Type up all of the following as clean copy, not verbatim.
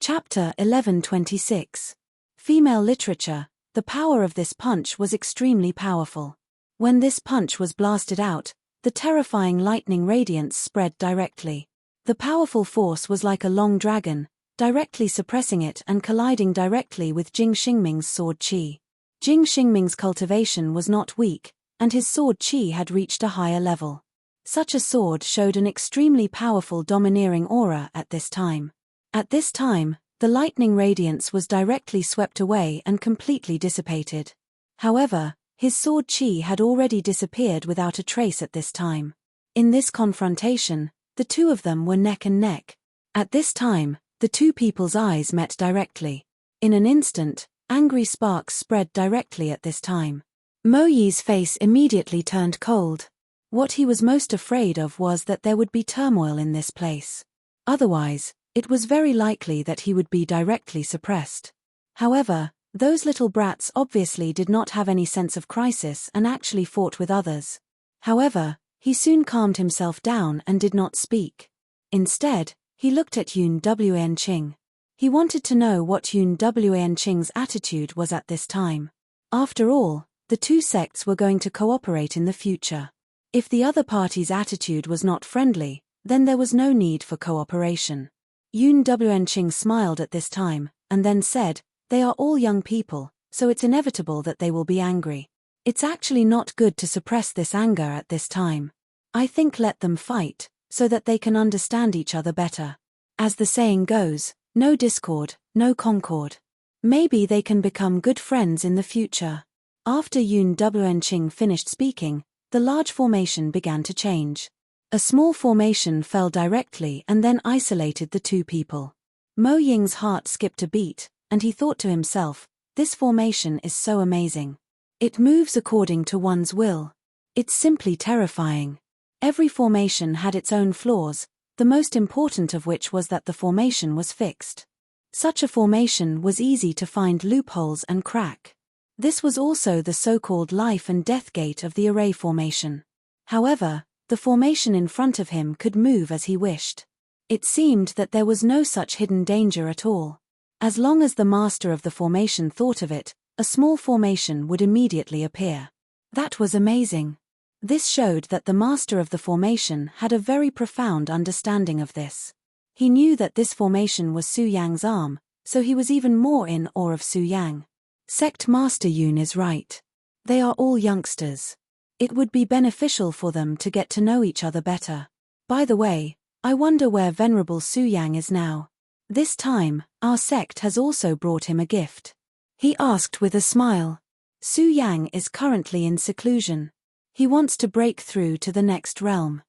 Chapter 1126. Female Literature. The power of this punch was extremely powerful. When this punch was blasted out, the terrifying lightning radiance spread directly. The powerful force was like a long dragon, directly suppressing it and colliding directly with Jing Xingming's sword qi. Jing Xingming's cultivation was not weak, and his sword qi had reached a higher level. Such a sword showed an extremely powerful domineering aura at this time. At this time, the lightning radiance was directly swept away and completely dissipated. However, his sword qi had already disappeared without a trace at this time. In this confrontation, the two of them were neck and neck. At this time, the two people's eyes met directly. In an instant, angry sparks spread directly at this time. Mo Yi's face immediately turned cold. What he was most afraid of was that there would be turmoil in this place. Otherwise, it was very likely that he would be directly suppressed. However, those little brats obviously did not have any sense of crisis and actually fought with others. However, he soon calmed himself down and did not speak. Instead, he looked at Enchanting. He wanted to know what Enchanting's attitude was at this time. After all, the two sects were going to cooperate in the future. If the other party's attitude was not friendly, then there was no need for cooperation. Enchanting smiled at this time, and then said, "They are all young people, so it's inevitable that they will be angry. It's actually not good to suppress this anger at this time. I think let them fight, so that they can understand each other better. As the saying goes, no discord, no concord. Maybe they can become good friends in the future." After Enchanting finished speaking, the large formation began to change. A small formation fell directly and then isolated the two people. Mo Ying's heart skipped a beat, and he thought to himself, this formation is so amazing. It moves according to one's will. It's simply terrifying. Every formation had its own flaws, the most important of which was that the formation was fixed. Such a formation was easy to find loopholes and crack. This was also the so-called life and death gate of the array formation. However, the formation in front of him could move as he wished. It seemed that there was no such hidden danger at all. As long as the master of the formation thought of it, a small formation would immediately appear. That was amazing. This showed that the master of the formation had a very profound understanding of this. He knew that this formation was Su Yang's arm, so he was even more in awe of Su Yang. Sect Master Yun is right. They are all youngsters. It would be beneficial for them to get to know each other better. By the way, I wonder where Venerable Su Yang is now. This time, our sect has also brought him a gift. He asked with a smile. Su Yang is currently in seclusion. He wants to break through to the next realm.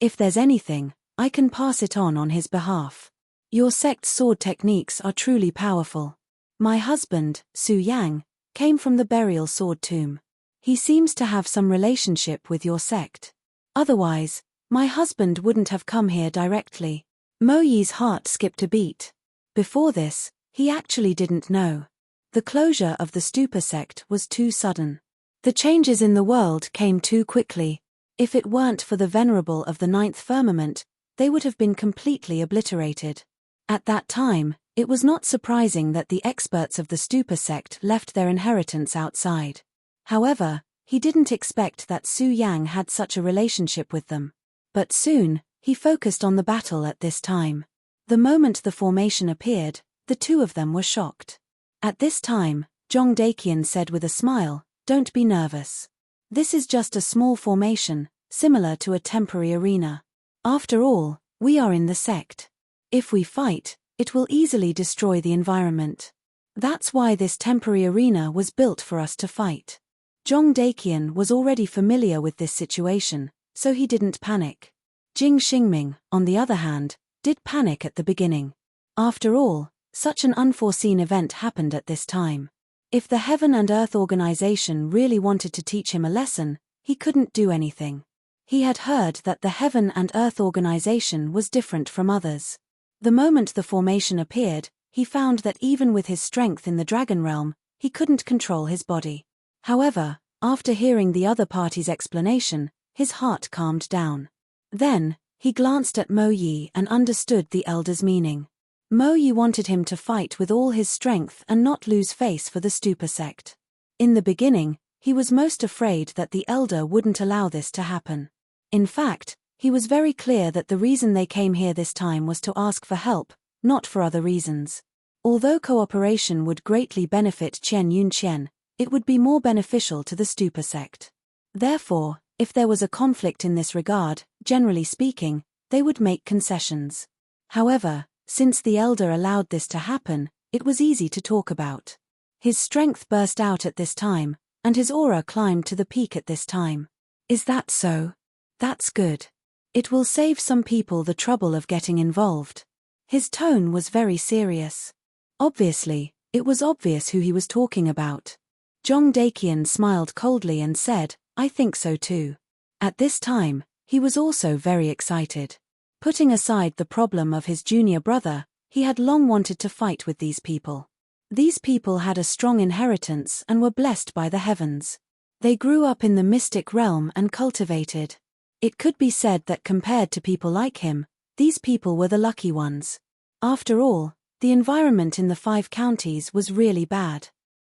If there's anything, I can pass it on his behalf. Your sect's sword techniques are truly powerful. My husband, Su Yang, came from the burial sword tomb. He seems to have some relationship with your sect. Otherwise, my husband wouldn't have come here directly. Mo Yi's heart skipped a beat. Before this, he actually didn't know. The closure of the stupa sect was too sudden. The changes in the world came too quickly. If it weren't for the venerable of the ninth firmament, they would have been completely obliterated. At that time, it was not surprising that the experts of the stupa sect left their inheritance outside. However, he didn't expect that Su Yang had such a relationship with them. But soon, he focused on the battle at this time. The moment the formation appeared, the two of them were shocked. At this time, Zhong Daqian said with a smile, "Don't be nervous. This is just a small formation, similar to a temporary arena. After all, we are in the sect. If we fight, it will easily destroy the environment. That's why this temporary arena was built for us to fight." Zhong Daqian was already familiar with this situation, so he didn't panic. Jing Xingming, on the other hand, did panic at the beginning. After all, such an unforeseen event happened at this time. If the Heaven and Earth organization really wanted to teach him a lesson, he couldn't do anything. He had heard that the Heaven and Earth organization was different from others. The moment the formation appeared, he found that even with his strength in the dragon realm, he couldn't control his body. However, after hearing the other party's explanation, his heart calmed down. Then, he glanced at Mo Yi and understood the elder's meaning. Mo Yi wanted him to fight with all his strength and not lose face for the Stupa sect. In the beginning, he was most afraid that the elder wouldn't allow this to happen. In fact, he was very clear that the reason they came here this time was to ask for help, not for other reasons. Although cooperation would greatly benefit Qian Yunqian, it would be more beneficial to the Stupa sect. Therefore, if there was a conflict in this regard, generally speaking, they would make concessions. However, since the elder allowed this to happen, it was easy to talk about. His strength burst out at this time, and his aura climbed to the peak at this time. Is that so? That's good. It will save some people the trouble of getting involved. His tone was very serious. Obviously, it was obvious who he was talking about. Zhong Daqian smiled coldly and said, I think so too. At this time, he was also very excited. Putting aside the problem of his junior brother, he had long wanted to fight with these people. These people had a strong inheritance and were blessed by the heavens. They grew up in the mystic realm and cultivated. It could be said that compared to people like him, these people were the lucky ones. After all, the environment in the 5 counties was really bad.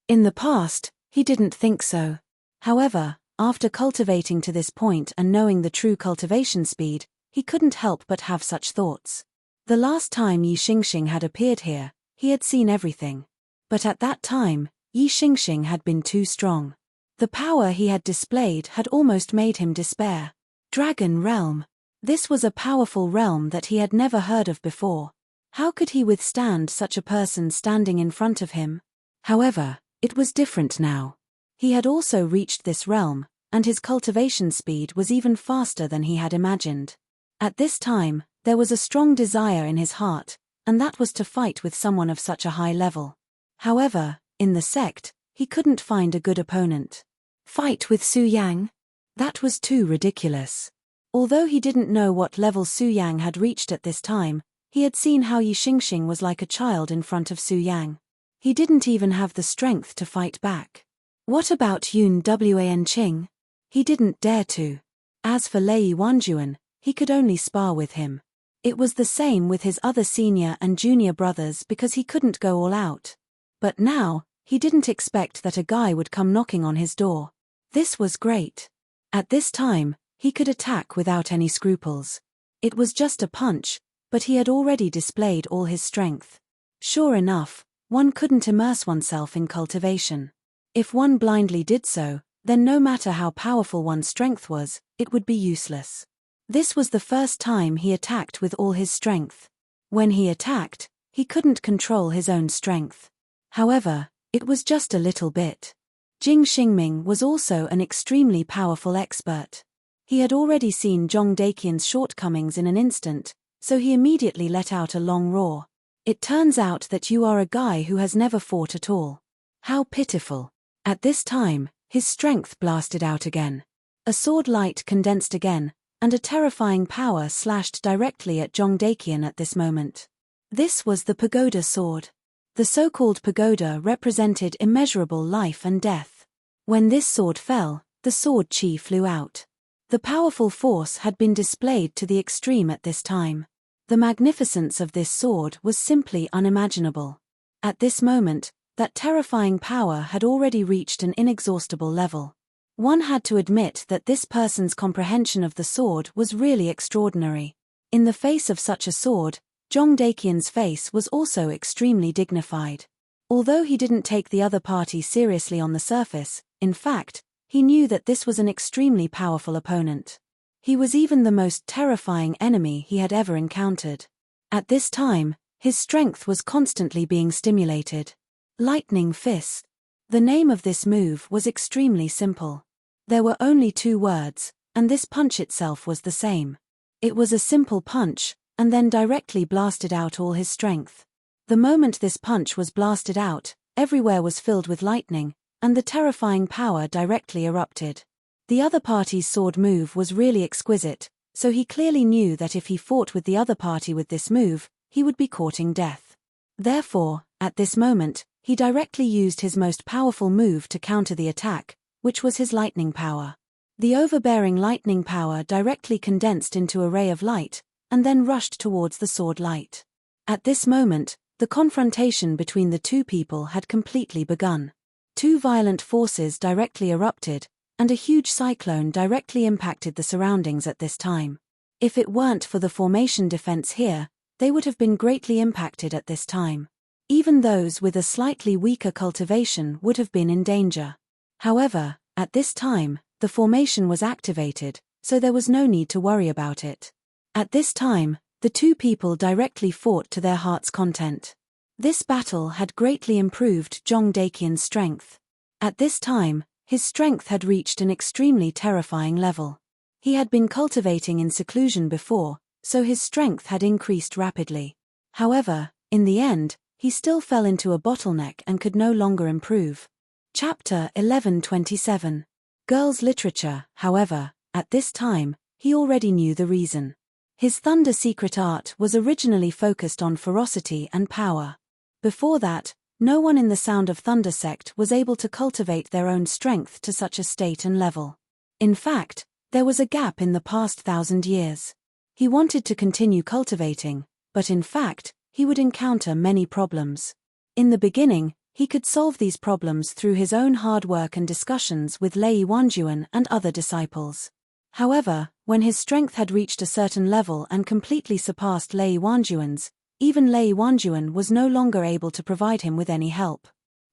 In the past, he didn't think so. However, after cultivating to this point and knowing the true cultivation speed, he couldn't help but have such thoughts. The last time Yi Xingxing had appeared here, he had seen everything. But at that time, Yi Xingxing had been too strong. The power he had displayed had almost made him despair. Dragon Realm. This was a powerful realm that he had never heard of before. How could he withstand such a person standing in front of him? However, it was different now. He had also reached this realm, and his cultivation speed was even faster than he had imagined. At this time, there was a strong desire in his heart, and that was to fight with someone of such a high level. However, in the sect, he couldn't find a good opponent. Fight with Su Yang? That was too ridiculous. Although he didn't know what level Su Yang had reached at this time, he had seen how Yi Xingxing was like a child in front of Su Yang. He didn't even have the strength to fight back. What about Yun Wan Qing? He didn't dare to. As for Lei Wanjuan, he could only spar with him. It was the same with his other senior and junior brothers because he couldn't go all out. But now, he didn't expect that a guy would come knocking on his door. This was great. At this time, he could attack without any scruples. It was just a punch, but he had already displayed all his strength. Sure enough, one couldn't immerse oneself in cultivation. If one blindly did so, then no matter how powerful one's strength was, it would be useless. This was the first time he attacked with all his strength. When he attacked, he couldn't control his own strength. However, it was just a little bit. Jing Xingming was also an extremely powerful expert. He had already seen Zhong Daqian's shortcomings in an instant, so he immediately let out a long roar. It turns out that you are a guy who has never fought at all. How pitiful. At this time, his strength blasted out again. A sword light condensed again, and a terrifying power slashed directly at Zhong Daqian at this moment. This was the pagoda sword. The so-called pagoda represented immeasurable life and death. When this sword fell, the sword chi flew out. The powerful force had been displayed to the extreme at this time. The magnificence of this sword was simply unimaginable. At this moment, that terrifying power had already reached an inexhaustible level. One had to admit that this person's comprehension of the sword was really extraordinary. In the face of such a sword, Zhong Daqian's face was also extremely dignified. Although he didn't take the other party seriously on the surface, in fact, he knew that this was an extremely powerful opponent. He was even the most terrifying enemy he had ever encountered. At this time, his strength was constantly being stimulated. Lightning Fist. The name of this move was extremely simple. There were only 2 words, and this punch itself was the same. It was a simple punch, and then directly blasted out all his strength. The moment this punch was blasted out, everywhere was filled with lightning, and the terrifying power directly erupted. The other party's sword move was really exquisite, so he clearly knew that if he fought with the other party with this move, he would be courting death. Therefore, at this moment, he directly used his most powerful move to counter the attack, which was his lightning power. The overbearing lightning power directly condensed into a ray of light, and then rushed towards the sword light. At this moment, the confrontation between the two people had completely begun. Two violent forces directly erupted, and a huge cyclone directly impacted the surroundings at this time. If it weren't for the formation defense here, they would have been greatly impacted at this time. Even those with a slightly weaker cultivation would have been in danger. However, at this time, the formation was activated, so there was no need to worry about it. At this time, the two people directly fought to their heart's content. This battle had greatly improved Jong Daekyun's strength. At this time, his strength had reached an extremely terrifying level. He had been cultivating in seclusion before, so his strength had increased rapidly. However, in the end, he still fell into a bottleneck and could no longer improve. Chapter 11:27. Girls' literature. However, at this time, he already knew the reason. His thunder secret art was originally focused on ferocity and power. Before that, no one in the Sound of Thunder sect was able to cultivate their own strength to such a state and level. In fact, there was a gap in the past 1,000 years. He wanted to continue cultivating, but in fact, he would encounter many problems. In the beginning, he could solve these problems through his own hard work and discussions with Lei Wanjuan and other disciples. However, when his strength had reached a certain level and completely surpassed Lei Wanjuan's, even Lei Wanjuan was no longer able to provide him with any help.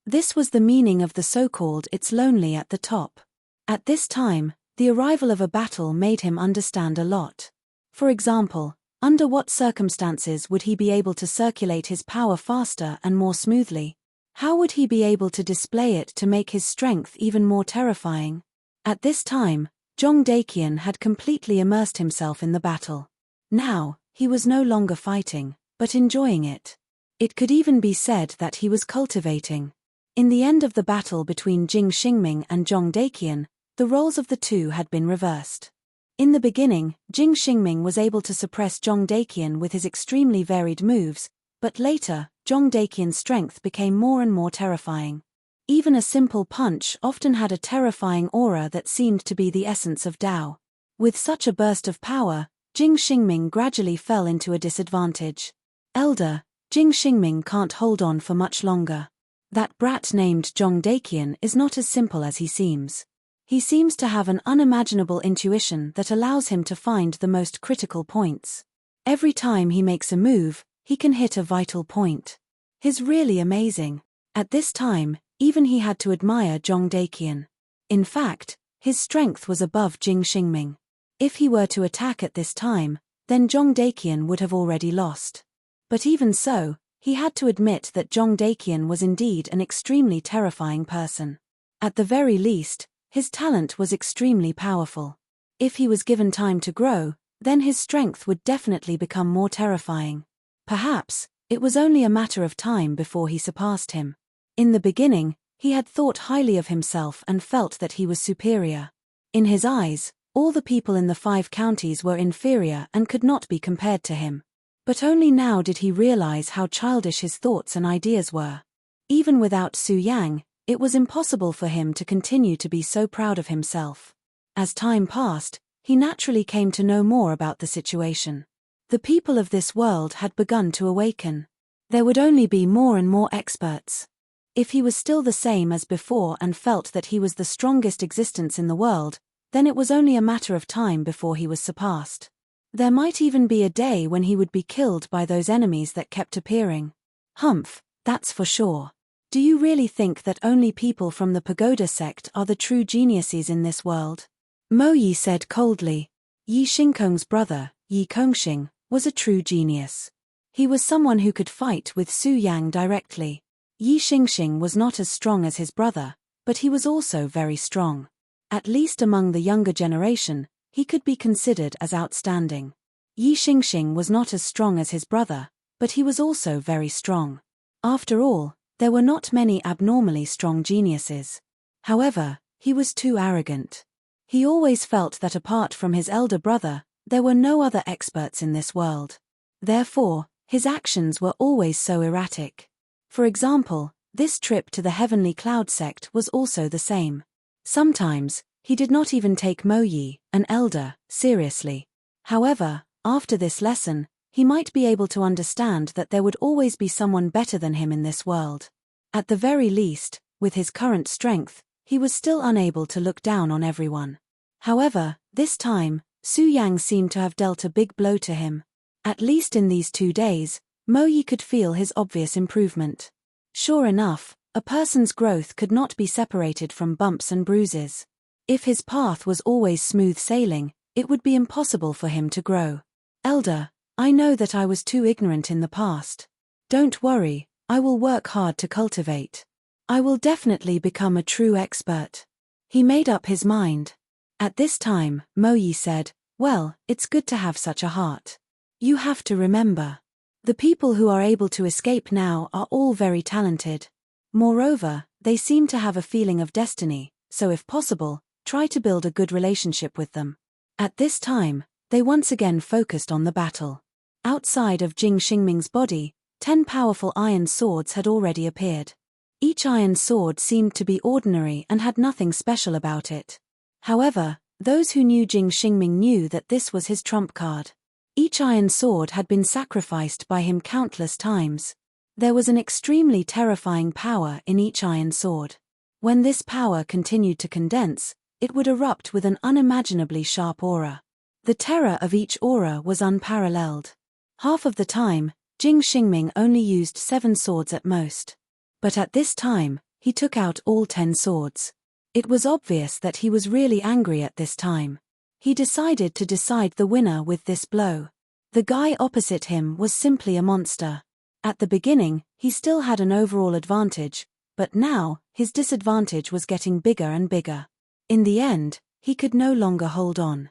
This was the meaning of the so-called "it's lonely at the top." At this time, the arrival of a battle made him understand a lot. For example, under what circumstances would he be able to circulate his power faster and more smoothly? How would he be able to display it to make his strength even more terrifying? At this time, Jong Daekyun had completely immersed himself in the battle. Now, he was no longer fighting, but enjoying it. It could even be said that he was cultivating. In the end of the battle between Jing Xingming and Jong Daekyun, the roles of the two had been reversed. In the beginning, Jing Xingming was able to suppress Jong Daekyun with his extremely varied moves, but later, Jong Daekyun's strength became more and more terrifying. Even a simple punch often had a terrifying aura that seemed to be the essence of Tao. With such a burst of power, Jing Xingming gradually fell into a disadvantage. Elder, Jing Xingming can't hold on for much longer. That brat named Jong Daekyun is not as simple as he seems. He seems to have an unimaginable intuition that allows him to find the most critical points. Every time he makes a move, he can hit a vital point. He's really amazing. At this time, even he had to admire Jong Daekyun. In fact, his strength was above Jing Xingming. If he were to attack at this time, then Jong Daekyun would have already lost. But even so, he had to admit that Jong Daekyun was indeed an extremely terrifying person. At the very least, his talent was extremely powerful. If he was given time to grow, then his strength would definitely become more terrifying. Perhaps, it was only a matter of time before he surpassed him. In the beginning, he had thought highly of himself and felt that he was superior. In his eyes, all the people in the 5 counties were inferior and could not be compared to him. But only now did he realize how childish his thoughts and ideas were. Even without Su Yang, it was impossible for him to continue to be so proud of himself. As time passed, he naturally came to know more about the situation. The people of this world had begun to awaken. There would only be more and more experts. If he was still the same as before and felt that he was the strongest existence in the world, then it was only a matter of time before he was surpassed. There might even be a day when he would be killed by those enemies that kept appearing. Humph, that's for sure. Do you really think that only people from the Pagoda sect are the true geniuses in this world? Mo Yi said coldly. Yi Xingkong's brother, Yi Kongxing, was a true genius. He was someone who could fight with Su Yang directly. Yi Xingxing was not as strong as his brother, but he was also very strong. At least among the younger generation, he could be considered as outstanding. Yi Xingxing was not as strong as his brother, but he was also very strong. After all, there were not many abnormally strong geniuses. However, he was too arrogant. He always felt that apart from his elder brother, there were no other experts in this world. Therefore, his actions were always so erratic. For example, this trip to the Heavenly Cloud sect was also the same. Sometimes, he did not even take Mo Yi, an elder, seriously. However, after this lesson, He might be able to understand that there would always be someone better than him in this world. At the very least, with his current strength, he was still unable to look down on everyone. However, this time, Su Yang seemed to have dealt a big blow to him. At least in these 2 days, Mo Yi could feel his obvious improvement. Sure enough, a person's growth could not be separated from bumps and bruises. If his path was always smooth sailing, it would be impossible for him to grow. Elder, I know that I was too ignorant in the past. Don't worry, I will work hard to cultivate. I will definitely become a true expert. He made up his mind. At this time, Mo Yi said, well, it's good to have such a heart. You have to remember. The people who are able to escape now are all very talented. Moreover, they seem to have a feeling of destiny, so if possible, try to build a good relationship with them. At this time, they once again focused on the battle. Outside of Jing Xingming's body, 10 powerful iron swords had already appeared. Each iron sword seemed to be ordinary and had nothing special about it. However, those who knew Jing Xingming knew that this was his trump card. Each iron sword had been sacrificed by him countless times. There was an extremely terrifying power in each iron sword. When this power continued to condense, it would erupt with an unimaginably sharp aura. The terror of each aura was unparalleled. Half of the time, Jing Xingming only used 7 swords at most. But at this time, he took out all 10 swords. It was obvious that he was really angry at this time. He decided to decide the winner with this blow. The guy opposite him was simply a monster. At the beginning, he still had an overall advantage, but now, his disadvantage was getting bigger and bigger. In the end, he could no longer hold on.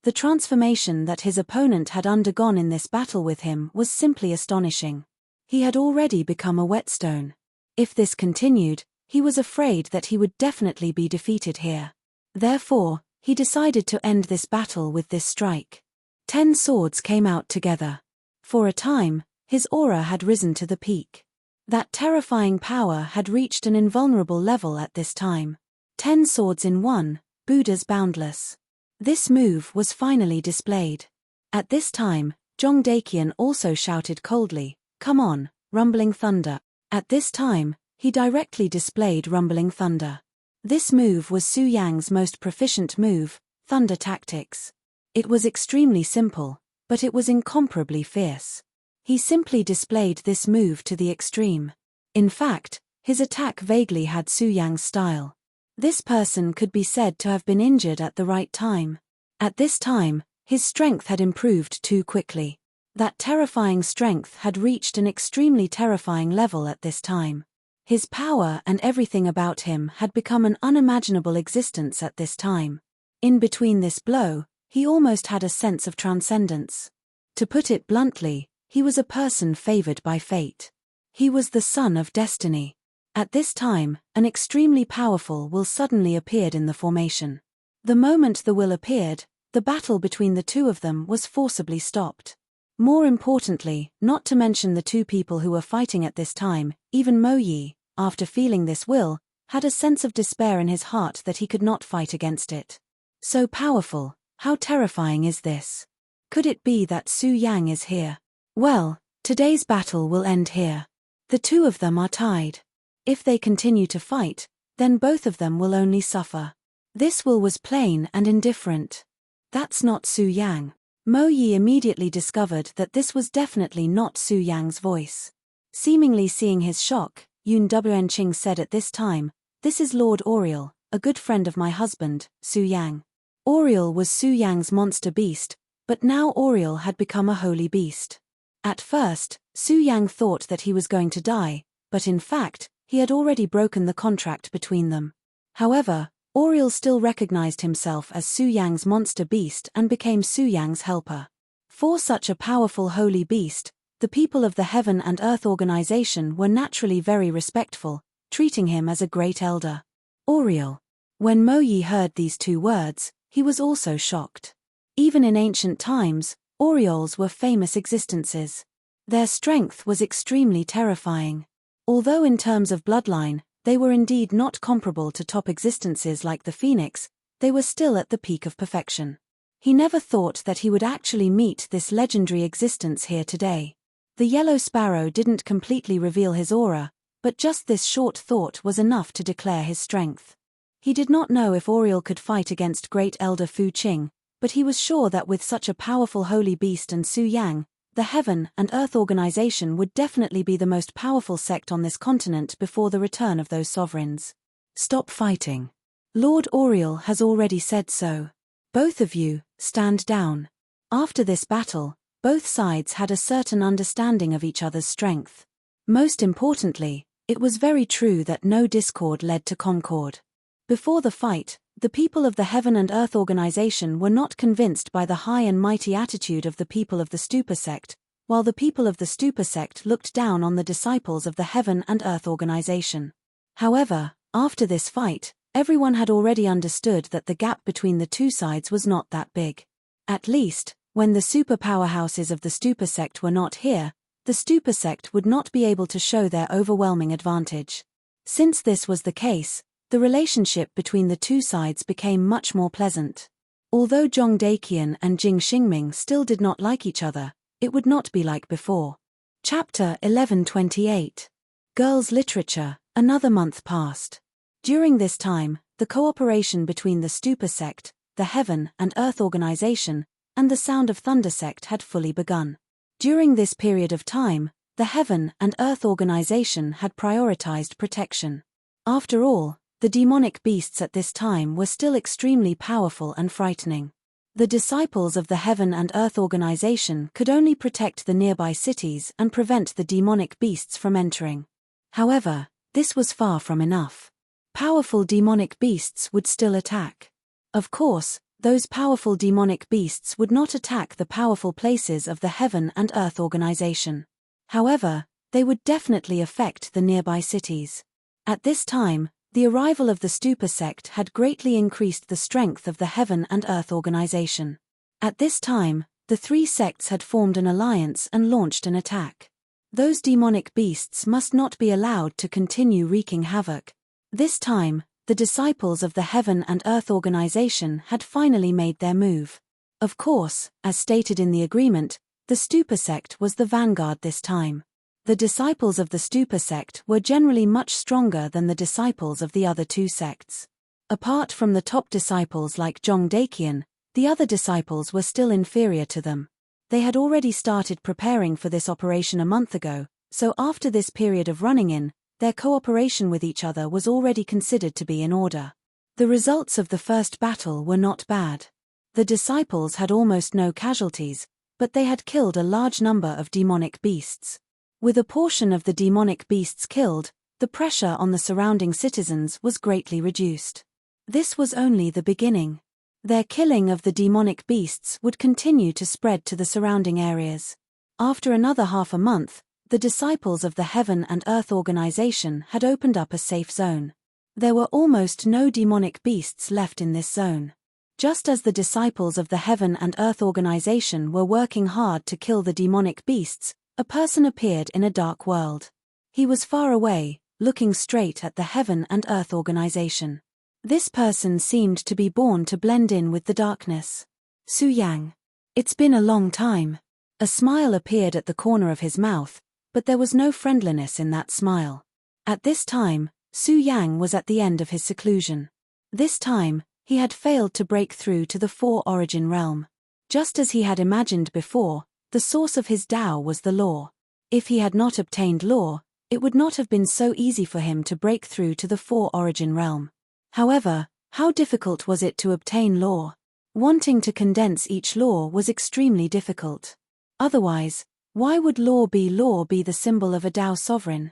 The transformation that his opponent had undergone in this battle with him was simply astonishing. He had already become a whetstone. If this continued, he was afraid that he would definitely be defeated here. Therefore, he decided to end this battle with this strike. 10 swords came out together. For a time, his aura had risen to the peak. That terrifying power had reached an invulnerable level at this time. 10 swords in one, Buddha's boundless. This move was finally displayed. At this time, Zhong Daqian also shouted coldly, "Come on, rumbling thunder." At this time, he directly displayed rumbling thunder. This move was Su Yang's most proficient move, thunder tactics. It was extremely simple, but it was incomparably fierce. He simply displayed this move to the extreme. In fact, his attack vaguely had Su Yang's style. This person could be said to have been injured at the right time. At this time, his strength had improved too quickly. That terrifying strength had reached an extremely terrifying level at this time. His power and everything about him had become an unimaginable existence at this time. In between this blow, he almost had a sense of transcendence. To put it bluntly, he was a person favored by fate. He was the son of destiny. At this time, an extremely powerful will suddenly appeared in the formation. The moment the will appeared, the battle between the two of them was forcibly stopped. More importantly, not to mention the two people who were fighting at this time, even Mo Yi, after feeling this will, had a sense of despair in his heart that he could not fight against it. So powerful, how terrifying is this? Could it be that Su Yang is here? Well, today's battle will end here. The two of them are tied. If they continue to fight, then both of them will only suffer. This will was plain and indifferent. That's not Su Yang. Mo Yi immediately discovered that this was definitely not Su Yang's voice. Seemingly seeing his shock, Yun Wenqing said at this time, "This is Lord Oriel, a good friend of my husband, Su Yang." Oriel was Su Yang's monster beast, but now Oriel had become a holy beast. At first, Su Yang thought that he was going to die, but in fact, he had already broken the contract between them. However, Oriel still recognized himself as Su Yang's monster beast and became Su Yang's helper. For such a powerful holy beast, the people of the Heaven and Earth organization were naturally very respectful, treating him as a great elder. Oriel. When Mo Yi heard these two words, he was also shocked. Even in ancient times, Orioles were famous existences. Their strength was extremely terrifying. Although in terms of bloodline, they were indeed not comparable to top existences like the Phoenix, they were still at the peak of perfection. He never thought that he would actually meet this legendary existence here today. The yellow sparrow didn't completely reveal his aura, but just this short thought was enough to declare his strength. He did not know if Oriel could fight against Great Elder Fu Qing, but he was sure that with such a powerful holy beast and Su Yang, the Heaven and Earth Organization would definitely be the most powerful sect on this continent before the return of those sovereigns. Stop fighting. Lord Oriel has already said so. Both of you, stand down. After this battle, both sides had a certain understanding of each other's strength. Most importantly, it was very true that no discord led to concord. Before the fight, the people of the Heaven and Earth Organization were not convinced by the high and mighty attitude of the people of the Stupa sect, while the people of the Stupa sect looked down on the disciples of the Heaven and Earth Organization. However, after this fight, everyone had already understood that the gap between the two sides was not that big. At least, when the super powerhouses of the Stupa sect were not here, the Stupa sect would not be able to show their overwhelming advantage. Since this was the case, the relationship between the two sides became much more pleasant. Although Zhong Daqian and Jing Xingming still did not like each other, it would not be like before. Chapter 1128. Girls' Literature. Another month passed. During this time, the cooperation between the Stupa sect, the Heaven and Earth Organization, and the Sound of Thunder sect had fully begun. During this period of time, the Heaven and Earth Organization had prioritized protection. After all, the demonic beasts at this time were still extremely powerful and frightening. The disciples of the Heaven and Earth Organization could only protect the nearby cities and prevent the demonic beasts from entering. However, this was far from enough. Powerful demonic beasts would still attack. Of course, those powerful demonic beasts would not attack the powerful places of the Heaven and Earth Organization. However, they would definitely affect the nearby cities. At this time, the arrival of the Stupa sect had greatly increased the strength of the Heaven and Earth Organization. At this time, the three sects had formed an alliance and launched an attack. Those demonic beasts must not be allowed to continue wreaking havoc. This time, the disciples of the Heaven and Earth Organization had finally made their move. Of course, as stated in the agreement, the Stupa sect was the vanguard this time. The disciples of the Stupa sect were generally much stronger than the disciples of the other two sects. Apart from the top disciples like Zhong Daqian, the other disciples were still inferior to them. They had already started preparing for this operation a month ago, so after this period of running in, their cooperation with each other was already considered to be in order. The results of the first battle were not bad. The disciples had almost no casualties, but they had killed a large number of demonic beasts. With a portion of the demonic beasts killed, the pressure on the surrounding citizens was greatly reduced. This was only the beginning. Their killing of the demonic beasts would continue to spread to the surrounding areas. After another half a month, the disciples of the Heaven and Earth Organization had opened up a safe zone. There were almost no demonic beasts left in this zone. Just as the disciples of the Heaven and Earth Organization were working hard to kill the demonic beasts, a person appeared in a dark world. He was far away, looking straight at the Heaven and Earth Organization. This person seemed to be born to blend in with the darkness. Su Yang. It's been a long time. A smile appeared at the corner of his mouth, but there was no friendliness in that smile. At this time, Su Yang was at the end of his seclusion. This time, he had failed to break through to the four-origin realm. Just as he had imagined before, the source of his Tao was the law. If he had not obtained law, it would not have been so easy for him to break through to the four-origin realm. However, how difficult was it to obtain law? Wanting to condense each law was extremely difficult. Otherwise, why would law be the symbol of a Tao sovereign?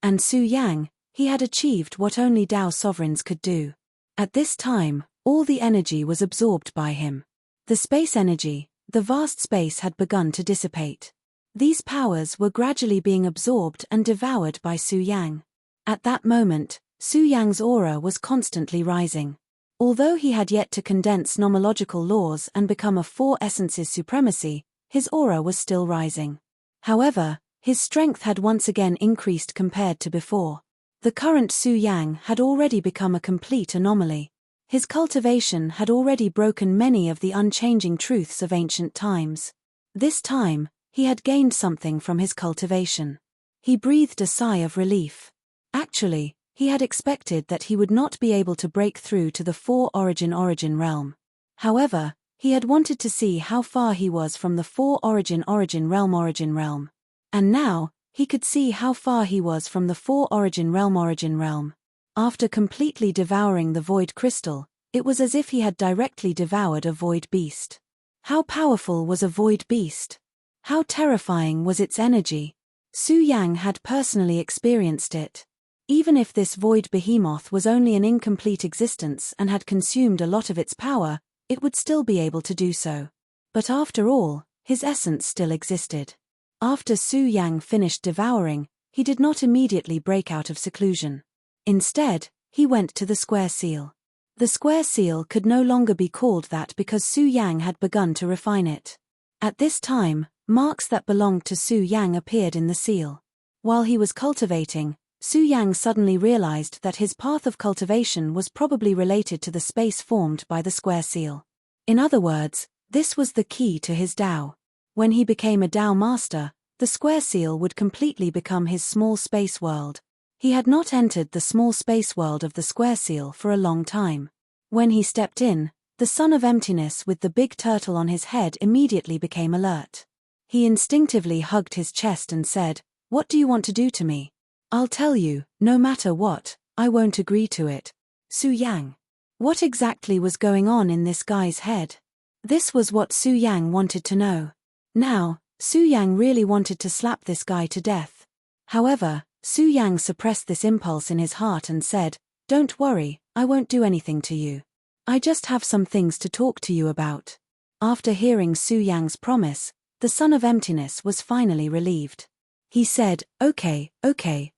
And Su Yang, he had achieved what only Tao sovereigns could do. At this time, all the energy was absorbed by him. The space energy, the vast space had begun to dissipate. These powers were gradually being absorbed and devoured by Su Yang. At that moment, Su Yang's aura was constantly rising. Although he had yet to condense nomological laws and become a four essences supremacy, his aura was still rising. However, his strength had once again increased compared to before. The current Su Yang had already become a complete anomaly. His cultivation had already broken many of the unchanging truths of ancient times. This time, he had gained something from his cultivation. He breathed a sigh of relief. Actually, he had expected that he would not be able to break through to the four origin realm. However, he had wanted to see how far he was from the four origin realm. And now, he could see how far he was from the four origin realm. After completely devouring the void crystal, it was as if he had directly devoured a void beast. How powerful was a void beast? How terrifying was its energy? Su Yang had personally experienced it. Even if this void behemoth was only an incomplete existence and had consumed a lot of its power, it would still be able to do so. But after all, his essence still existed. After Su Yang finished devouring, he did not immediately break out of seclusion. Instead, he went to the square seal. The square seal could no longer be called that because Su Yang had begun to refine it. At this time, marks that belonged to Su Yang appeared in the seal. While he was cultivating, Su Yang suddenly realized that his path of cultivation was probably related to the space formed by the square seal. In other words, this was the key to his Tao. When he became a Tao master, the square seal would completely become his small space world. He had not entered the small space world of the square seal for a long time. When he stepped in, the son of emptiness with the big turtle on his head immediately became alert. He instinctively hugged his chest and said, "What do you want to do to me?" "I'll tell you, no matter what, I won't agree to it." Su Yang. What exactly was going on in this guy's head? This was what Su Yang wanted to know. Now, Su Yang really wanted to slap this guy to death. However, Su Yang suppressed this impulse in his heart and said, "Don't worry, I won't do anything to you. I just have some things to talk to you about." After hearing Su Yang's promise, the son of emptiness was finally relieved. He said, okay,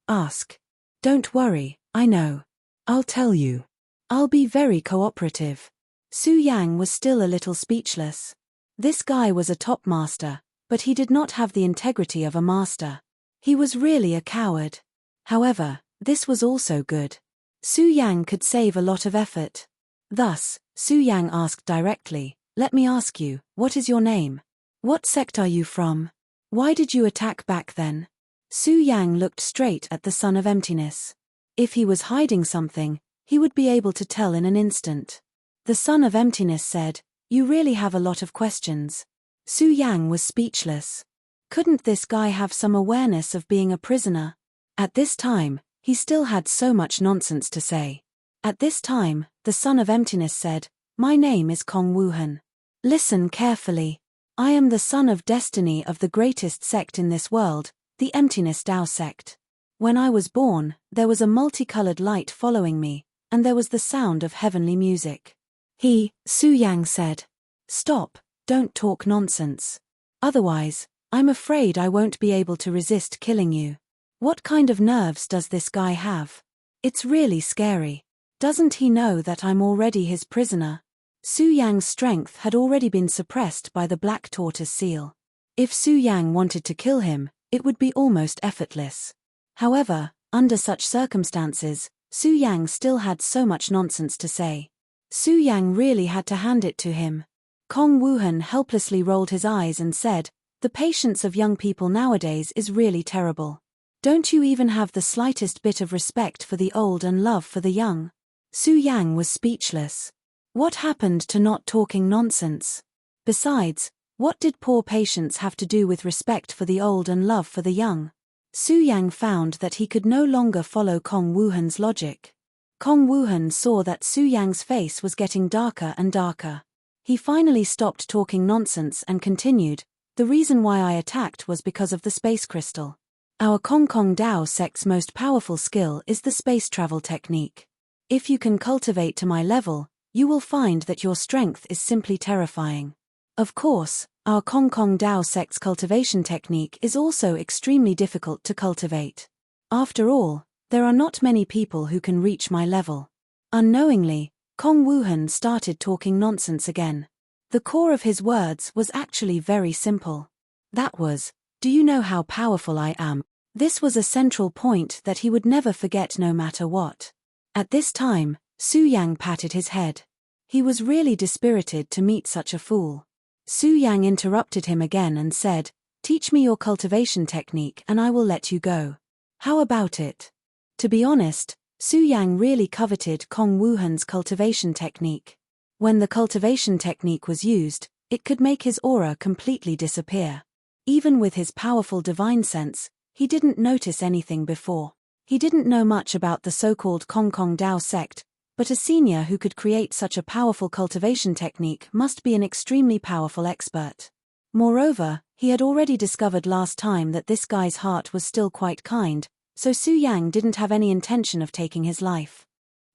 ask. "Don't worry, I know. I'll tell you. I'll be very cooperative." Su Yang was still a little speechless. This guy was a top master, but he did not have the integrity of a master. He was really a coward. However, this was also good. Su Yang could save a lot of effort. Thus, Su Yang asked directly, "Let me ask you, what is your name? What sect are you from? Why did you attack back then?" Su Yang looked straight at the son of emptiness. If he was hiding something, he would be able to tell in an instant. The son of emptiness said, "You really have a lot of questions." Su Yang was speechless. Couldn't this guy have some awareness of being a prisoner? At this time, he still had so much nonsense to say. At this time, the son of emptiness said, "My name is Kong Wuhan. Listen carefully. I am the son of destiny of the greatest sect in this world, the Emptiness Tao sect. When I was born, there was a multicolored light following me, and there was the sound of heavenly music." Su Yang said, "Stop, don't talk nonsense. Otherwise, I'm afraid I won't be able to resist killing you. What kind of nerves does this guy have? It's really scary. Doesn't he know that I'm already his prisoner?" Su Yang's strength had already been suppressed by the black tortoise seal. If Su Yang wanted to kill him, it would be almost effortless. However, under such circumstances, Su Yang still had so much nonsense to say. Su Yang really had to hand it to him. Kong Wuhan helplessly rolled his eyes and said, "The patience of young people nowadays is really terrible. Don't you even have the slightest bit of respect for the old and love for the young?" Su Yang was speechless. What happened to not talking nonsense? Besides, what did poor patience have to do with respect for the old and love for the young? Su Yang found that he could no longer follow Kong Wuhan's logic. Kong Wuhan saw that Su Yang's face was getting darker and darker. He finally stopped talking nonsense and continued, "The reason why I attacked was because of the space crystal. Our Kong Dao sect's most powerful skill is the space travel technique. If you can cultivate to my level, you will find that your strength is simply terrifying. Of course, our Kong Dao sect's cultivation technique is also extremely difficult to cultivate. After all, there are not many people who can reach my level." Unknowingly, Kong Wuhan started talking nonsense again. The core of his words was actually very simple. That was, "Do you know how powerful I am?" This was a central point that he would never forget no matter what. At this time, Su Yang patted his head. He was really dispirited to meet such a fool. Su Yang interrupted him again and said, "Teach me your cultivation technique and I will let you go. How about it?" To be honest, Su Yang really coveted Kong Wuhan's cultivation technique. When the cultivation technique was used, it could make his aura completely disappear. Even with his powerful divine sense, he didn't notice anything before. He didn't know much about the so-called Kong Kong Dao sect, but a senior who could create such a powerful cultivation technique must be an extremely powerful expert. Moreover, he had already discovered last time that this guy's heart was still quite kind, so Su Yang didn't have any intention of taking his life.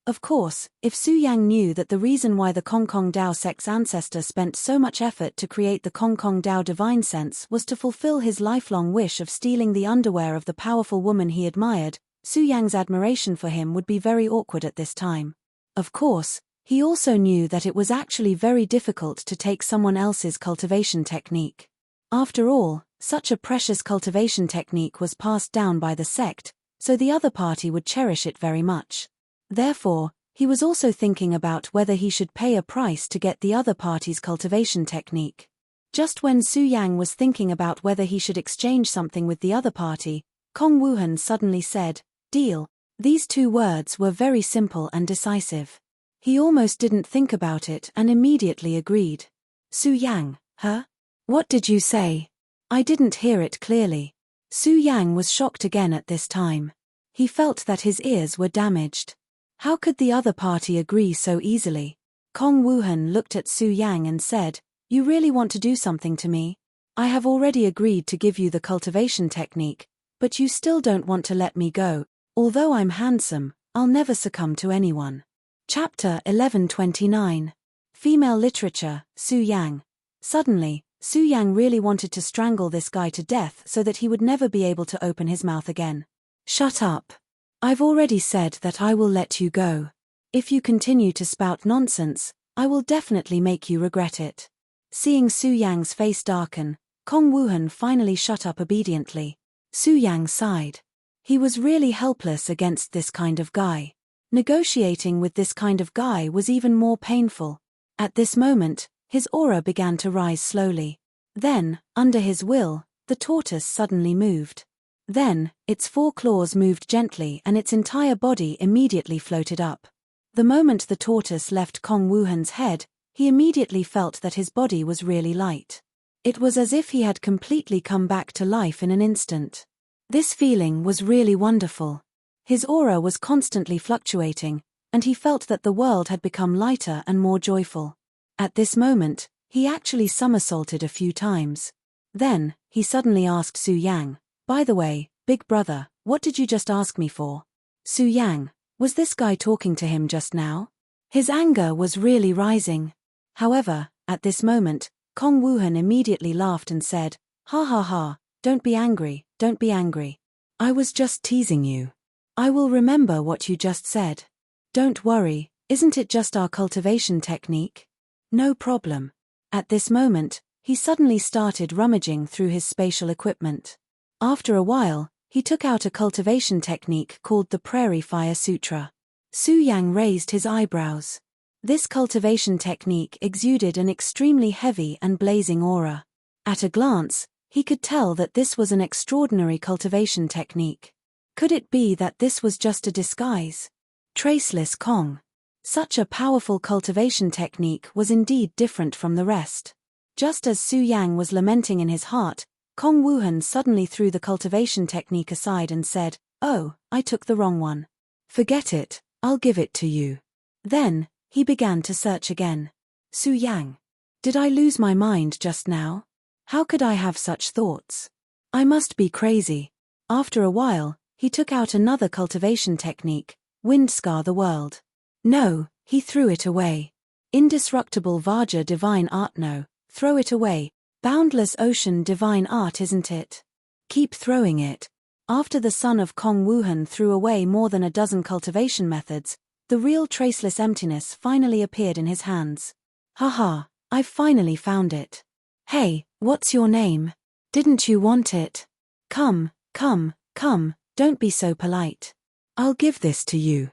Of course, if Su Yang knew that the reason why the Kong Kong Dao sect's ancestor spent so much effort to create the Kong Kong Dao divine sense was to fulfill his lifelong wish of stealing the underwear of the powerful woman he admired, Su Yang's admiration for him would be very awkward at this time. Of course, he also knew that it was actually very difficult to take someone else's cultivation technique. After all, such a precious cultivation technique was passed down by the sect, so the other party would cherish it very much. Therefore, he was also thinking about whether he should pay a price to get the other party's cultivation technique. Just when Su Yang was thinking about whether he should exchange something with the other party, Kong Wuhan suddenly said, "Deal." These two words were very simple and decisive. He almost didn't think about it and immediately agreed. Su Yang, huh? What did you say? I didn't hear it clearly. Su Yang was shocked again at this time. He felt that his ears were damaged. How could the other party agree so easily? Kong Wuhan looked at Su Yang and said, "You really want to do something to me? I have already agreed to give you the cultivation technique, but you still don't want to let me go. Although I'm handsome, I'll never succumb to anyone." Chapter 1129. Female Literature, Su Yang. Suddenly, Su Yang really wanted to strangle this guy to death so that he would never be able to open his mouth again. "Shut up. I've already said that I will let you go. If you continue to spout nonsense, I will definitely make you regret it." Seeing Su Yang's face darken, Kong Wuhan finally shut up obediently. Su Yang sighed. He was really helpless against this kind of guy. Negotiating with this kind of guy was even more painful. At this moment, his aura began to rise slowly. Then, under his will, the tortoise suddenly moved. Then, its four claws moved gently and its entire body immediately floated up. The moment the tortoise left Kong Wuhan's head, he immediately felt that his body was really light. It was as if he had completely come back to life in an instant. This feeling was really wonderful. His aura was constantly fluctuating, and he felt that the world had become lighter and more joyful. At this moment, he actually somersaulted a few times. Then, he suddenly asked Su Yang, "By the way, big brother, what did you just ask me for?" Su Yang, was this guy talking to him just now? His anger was really rising. However, at this moment, Kong Wuhan immediately laughed and said, "Ha ha ha, don't be angry, don't be angry. I was just teasing you. I will remember what you just said. Don't worry, isn't it just our cultivation technique? No problem." At this moment, he suddenly started rummaging through his spatial equipment. After a while, he took out a cultivation technique called the Prairie Fire Sutra. Su Yang raised his eyebrows. This cultivation technique exuded an extremely heavy and blazing aura. At a glance, he could tell that this was an extraordinary cultivation technique. Could it be that this was just a disguise? Traceless Kong. Such a powerful cultivation technique was indeed different from the rest. Just as Su Yang was lamenting in his heart, Kong Wuhan suddenly threw the cultivation technique aside and said, "Oh, I took the wrong one. Forget it, I'll give it to you." Then, he began to search again. Su Yang. Did I lose my mind just now? How could I have such thoughts? I must be crazy. After a while, he took out another cultivation technique, Wind Scar the World. No, he threw it away. Indestructible Vajra Divine Art. No, throw it away. Boundless Ocean Divine Art, isn't it? Keep throwing it. After the son of Kong Wuhan threw away more than a dozen cultivation methods, the real traceless emptiness finally appeared in his hands. Haha, I've finally found it. Hey, what's your name? Didn't you want it? Come, don't be so polite. I'll give this to you.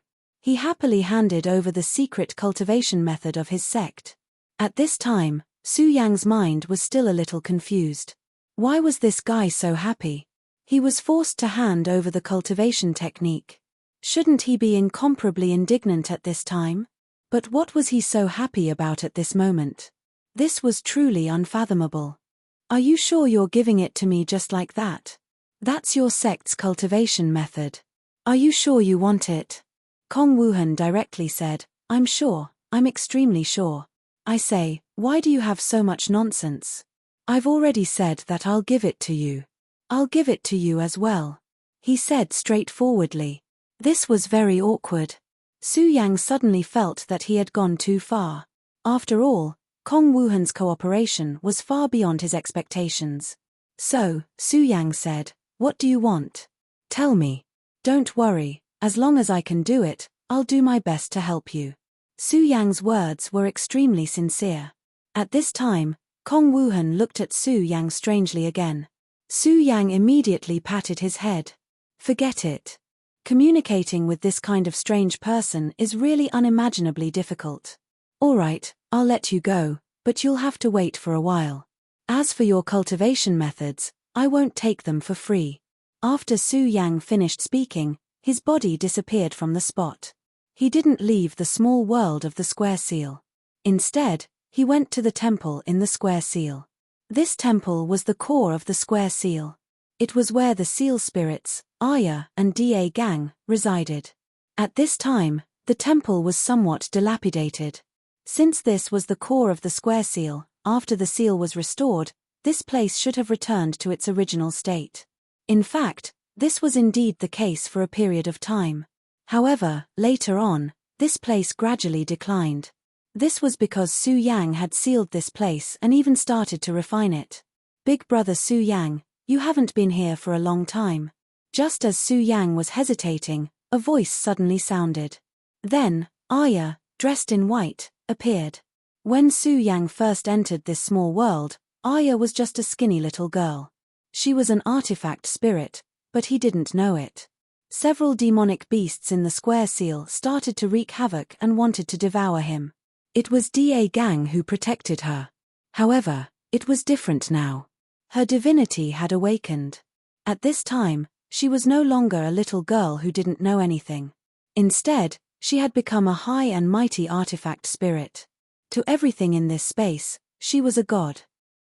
He happily handed over the secret cultivation method of his sect. At this time, Su Yang's mind was still a little confused. Why was this guy so happy? He was forced to hand over the cultivation technique. Shouldn't he be incomparably indignant at this time? But what was he so happy about at this moment? This was truly unfathomable. Are you sure you're giving it to me just like that? That's your sect's cultivation method. Are you sure you want it? Kong Wuhan directly said, I'm sure, I'm extremely sure. I say, why do you have so much nonsense? I've already said that I'll give it to you. I'll give it to you as well. He said straightforwardly. This was very awkward. Su Yang suddenly felt that he had gone too far. After all, Kong Wuhan's cooperation was far beyond his expectations. So, Su Yang said, what do you want? Tell me. Don't worry, as long as I can do it, I'll do my best to help you. Su Yang's words were extremely sincere. At this time, Kong Wuhan looked at Su Yang strangely again. Su Yang immediately patted his head. Forget it. Communicating with this kind of strange person is really unimaginably difficult. All right, I'll let you go, but you'll have to wait for a while. As for your cultivation methods, I won't take them for free. After Su Yang finished speaking, his body disappeared from the spot. He didn't leave the small world of the square seal. Instead, he went to the temple in the square seal. This temple was the core of the square seal. It was where the seal spirits, Aya and Da Gang, resided. At this time, the temple was somewhat dilapidated. Since this was the core of the square seal, after the seal was restored, this place should have returned to its original state. In fact, this was indeed the case for a period of time. However, later on, this place gradually declined. This was because Su Yang had sealed this place and even started to refine it. Big brother Su Yang, you haven't been here for a long time. Just as Su Yang was hesitating, a voice suddenly sounded. Then, Aya, dressed in white, appeared. When Su Yang first entered this small world, Aya was just a skinny little girl. She was an artifact spirit, but he didn't know it. Several demonic beasts in the square seal started to wreak havoc and wanted to devour him. It was Da Gang who protected her. However, it was different now. Her divinity had awakened. At this time, she was no longer a little girl who didn't know anything. Instead, she had become a high and mighty artifact spirit. To everything in this space, she was a god.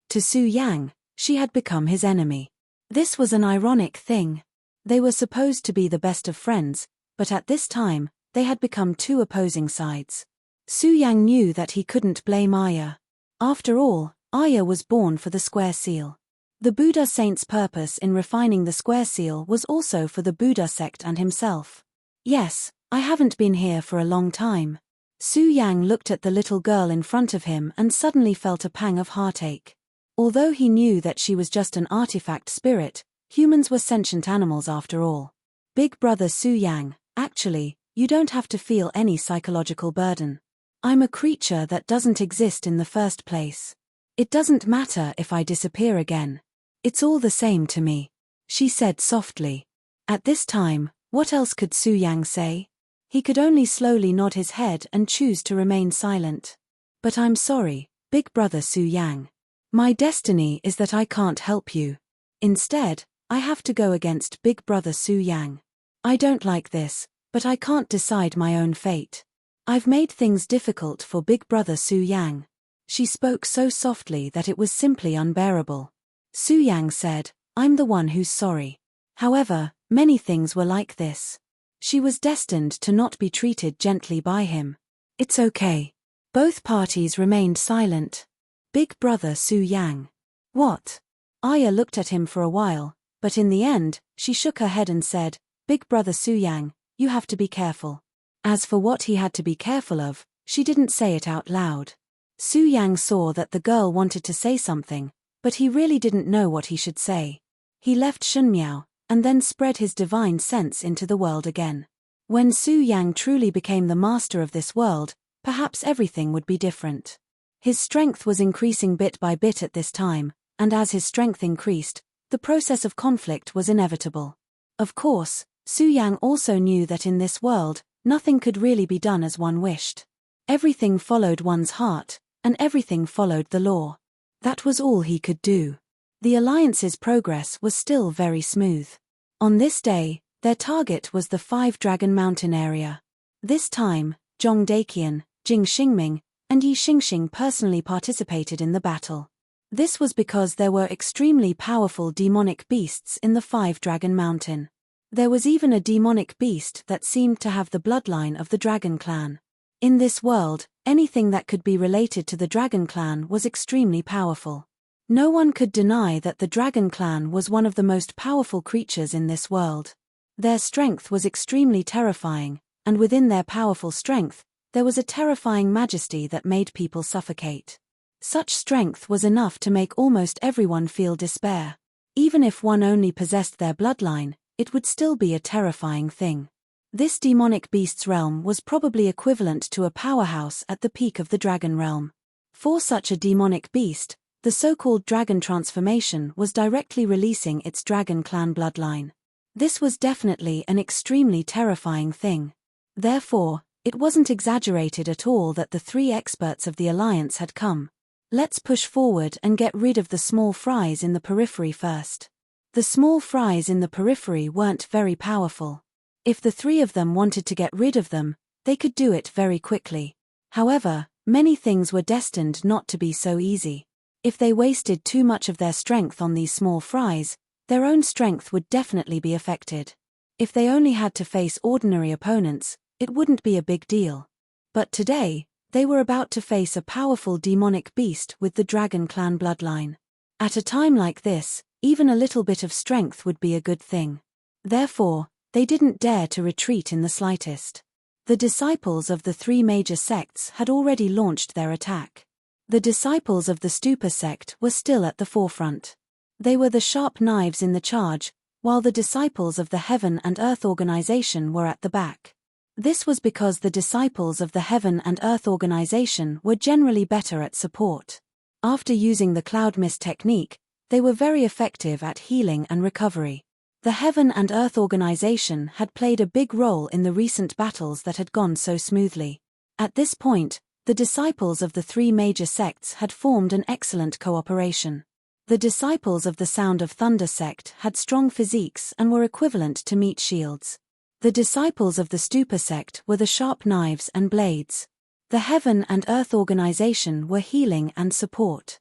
To Su Yang, she had become his enemy. This was an ironic thing. They were supposed to be the best of friends, but at this time, they had become two opposing sides. Su Yang knew that he couldn't blame Aya. After all, Aya was born for the square seal. The Buddha saint's purpose in refining the square seal was also for the Buddha sect and himself. Yes, I haven't been here for a long time. Su Yang looked at the little girl in front of him and suddenly felt a pang of heartache. Although he knew that she was just an artifact spirit, humans were sentient animals after all. Big brother Su Yang, actually, you don't have to feel any psychological burden. I'm a creature that doesn't exist in the first place. It doesn't matter if I disappear again. It's all the same to me, she said softly. At this time, what else could Su Yang say? He could only slowly nod his head and choose to remain silent. But I'm sorry, big brother Su Yang. My destiny is that I can't help you. Instead, I have to go against big brother Su Yang. I don't like this, but I can't decide my own fate. I've made things difficult for big brother Su Yang. She spoke so softly that it was simply unbearable. Su Yang said, I'm the one who's sorry. However, many things were like this. She was destined to not be treated gently by him. It's okay. Both parties remained silent. Big brother Su Yang. What? Aya looked at him for a while, but in the end, she shook her head and said, Big brother Su Yang, you have to be careful. As for what he had to be careful of, she didn't say it out loud. Su Yang saw that the girl wanted to say something, but he really didn't know what he should say. He left Shunmiao, and then spread his divine sense into the world again. When Su Yang truly became the master of this world, perhaps everything would be different. His strength was increasing bit by bit at this time, and as his strength increased, the process of conflict was inevitable. Of course, Su Yang also knew that in this world, nothing could really be done as one wished. Everything followed one's heart, and everything followed the law. That was all he could do. The Alliance's progress was still very smooth. On this day, their target was the 5-Dragon Mountain area. This time, Zhong Daqian, Jing Xingming, and Yi Xingxing personally participated in the battle. This was because there were extremely powerful demonic beasts in the 5-Dragon Mountain. There was even a demonic beast that seemed to have the bloodline of the Dragon Clan. In this world, anything that could be related to the Dragon Clan was extremely powerful. No one could deny that the Dragon Clan was one of the most powerful creatures in this world. Their strength was extremely terrifying, and within their powerful strength, there was a terrifying majesty that made people suffocate. Such strength was enough to make almost everyone feel despair. Even if one only possessed their bloodline, it would still be a terrifying thing. This demonic beast's realm was probably equivalent to a powerhouse at the peak of the dragon realm. For such a demonic beast, the so-called dragon transformation was directly releasing its Dragon Clan bloodline. This was definitely an extremely terrifying thing. Therefore, it wasn't exaggerated at all that the 3 experts of the Alliance had come. Let's push forward and get rid of the small fries in the periphery first. The small fries in the periphery weren't very powerful. If the 3 of them wanted to get rid of them, they could do it very quickly. However, many things were destined not to be so easy. If they wasted too much of their strength on these small fries, their own strength would definitely be affected. If they only had to face ordinary opponents, it wouldn't be a big deal. But today, they were about to face a powerful demonic beast with the Dragon Clan bloodline. At a time like this, even a little bit of strength would be a good thing. Therefore, they didn't dare to retreat in the slightest. The disciples of the 3 major sects had already launched their attack. The disciples of the Stupa sect were still at the forefront. They were the sharp knives in the charge, while the disciples of the Heaven and Earth organization were at the back. This was because the disciples of the Heaven and Earth organization were generally better at support. After using the cloud mist technique, they were very effective at healing and recovery. The Heaven and Earth organization had played a big role in the recent battles that had gone so smoothly. At this point, the disciples of the 3 major sects had formed an excellent cooperation. The disciples of the Sound of Thunder sect had strong physiques and were equivalent to meat shields. The disciples of the Stupa sect were the sharp knives and blades. The Heaven and Earth organization were healing and support.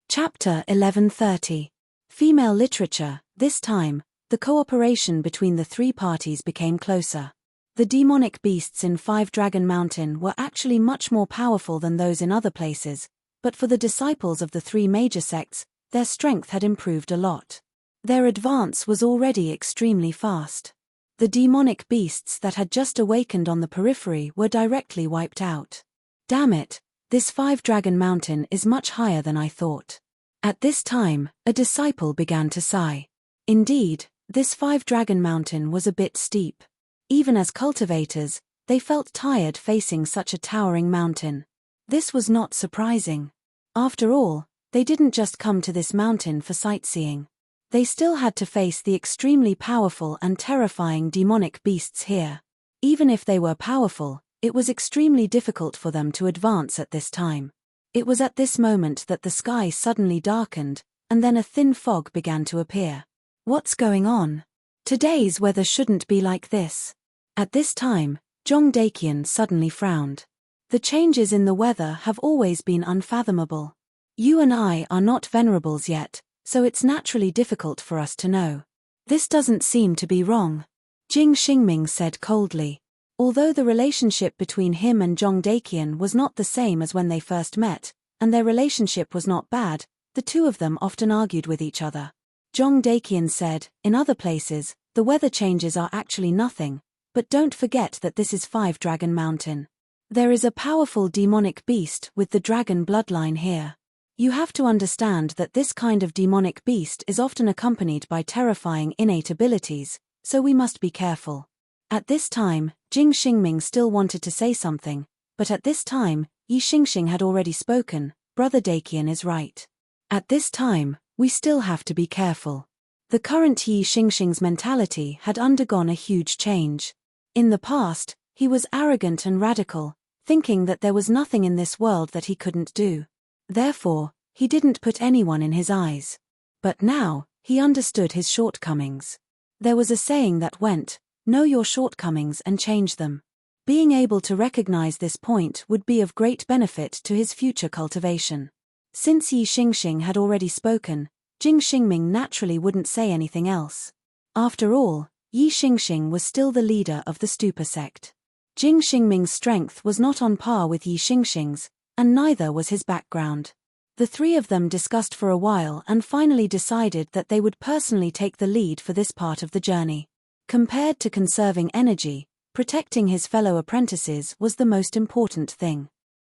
Chapter 1130. Female literature. This time, the cooperation between the 3 parties became closer. The demonic beasts in 5-Dragon Mountain were actually much more powerful than those in other places, but for the disciples of the 3 major sects, their strength had improved a lot. Their advance was already extremely fast. The demonic beasts that had just awakened on the periphery were directly wiped out. Damn it, this 5-Dragon Mountain is much higher than I thought. At this time, a disciple began to sigh. Indeed, this 5-Dragon Mountain was a bit steep. Even as cultivators, they felt tired facing such a towering mountain. This was not surprising. After all, they didn't just come to this mountain for sightseeing. They still had to face the extremely powerful and terrifying demonic beasts here. Even if they were powerful, it was extremely difficult for them to advance at this time. It was at this moment that the sky suddenly darkened, and then a thin fog began to appear. What's going on? Today's weather shouldn't be like this. At this time, Zhong Daqian suddenly frowned. The changes in the weather have always been unfathomable. You and I are not venerables yet, so it's naturally difficult for us to know. This doesn't seem to be wrong. Jing Xingming said coldly. Although the relationship between him and Zhong Daqian was not the same as when they first met, and their relationship was not bad, the 2 of them often argued with each other. Zhong Daqian said, in other places, the weather changes are actually nothing, but don't forget that this is 5-Dragon Mountain. There is a powerful demonic beast with the dragon bloodline here. You have to understand that this kind of demonic beast is often accompanied by terrifying innate abilities, so we must be careful. At this time, Jing Xingming still wanted to say something, but at this time, Yi Xingxing had already spoken. Brother Daqian is right. At this time, we still have to be careful. The current Yi Xingxing's mentality had undergone a huge change. In the past, He was arrogant and radical, thinking that there was nothing in this world that he couldn't do. Therefore, he didn't put anyone in his eyes. But now, he understood his shortcomings. There was a saying that went, "Know your shortcomings and change them." Being able to recognize this point would be of great benefit to his future cultivation. Since Yi Xingxing had already spoken, Jing Xingming naturally wouldn't say anything else. After all, Yi Xingxing was still the leader of the Stupa sect. Jing Xingming's strength was not on par with Yi Xingxing's, and neither was his background. The three of them discussed for a while and finally decided that they would personally take the lead for this part of the journey. Compared to conserving energy, protecting his fellow apprentices was the most important thing.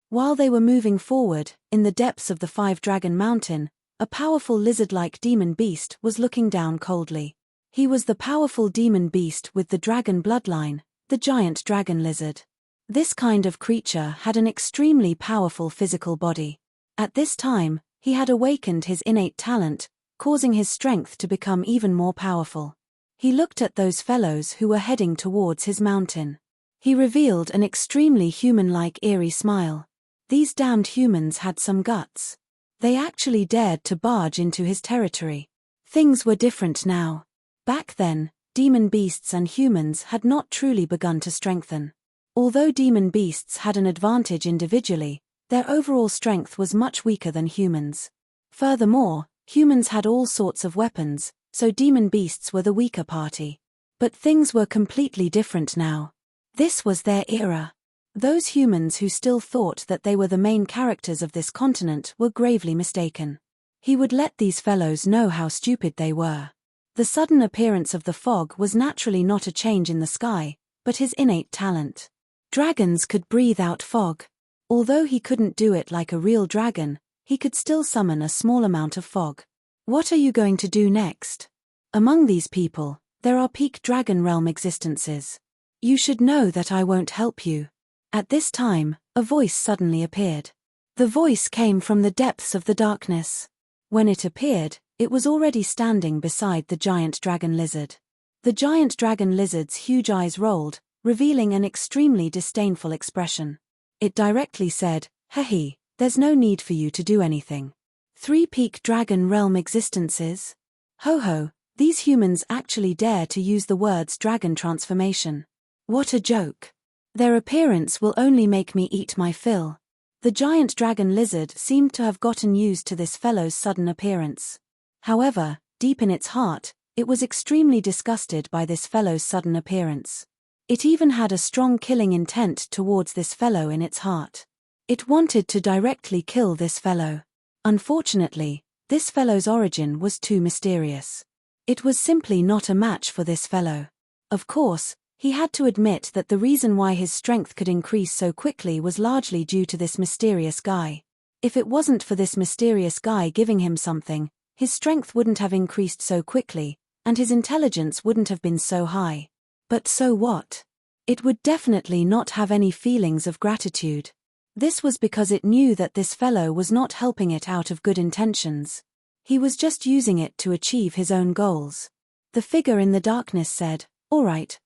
While they were moving forward, in the depths of the Five-Dragon Mountain, a powerful lizard-like demon beast was looking down coldly. He was the powerful demon beast with the dragon bloodline, the giant dragon lizard. This kind of creature had an extremely powerful physical body. At this time, he had awakened his innate talent, causing his strength to become even more powerful. He looked at those fellows who were heading towards his mountain. He revealed an extremely human-like eerie smile. These damned humans had some guts. They actually dared to barge into his territory. Things were different now. Back then, demon beasts and humans had not truly begun to strengthen. Although demon beasts had an advantage individually, their overall strength was much weaker than humans. Furthermore, humans had all sorts of weapons, so demon beasts were the weaker party. But things were completely different now. This was their era. Those humans who still thought that they were the main characters of this continent were gravely mistaken. He would let these fellows know how stupid they were. The sudden appearance of the fog was naturally not a change in the sky, but his innate talent. Dragons could breathe out fog. Although he couldn't do it like a real dragon, he could still summon a small amount of fog. What are you going to do next? Among these people, there are peak dragon realm existences. You should know that I won't help you. At this time, a voice suddenly appeared. The voice came from the depths of the darkness. When it appeared, it was already standing beside the giant dragon lizard. The giant dragon lizard's huge eyes rolled, revealing an extremely disdainful expression. It directly said, "Hehe, there's no need for you to do anything. 3 peak dragon realm existences? Ho ho, these humans actually dare to use the words dragon transformation. What a joke. Their appearance will only make me eat my fill." The giant dragon lizard seemed to have gotten used to this fellow's sudden appearance. However, deep in its heart, it was extremely disgusted by this fellow's sudden appearance. It even had a strong killing intent towards this fellow in its heart. It wanted to directly kill this fellow. Unfortunately, this fellow's origin was too mysterious. It was simply not a match for this fellow. Of course, he had to admit that the reason why his strength could increase so quickly was largely due to this mysterious guy. If it wasn't for this mysterious guy giving him something, his strength wouldn't have increased so quickly, and his intelligence wouldn't have been so high. But so what? It would definitely not have any feelings of gratitude. This was because it knew that this fellow was not helping it out of good intentions. He was just using it to achieve his own goals. The figure in the darkness said, All right.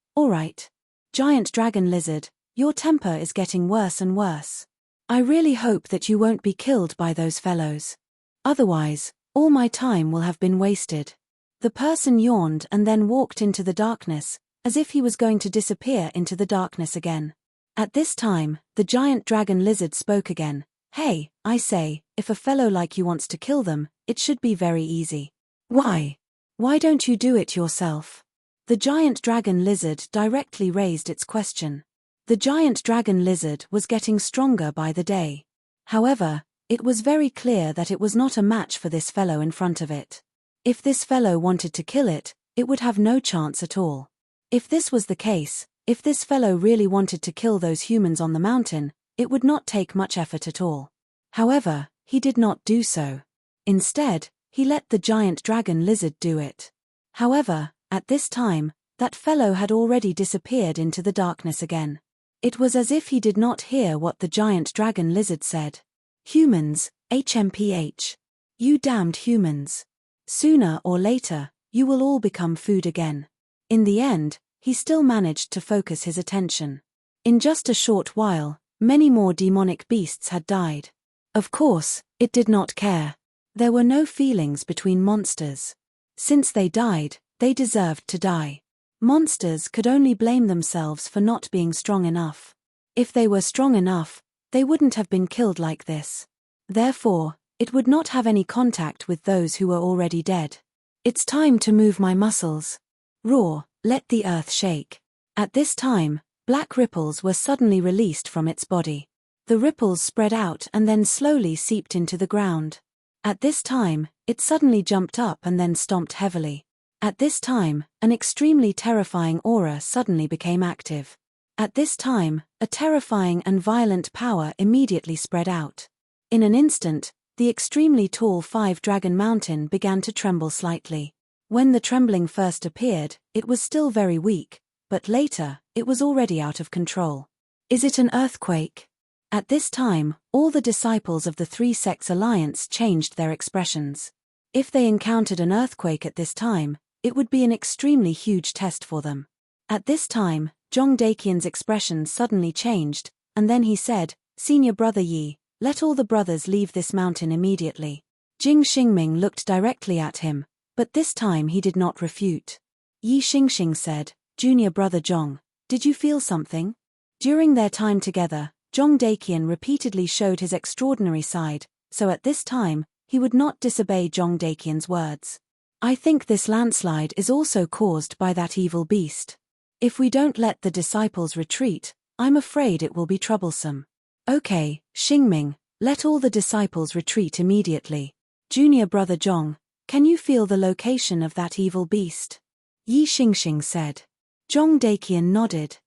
Giant dragon lizard, your temper is getting worse and worse. I really hope that you won't be killed by those fellows. Otherwise, all my time will have been wasted." The person yawned and then walked into the darkness, as if he was going to disappear into the darkness again. At this time, the giant dragon lizard spoke again. "Hey, I say, if a fellow like you wants to kill them, it should be very easy. Why? Why don't you do it yourself?" The giant dragon lizard directly raised its question. The giant dragon lizard was getting stronger by the day. However, it was very clear that it was not a match for this fellow in front of it. If this fellow wanted to kill it, it would have no chance at all. If this was the case, if this fellow really wanted to kill those humans on the mountain, it would not take much effort at all. However, he did not do so. Instead, he let the giant dragon lizard do it. However, at this time, that fellow had already disappeared into the darkness again. It was as if he did not hear what the giant dragon lizard said. "Humans, HMPH. You damned humans. Sooner or later, you will all become food again." In the end, he still managed to focus his attention. In just a short while, many more demonic beasts had died. Of course, it did not care. There were no feelings between monsters. Since they died, they deserved to die. Monsters could only blame themselves for not being strong enough. If they were strong enough, they wouldn't have been killed like this. Therefore, it would not have any contact with those who were already dead. It's time to move my muscles. Roar, let the earth shake. At this time, black ripples were suddenly released from its body. The ripples spread out and then slowly seeped into the ground. At this time, it suddenly jumped up and then stomped heavily. At this time, an extremely terrifying aura suddenly became active. At this time, a terrifying and violent power immediately spread out. In an instant, the extremely tall 5-dragon mountain began to tremble slightly. When the trembling first appeared, it was still very weak, but later, it was already out of control. Is it an earthquake? At this time, all the disciples of the Three Sects Alliance changed their expressions. If they encountered an earthquake at this time, it would be an extremely huge test for them. At this time, Zhong Daqian's expression suddenly changed, and then he said, "Senior brother Yi, let all the brothers leave this mountain immediately." Jing Xingming looked directly at him, but this time he did not refute. Yi Xingxing said, "Junior brother Zhong, did you feel something?" During their time together, Zhong Daqian repeatedly showed his extraordinary side, so at this time, he would not disobey Zhong Daqian's words. "I think this landslide is also caused by that evil beast. If we don't let the disciples retreat, I'm afraid it will be troublesome." "Okay, Xingming, let all the disciples retreat immediately. Junior brother Zhong, can you feel the location of that evil beast?" Yi Xingxing said. Zhong Daqian nodded.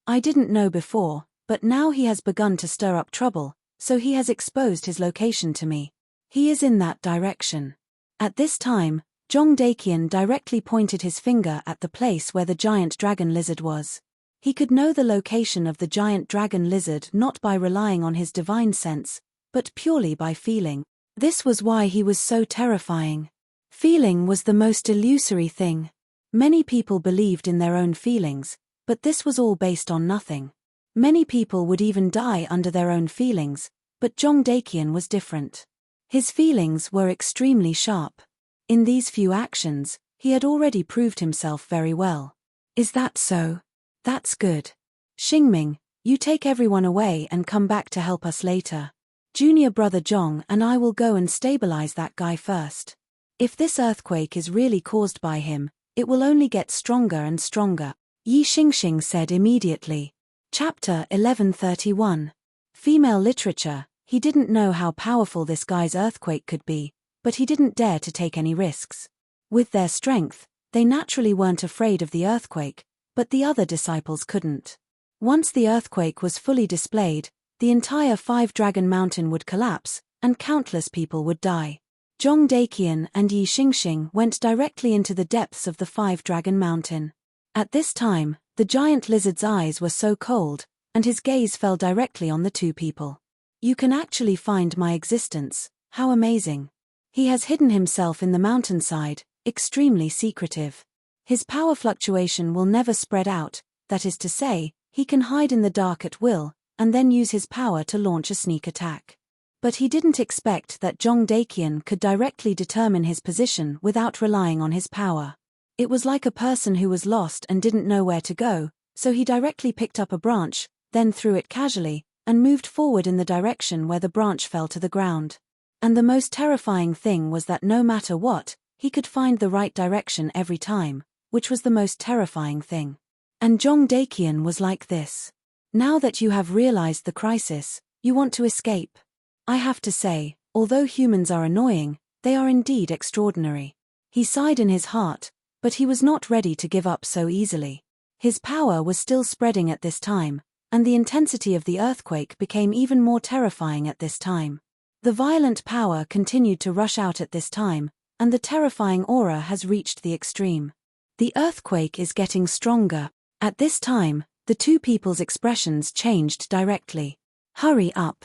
"I didn't know before, but now he has begun to stir up trouble, so he has exposed his location to me. He is in that direction." At this time, Zhong Daqian directly pointed his finger at the place where the giant dragon lizard was. He could know the location of the giant dragon lizard not by relying on his divine sense, but purely by feeling. This was why he was so terrifying. Feeling was the most illusory thing. Many people believed in their own feelings, but this was all based on nothing. Many people would even die under their own feelings, but Zhong Daqian was different. His feelings were extremely sharp. In these few actions, he had already proved himself very well. "Is that so? That's good. Xingming, you take everyone away and come back to help us later. Junior brother Zhong and I will go and stabilize that guy first. If this earthquake is really caused by him, it will only get stronger and stronger," Yi Xingxing said immediately. Chapter 1131. Female Literature. He didn't know how powerful this guy's earthquake could be, but he didn't dare to take any risks. With their strength, they naturally weren't afraid of the earthquake, but the other disciples couldn't. Once the earthquake was fully displayed, the entire 5-dragon mountain would collapse, and countless people would die. Zhong Daqian and Yi Xingxing went directly into the depths of the 5-dragon mountain. At this time, the giant lizard's eyes were so cold, and his gaze fell directly on the two people. "You can actually find my existence, how amazing. He has hidden himself in the mountainside, extremely secretive. His power fluctuation will never spread out, that is to say, he can hide in the dark at will, and then use his power to launch a sneak attack." But he didn't expect that Zhong Daqian could directly determine his position without relying on his power. It was like a person who was lost and didn't know where to go, so he directly picked up a branch, then threw it casually, and moved forward in the direction where the branch fell to the ground. And the most terrifying thing was that no matter what, he could find the right direction every time, which was the most terrifying thing. And Zhong Daqian was like this. "Now that you have realized the crisis, you want to escape. I have to say, although humans are annoying, they are indeed extraordinary." He sighed in his heart, but he was not ready to give up so easily. His power was still spreading at this time, and the intensity of the earthquake became even more terrifying at this time. The violent power continued to rush out at this time, and the terrifying aura has reached the extreme. The earthquake is getting stronger. At this time, the two people's expressions changed directly. "Hurry up."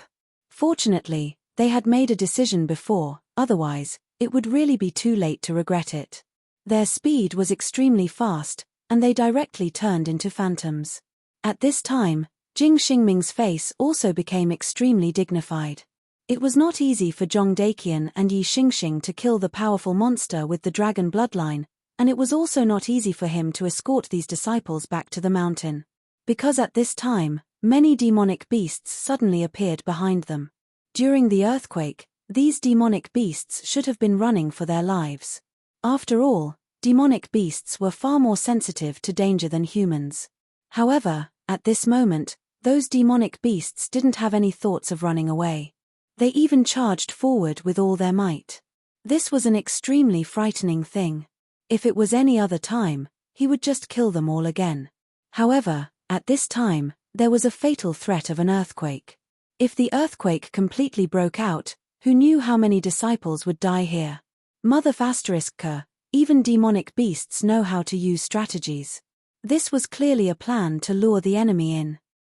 Fortunately, they had made a decision before, otherwise, it would really be too late to regret it. Their speed was extremely fast, and they directly turned into phantoms. At this time, Jing Xingming's face also became extremely dignified. It was not easy for Zhong Daqian and Yi Xingxing to kill the powerful monster with the dragon bloodline, and it was also not easy for him to escort these disciples back to the mountain. Because at this time, many demonic beasts suddenly appeared behind them. During the earthquake, these demonic beasts should have been running for their lives. After all, demonic beasts were far more sensitive to danger than humans. However, at this moment, those demonic beasts didn't have any thoughts of running away. They even charged forward with all their might. This was an extremely frightening thing. If it was any other time, he would just kill them all again. However, at this time, there was a fatal threat of an earthquake. If the earthquake completely broke out, who knew how many disciples would die here? Mother *K, even demonic beasts know how to use strategies. This was clearly a plan to lure the enemy in.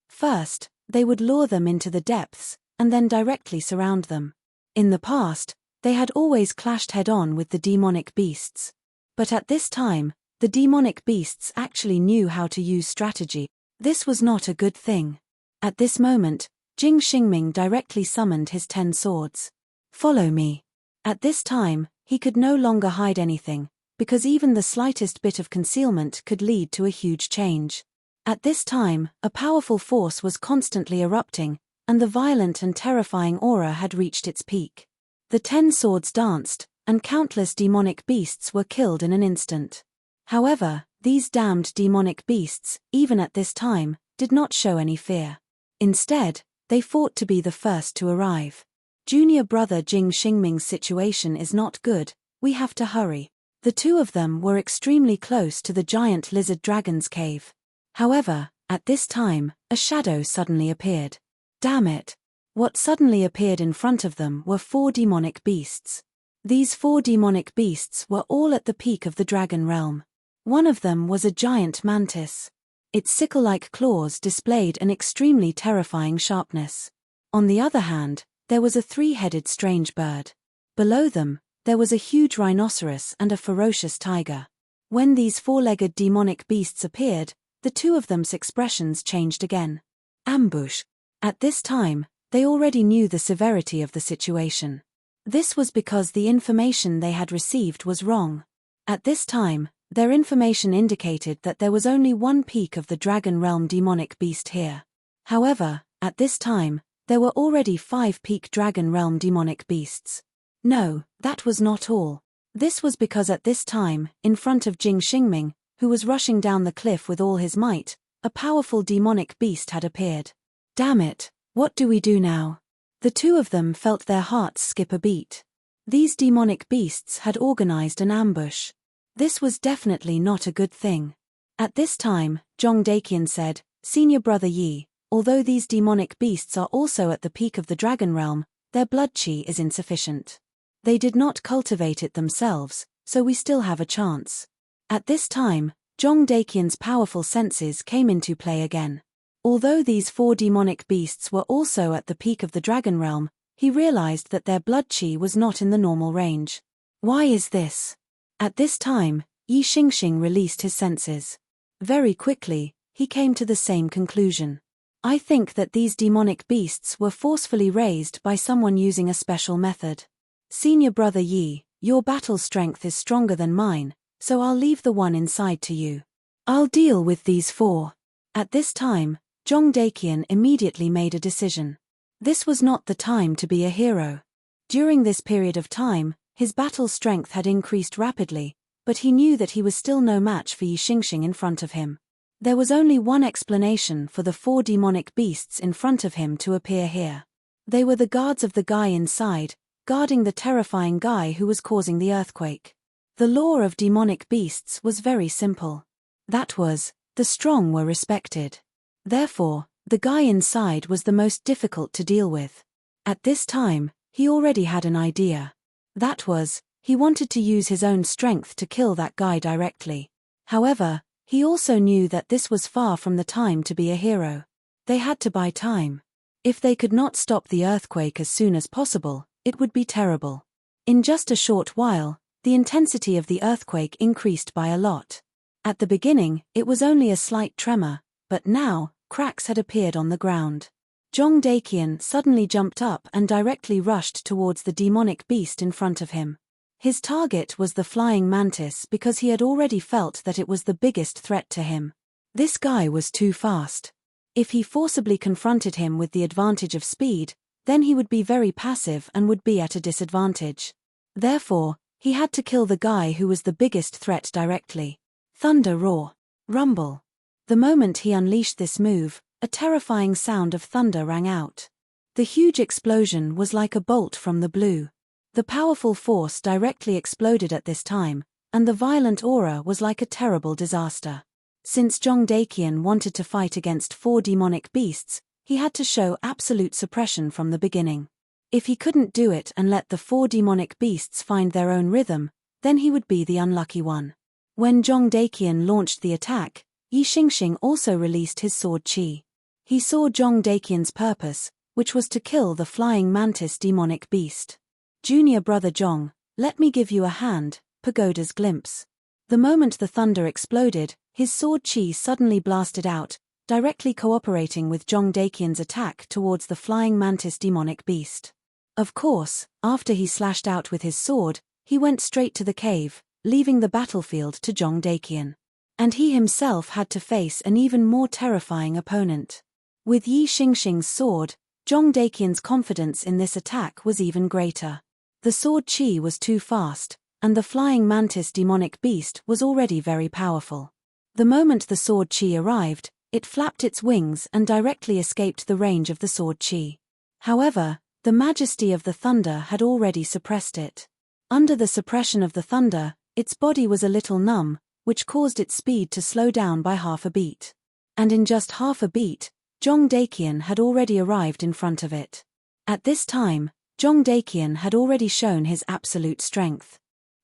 First, they would lure them into the depths, and then directly surround them. In the past, they had always clashed head-on with the demonic beasts. But at this time, the demonic beasts actually knew how to use strategy. This was not a good thing. At this moment, Jing Xingming directly summoned his 10 swords. Follow me. At this time, he could no longer hide anything, because even the slightest bit of concealment could lead to a huge change. At this time, a powerful force was constantly erupting, and the violent and terrifying aura had reached its peak. The 10 swords danced, and countless demonic beasts were killed in an instant. However, these damned demonic beasts, even at this time, did not show any fear. Instead, they fought to be the first to arrive. Junior brother Jing Xingming's situation is not good, we have to hurry. The two of them were extremely close to the giant lizard dragon's cave. However, at this time, a shadow suddenly appeared. Damn it! What suddenly appeared in front of them were 4 demonic beasts. These 4 demonic beasts were all at the peak of the dragon realm. One of them was a giant mantis. Its sickle-like claws displayed an extremely terrifying sharpness. On the other hand, there was a 3-headed strange bird. Below them, there was a huge rhinoceros and a ferocious tiger. When these 4-legged demonic beasts appeared, the two of them's expressions changed again. Ambush. At this time, they already knew the severity of the situation. This was because the information they had received was wrong. At this time, their information indicated that there was only one peak of the dragon realm demonic beast here. However, at this time, there were already 5 peak dragon realm demonic beasts. No, that was not all. This was because at this time, in front of Jing Xingming, who was rushing down the cliff with all his might, a powerful demonic beast had appeared. Damn it, what do we do now? The two of them felt their hearts skip a beat. These demonic beasts had organized an ambush. This was definitely not a good thing. At this time, Zhong Daqian said, Senior brother Yi, although these demonic beasts are also at the peak of the dragon realm, their blood qi is insufficient. They did not cultivate it themselves, so we still have a chance. At this time, Zhong Daqian's powerful senses came into play again. Although these 4 demonic beasts were also at the peak of the dragon realm, he realized that their blood qi was not in the normal range. Why is this? At this time, Yi Xingxing released his senses. Very quickly, he came to the same conclusion. I think that these demonic beasts were forcefully raised by someone using a special method. Senior brother Yi, your battle strength is stronger than mine, so I'll leave the one inside to you. I'll deal with these 4. At this time, Zhong Daqian immediately made a decision. This was not the time to be a hero. During this period of time, his battle strength had increased rapidly, but he knew that he was still no match for Yi Xingxing in front of him. There was only one explanation for the 4 demonic beasts in front of him to appear here. They were the guards of the guy inside, guarding the terrifying guy who was causing the earthquake. The law of demonic beasts was very simple. That was, the strong were respected. Therefore, the guy inside was the most difficult to deal with. At this time, he already had an idea. That was, he wanted to use his own strength to kill that guy directly. However, he also knew that this was far from the time to be a hero. They had to buy time. If they could not stop the earthquake as soon as possible, it would be terrible. In just a short while, the intensity of the earthquake increased by a lot. At the beginning, it was only a slight tremor, but now, cracks had appeared on the ground. Jong Dakian suddenly jumped up and directly rushed towards the demonic beast in front of him. His target was the flying mantis because he had already felt that it was the biggest threat to him. This guy was too fast. If he forcibly confronted him with the advantage of speed, then he would be very passive and would be at a disadvantage. Therefore, he had to kill the guy who was the biggest threat directly. Thunder roar. Rumble. The moment he unleashed this move, a terrifying sound of thunder rang out. The huge explosion was like a bolt from the blue. The powerful force directly exploded at this time, and the violent aura was like a terrible disaster. Since Jong Dakian wanted to fight against 4 demonic beasts, he had to show absolute suppression from the beginning. If he couldn't do it and let the 4 demonic beasts find their own rhythm, then he would be the unlucky one. When Jong Dakian launched the attack, Yi Xingxing also released his sword Qi. He saw Jong Dakian's purpose, which was to kill the flying mantis demonic beast. Junior brother Jong, let me give you a hand, Pagoda's glimpse. The moment the thunder exploded, his sword Qi suddenly blasted out, directly cooperating with Jong Dakian's attack towards the flying mantis demonic beast. Of course, after he slashed out with his sword, he went straight to the cave, leaving the battlefield to Jong Dakian. And he himself had to face an even more terrifying opponent. With Yi Xingxing's sword, Jong Dakian's confidence in this attack was even greater. The sword Qi was too fast, and the flying mantis demonic beast was already very powerful. The moment the sword Qi arrived, it flapped its wings and directly escaped the range of the sword Qi. However, the majesty of the thunder had already suppressed it. Under the suppression of the thunder, its body was a little numb, which caused its speed to slow down by half a beat. And in just half a beat, Jong Dakian had already arrived in front of it. At this time, Jong Dakian had already shown his absolute strength.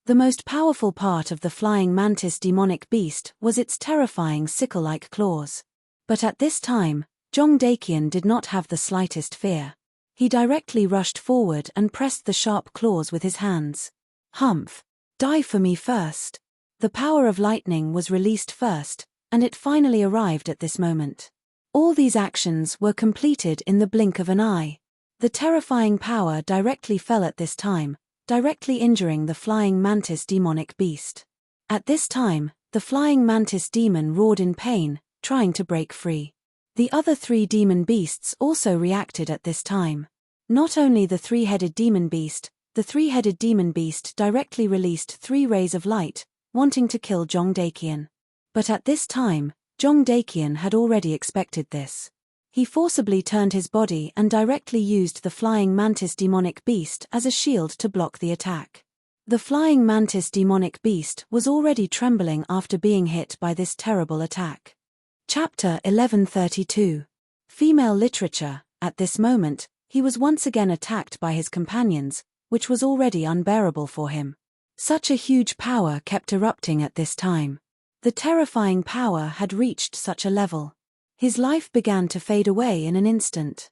The most powerful part of the flying mantis demonic beast was its terrifying sickle-like claws. But at this time, Jong Dakian did not have the slightest fear. He directly rushed forward and pressed the sharp claws with his hands. Humph! Die for me first! The power of lightning was released first, and it finally arrived at this moment. All these actions were completed in the blink of an eye. The terrifying power directly fell at this time, directly injuring the flying mantis demonic beast. At this time, the flying mantis demon roared in pain, trying to break free. The other 3 demon beasts also reacted at this time. Not only the 3-headed demon beast, the 3-headed demon beast directly released 3 rays of light, wanting to kill Jong Dakian. But at this time, Jong Dakian had already expected this. He forcibly turned his body and directly used the flying mantis demonic beast as a shield to block the attack. The flying mantis demonic beast was already trembling after being hit by this terrible attack. Chapter 1132. Female Literature. At this moment, he was once again attacked by his companions, which was already unbearable for him. Such a huge power kept erupting at this time. The terrifying power had reached such a level. His life began to fade away in an instant.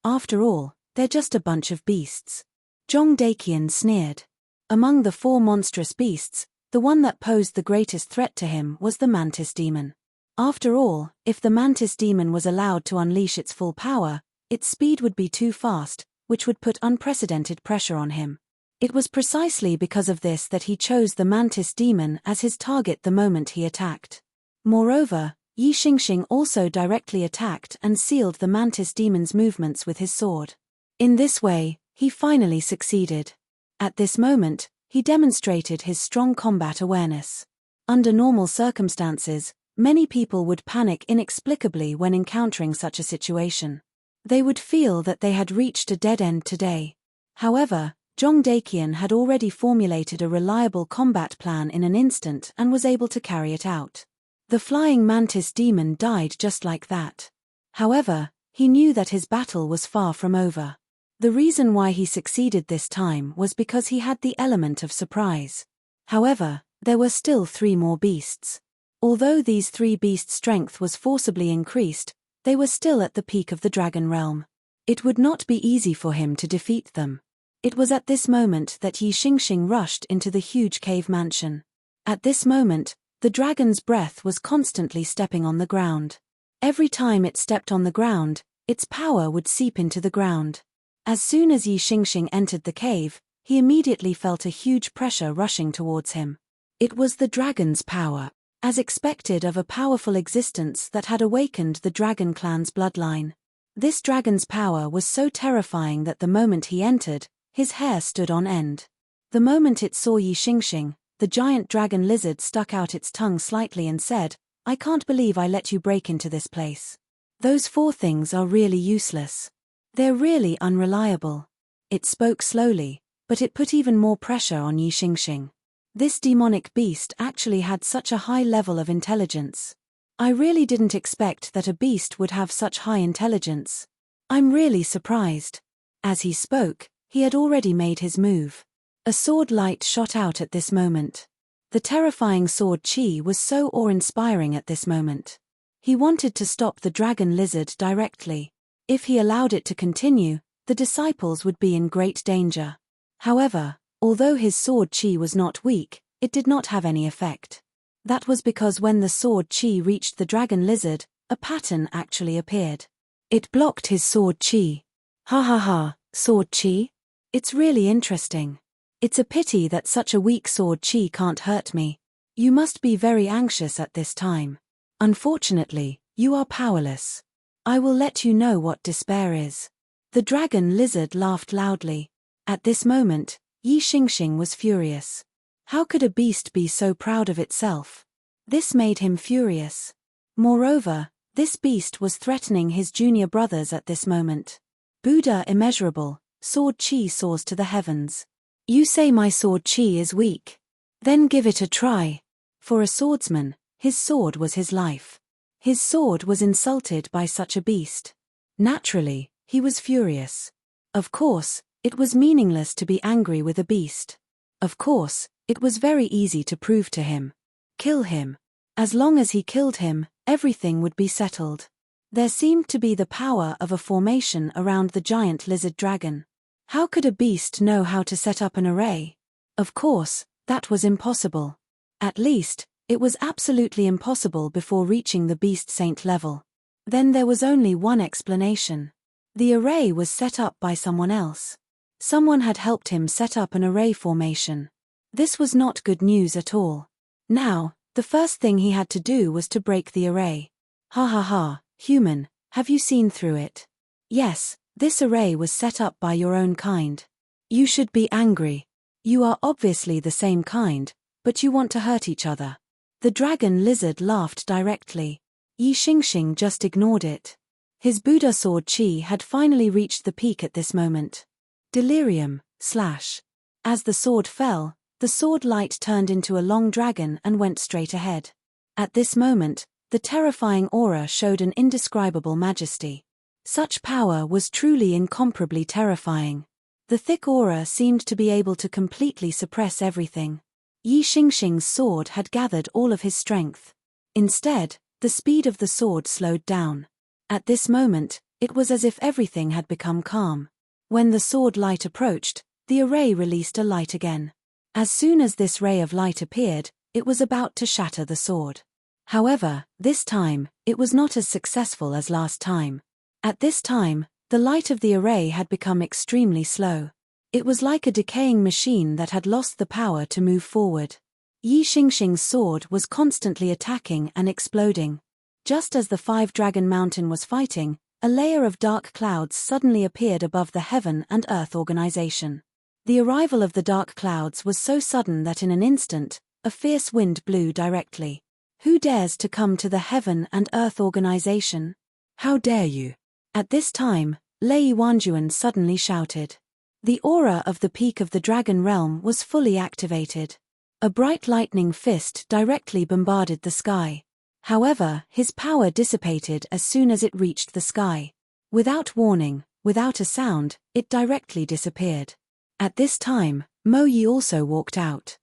After all, they're just a bunch of beasts. Jong Dakian sneered. Among the 4 monstrous beasts, the one that posed the greatest threat to him was the mantis demon. After all, if the mantis demon was allowed to unleash its full power, its speed would be too fast, which would put unprecedented pressure on him. It was precisely because of this that he chose the mantis demon as his target the moment he attacked. Moreover, Yi Xingxing also directly attacked and sealed the mantis demon's movements with his sword. In this way, he finally succeeded. At this moment, he demonstrated his strong combat awareness. Under normal circumstances, many people would panic inexplicably when encountering such a situation. They would feel that they had reached a dead end today. However, Jong Dakian had already formulated a reliable combat plan in an instant and was able to carry it out. The flying mantis demon died just like that. However, he knew that his battle was far from over. The reason why he succeeded this time was because he had the element of surprise. However, there were still 3 more beasts. Although these 3 beasts' strength was forcibly increased, they were still at the peak of the dragon realm. It would not be easy for him to defeat them. It was at this moment that Yi Xingxing rushed into the huge cave mansion. At this moment, the dragon's breath was constantly stepping on the ground. Every time it stepped on the ground, its power would seep into the ground. As soon as Yi Xingxing entered the cave, he immediately felt a huge pressure rushing towards him. It was the dragon's power, as expected of a powerful existence that had awakened the dragon clan's bloodline. This dragon's power was so terrifying that the moment he entered, his hair stood on end. The moment it saw Yi Xingxing, the giant dragon lizard stuck out its tongue slightly and said, "I can't believe I let you break into this place. Those 4 things are really useless. They're really unreliable." It spoke slowly, but it put even more pressure on Yi Xingxing. This demonic beast actually had such a high level of intelligence. I really didn't expect that a beast would have such high intelligence. I'm really surprised. As he spoke, he had already made his move. A sword light shot out at this moment. The terrifying sword chi was so awe-inspiring at this moment. He wanted to stop the dragon lizard directly. If he allowed it to continue, the disciples would be in great danger. However, although his sword chi was not weak, it did not have any effect. That was because when the sword chi reached the dragon lizard, a pattern actually appeared. It blocked his sword chi. Ha ha ha, sword chi? It's really interesting. It's a pity that such a weak sword chi can't hurt me. You must be very anxious at this time. Unfortunately, you are powerless. I will let you know what despair is. The dragon lizard laughed loudly. At this moment, Yi Xingxing was furious. How could a beast be so proud of itself? This made him furious. Moreover, this beast was threatening his junior brothers at this moment. Buddha immeasurable, sword chi soars to the heavens. You say my sword chi is weak. Then give it a try. For a swordsman, his sword was his life. His sword was insulted by such a beast. Naturally, he was furious. Of course, it was meaningless to be angry with a beast. Of course, it was very easy to prove to him. Kill him. As long as he killed him, everything would be settled. There seemed to be the power of a formation around the giant lizard dragon. How could a beast know how to set up an array? Of course, that was impossible. At least, it was absolutely impossible before reaching the beast saint level. Then there was only one explanation. The array was set up by someone else. Someone had helped him set up an array formation. This was not good news at all. Now, the first thing he had to do was to break the array. Ha ha ha, human, have you seen through it? Yes, this array was set up by your own kind. You should be angry. You are obviously the same kind, but you want to hurt each other. The dragon lizard laughed directly. Yi Xingxing just ignored it. His Buddha sword chi had finally reached the peak at this moment. Delirium, slash. As the sword fell, the sword light turned into a long dragon and went straight ahead. At this moment, the terrifying aura showed an indescribable majesty. Such power was truly incomparably terrifying. The thick aura seemed to be able to completely suppress everything. Yi Xingxing's sword had gathered all of his strength. Instead, the speed of the sword slowed down. At this moment, it was as if everything had become calm. When the sword light approached, the array released a light again. As soon as this ray of light appeared, it was about to shatter the sword. However, this time, it was not as successful as last time. At this time, the light of the array had become extremely slow. It was like a decaying machine that had lost the power to move forward. Yi Xingxing's sword was constantly attacking and exploding. Just as the 5-Dragon Mountain was fighting, a layer of dark clouds suddenly appeared above the heaven and earth organization. The arrival of the dark clouds was so sudden that in an instant, a fierce wind blew directly. Who dares to come to the heaven and earth organization? How dare you? At this time, Lei Wanjuan suddenly shouted. The aura of the peak of the dragon realm was fully activated. A bright lightning fist directly bombarded the sky. However, his power dissipated as soon as it reached the sky. Without warning, without a sound, it directly disappeared. At this time, Mo Yi also walked out.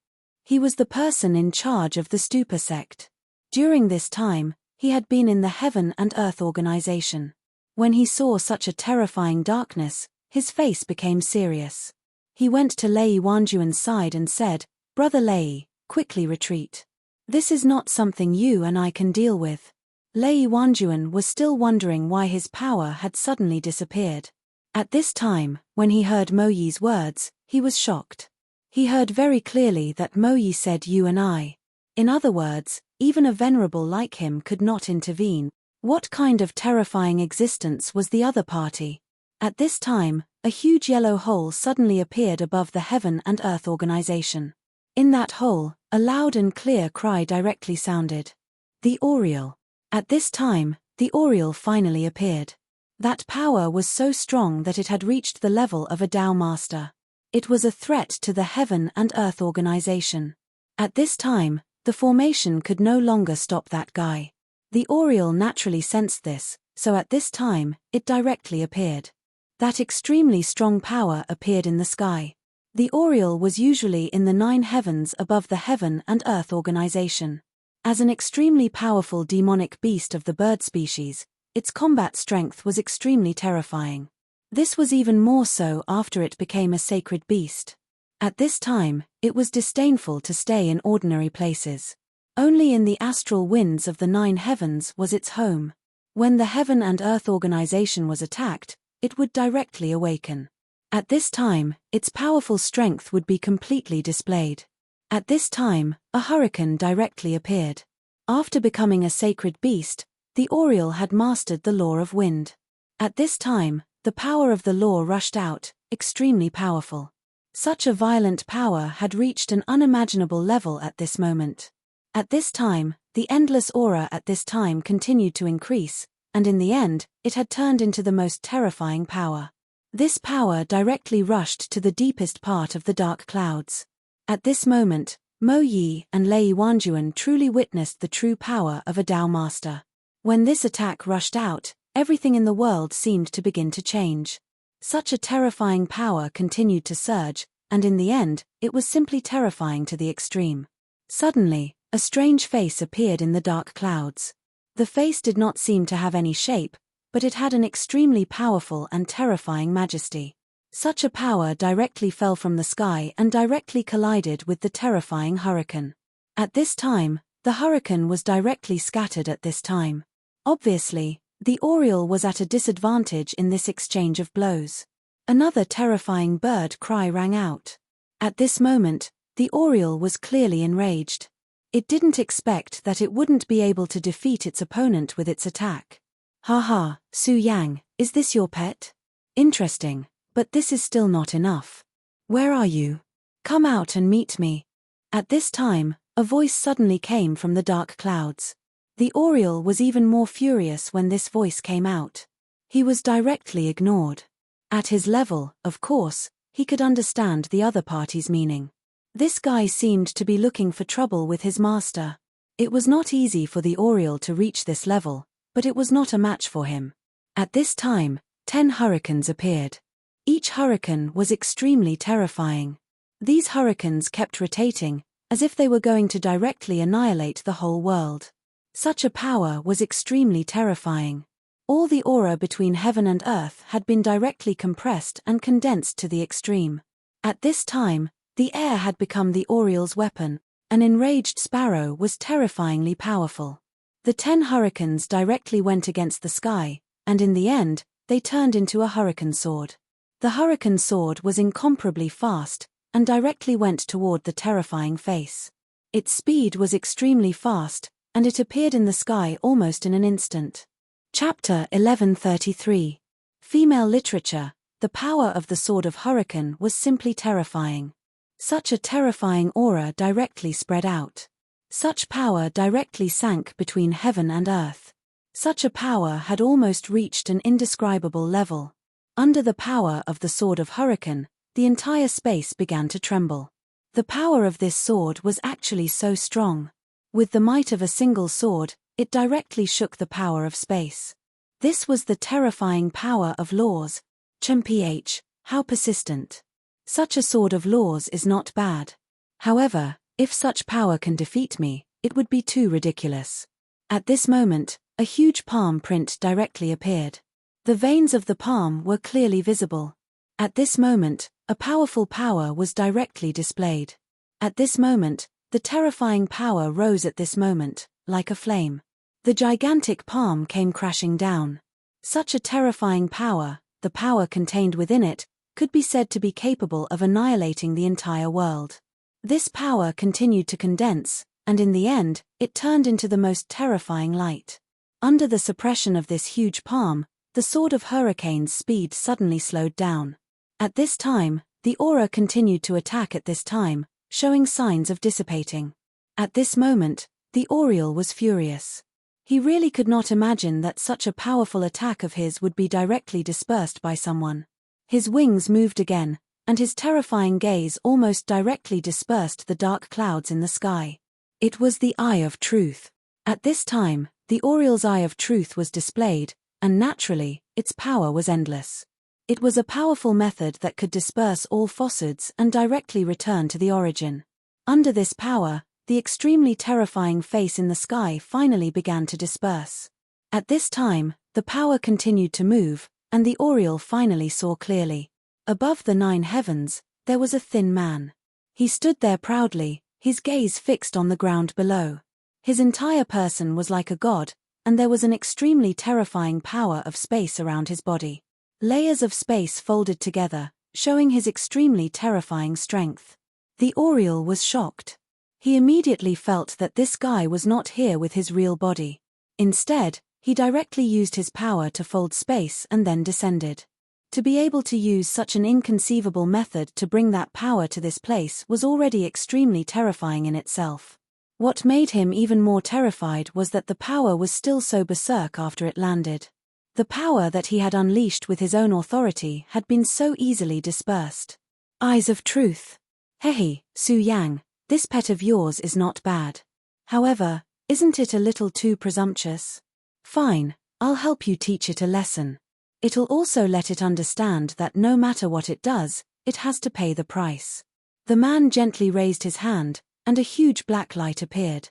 He was the person in charge of the Stupa sect. During this time, he had been in the Heaven and Earth organization. When he saw such a terrifying darkness, his face became serious. He went to Lei Wanjuan's side and said, "Brother Lei, quickly retreat. This is not something you and I can deal with." Lei Wanjuan was still wondering why his power had suddenly disappeared. At this time, when he heard Mo Yi's words, he was shocked. He heard very clearly that Mo Yi said you and I. In other words, even a venerable like him could not intervene. What kind of terrifying existence was the other party? At this time, a huge yellow hole suddenly appeared above the heaven and earth organization. In that hole, a loud and clear cry directly sounded. The Oriole. At this time, the Oriole finally appeared. That power was so strong that it had reached the level of a Tao master. It was a threat to the heaven and earth organization. At this time, the formation could no longer stop that guy. The Oriole naturally sensed this, so at this time, it directly appeared. That extremely strong power appeared in the sky. The Oriole was usually in the 9 heavens above the heaven and earth organization. As an extremely powerful demonic beast of the bird species, its combat strength was extremely terrifying. This was even more so after it became a sacred beast. At this time, it was disdainful to stay in ordinary places. Only in the astral winds of the 9 heavens was its home. When the heaven and earth organization was attacked, it would directly awaken. At this time, its powerful strength would be completely displayed. At this time, a hurricane directly appeared. After becoming a sacred beast, the Oriole had mastered the law of wind. At this time, the power of the law rushed out, extremely powerful. Such a violent power had reached an unimaginable level at this moment. At this time, the endless aura at this time continued to increase, and in the end, it had turned into the most terrifying power. This power directly rushed to the deepest part of the dark clouds. At this moment, Mo Yi and Lei Wanjuan truly witnessed the true power of a Tao master. When this attack rushed out, everything in the world seemed to begin to change. Such a terrifying power continued to surge, and in the end, it was simply terrifying to the extreme. Suddenly, a strange face appeared in the dark clouds. The face did not seem to have any shape, but it had an extremely powerful and terrifying majesty. Such a power directly fell from the sky and directly collided with the terrifying hurricane. At this time, the hurricane was directly scattered at this time. Obviously, the Oriole was at a disadvantage in this exchange of blows. Another terrifying bird cry rang out. At this moment, the Oriole was clearly enraged. It didn't expect that it wouldn't be able to defeat its opponent with its attack. Haha, Su Yang, is this your pet? Interesting, but this is still not enough. Where are you? Come out and meet me. At this time, a voice suddenly came from the dark clouds. The Oriole was even more furious when this voice came out. He was directly ignored. At his level, of course, he could understand the other party's meaning. This guy seemed to be looking for trouble with his master. It was not easy for the Oriole to reach this level, but it was not a match for him. At this time, 10 hurricanes appeared. Each hurricane was extremely terrifying. These hurricanes kept rotating, as if they were going to directly annihilate the whole world. Such a power was extremely terrifying. All the aura between heaven and earth had been directly compressed and condensed to the extreme. At this time, the air had become the Oriole's weapon. An enraged sparrow was terrifyingly powerful. The 10 hurricanes directly went against the sky, and in the end, they turned into a hurricane sword. The hurricane sword was incomparably fast, and directly went toward the terrifying face. Its speed was extremely fast, and it appeared in the sky almost in an instant. Chapter 1133. Female Literature. The power of the Sword of Hurricane was simply terrifying. Such a terrifying aura directly spread out. Such power directly sank between heaven and earth. Such a power had almost reached an indescribable level. Under the power of the Sword of Hurricane, the entire space began to tremble. The power of this sword was actually so strong. With the might of a single sword, it directly shook the power of space. This was the terrifying power of laws. Ch. How persistent. Such a sword of laws is not bad. However, if such power can defeat me, it would be too ridiculous. At this moment, a huge palm print directly appeared. The veins of the palm were clearly visible. At this moment, a powerful power was directly displayed. At this moment, the terrifying power rose at this moment, like a flame. The gigantic palm came crashing down. Such a terrifying power, the power contained within it, could be said to be capable of annihilating the entire world. This power continued to condense, and in the end, it turned into the most terrifying light. Under the suppression of this huge palm, the sword of hurricane's speed suddenly slowed down. At this time, the aura continued to attack at this time, showing signs of dissipating. At this moment, the Oriole was furious. He really could not imagine that such a powerful attack of his would be directly dispersed by someone. His wings moved again, and his terrifying gaze almost directly dispersed the dark clouds in the sky. It was the Eye of Truth. At this time, the Oriole's Eye of Truth was displayed, and naturally, its power was endless. It was a powerful method that could disperse all falsehoods and directly return to the origin. Under this power, the extremely terrifying face in the sky finally began to disperse. At this time, the power continued to move, and the Oriole finally saw clearly. Above the 9 heavens, there was a thin man. He stood there proudly, his gaze fixed on the ground below. His entire person was like a god, and there was an extremely terrifying power of space around his body. Layers of space folded together, showing his extremely terrifying strength. The Oriole was shocked. He immediately felt that this guy was not here with his real body. Instead, he directly used his power to fold space and then descended. To be able to use such an inconceivable method to bring that power to this place was already extremely terrifying in itself. What made him even more terrified was that the power was still so berserk after it landed. The power that he had unleashed with his own authority had been so easily dispersed. Eyes of Truth. Hehe, Su Yang, this pet of yours is not bad. However, isn't it a little too presumptuous? Fine, I'll help you teach it a lesson. It'll also let it understand that no matter what it does, it has to pay the price. The man gently raised his hand, and a huge black light appeared.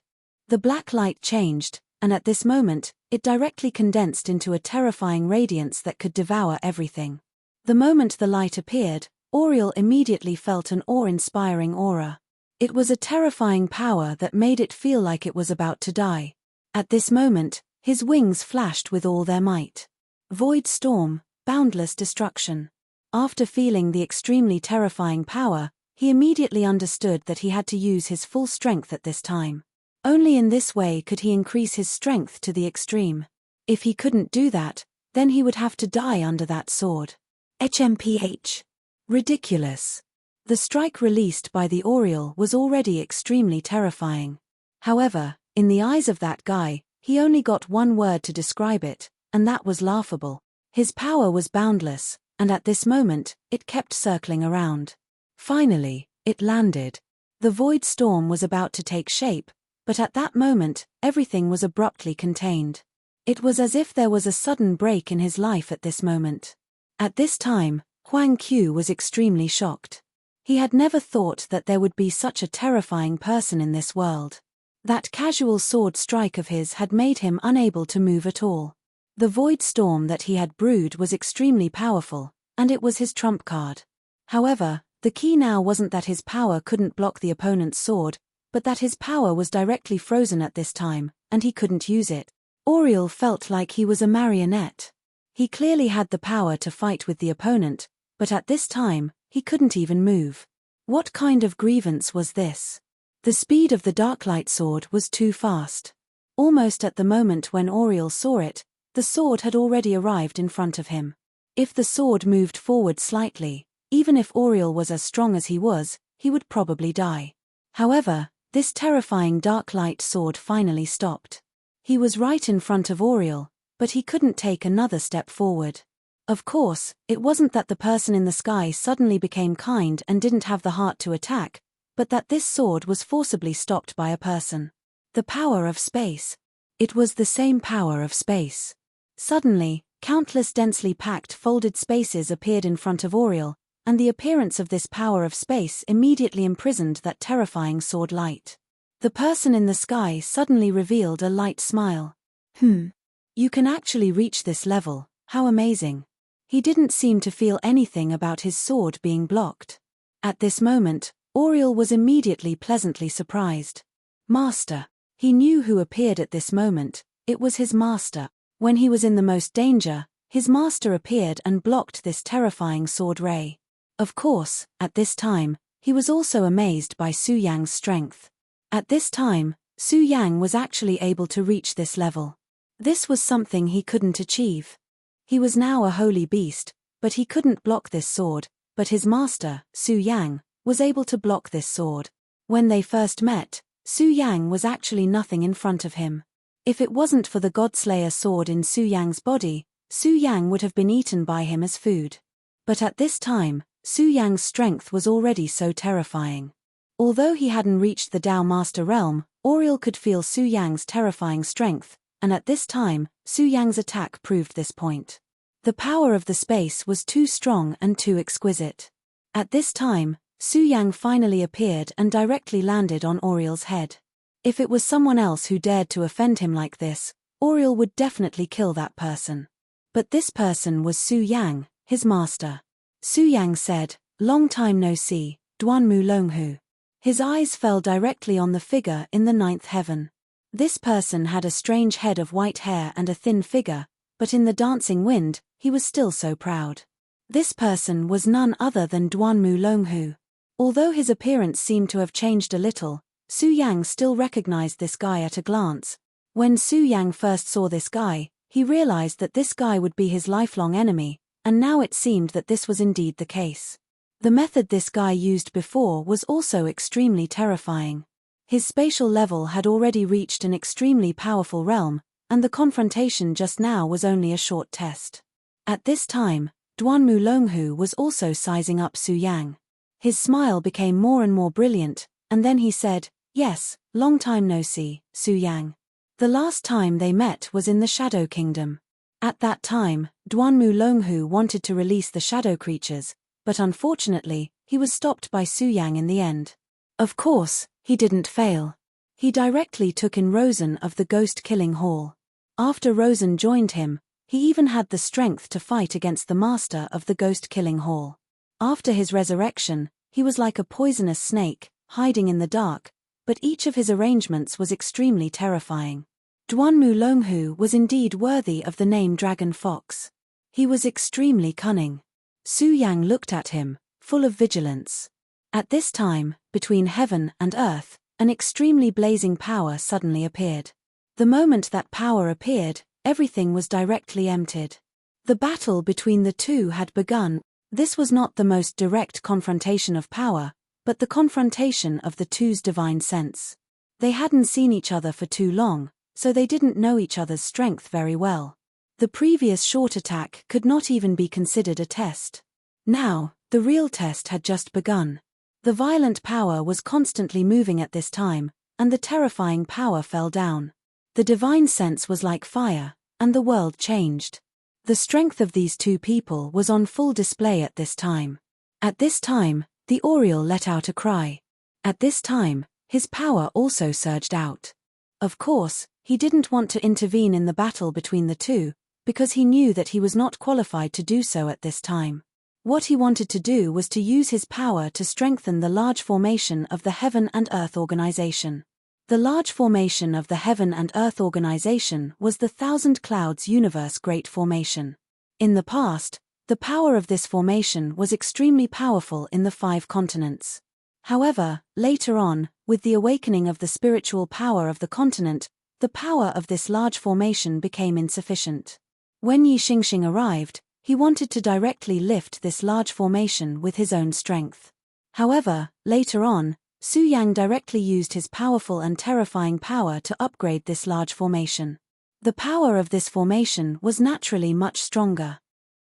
The black light changed, and at this moment, it directly condensed into a terrifying radiance that could devour everything. The moment the light appeared, Oriole immediately felt an awe-inspiring aura. It was a terrifying power that made it feel like it was about to die. At this moment, his wings flashed with all their might. Void storm, boundless destruction. After feeling the extremely terrifying power, he immediately understood that he had to use his full strength at this time. Only in this way could he increase his strength to the extreme. If he couldn't do that, then he would have to die under that sword. HMPH. Ridiculous. The strike released by the Oriole was already extremely terrifying. However, in the eyes of that guy, he only got one word to describe it, and that was laughable. His power was boundless, and at this moment, it kept circling around. Finally, it landed. The void storm was about to take shape, but at that moment, everything was abruptly contained. It was as if there was a sudden break in his life at this moment. At this time, Huang Qiu was extremely shocked. He had never thought that there would be such a terrifying person in this world. That casual sword strike of his had made him unable to move at all. The void storm that he had brewed was extremely powerful, and it was his trump card. However, the key now wasn't that his power couldn't block the opponent's sword, but that his power was directly frozen at this time, and he couldn't use it. Oriole felt like he was a marionette. He clearly had the power to fight with the opponent, but at this time, he couldn't even move. What kind of grievance was this? The speed of the Darklight sword was too fast. Almost at the moment when Oriole saw it, the sword had already arrived in front of him. If the sword moved forward slightly, even if Oriole was as strong as he would probably die. However, this terrifying Darklight sword finally stopped. He was right in front of Oriole, but he couldn't take another step forward. Of course, it wasn't that the person in the sky suddenly became kind and didn't have the heart to attack, but that this sword was forcibly stopped by a person. The power of space. It was the same power of space. Suddenly, countless densely packed folded spaces appeared in front of Oriole, and the appearance of this power of space immediately imprisoned that terrifying sword light. The person in the sky suddenly revealed a light smile. You can actually reach this level, how amazing. He didn't seem to feel anything about his sword being blocked. At this moment, Oriole was immediately pleasantly surprised. Master. He knew who appeared at this moment, It was his master. When he was in the most danger, his master appeared and blocked this terrifying sword ray. Of course, at this time, he was also amazed by Su Yang's strength. At this time, Su Yang was actually able to reach this level. This was something he couldn't achieve. He was now a holy beast, but he couldn't block this sword, but his master, Su Yang, was able to block this sword. When they first met, Su Yang was actually nothing in front of him. If it wasn't for the Godslayer sword in Su Yang's body, Su Yang would have been eaten by him as food. But at this time, Su Yang's strength was already so terrifying. Although he hadn't reached the Tao Master realm, Auriel could feel Su Yang's terrifying strength, and at this time, Su Yang's attack proved this point. The power of the space was too strong and too exquisite. At this time, Su Yang finally appeared and directly landed on Auriel's head. If it was someone else who dared to offend him like this, Auriel would definitely kill that person. But this person was Su Yang, his master. Su Yang said, "Long time no see, Duanmu Longhu." His eyes fell directly on the figure in the ninth heaven. This person had a strange head of white hair and a thin figure, but in the dancing wind, he was still so proud. This person was none other than Duanmu Longhu. Although his appearance seemed to have changed a little, Su Yang still recognized this guy at a glance. When Su Yang first saw this guy, he realized that this guy would be his lifelong enemy, and now it seemed that this was indeed the case. The method this guy used before was also extremely terrifying. His spatial level had already reached an extremely powerful realm, and the confrontation just now was only a short test. At this time, Duanmu Longhu was also sizing up Su Yang. His smile became more and more brilliant, and then he said, "Yes, long time no see, Su Yang." The last time they met was in the Shadow Kingdom. At that time, Duanmu Longhu wanted to release the shadow creatures, but unfortunately, he was stopped by Su Yang in the end. Of course, he didn't fail. He directly took in Rosen of the Ghost-Killing Hall. After Rosen joined him, he even had the strength to fight against the master of the Ghost-Killing Hall. After his resurrection, he was like a poisonous snake, hiding in the dark, but each of his arrangements was extremely terrifying. Duanmu Longhu was indeed worthy of the name Dragon Fox. He was extremely cunning. Su Yang looked at him, full of vigilance. At this time, between heaven and earth, an extremely blazing power suddenly appeared. The moment that power appeared, everything was directly emptied. The battle between the two had begun. This was not the most direct confrontation of power, but the confrontation of the two's divine sense. They hadn't seen each other for too long, so they didn't know each other's strength very well. The previous short attack could not even be considered a test. Now, the real test had just begun. The violent power was constantly moving at this time, and the terrifying power fell down. The divine sense was like fire, and the world changed. The strength of these two people was on full display at this time. At this time, the Auriel let out a cry. At this time, his power also surged out. Of course, he didn't want to intervene in the battle between the two, because he knew that he was not qualified to do so at this time. What he wanted to do was to use his power to strengthen the large formation of the Heaven and Earth Organization. The large formation of the Heaven and Earth Organization was the Thousand Clouds Universe Great Formation. In the past, the power of this formation was extremely powerful in the 5 continents. However, later on, with the awakening of the spiritual power of the continent, the power of this large formation became insufficient. When Yi Xingxing arrived, he wanted to directly lift this large formation with his own strength. However, later on, Su Yang directly used his powerful and terrifying power to upgrade this large formation. The power of this formation was naturally much stronger.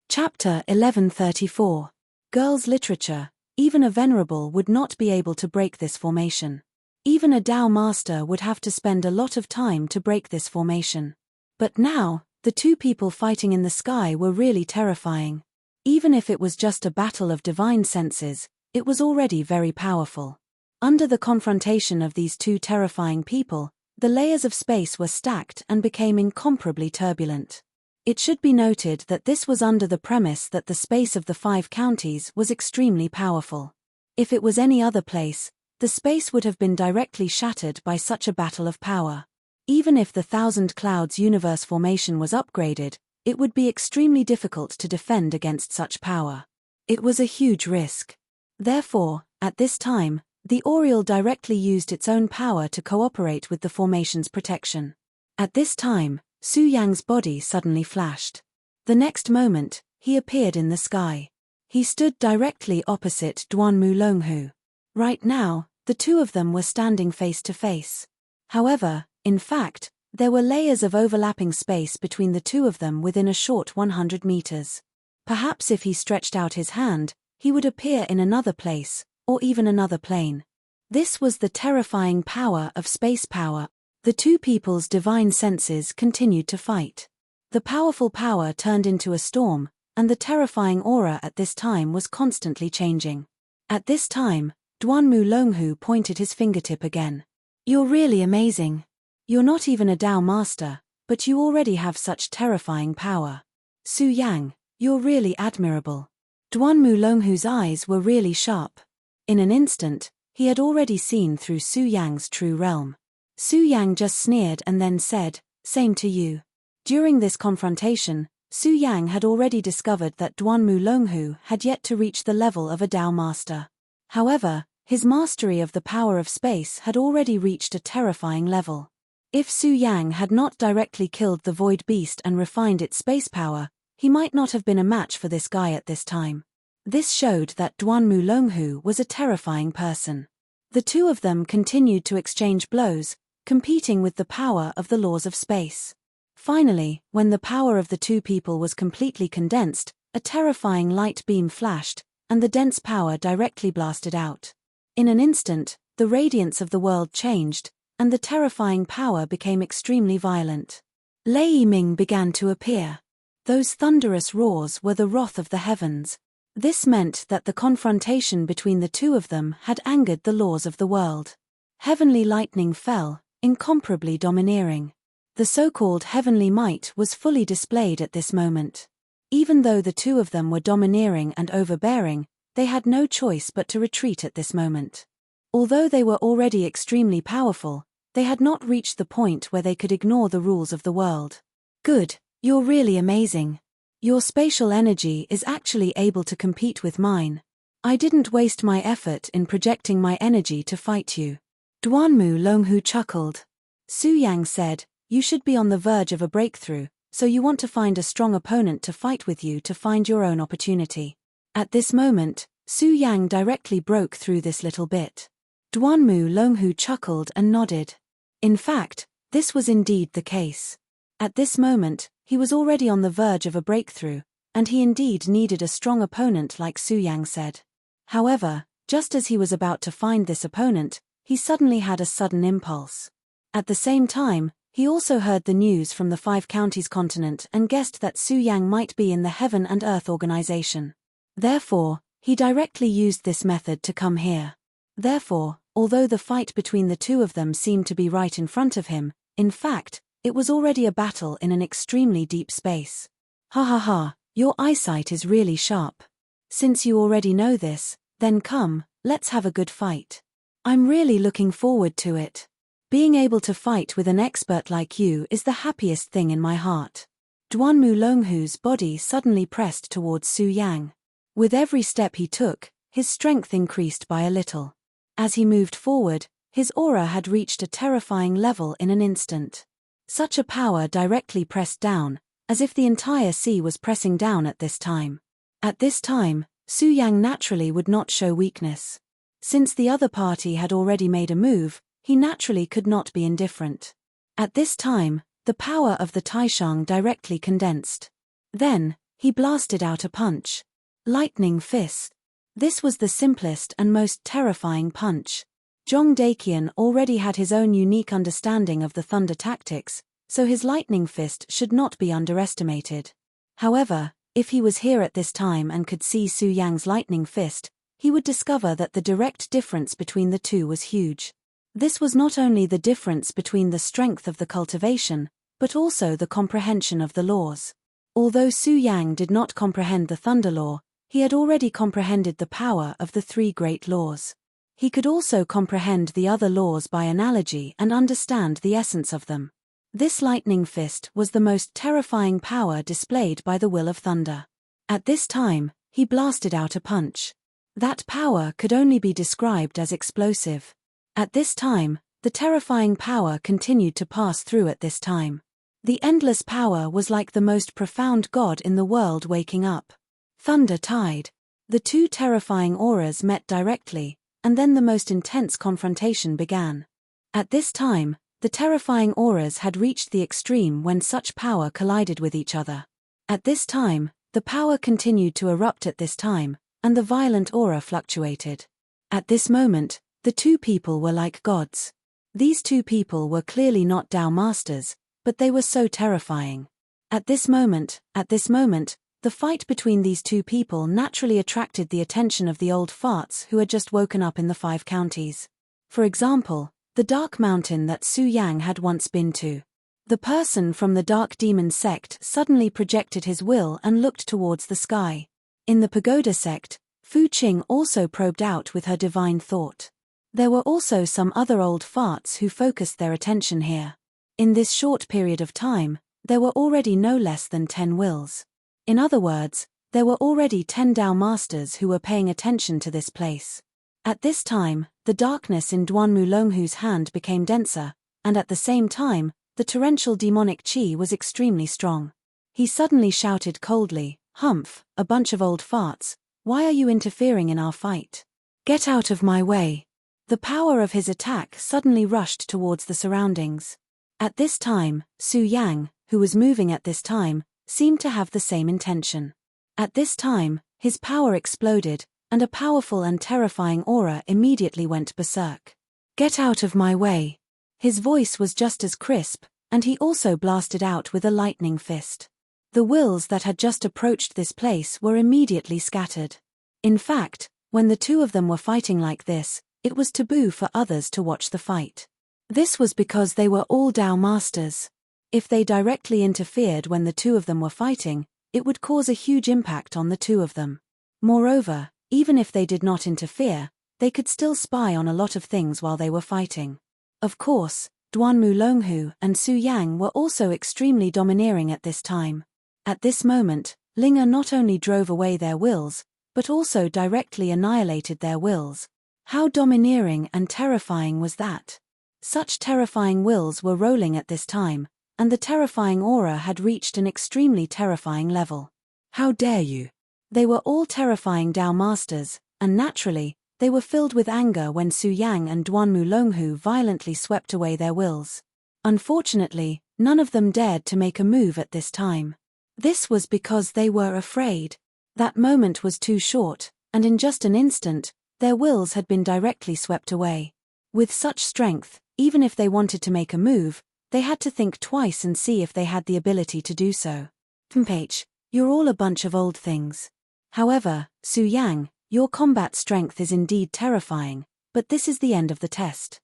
Chapter 1134. Girls' Literature. Even a venerable would not be able to break this formation. Even a Tao master would have to spend a lot of time to break this formation. But now, the two people fighting in the sky were really terrifying. Even if it was just a battle of divine senses, it was already very powerful. Under the confrontation of these two terrifying people, the layers of space were stacked and became incomparably turbulent. It should be noted that this was under the premise that the space of the 5 counties was extremely powerful. If it was any other place, the space would have been directly shattered by such a battle of power. Even if the Thousand Clouds universe formation was upgraded, it would be extremely difficult to defend against such power. It was a huge risk. Therefore, at this time, the Oriole directly used its own power to cooperate with the formation's protection. At this time, Su Yang's body suddenly flashed. The next moment, he appeared in the sky. He stood directly opposite Duanmu Longhu. Right now, the two of them were standing face to face. However, in fact, there were layers of overlapping space between the two of them within a short 100 meters. Perhaps if he stretched out his hand, he would appear in another place, or even another plane. This was the terrifying power of space power. The two people's divine senses continued to fight. The powerful power turned into a storm, and the terrifying aura at this time was constantly changing. At this time, Duanmu Longhu pointed his fingertip again. "You're really amazing. You're not even a Dao master, but you already have such terrifying power. Su Yang, you're really admirable." Duanmu Longhu's eyes were really sharp. In an instant, he had already seen through Su Yang's true realm. Su Yang just sneered and then said, "Same to you." During this confrontation, Su Yang had already discovered that Duanmu Longhu had yet to reach the level of a Dao master. However, his mastery of the power of space had already reached a terrifying level. If Su Yang had not directly killed the void beast and refined its space power, he might not have been a match for this guy at this time. This showed that Duanmu Longhu was a terrifying person. The two of them continued to exchange blows, competing with the power of the laws of space. Finally, when the power of the two people was completely condensed, a terrifying light beam flashed, and the dense power directly blasted out. In an instant, the radiance of the world changed, and the terrifying power became extremely violent. Lei Yiming began to appear. Those thunderous roars were the wrath of the heavens. This meant that the confrontation between the two of them had angered the laws of the world. Heavenly lightning fell, incomparably domineering. The so-called heavenly might was fully displayed at this moment. Even though the two of them were domineering and overbearing, they had no choice but to retreat at this moment. Although they were already extremely powerful, they had not reached the point where they could ignore the rules of the world. "Good, you're really amazing. Your spatial energy is actually able to compete with mine. I didn't waste my effort in projecting my energy to fight you." Duanmu Longhu chuckled. Su Yang said, "You should be on the verge of a breakthrough, so you want to find a strong opponent to fight with you to find your own opportunity." At this moment, Su Yang directly broke through this little bit. Duanmu Longhu chuckled and nodded. In fact, this was indeed the case. At this moment, he was already on the verge of a breakthrough, and he indeed needed a strong opponent like Su Yang said. However, just as he was about to find this opponent, he suddenly had a sudden impulse. At the same time, he also heard the news from the Five Counties continent and guessed that Su Yang might be in the Heaven and Earth organization. Therefore, he directly used this method to come here. Therefore, although the fight between the two of them seemed to be right in front of him, in fact, it was already a battle in an extremely deep space. "Ha ha ha, your eyesight is really sharp. Since you already know this, then come, let's have a good fight. I'm really looking forward to it. Being able to fight with an expert like you is the happiest thing in my heart." Duanmu Longhu's body suddenly pressed towards Su Yang. With every step he took, his strength increased by a little. As he moved forward, his aura had reached a terrifying level in an instant. Such a power directly pressed down, as if the entire sea was pressing down at this time. At this time, Su Yang naturally would not show weakness. Since the other party had already made a move, he naturally could not be indifferent. At this time, the power of the Taishang directly condensed. Then, he blasted out a punch. Lightning fist. This was the simplest and most terrifying punch. Zhong Daqian already had his own unique understanding of the thunder tactics, so his lightning fist should not be underestimated. However, if he was here at this time and could see Su Yang's lightning fist, he would discover that the direct difference between the two was huge. This was not only the difference between the strength of the cultivation, but also the comprehension of the laws. Although Su Yang did not comprehend the thunder law, he had already comprehended the power of the three great laws. He could also comprehend the other laws by analogy and understand the essence of them. This lightning fist was the most terrifying power displayed by the Will of Thunder. At this time, he blasted out a punch. That power could only be described as explosive. At this time, the terrifying power continued to pass through at this time. The endless power was like the most profound god in the world waking up. Thunder tide. The two terrifying auras met directly, and then the most intense confrontation began. At this time, the terrifying auras had reached the extreme when such power collided with each other. At this time, the power continued to erupt at this time, and the violent aura fluctuated. At this moment, the two people were like gods. These two people were clearly not Tao masters, but they were so terrifying. At this moment, the fight between these two people naturally attracted the attention of the old farts who had just woken up in the 5 counties. For example, the dark mountain that Su Yang had once been to. The person from the dark demon sect suddenly projected his will and looked towards the sky. In the pagoda sect, Fu Qing also probed out with her divine thought. There were also some other old farts who focused their attention here. In this short period of time, there were already no less than 10 wills. In other words, there were already 10 Tao masters who were paying attention to this place. At this time, the darkness in Duanmu Longhu's hand became denser, and at the same time, the torrential demonic qi was extremely strong. He suddenly shouted coldly, "Humph, a bunch of old farts, why are you interfering in our fight? Get out of my way." The power of his attack suddenly rushed towards the surroundings. At this time, Su Yang, who was moving at this time, seemed to have the same intention. At this time, his power exploded, and a powerful and terrifying aura immediately went berserk. "Get out of my way." His voice was just as crisp, and he also blasted out with a lightning fist. The wills that had just approached this place were immediately scattered. In fact, when the two of them were fighting like this, it was taboo for others to watch the fight. This was because they were all Tao masters. If they directly interfered when the two of them were fighting, it would cause a huge impact on the two of them. Moreover, even if they did not interfere, they could still spy on a lot of things while they were fighting. Of course, Duanmu Longhu and Su Yang were also extremely domineering at this time. At this moment, Linga not only drove away their wills, but also directly annihilated their wills. How domineering and terrifying was that? Such terrifying wills were rolling at this time, and the terrifying aura had reached an extremely terrifying level. How dare you? They were all terrifying Tao masters, and naturally, they were filled with anger when Su Yang and Duanmu Longhu violently swept away their wills. Unfortunately, none of them dared to make a move at this time. This was because they were afraid. That moment was too short, and in just an instant, their wills had been directly swept away. With such strength, even if they wanted to make a move, they had to think twice and see if they had the ability to do so. "Mph, you're all a bunch of old things. However, Su Yang, your combat strength is indeed terrifying, but this is the end of the test."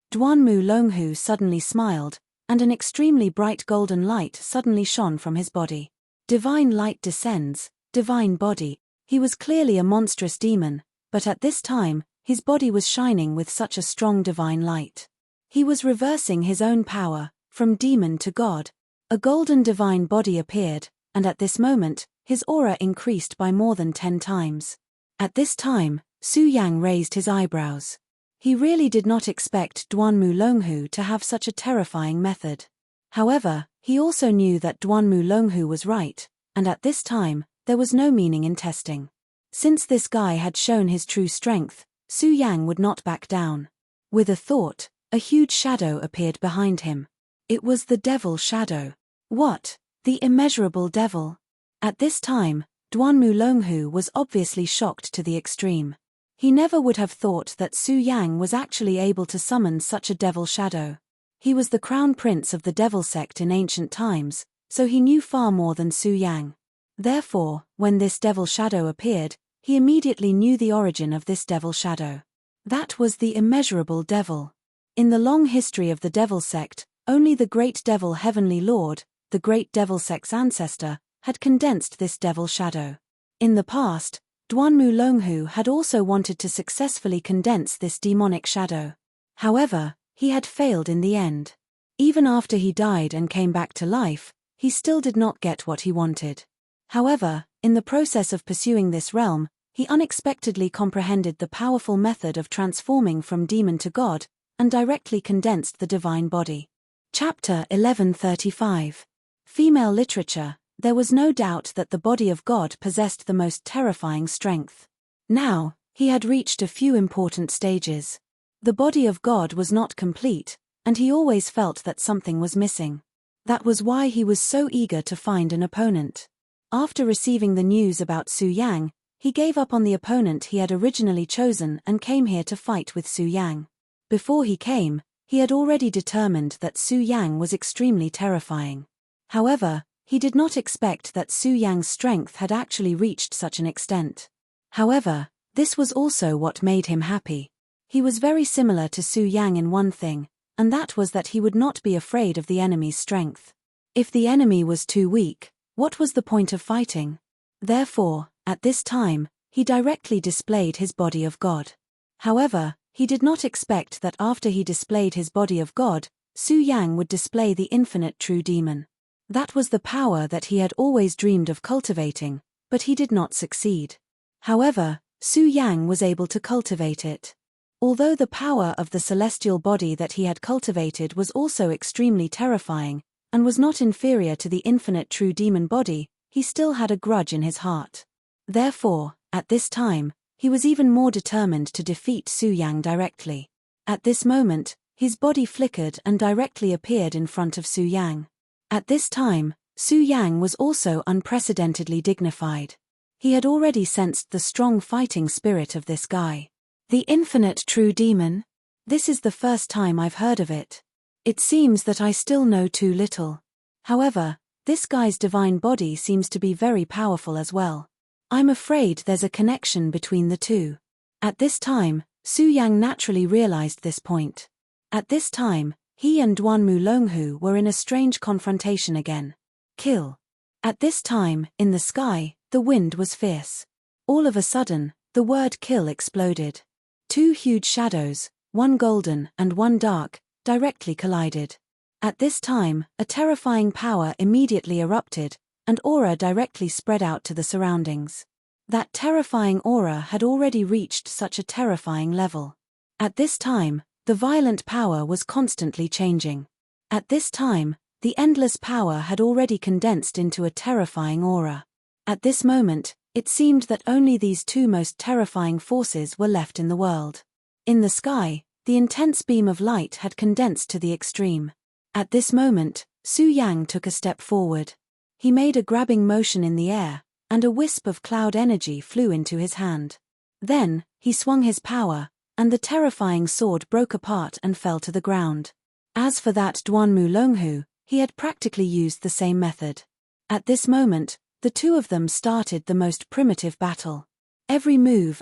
Duanmu Longhu suddenly smiled, and an extremely bright golden light suddenly shone from his body. Divine light descends, divine body. He was clearly a monstrous demon, but at this time, his body was shining with such a strong divine light. He was reversing his own power, from demon to god. A golden divine body appeared, and at this moment, his aura increased by more than 10 times. At this time, Su Yang raised his eyebrows. He really did not expect Duanmu Longhu to have such a terrifying method. However, he also knew that Duanmu Longhu was right, and at this time, there was no meaning in testing. Since this guy had shown his true strength, Su Yang would not back down. With a thought, a huge shadow appeared behind him. It was the devil shadow. What? The immeasurable devil? At this time, Duanmu Longhu was obviously shocked to the extreme. He never would have thought that Su Yang was actually able to summon such a devil shadow. He was the crown prince of the devil sect in ancient times, so he knew far more than Su Yang. Therefore, when this devil shadow appeared, he immediately knew the origin of this devil shadow. That was the immeasurable devil. In the long history of the devil sect, only the great devil Heavenly Lord, the great devil sect's ancestor, had condensed this devil shadow. In the past, Duanmu Longhu had also wanted to successfully condense this demonic shadow. However, he had failed in the end. Even after he died and came back to life, he still did not get what he wanted. However, in the process of pursuing this realm, he unexpectedly comprehended the powerful method of transforming from demon to God, and directly condensed the divine body. Chapter 1135. Female Literature. There was no doubt that the body of God possessed the most terrifying strength. Now, he had reached a few important stages. The body of God was not complete, and he always felt that something was missing. That was why he was so eager to find an opponent. After receiving the news about Su Yang, he gave up on the opponent he had originally chosen and came here to fight with Su Yang. Before he came, he had already determined that Su Yang was extremely terrifying. However, he did not expect that Su Yang's strength had actually reached such an extent. However, this was also what made him happy. He was very similar to Su Yang in one thing, and that was that he would not be afraid of the enemy's strength. If the enemy was too weak, what was the point of fighting? Therefore, at this time, he directly displayed his body of God. However, he did not expect that after he displayed his body of God, Su Yang would display the infinite true demon. That was the power that he had always dreamed of cultivating, but he did not succeed. However, Su Yang was able to cultivate it. Although the power of the celestial body that he had cultivated was also extremely terrifying, and was not inferior to the infinite true demon body, he still had a grudge in his heart. Therefore, at this time, he was even more determined to defeat Su Yang directly. At this moment, his body flickered and directly appeared in front of Su Yang. At this time, Su Yang was also unprecedentedly dignified. He had already sensed the strong fighting spirit of this guy. The infinite true demon? This is the first time I've heard of it. It seems that I still know too little. However, this guy's divine body seems to be very powerful as well. I'm afraid there's a connection between the two. At this time, Su Yang naturally realized this point. At this time, he and Duan Mulonghu were in a strange confrontation again. Kill. At this time, in the sky, the wind was fierce. All of a sudden, the word kill exploded. Two huge shadows, one golden and one dark, directly collided. At this time, a terrifying power immediately erupted, and aura directly spread out to the surroundings. That terrifying aura had already reached such a terrifying level. At this time, the violent power was constantly changing. At this time, the endless power had already condensed into a terrifying aura. At this moment, it seemed that only these two most terrifying forces were left in the world. In the sky, the intense beam of light had condensed to the extreme. At this moment, Su Yang took a step forward. He made a grabbing motion in the air, and a wisp of cloud energy flew into his hand. Then, he swung his power, and the terrifying sword broke apart and fell to the ground. As for that Duan Mulonghu, he had practically used the same method. At this moment, the two of them started the most primitive battle. Every move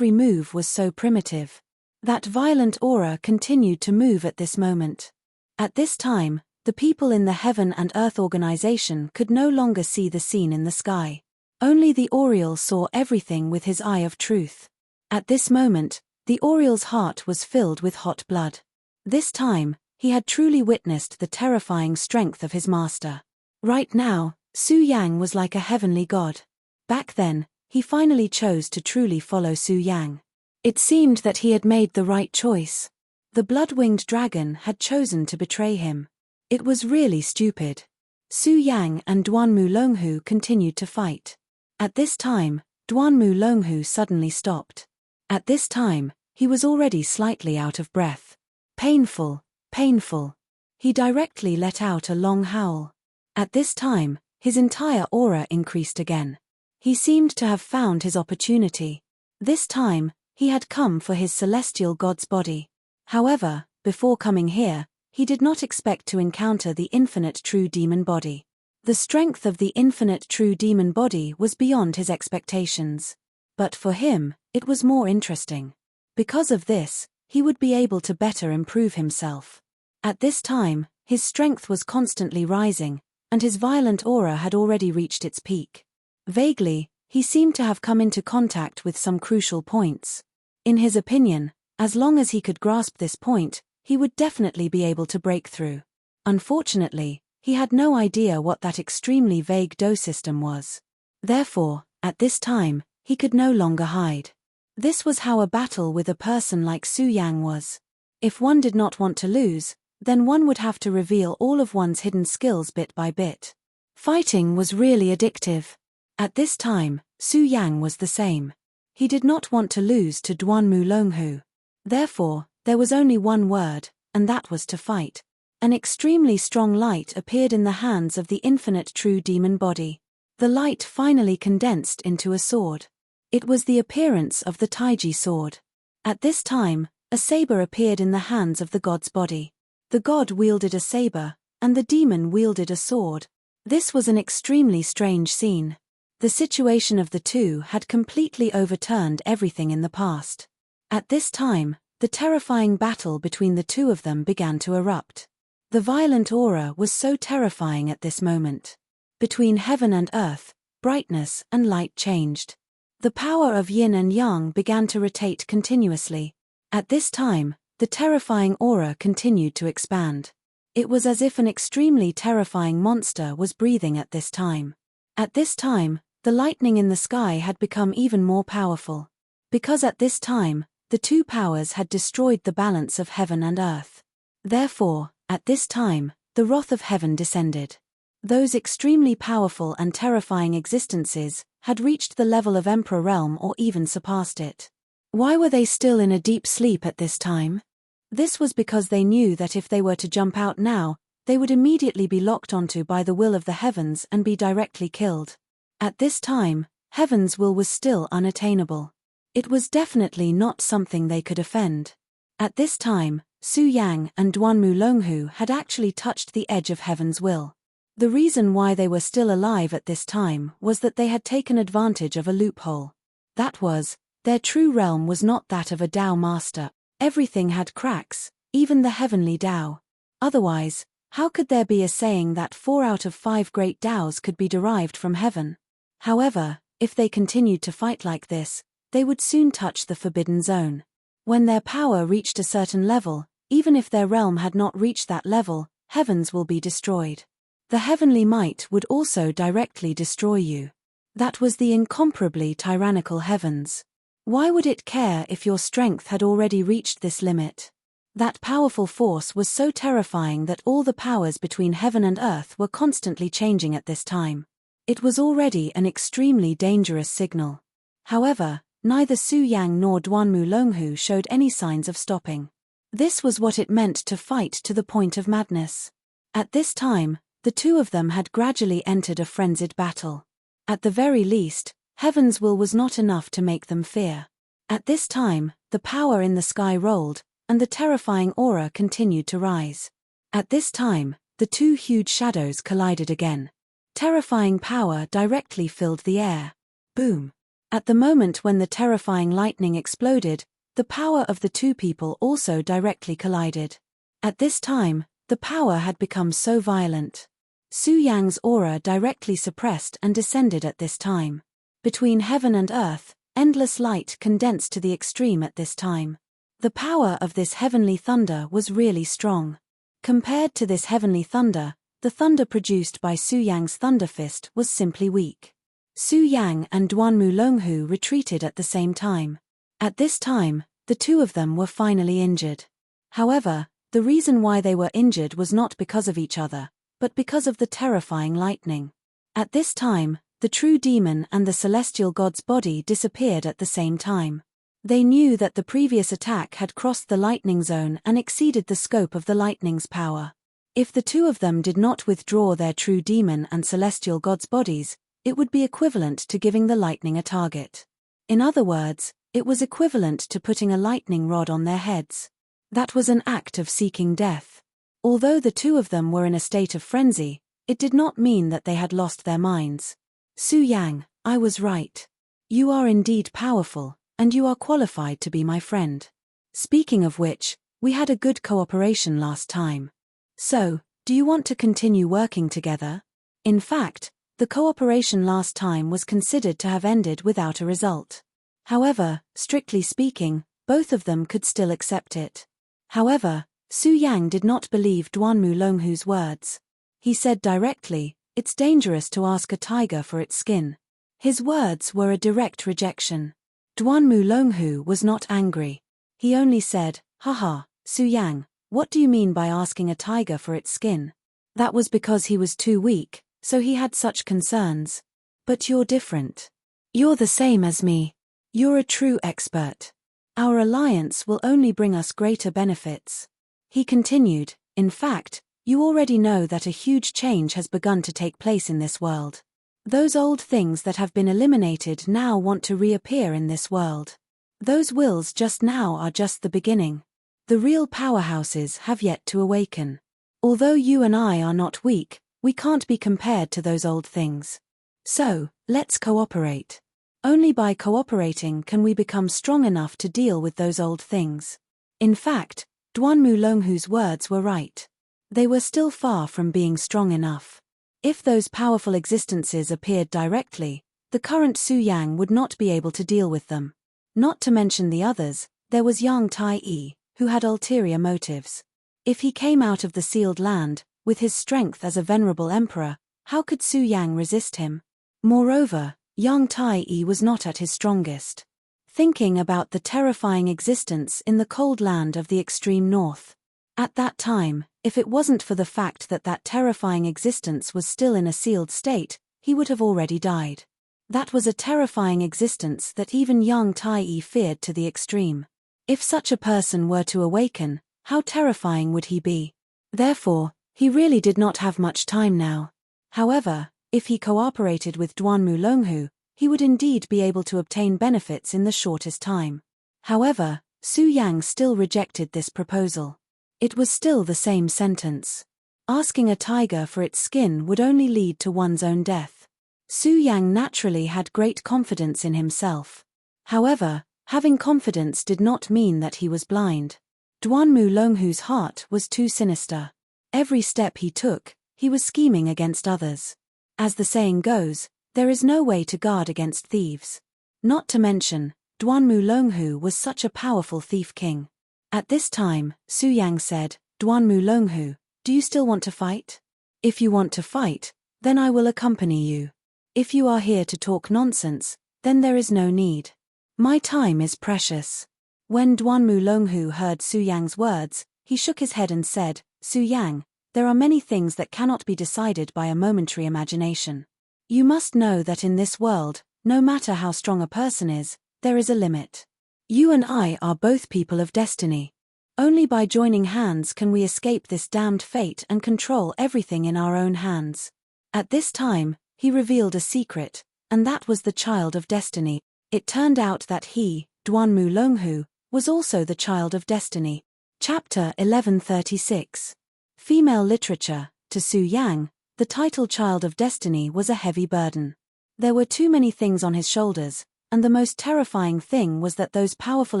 was so primitive. That violent aura continued to move at this moment. At this time, the people in the Heaven and Earth organization could no longer see the scene in the sky. Only the Oriole saw everything with his eye of truth. At this moment, the Oriole's heart was filled with hot blood. This time, he had truly witnessed the terrifying strength of his master. Right now, Su Yang was like a heavenly god. Back then, he finally chose to truly follow Su Yang. It seemed that he had made the right choice. The blood-winged dragon had chosen to betray him. It was really stupid. Su Yang and Duan Mulonghu continued to fight. At this time, Duan Mulonghu suddenly stopped. At this time, he was already slightly out of breath. Painful, painful. He directly let out a long howl. At this time, his entire aura increased again. He seemed to have found his opportunity. This time, he had come for his celestial god's body. However, before coming here, he did not expect to encounter the infinite true demon body. The strength of the infinite true demon body was beyond his expectations. But for him, it was more interesting. Because of this, he would be able to better improve himself. At this time, his strength was constantly rising, and his violent aura had already reached its peak. Vaguely, he seemed to have come into contact with some crucial points. In his opinion, as long as he could grasp this point, he would definitely be able to break through. Unfortunately, he had no idea what that extremely vague Do system was. Therefore, at this time, he could no longer hide. This was how a battle with a person like Su Yang was. If one did not want to lose, then one would have to reveal all of one's hidden skills bit by bit. Fighting was really addictive. At this time, Su Yang was the same. He did not want to lose to Duanmu Longhu. Therefore, there was only one word, and that was to fight. An extremely strong light appeared in the hands of the infinite true demon body. The light finally condensed into a sword. It was the appearance of the Taiji sword. At this time, a saber appeared in the hands of the god's body. The god wielded a saber, and the demon wielded a sword. This was an extremely strange scene. The situation of the two had completely overturned everything in the past. At this time, the terrifying battle between the two of them began to erupt. The violent aura was so terrifying at this moment. Between heaven and earth, brightness and light changed. The power of yin and yang began to rotate continuously. At this time, the terrifying aura continued to expand. It was as if an extremely terrifying monster was breathing at this time. At this time, the lightning in the sky had become even more powerful. Because at this time, the two powers had destroyed the balance of heaven and earth. Therefore, at this time, the wrath of heaven descended. Those extremely powerful and terrifying existences had reached the level of Emperor Realm or even surpassed it. Why were they still in a deep sleep at this time? This was because they knew that if they were to jump out now, they would immediately be locked onto by the will of the heavens and be directly killed. At this time, heaven's will was still unattainable. It was definitely not something they could offend. At this time, Su Yang and Duanmu Longhu had actually touched the edge of heaven's will. The reason why they were still alive at this time was that they had taken advantage of a loophole. That was, their true realm was not that of a Tao master. Everything had cracks, even the heavenly Tao. Otherwise, how could there be a saying that 4 out of 5 great Taos could be derived from heaven? However, if they continued to fight like this, they would soon touch the forbidden zone. When their power reached a certain level, even if their realm had not reached that level, heavens will be destroyed. The heavenly might would also directly destroy you. That was the incomparably tyrannical heavens. Why would it care if your strength had already reached this limit? That powerful force was so terrifying that all the powers between heaven and earth were constantly changing at this time. It was already an extremely dangerous signal. However, neither Su Yang nor Duanmu Longhu showed any signs of stopping. This was what it meant to fight to the point of madness. At this time, the two of them had gradually entered a frenzied battle. At the very least, heaven's will was not enough to make them fear. At this time, the power in the sky rolled, and the terrifying aura continued to rise. At this time, the two huge shadows collided again. Terrifying power directly filled the air. Boom! At the moment when the terrifying lightning exploded, the power of the two people also directly collided. At this time, the power had become so violent. Su Yang's aura directly suppressed and descended at this time. Between heaven and earth, endless light condensed to the extreme at this time. The power of this heavenly thunder was really strong. Compared to this heavenly thunder, the thunder produced by Su Yang's thunder fist was simply weak. Su Yang and Duanmu Longhu retreated at the same time. At this time, the two of them were finally injured. However, the reason why they were injured was not because of each other, but because of the terrifying lightning. At this time, the true demon and the celestial god's body disappeared at the same time. They knew that the previous attack had crossed the lightning zone and exceeded the scope of the lightning's power. If the two of them did not withdraw their true demon and celestial god's bodies, it would be equivalent to giving the lightning a target. In other words, it was equivalent to putting a lightning rod on their heads. That was an act of seeking death. Although the two of them were in a state of frenzy, it did not mean that they had lost their minds. Su Yang, I was right. You are indeed powerful, and you are qualified to be my friend. Speaking of which, we had a good cooperation last time. So, do you want to continue working together? In fact, the cooperation last time was considered to have ended without a result. However, strictly speaking, both of them could still accept it. However, Su Yang did not believe Duanmu Longhu's words. He said directly, "It's dangerous to ask a tiger for its skin." His words were a direct rejection. Duanmu Longhu was not angry. He only said, "Haha, Su Yang, what do you mean by asking a tiger for its skin?" That was because he was too weak, so he had such concerns. "But you're different. You're the same as me. You're a true expert. Our alliance will only bring us greater benefits." He continued, "In fact, you already know that a huge change has begun to take place in this world. Those old things that have been eliminated now want to reappear in this world. Those wills just now are just the beginning. The real powerhouses have yet to awaken. Although you and I are not weak, we can't be compared to those old things. So, let's cooperate. Only by cooperating can we become strong enough to deal with those old things." In fact, Duanmu Longhu's words were right. They were still far from being strong enough. If those powerful existences appeared directly, the current Su Yang would not be able to deal with them. Not to mention the others, there was Yang Tai-yi, who had ulterior motives. If he came out of the sealed land, with his strength as a venerable emperor, how could Su Yang resist him? Moreover, Yang Tai-yi was not at his strongest. Thinking about the terrifying existence in the cold land of the extreme north. At that time, if it wasn't for the fact that that terrifying existence was still in a sealed state, he would have already died. That was a terrifying existence that even Yang Tai-yi feared to the extreme. If such a person were to awaken, how terrifying would he be? Therefore, he really did not have much time now. However, if he cooperated with Duanmu Longhu, he would indeed be able to obtain benefits in the shortest time. However, Su Yang still rejected this proposal. It was still the same sentence. Asking a tiger for its skin would only lead to one's own death. Su Yang naturally had great confidence in himself. However, having confidence did not mean that he was blind. Duanmu Longhu's heart was too sinister. Every step he took, he was scheming against others. As the saying goes, there is no way to guard against thieves. Not to mention, Duanmu Longhu was such a powerful thief king. At this time, Su Yang said, "Duanmu Longhu, do you still want to fight? If you want to fight, then I will accompany you. If you are here to talk nonsense, then there is no need. My time is precious." When Duanmu Longhu heard Su Yang's words, he shook his head and said, "Su Yang, there are many things that cannot be decided by a momentary imagination. You must know that in this world, no matter how strong a person is, there is a limit. You and I are both people of destiny. Only by joining hands can we escape this damned fate and control everything in our own hands." At this time, he revealed a secret, and that was the child of destiny. It turned out that he, Duanmu Longhu, was also the child of destiny. Chapter 1136. Female Literature. To Su Yang, the title Child of Destiny was a heavy burden. There were too many things on his shoulders, and the most terrifying thing was that those powerful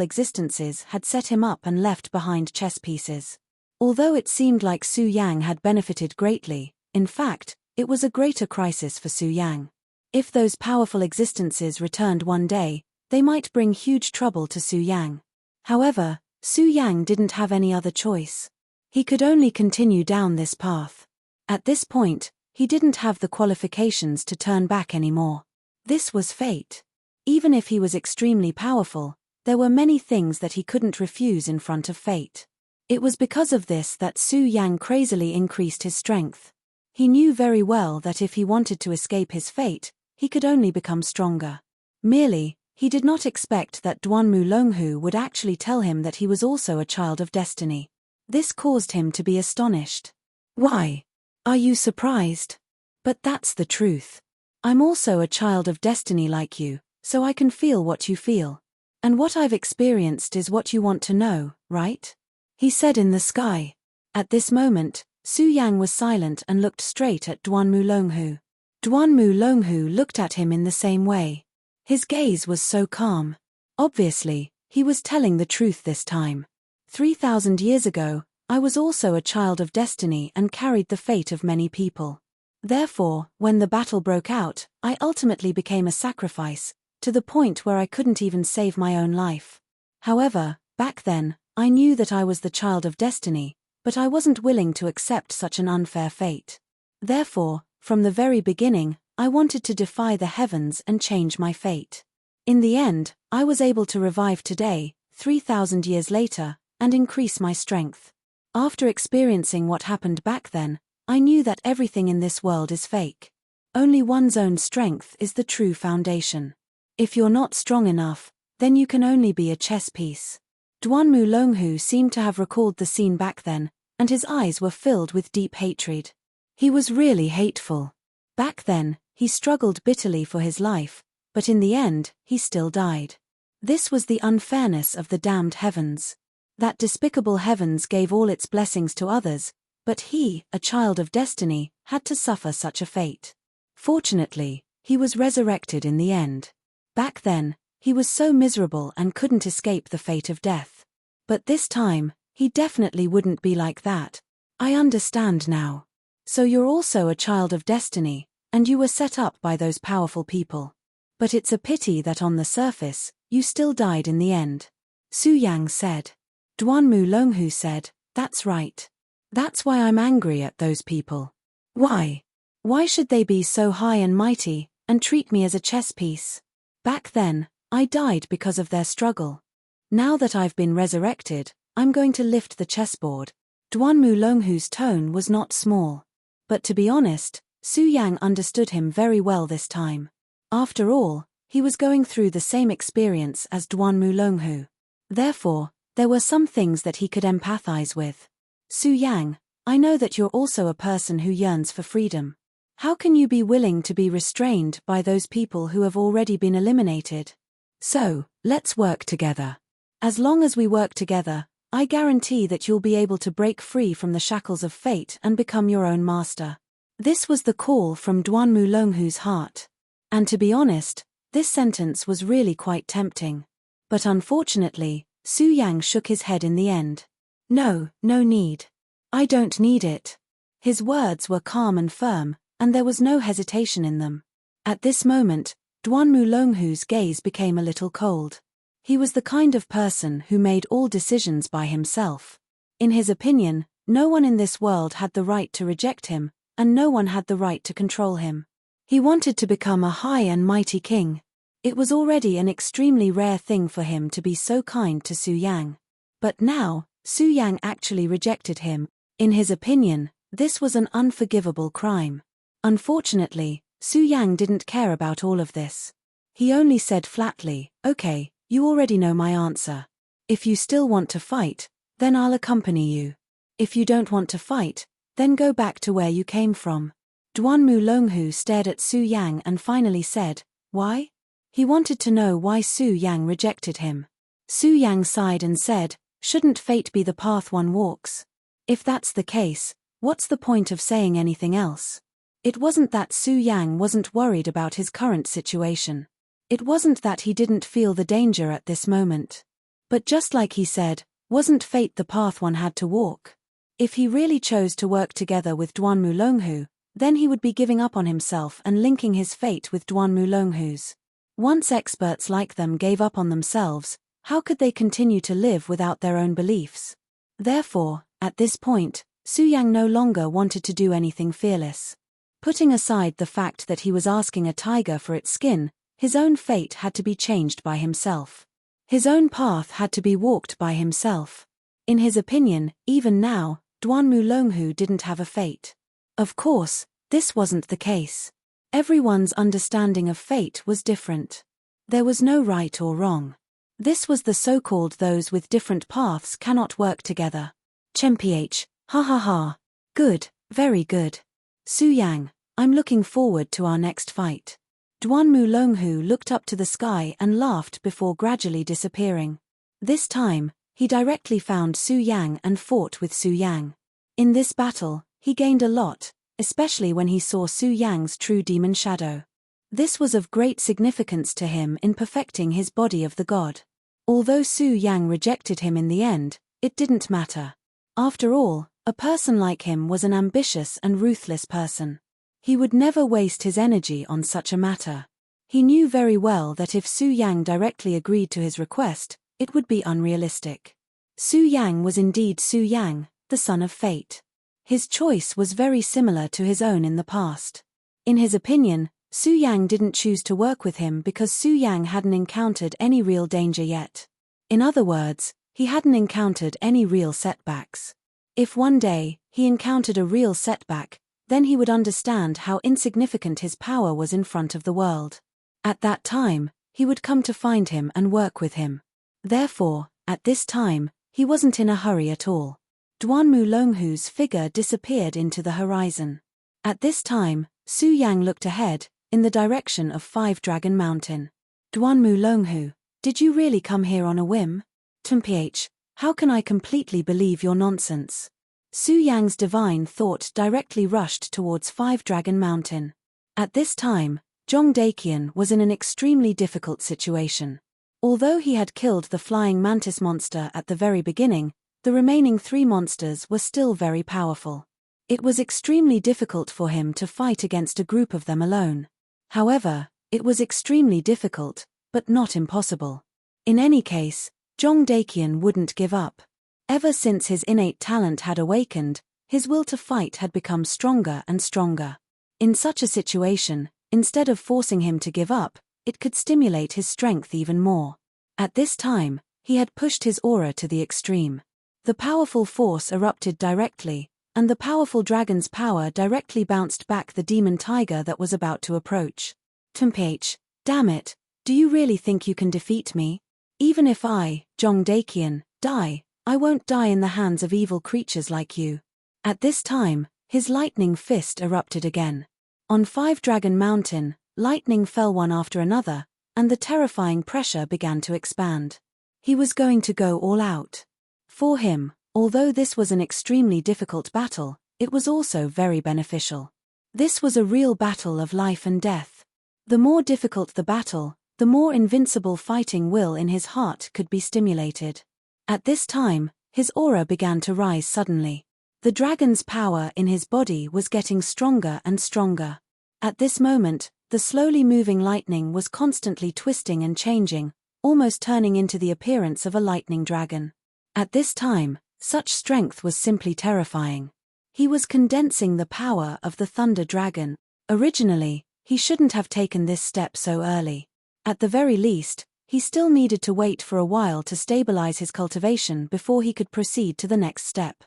existences had set him up and left behind chess pieces. Although it seemed like Su Yang had benefited greatly, in fact, it was a greater crisis for Su Yang. If those powerful existences returned one day, they might bring huge trouble to Su Yang. However, Su Yang didn't have any other choice. He could only continue down this path. At this point, he didn't have the qualifications to turn back anymore. This was fate. Even if he was extremely powerful, there were many things that he couldn't refuse in front of fate. It was because of this that Su Yang crazily increased his strength. He knew very well that if he wanted to escape his fate, he could only become stronger. Merely, he did not expect that Duanmu Longhu would actually tell him that he was also a child of destiny. This caused him to be astonished. "Why? Are you surprised? But that's the truth. I'm also a child of destiny like you, so I can feel what you feel. And what I've experienced is what you want to know, right?" he said in the sky. At this moment, Su Yang was silent and looked straight at Duanmu Longhu. Duanmu Longhu looked at him in the same way. His gaze was so calm. Obviously, he was telling the truth this time. 3,000 years ago, I was also a child of destiny and carried the fate of many people. Therefore, when the battle broke out, I ultimately became a sacrifice, to the point where I couldn't even save my own life. However, back then, I knew that I was the child of destiny, but I wasn't willing to accept such an unfair fate. Therefore, from the very beginning, I wanted to defy the heavens and change my fate. In the end, I was able to revive today, 3,000 years later, and increase my strength. After experiencing what happened back then, I knew that everything in this world is fake. Only one's own strength is the true foundation. If you're not strong enough, then you can only be a chess piece. Duanmu Longhu seemed to have recalled the scene back then, and his eyes were filled with deep hatred. He was really hateful. Back then, he struggled bitterly for his life, but in the end, he still died. This was the unfairness of the damned heavens. That despicable heavens gave all its blessings to others, but he, a child of destiny, had to suffer such a fate. Fortunately, he was resurrected in the end. Back then, he was so miserable and couldn't escape the fate of death. But this time, he definitely wouldn't be like that. I understand now. So you're also a child of destiny, and you were set up by those powerful people. But it's a pity that on the surface, you still died in the end. Su Yang said. Duanmu Longhu said, that's right. That's why I'm angry at those people. Why? Why should they be so high and mighty, and treat me as a chess piece? Back then, I died because of their struggle. Now that I've been resurrected, I'm going to lift the chessboard. Duanmu Longhu's tone was not small. But to be honest, Su Yang understood him very well this time. After all, he was going through the same experience as Duanmu Longhu. Therefore, there were some things that he could empathize with. Su Yang, I know that you're also a person who yearns for freedom. How can you be willing to be restrained by those people who have already been eliminated? So, let's work together. As long as we work together, I guarantee that you'll be able to break free from the shackles of fate and become your own master. This was the call from Duanmu Longhu's heart. And to be honest, this sentence was really quite tempting. But unfortunately, Su Yang shook his head in the end. No need. I don't need it. His words were calm and firm, and there was no hesitation in them. At this moment, Duanmu Longhu's gaze became a little cold. He was the kind of person who made all decisions by himself. In his opinion, no one in this world had the right to reject him, and no one had the right to control him. He wanted to become a high and mighty king. It was already an extremely rare thing for him to be so kind to Su Yang. But now, Su Yang actually rejected him. In his opinion, this was an unforgivable crime. Unfortunately, Su Yang didn't care about all of this. He only said flatly, okay, you already know my answer. If you still want to fight, then I'll accompany you. If you don't want to fight, then go back to where you came from. Duanmu Longhu stared at Su Yang and finally said, why? He wanted to know why Su Yang rejected him. Su Yang sighed and said, shouldn't fate be the path one walks? If that's the case, what's the point of saying anything else? It wasn't that Su Yang wasn't worried about his current situation. It wasn't that he didn't feel the danger at this moment. But just like he said, wasn't fate the path one had to walk? If he really chose to work together with Duanmu Longhu, then he would be giving up on himself and linking his fate with Duanmu Longhu's. Once experts like them gave up on themselves, how could they continue to live without their own beliefs? Therefore, at this point, Su Yang no longer wanted to do anything fearless. Putting aside the fact that he was asking a tiger for its skin, his own fate had to be changed by himself. His own path had to be walked by himself. In his opinion, even now, Duanmu Longhu didn't have a fate. Of course, this wasn't the case. Everyone's understanding of fate was different. There was no right or wrong. This was the so-called those with different paths cannot work together. Chemph, ha ha ha. Good, very good. Su Yang, I'm looking forward to our next fight. Duanmu Longhu looked up to the sky and laughed before gradually disappearing. This time, he directly found Su Yang and fought with Su Yang. In this battle, he gained a lot, especially when he saw Su Yang's true demon shadow. This was of great significance to him in perfecting his body of the god. Although Su Yang rejected him in the end, it didn't matter. After all, a person like him was an ambitious and ruthless person. He would never waste his energy on such a matter. He knew very well that if Su Yang directly agreed to his request, it would be unrealistic. Su Yang was indeed Su Yang, the son of fate. His choice was very similar to his own in the past. In his opinion, Su Yang didn't choose to work with him because Su Yang hadn't encountered any real danger yet. In other words, he hadn't encountered any real setbacks. If one day he encountered a real setback, then he would understand how insignificant his power was in front of the world. At that time, he would come to find him and work with him. Therefore, at this time, he wasn't in a hurry at all. Duanmu Longhu's figure disappeared into the horizon. At this time, Su Yang looked ahead, in the direction of Five Dragon Mountain. Duanmu Longhu, did you really come here on a whim? Tumph, how can I completely believe your nonsense? Su Yang's divine thought directly rushed towards Five Dragon Mountain. At this time, Zhong Daqian was in an extremely difficult situation. Although he had killed the flying mantis monster at the very beginning, the remaining three monsters were still very powerful. It was extremely difficult for him to fight against a group of them alone. However, it was extremely difficult, but not impossible. In any case, Zhong Daqian wouldn't give up. Ever since his innate talent had awakened, his will to fight had become stronger and stronger. In such a situation, instead of forcing him to give up, it could stimulate his strength even more. At this time, he had pushed his aura to the extreme. The powerful force erupted directly, and the powerful dragon's power directly bounced back the demon tiger that was about to approach. Tumph, damn it, do you really think you can defeat me? Even if I, Zhong Daqian, die, I won't die in the hands of evil creatures like you. At this time, his lightning fist erupted again. On Five Dragon Mountain, lightning fell one after another, and the terrifying pressure began to expand. He was going to go all out. For him, although this was an extremely difficult battle, it was also very beneficial. This was a real battle of life and death. The more difficult the battle, the more invincible fighting will in his heart could be stimulated. At this time, his aura began to rise suddenly. The dragon's power in his body was getting stronger and stronger. At this moment, the slowly moving lightning was constantly twisting and changing, almost turning into the appearance of a lightning dragon. At this time, such strength was simply terrifying. He was condensing the power of the Thunder Dragon. Originally, he shouldn't have taken this step so early. At the very least, he still needed to wait for a while to stabilize his cultivation before he could proceed to the next step.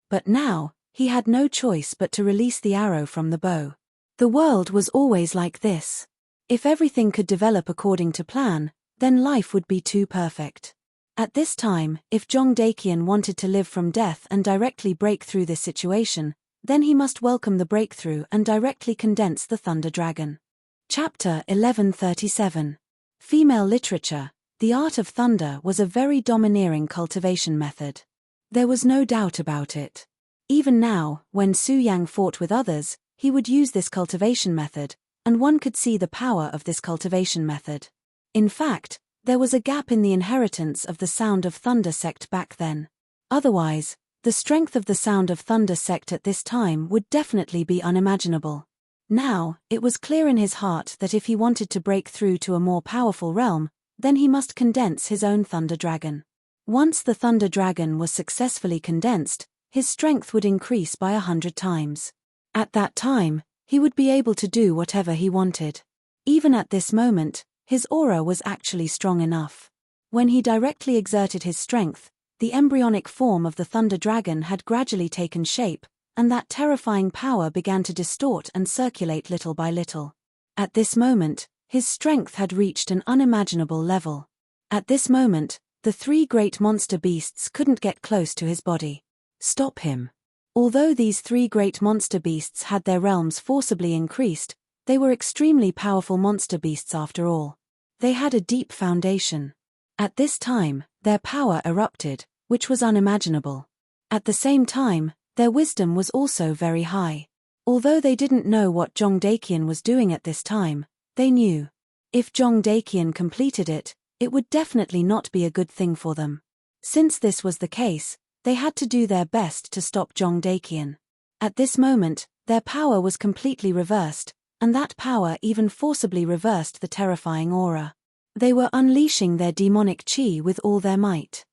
But now, he had no choice but to release the arrow from the bow. The world was always like this. If everything could develop according to plan, then life would be too perfect. At this time, if Zhong Daqian wanted to live from death and directly break through this situation, then he must welcome the breakthrough and directly condense the Thunder Dragon. Chapter 1137. Female literature. The art of thunder was a very domineering cultivation method. There was no doubt about it. Even now, when Su Yang fought with others, he would use this cultivation method, and one could see the power of this cultivation method. In fact, there was a gap in the inheritance of the Sound of Thunder sect back then. Otherwise, the strength of the Sound of Thunder sect at this time would definitely be unimaginable. Now, it was clear in his heart that if he wanted to break through to a more powerful realm, then he must condense his own Thunder Dragon. Once the Thunder Dragon was successfully condensed, his strength would increase by 100 times. At that time, he would be able to do whatever he wanted. Even at this moment, his aura was actually strong enough. When he directly exerted his strength, the embryonic form of the Thunder Dragon had gradually taken shape, and that terrifying power began to distort and circulate little by little. At this moment, his strength had reached an unimaginable level. At this moment, the three great monster beasts couldn't get close to his body. Stop him. Although these three great monster beasts had their realms forcibly increased, they were extremely powerful monster beasts after all. They had a deep foundation. At this time, their power erupted, which was unimaginable. At the same time, their wisdom was also very high. Although they didn't know what Zhong Daqian was doing at this time, they knew. If Zhong Daqian completed it, it would definitely not be a good thing for them. Since this was the case, they had to do their best to stop Zhong Daqian. At this moment, their power was completely reversed, and that power even forcibly reversed the terrifying aura. They were unleashing their demonic chi with all their might.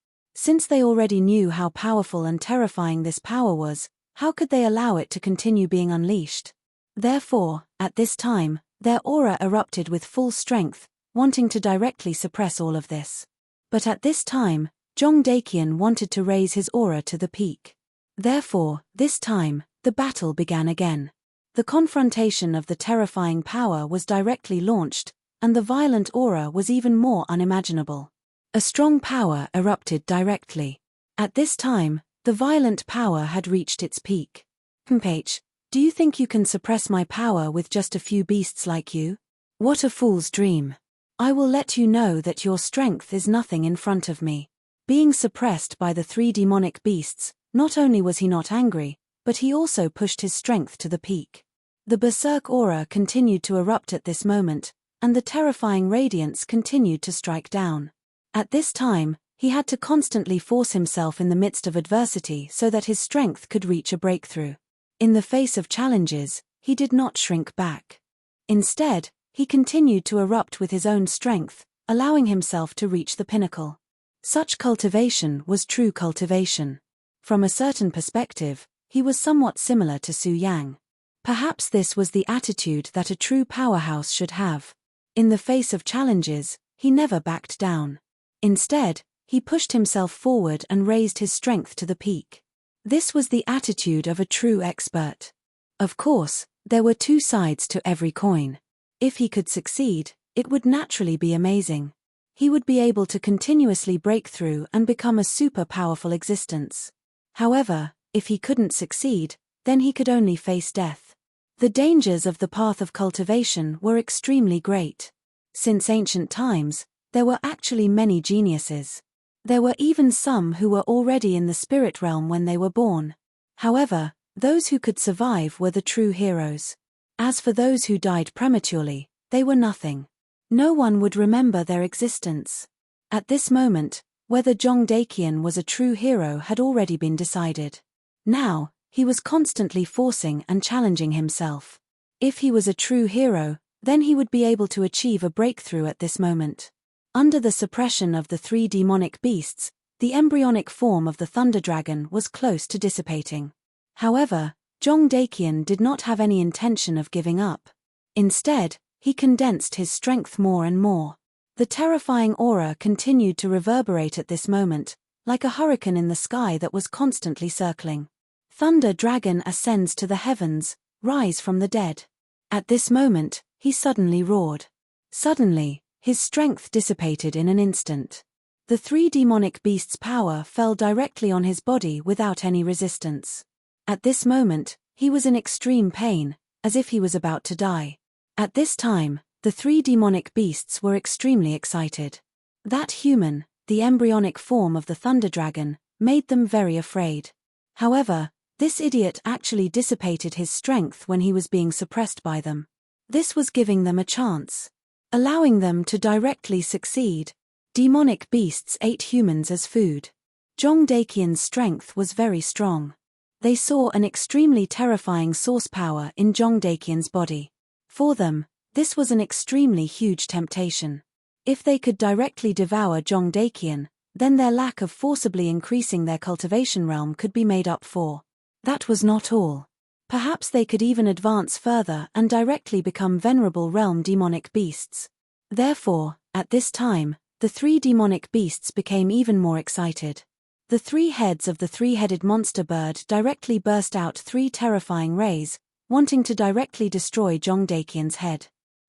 Since they already knew how powerful and terrifying this power was, how could they allow it to continue being unleashed? Therefore, at this time, their aura erupted with full strength, wanting to directly suppress all of this. But at this time, Jong Dakian wanted to raise his aura to the peak. Therefore, this time, the battle began again. The confrontation of the terrifying power was directly launched, and the violent aura was even more unimaginable. A strong power erupted directly. At this time, the violent power had reached its peak. H, do you think you can suppress my power with just a few beasts like you? What a fool's dream. I will let you know that your strength is nothing in front of me. Being suppressed by the 3 demonic beasts, not only was he not angry, but he also pushed his strength to the peak. The berserk aura continued to erupt at this moment, and the terrifying radiance continued to strike down. At this time, he had to constantly force himself in the midst of adversity so that his strength could reach a breakthrough. In the face of challenges, he did not shrink back. Instead, he continued to erupt with his own strength, allowing himself to reach the pinnacle. Such cultivation was true cultivation. From a certain perspective, he was somewhat similar to Su Yang. Perhaps this was the attitude that a true powerhouse should have. In the face of challenges, he never backed down. Instead, he pushed himself forward and raised his strength to the peak. This was the attitude of a true expert. Of course, there were 2 sides to every coin. If he could succeed, it would naturally be amazing. He would be able to continuously break through and become a super powerful existence. However, if he couldn't succeed, then he could only face death. The dangers of the path of cultivation were extremely great. Since ancient times, there were actually many geniuses. There were even some who were already in the spirit realm when they were born. However, those who could survive were the true heroes. As for those who died prematurely, they were nothing. No one would remember their existence. At this moment, whether Jong Dakian was a true hero had already been decided. Now, he was constantly forcing and challenging himself. If he was a true hero, then he would be able to achieve a breakthrough at this moment. Under the suppression of the 3 demonic beasts, the embryonic form of the Thunder Dragon was close to dissipating. However, Jong Dakian did not have any intention of giving up. Instead, he condensed his strength more and more. The terrifying aura continued to reverberate at this moment, like a hurricane in the sky that was constantly circling. Thunder Dragon ascends to the heavens, rise from the dead. At this moment, he suddenly roared. Suddenly, his strength dissipated in an instant. The 3 demonic beasts' power fell directly on his body without any resistance. At this moment, he was in extreme pain, as if he was about to die. At this time, the 3 demonic beasts were extremely excited. That human, the embryonic form of the Thunder Dragon, made them very afraid. However, this idiot actually dissipated his strength when he was being suppressed by them. This was giving them a chance, allowing them to directly succeed. Demonic beasts ate humans as food. Jong Dakian's strength was very strong. They saw an extremely terrifying source power in Jong Dakian's body. For them, this was an extremely huge temptation. If they could directly devour Jong Dakian, then their lack of forcibly increasing their cultivation realm could be made up for. That was not all. Perhaps they could even advance further and directly become venerable realm demonic beasts. Therefore, at this time, the 3 demonic beasts became even more excited. The 3 heads of the 3-headed monster bird directly burst out 3 terrifying rays, wanting to directly destroy Jong Dakian's head.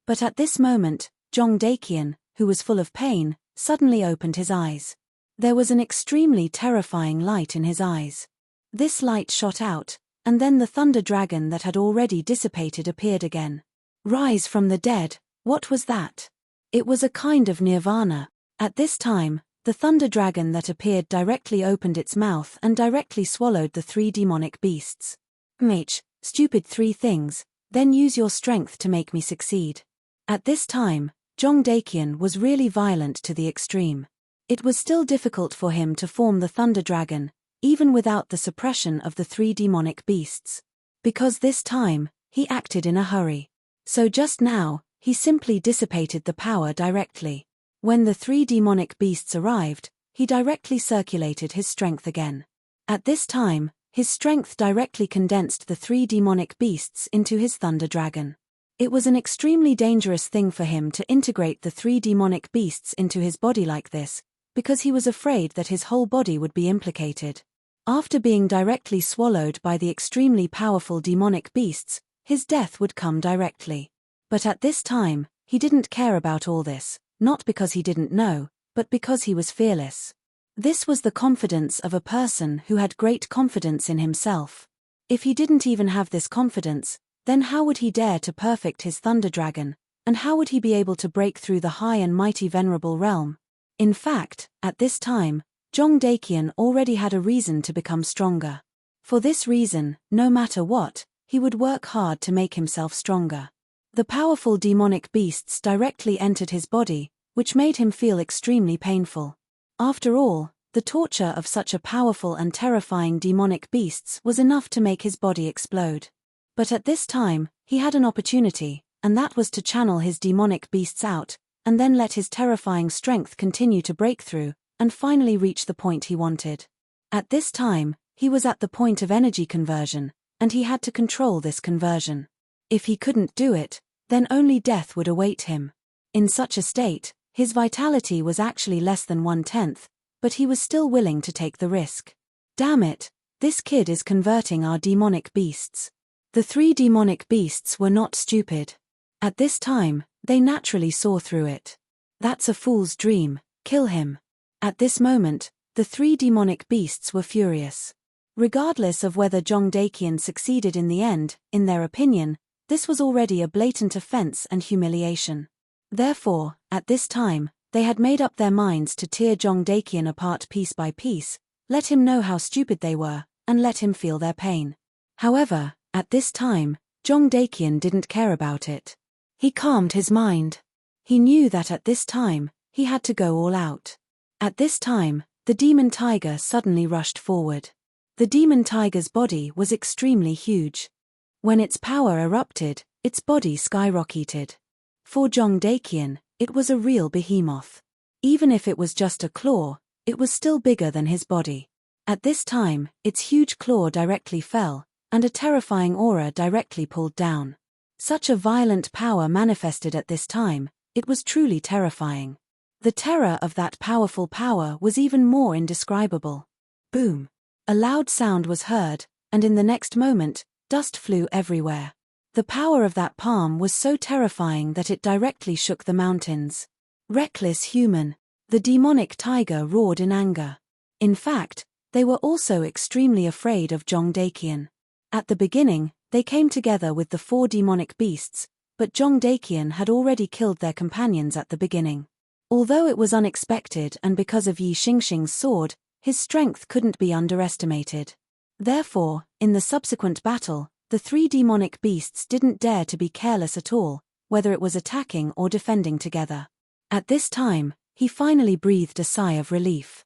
But at this moment, Jong Dakian, who was full of pain, suddenly opened his eyes. There was an extremely terrifying light in his eyes. This light shot out, and then the Thunder Dragon that had already dissipated appeared again. Rise from the dead, what was that? It was a kind of nirvana. At this time, the Thunder Dragon that appeared directly opened its mouth and directly swallowed the 3 demonic beasts. Stupid 3 things, then use your strength to make me succeed. At this time, Jong Dakian was really violent to the extreme. It was still difficult for him to form the Thunder Dragon, even without the suppression of the 3 demonic beasts. Because this time, he acted in a hurry. So just now, he simply dissipated the power directly. When the 3 demonic beasts arrived, he directly circulated his strength again. At this time, his strength directly condensed the 3 demonic beasts into his thunder dragon. It was an extremely dangerous thing for him to integrate the 3 demonic beasts into his body like this, because he was afraid that his whole body would be implicated. After being directly swallowed by the extremely powerful demonic beasts, his death would come directly. But at this time, he didn't care about all this, not because he didn't know, but because he was fearless. This was the confidence of a person who had great confidence in himself. If he didn't even have this confidence, then how would he dare to perfect his thunder dragon, and how would he be able to break through the high and mighty venerable realm? In fact, at this time, Jong Dakian already had a reason to become stronger. For this reason, no matter what, he would work hard to make himself stronger. The powerful demonic beasts directly entered his body, which made him feel extremely painful. After all, the torture of such a powerful and terrifying demonic beasts was enough to make his body explode. But at this time, he had an opportunity, and that was to channel his demonic beasts out, and then let his terrifying strength continue to break through, and finally reach the point he wanted. At this time, he was at the point of energy conversion, and he had to control this conversion. If he couldn't do it, then only death would await him. In such a state, his vitality was actually less than 1/10, but he was still willing to take the risk. Damn it, this kid is converting our demonic beasts. The 3 demonic beasts were not stupid. At this time, they naturally saw through it. That's a fool's dream, kill him. At this moment, the 3 demonic beasts were furious. Regardless of whether Jong Dakian succeeded in the end, in their opinion, this was already a blatant offense and humiliation. Therefore, at this time, they had made up their minds to tear Jong Dakian apart piece by piece, let him know how stupid they were, and let him feel their pain. However, at this time, Jong Dakian didn't care about it. He calmed his mind. He knew that at this time, he had to go all out. At this time, the demon tiger suddenly rushed forward. The demon tiger's body was extremely huge. When its power erupted, its body skyrocketed. For Jong Dakian, it was a real behemoth. Even if it was just a claw, it was still bigger than his body. At this time, its huge claw directly fell, and a terrifying aura directly pulled down. Such a violent power manifested at this time, it was truly terrifying. The terror of that powerful power was even more indescribable. Boom! A loud sound was heard, and in the next moment, dust flew everywhere. The power of that palm was so terrifying that it directly shook the mountains. Reckless human! The demonic tiger roared in anger. In fact, they were also extremely afraid of Jong Dakian. At the beginning, they came together with the 4 demonic beasts, but Jong Dakian had already killed their companions at the beginning. Although it was unexpected and because of Yi Xingxing's sword, his strength couldn't be underestimated. Therefore, in the subsequent battle, the 3 demonic beasts didn't dare to be careless at all, whether it was attacking or defending together. At this time, he finally breathed a sigh of relief.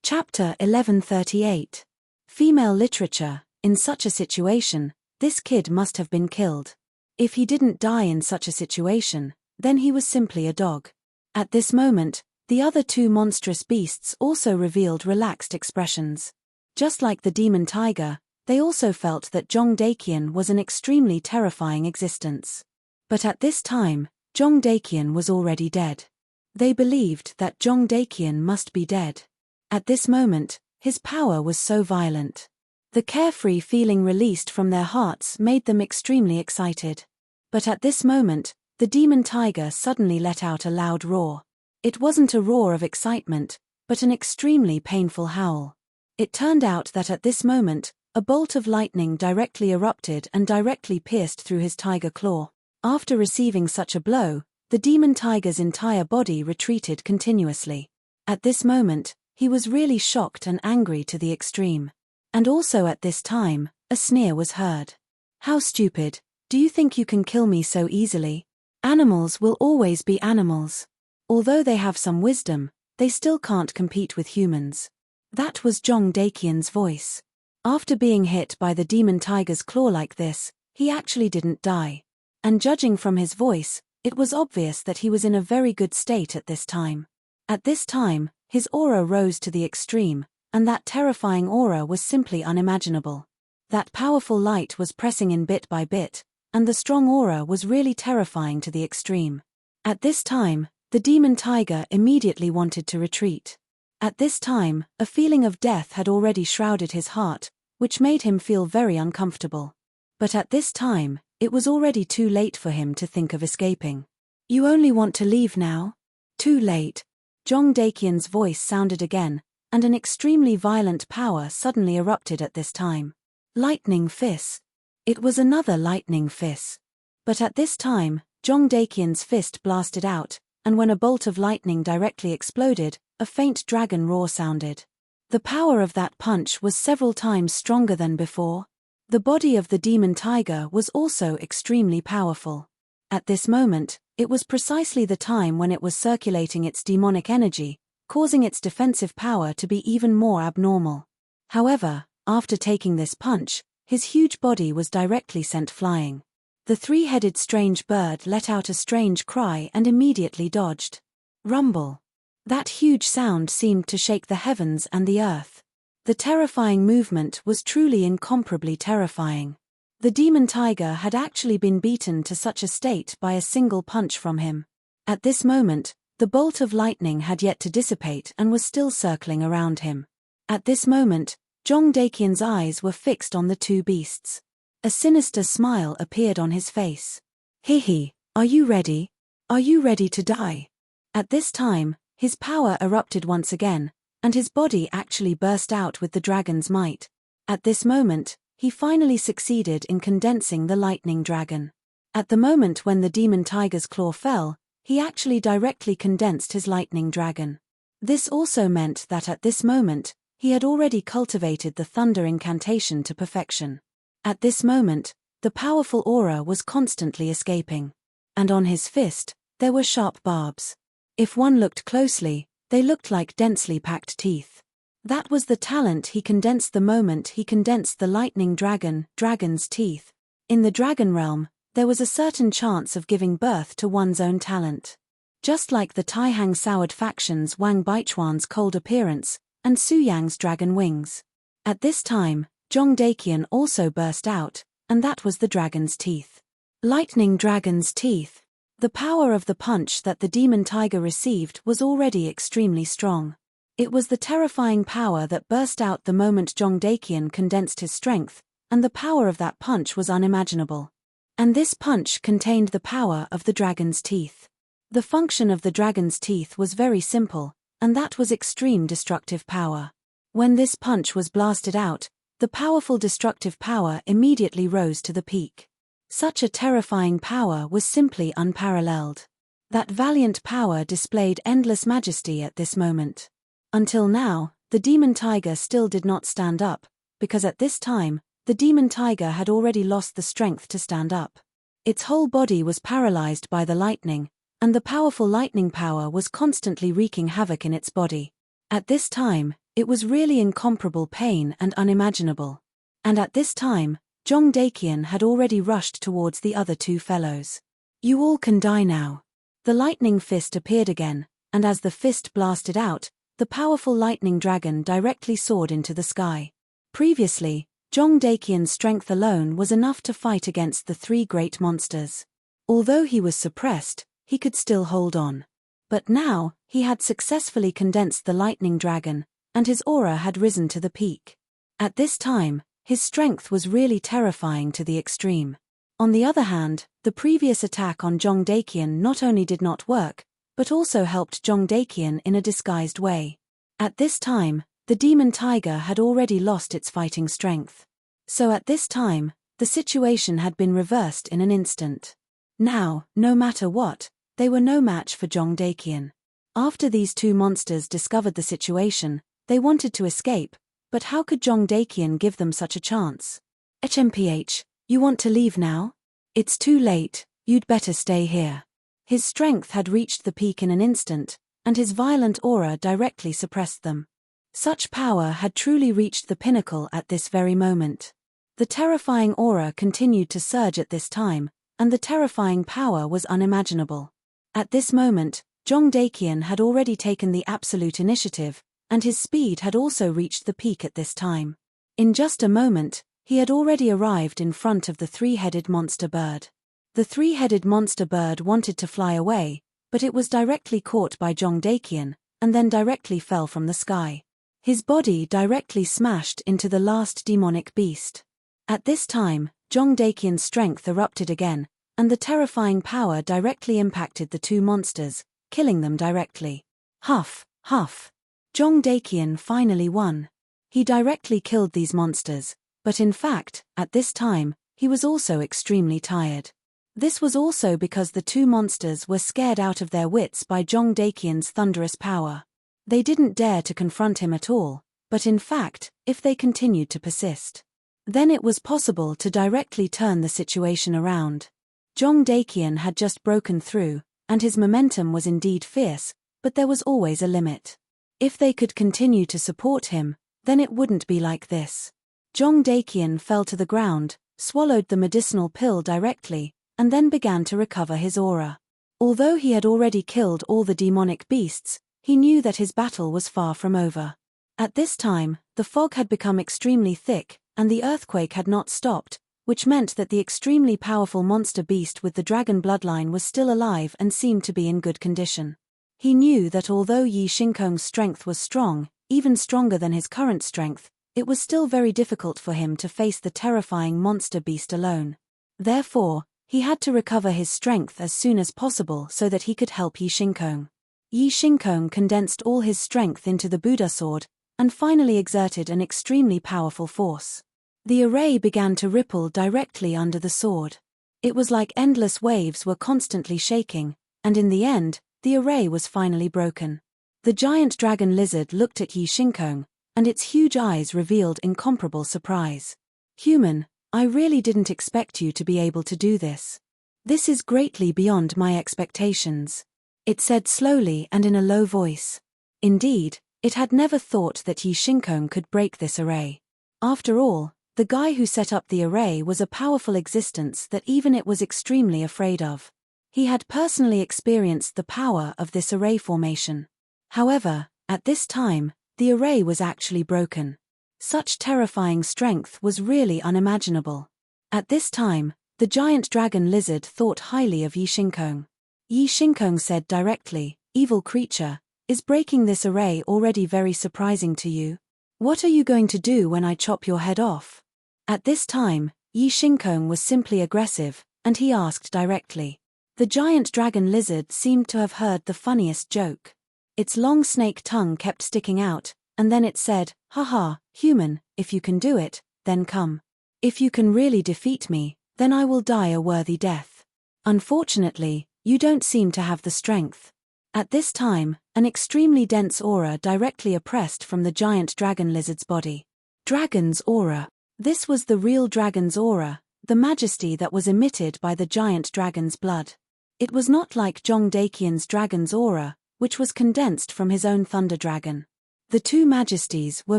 Chapter 1138. Female literature. In such a situation, this kid must have been killed. If he didn't die in such a situation, then he was simply a dog. At this moment, the other 2 monstrous beasts also revealed relaxed expressions. Just like the demon tiger, they also felt that Jong Dakian was an extremely terrifying existence. But at this time, Jong Dakian was already dead. They believed that Jong Dakian must be dead. At this moment, his power was so violent. The carefree feeling released from their hearts made them extremely excited. But at this moment, the demon tiger suddenly let out a loud roar. It wasn't a roar of excitement, but an extremely painful howl. It turned out that at this moment, a bolt of lightning directly erupted and directly pierced through his tiger claw. After receiving such a blow, the demon tiger's entire body retreated continuously. At this moment, he was really shocked and angry to the extreme. And also at this time, a sneer was heard. How stupid, do you think you can kill me so easily? Animals will always be animals. Although they have some wisdom, they still can't compete with humans. That was Jong Dakian's voice. After being hit by the demon tiger's claw like this, he actually didn't die. And judging from his voice, it was obvious that he was in a very good state at this time. At this time, His aura rose to the extreme, and that terrifying aura was simply unimaginable. That powerful light was pressing in bit by bit, and the strong aura was really terrifying to the extreme. At this time, the demon tiger immediately wanted to retreat. At this time, a feeling of death had already shrouded his heart, which made him feel very uncomfortable. But at this time, it was already too late for him to think of escaping. "You only want to leave now?" "Too late." Jong Dakian's voice sounded again, and an extremely violent power suddenly erupted at this time. Lightning fist. It was another lightning fist. But at this time, Jong Dakian's fist blasted out, and when a bolt of lightning directly exploded, a faint dragon roar sounded. The power of that punch was several times stronger than before. The body of the demon tiger was also extremely powerful. At this moment, it was precisely the time when it was circulating its demonic energy, causing its defensive power to be even more abnormal. However, after taking this punch, his huge body was directly sent flying. The three-headed strange bird let out a strange cry and immediately dodged. Rumble. That huge sound seemed to shake the heavens and the earth. The terrifying movement was truly incomparably terrifying. The demon tiger had actually been beaten to such a state by a single punch from him. At this moment, the bolt of lightning had yet to dissipate and was still circling around him. At this moment, Jong Dakian's eyes were fixed on the two beasts. A sinister smile appeared on his face. "Hihi, are you ready? Are you ready to die?" At this time, his power erupted once again, and his body actually burst out with the dragon's might. At this moment, he finally succeeded in condensing the lightning dragon. At the moment when the demon tiger's claw fell, he actually directly condensed his lightning dragon. This also meant that at this moment, he had already cultivated the thunder incantation to perfection. At this moment, the powerful aura was constantly escaping. And on his fist, there were sharp barbs. If one looked closely, they looked like densely packed teeth. That was the talent he condensed the moment he condensed the lightning dragon's teeth. In the dragon realm, there was a certain chance of giving birth to one's own talent. Just like the Taihang soured factions Wang Baichuan's cold appearance, and Su Yang's dragon wings. At this time, Jong Dakian also burst out, and that was the dragon's teeth. Lightning dragon's teeth. The power of the punch that the demon tiger received was already extremely strong. It was the terrifying power that burst out the moment Jong Dakian condensed his strength, and the power of that punch was unimaginable. And this punch contained the power of the dragon's teeth. The function of the dragon's teeth was very simple, and that was extreme destructive power. When this punch was blasted out, the powerful destructive power immediately rose to the peak. Such a terrifying power was simply unparalleled. That valiant power displayed endless majesty at this moment. Until now, the demon tiger still did not stand up, because at this time, the demon tiger had already lost the strength to stand up. Its whole body was paralyzed by the lightning, and the powerful lightning power was constantly wreaking havoc in its body. At this time, it was really incomparable pain and unimaginable. And at this time, Jong Dakian had already rushed towards the other two fellows. "You all can die now." The lightning fist appeared again, and as the fist blasted out, the powerful lightning dragon directly soared into the sky. Previously, Jong Dakian's strength alone was enough to fight against the three great monsters. Although he was suppressed, he could still hold on. But now, he had successfully condensed the lightning dragon, and his aura had risen to the peak. At this time, his strength was really terrifying to the extreme. On the other hand, the previous attack on Jong Dakian not only did not work, but also helped Jong Dakian in a disguised way. At this time, the demon tiger had already lost its fighting strength. So at this time, the situation had been reversed in an instant. Now, no matter what, they were no match for Jong Dakian. After these two monsters discovered the situation, they wanted to escape, but how could Jong Dakian give them such a chance? "HMPH, you want to leave now? It's too late, you'd better stay here." His strength had reached the peak in an instant, and his violent aura directly suppressed them. Such power had truly reached the pinnacle at this very moment. The terrifying aura continued to surge at this time, and the terrifying power was unimaginable. At this moment, Zhong Daqian had already taken the absolute initiative, and his speed had also reached the peak at this time. In just a moment, he had already arrived in front of the three-headed monster bird. The three-headed monster bird wanted to fly away, but it was directly caught by Zhong Daqian, and then directly fell from the sky. His body directly smashed into the last demonic beast. At this time, Zhong Daqian's strength erupted again, and the terrifying power directly impacted the two monsters, killing them directly. Huff, huff. Zhong Daqian finally won. He directly killed these monsters, but in fact, at this time, he was also extremely tired. This was also because the two monsters were scared out of their wits by Zhong Daqian's thunderous power. They didn't dare to confront him at all, but in fact, if they continued to persist, then it was possible to directly turn the situation around. Zhong Daqian had just broken through, and his momentum was indeed fierce, but there was always a limit. If they could continue to support him, then it wouldn't be like this. Zhong Daqian fell to the ground, swallowed the medicinal pill directly, and then began to recover his aura. Although he had already killed all the demonic beasts, he knew that his battle was far from over. At this time, the fog had become extremely thick, and the earthquake had not stopped, which meant that the extremely powerful monster beast with the dragon bloodline was still alive and seemed to be in good condition. He knew that although Yi Xingkong's strength was strong, even stronger than his current strength, it was still very difficult for him to face the terrifying monster beast alone. Therefore, he had to recover his strength as soon as possible so that he could help Yi Xingkong. Yi Xingkong condensed all his strength into the Buddha sword, and finally exerted an extremely powerful force. The array began to ripple directly under the sword. It was like endless waves were constantly shaking, and in the end, the array was finally broken. The giant dragon lizard looked at Yi Xingkong, and its huge eyes revealed incomparable surprise. "Human, I really didn't expect you to be able to do this. This is greatly beyond my expectations," it said slowly and in a low voice. Indeed, it had never thought that Yi Xingkong could break this array. After all, the guy who set up the array was a powerful existence that even it was extremely afraid of. He had personally experienced the power of this array formation. However, at this time, the array was actually broken. Such terrifying strength was really unimaginable. At this time, the giant dragon lizard thought highly of Yi Xingkong. Yi Xingkong said directly, "Evil creature, is breaking this array already very surprising to you? What are you going to do when I chop your head off?" At this time, Yi Xingkong was simply aggressive, and he asked directly. The giant dragon lizard seemed to have heard the funniest joke. Its long snake tongue kept sticking out, and then it said, "Haha, human, if you can do it, then come. If you can really defeat me, then I will die a worthy death. Unfortunately, you don't seem to have the strength." At this time, an extremely dense aura directly oppressed from the giant dragon lizard's body. Dragon's aura. This was the real dragon's aura, the majesty that was emitted by the giant dragon's blood. It was not like Zhong Daqian's dragon's aura, which was condensed from his own thunder dragon. The two majesties were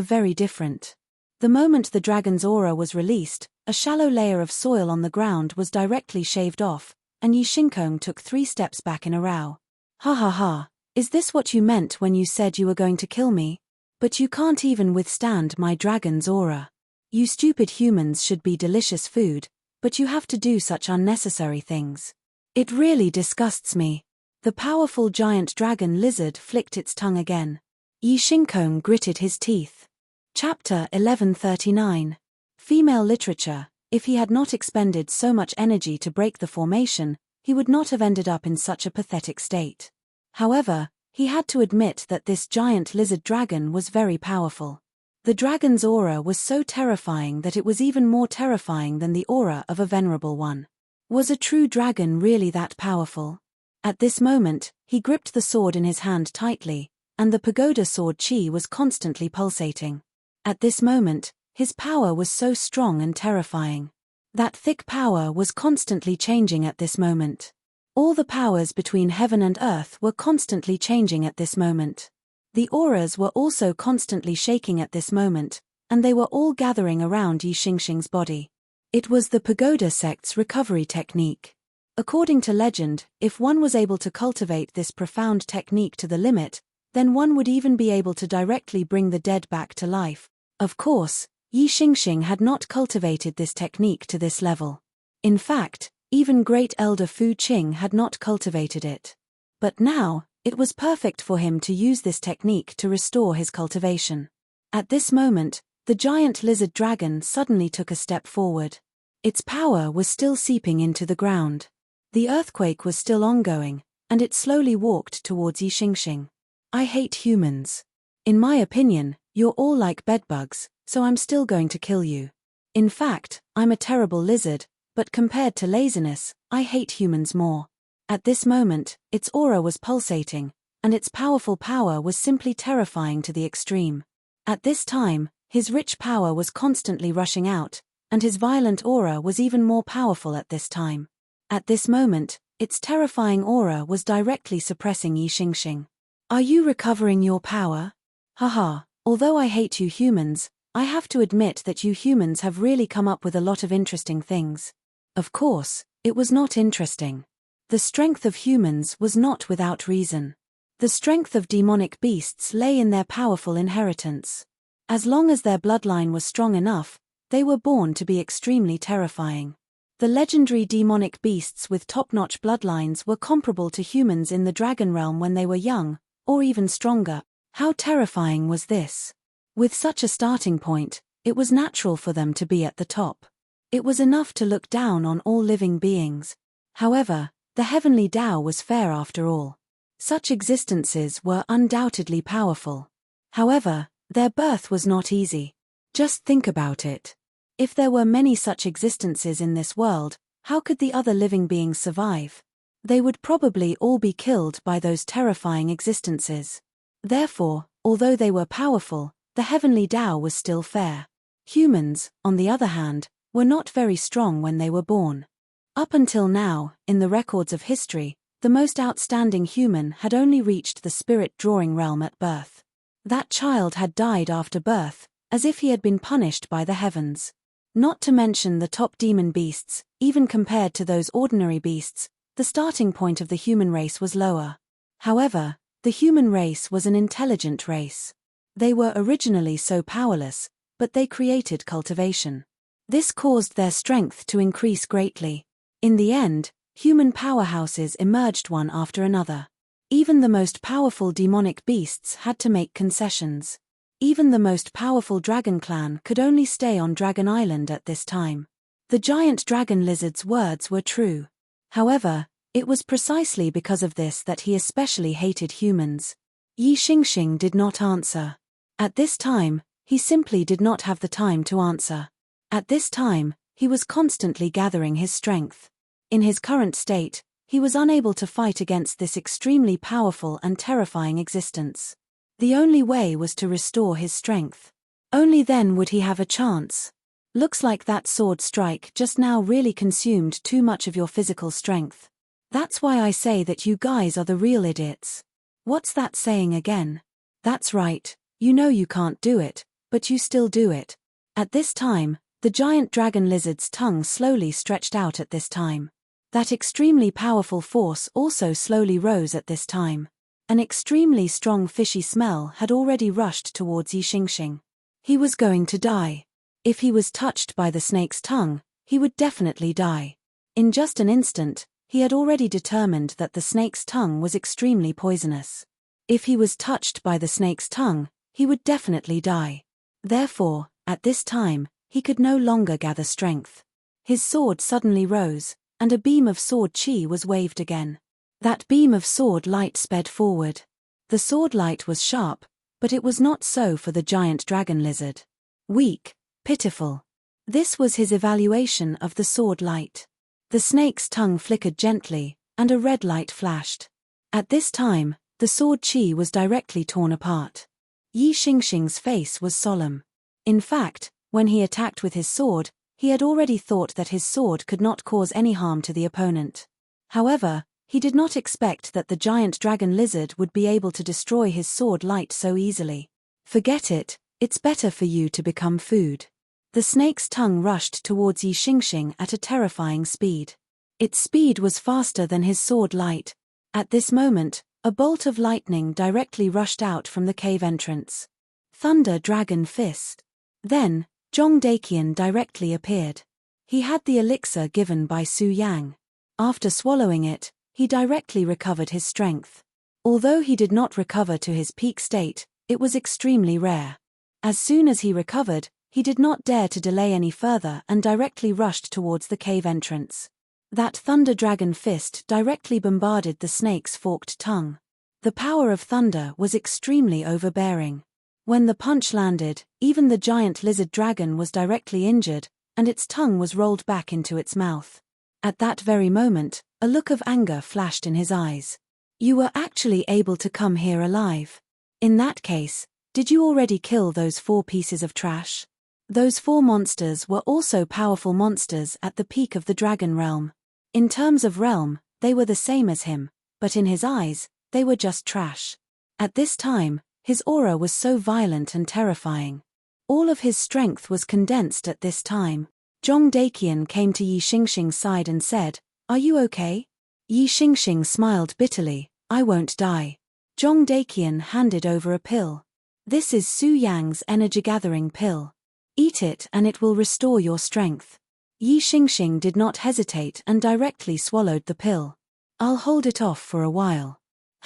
very different. The moment the dragon's aura was released, a shallow layer of soil on the ground was directly shaved off, and Yi Xingkong took 3 steps back in a row. "Ha ha ha, is this what you meant when you said you were going to kill me? But you can't even withstand my dragon's aura. You stupid humans should be delicious food, but you have to do such unnecessary things. It really disgusts me." The powerful giant dragon lizard flicked its tongue again. Yi Xingkong gritted his teeth. Chapter 1139. Female literature. If he had not expended so much energy to break the formation, he would not have ended up in such a pathetic state. However, he had to admit that this giant lizard dragon was very powerful. The dragon's aura was so terrifying that it was even more terrifying than the aura of a venerable one. Was a true dragon really that powerful? At this moment, he gripped the sword in his hand tightly, and the pagoda sword chi was constantly pulsating. At this moment, his power was so strong and terrifying. That thick power was constantly changing at this moment. All the powers between heaven and earth were constantly changing at this moment. The auras were also constantly shaking at this moment, and they were all gathering around Yi Xingxing's body. It was the pagoda sect's recovery technique. According to legend, if one was able to cultivate this profound technique to the limit, then one would even be able to directly bring the dead back to life. Of course, Yi Xingxing had not cultivated this technique to this level. In fact, even great elder Fu Qing had not cultivated it. But now, it was perfect for him to use this technique to restore his cultivation. At this moment, the giant lizard dragon suddenly took a step forward. Its power was still seeping into the ground. The earthquake was still ongoing, and it slowly walked towards Yi Xingxing. I hate humans. In my opinion, you're all like bedbugs, so I'm still going to kill you. In fact, I'm a terrible lizard, but compared to laziness, I hate humans more. At this moment, its aura was pulsating, and its powerful power was simply terrifying to the extreme. At this time, his rich power was constantly rushing out, and his violent aura was even more powerful at this time. At this moment, its terrifying aura was directly suppressing Yi Xingxing. Are you recovering your power? Haha, although I hate you humans, I have to admit that you humans have really come up with a lot of interesting things. Of course, it was not interesting. The strength of humans was not without reason. The strength of demonic beasts lay in their powerful inheritance. As long as their bloodline was strong enough, they were born to be extremely terrifying. The legendary demonic beasts with top-notch bloodlines were comparable to humans in the dragon realm when they were young, or even stronger. How terrifying was this? With such a starting point, it was natural for them to be at the top. It was enough to look down on all living beings. However, the heavenly Tao was fair after all. Such existences were undoubtedly powerful. However, their birth was not easy. Just think about it. If there were many such existences in this world, how could the other living beings survive? They would probably all be killed by those terrifying existences. Therefore, although they were powerful, the heavenly Tao was still fair. Humans, on the other hand, were not very strong when they were born. Up until now, in the records of history, the most outstanding human had only reached the spirit drawing realm at birth. That child had died after birth, as if he had been punished by the heavens. Not to mention the top demon beasts, even compared to those ordinary beasts, the starting point of the human race was lower. However, the human race was an intelligent race. They were originally so powerless, but they created cultivation. This caused their strength to increase greatly. In the end, human powerhouses emerged one after another. Even the most powerful demonic beasts had to make concessions. Even the most powerful dragon clan could only stay on Dragon Island at this time. The giant dragon lizard's words were true. However, it was precisely because of this that he especially hated humans. Yi Xingxing did not answer. At this time, he simply did not have the time to answer. At this time, he was constantly gathering his strength. In his current state, he was unable to fight against this extremely powerful and terrifying existence. The only way was to restore his strength. Only then would he have a chance. Looks like that sword strike just now really consumed too much of your physical strength. That's why I say that you guys are the real idiots. What's that saying again? That's right, you know you can't do it, but you still do it. At this time, the giant dragon lizard's tongue slowly stretched out at this time. That extremely powerful force also slowly rose at this time. An extremely strong fishy smell had already rushed towards Yi Xingxing. He was going to die. If he was touched by the snake's tongue, he would definitely die. In just an instant, he had already determined that the snake's tongue was extremely poisonous. If he was touched by the snake's tongue, he would definitely die. Therefore, at this time, he could no longer gather strength. His sword suddenly rose, and a beam of sword chi was waved again. That beam of sword light sped forward. The sword light was sharp, but it was not so for the giant dragon lizard. Weak, pitiful. This was his evaluation of the sword light. The snake's tongue flickered gently, and a red light flashed. At this time, the sword chi was directly torn apart. Yi Xingxing's face was solemn. In fact, when he attacked with his sword, he had already thought that his sword could not cause any harm to the opponent. However, he did not expect that the giant dragon lizard would be able to destroy his sword light so easily. Forget it, it's better for you to become food. The snake's tongue rushed towards Yi Xingxing at a terrifying speed. Its speed was faster than his sword light. At this moment, a bolt of lightning directly rushed out from the cave entrance. Thunder Dragon Fist. Then, Zhong Daqian directly appeared. He had the elixir given by Su Yang. After swallowing it, he directly recovered his strength. Although he did not recover to his peak state, it was extremely rare. As soon as he recovered, he did not dare to delay any further and directly rushed towards the cave entrance. That Thunder Dragon Fist directly bombarded the snake's forked tongue. The power of thunder was extremely overbearing. When the punch landed, even the giant lizard dragon was directly injured, and its tongue was rolled back into its mouth. At that very moment, a look of anger flashed in his eyes. You were actually able to come here alive. In that case, did you already kill those 4 pieces of trash? Those 4 monsters were also powerful monsters at the peak of the dragon realm. In terms of realm, they were the same as him, but in his eyes, they were just trash. At this time, his aura was so violent and terrifying. All of his strength was condensed at this time. Zhong Daqian came to Yi Xingxing's side and said, "Are you okay?" Yi Xingxing smiled bitterly, "I won't die." Zhong Daqian handed over a pill. "This is Su Yang's energy-gathering pill. Eat it and it will restore your strength." Yi Xingxing did not hesitate and directly swallowed the pill. "I'll hold it off for a while."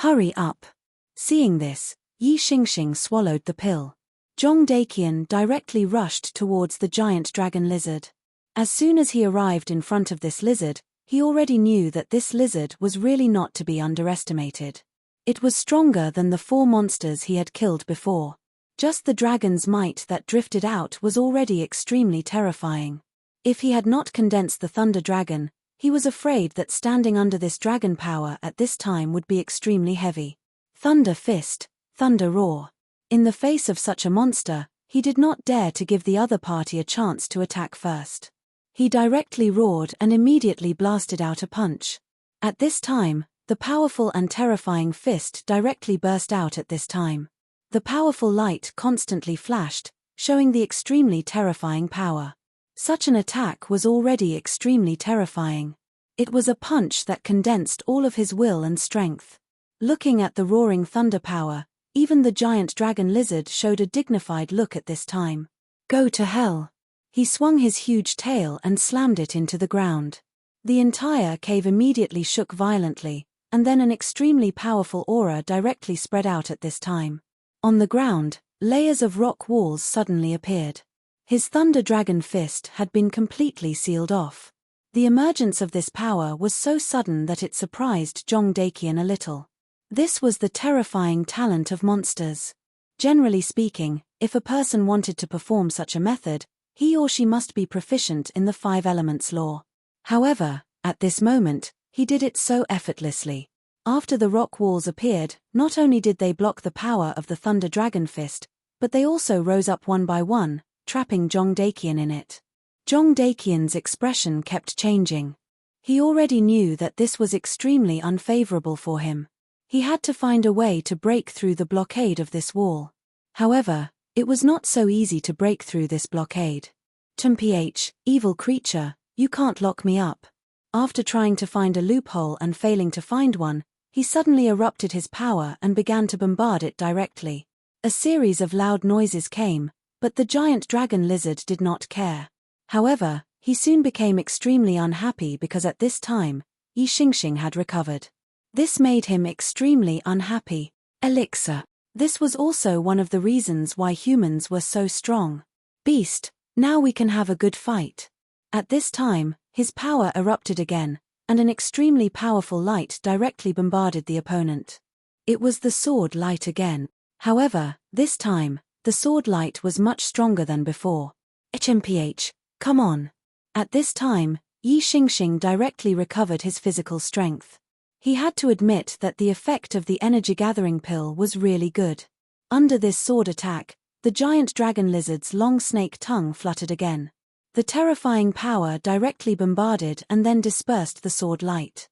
"Hurry up." Seeing this, Yi Xingxing swallowed the pill. Zhong Daqian directly rushed towards the giant dragon lizard. As soon as he arrived in front of this lizard, he already knew that this lizard was really not to be underestimated. It was stronger than the 4 monsters he had killed before. Just the dragon's might that drifted out was already extremely terrifying. If he had not condensed the Thunder Dragon, he was afraid that standing under this dragon power at this time would be extremely heavy. Thunder Fist, Thunder Roar. In the face of such a monster, he did not dare to give the other party a chance to attack first. He directly roared and immediately blasted out a punch. At this time, the powerful and terrifying fist directly burst out at this time. The powerful light constantly flashed, showing the extremely terrifying power. Such an attack was already extremely terrifying. It was a punch that condensed all of his will and strength. Looking at the roaring thunder power, even the giant dragon lizard showed a dignified look at this time. "Go to hell." He swung his huge tail and slammed it into the ground. The entire cave immediately shook violently, and then an extremely powerful aura directly spread out at this time. On the ground, layers of rock walls suddenly appeared. His Thunder Dragon Fist had been completely sealed off. The emergence of this power was so sudden that it surprised Zhong Daqian a little. This was the terrifying talent of monsters. Generally speaking, if a person wanted to perform such a method, he or she must be proficient in the 5 elements law. However, at this moment, he did it so effortlessly. After the rock walls appeared, not only did they block the power of the Thunder Dragon Fist, but they also rose up one by one, trapping Zhong Daqian in it. Zhong Daqian's expression kept changing. He already knew that this was extremely unfavorable for him. He had to find a way to break through the blockade of this wall. However, it was not so easy to break through this blockade. "Mph, evil creature, you can't lock me up." After trying to find a loophole and failing to find one, he suddenly erupted his power and began to bombard it directly. A series of loud noises came, but the giant dragon lizard did not care. However, he soon became extremely unhappy because at this time, Yi Xingxing had recovered. This made him extremely unhappy. Elixir. This was also one of the reasons why humans were so strong. "Beast, now we can have a good fight." At this time, his power erupted again, and an extremely powerful light directly bombarded the opponent. It was the sword light again. However, this time, the sword light was much stronger than before. "Mph, come on." At this time, Yi Xingxing directly recovered his physical strength. He had to admit that the effect of the energy-gathering pill was really good. Under this sword attack, the giant dragon lizard's long snake tongue fluttered again. The terrifying power directly bombarded and then dispersed the sword light.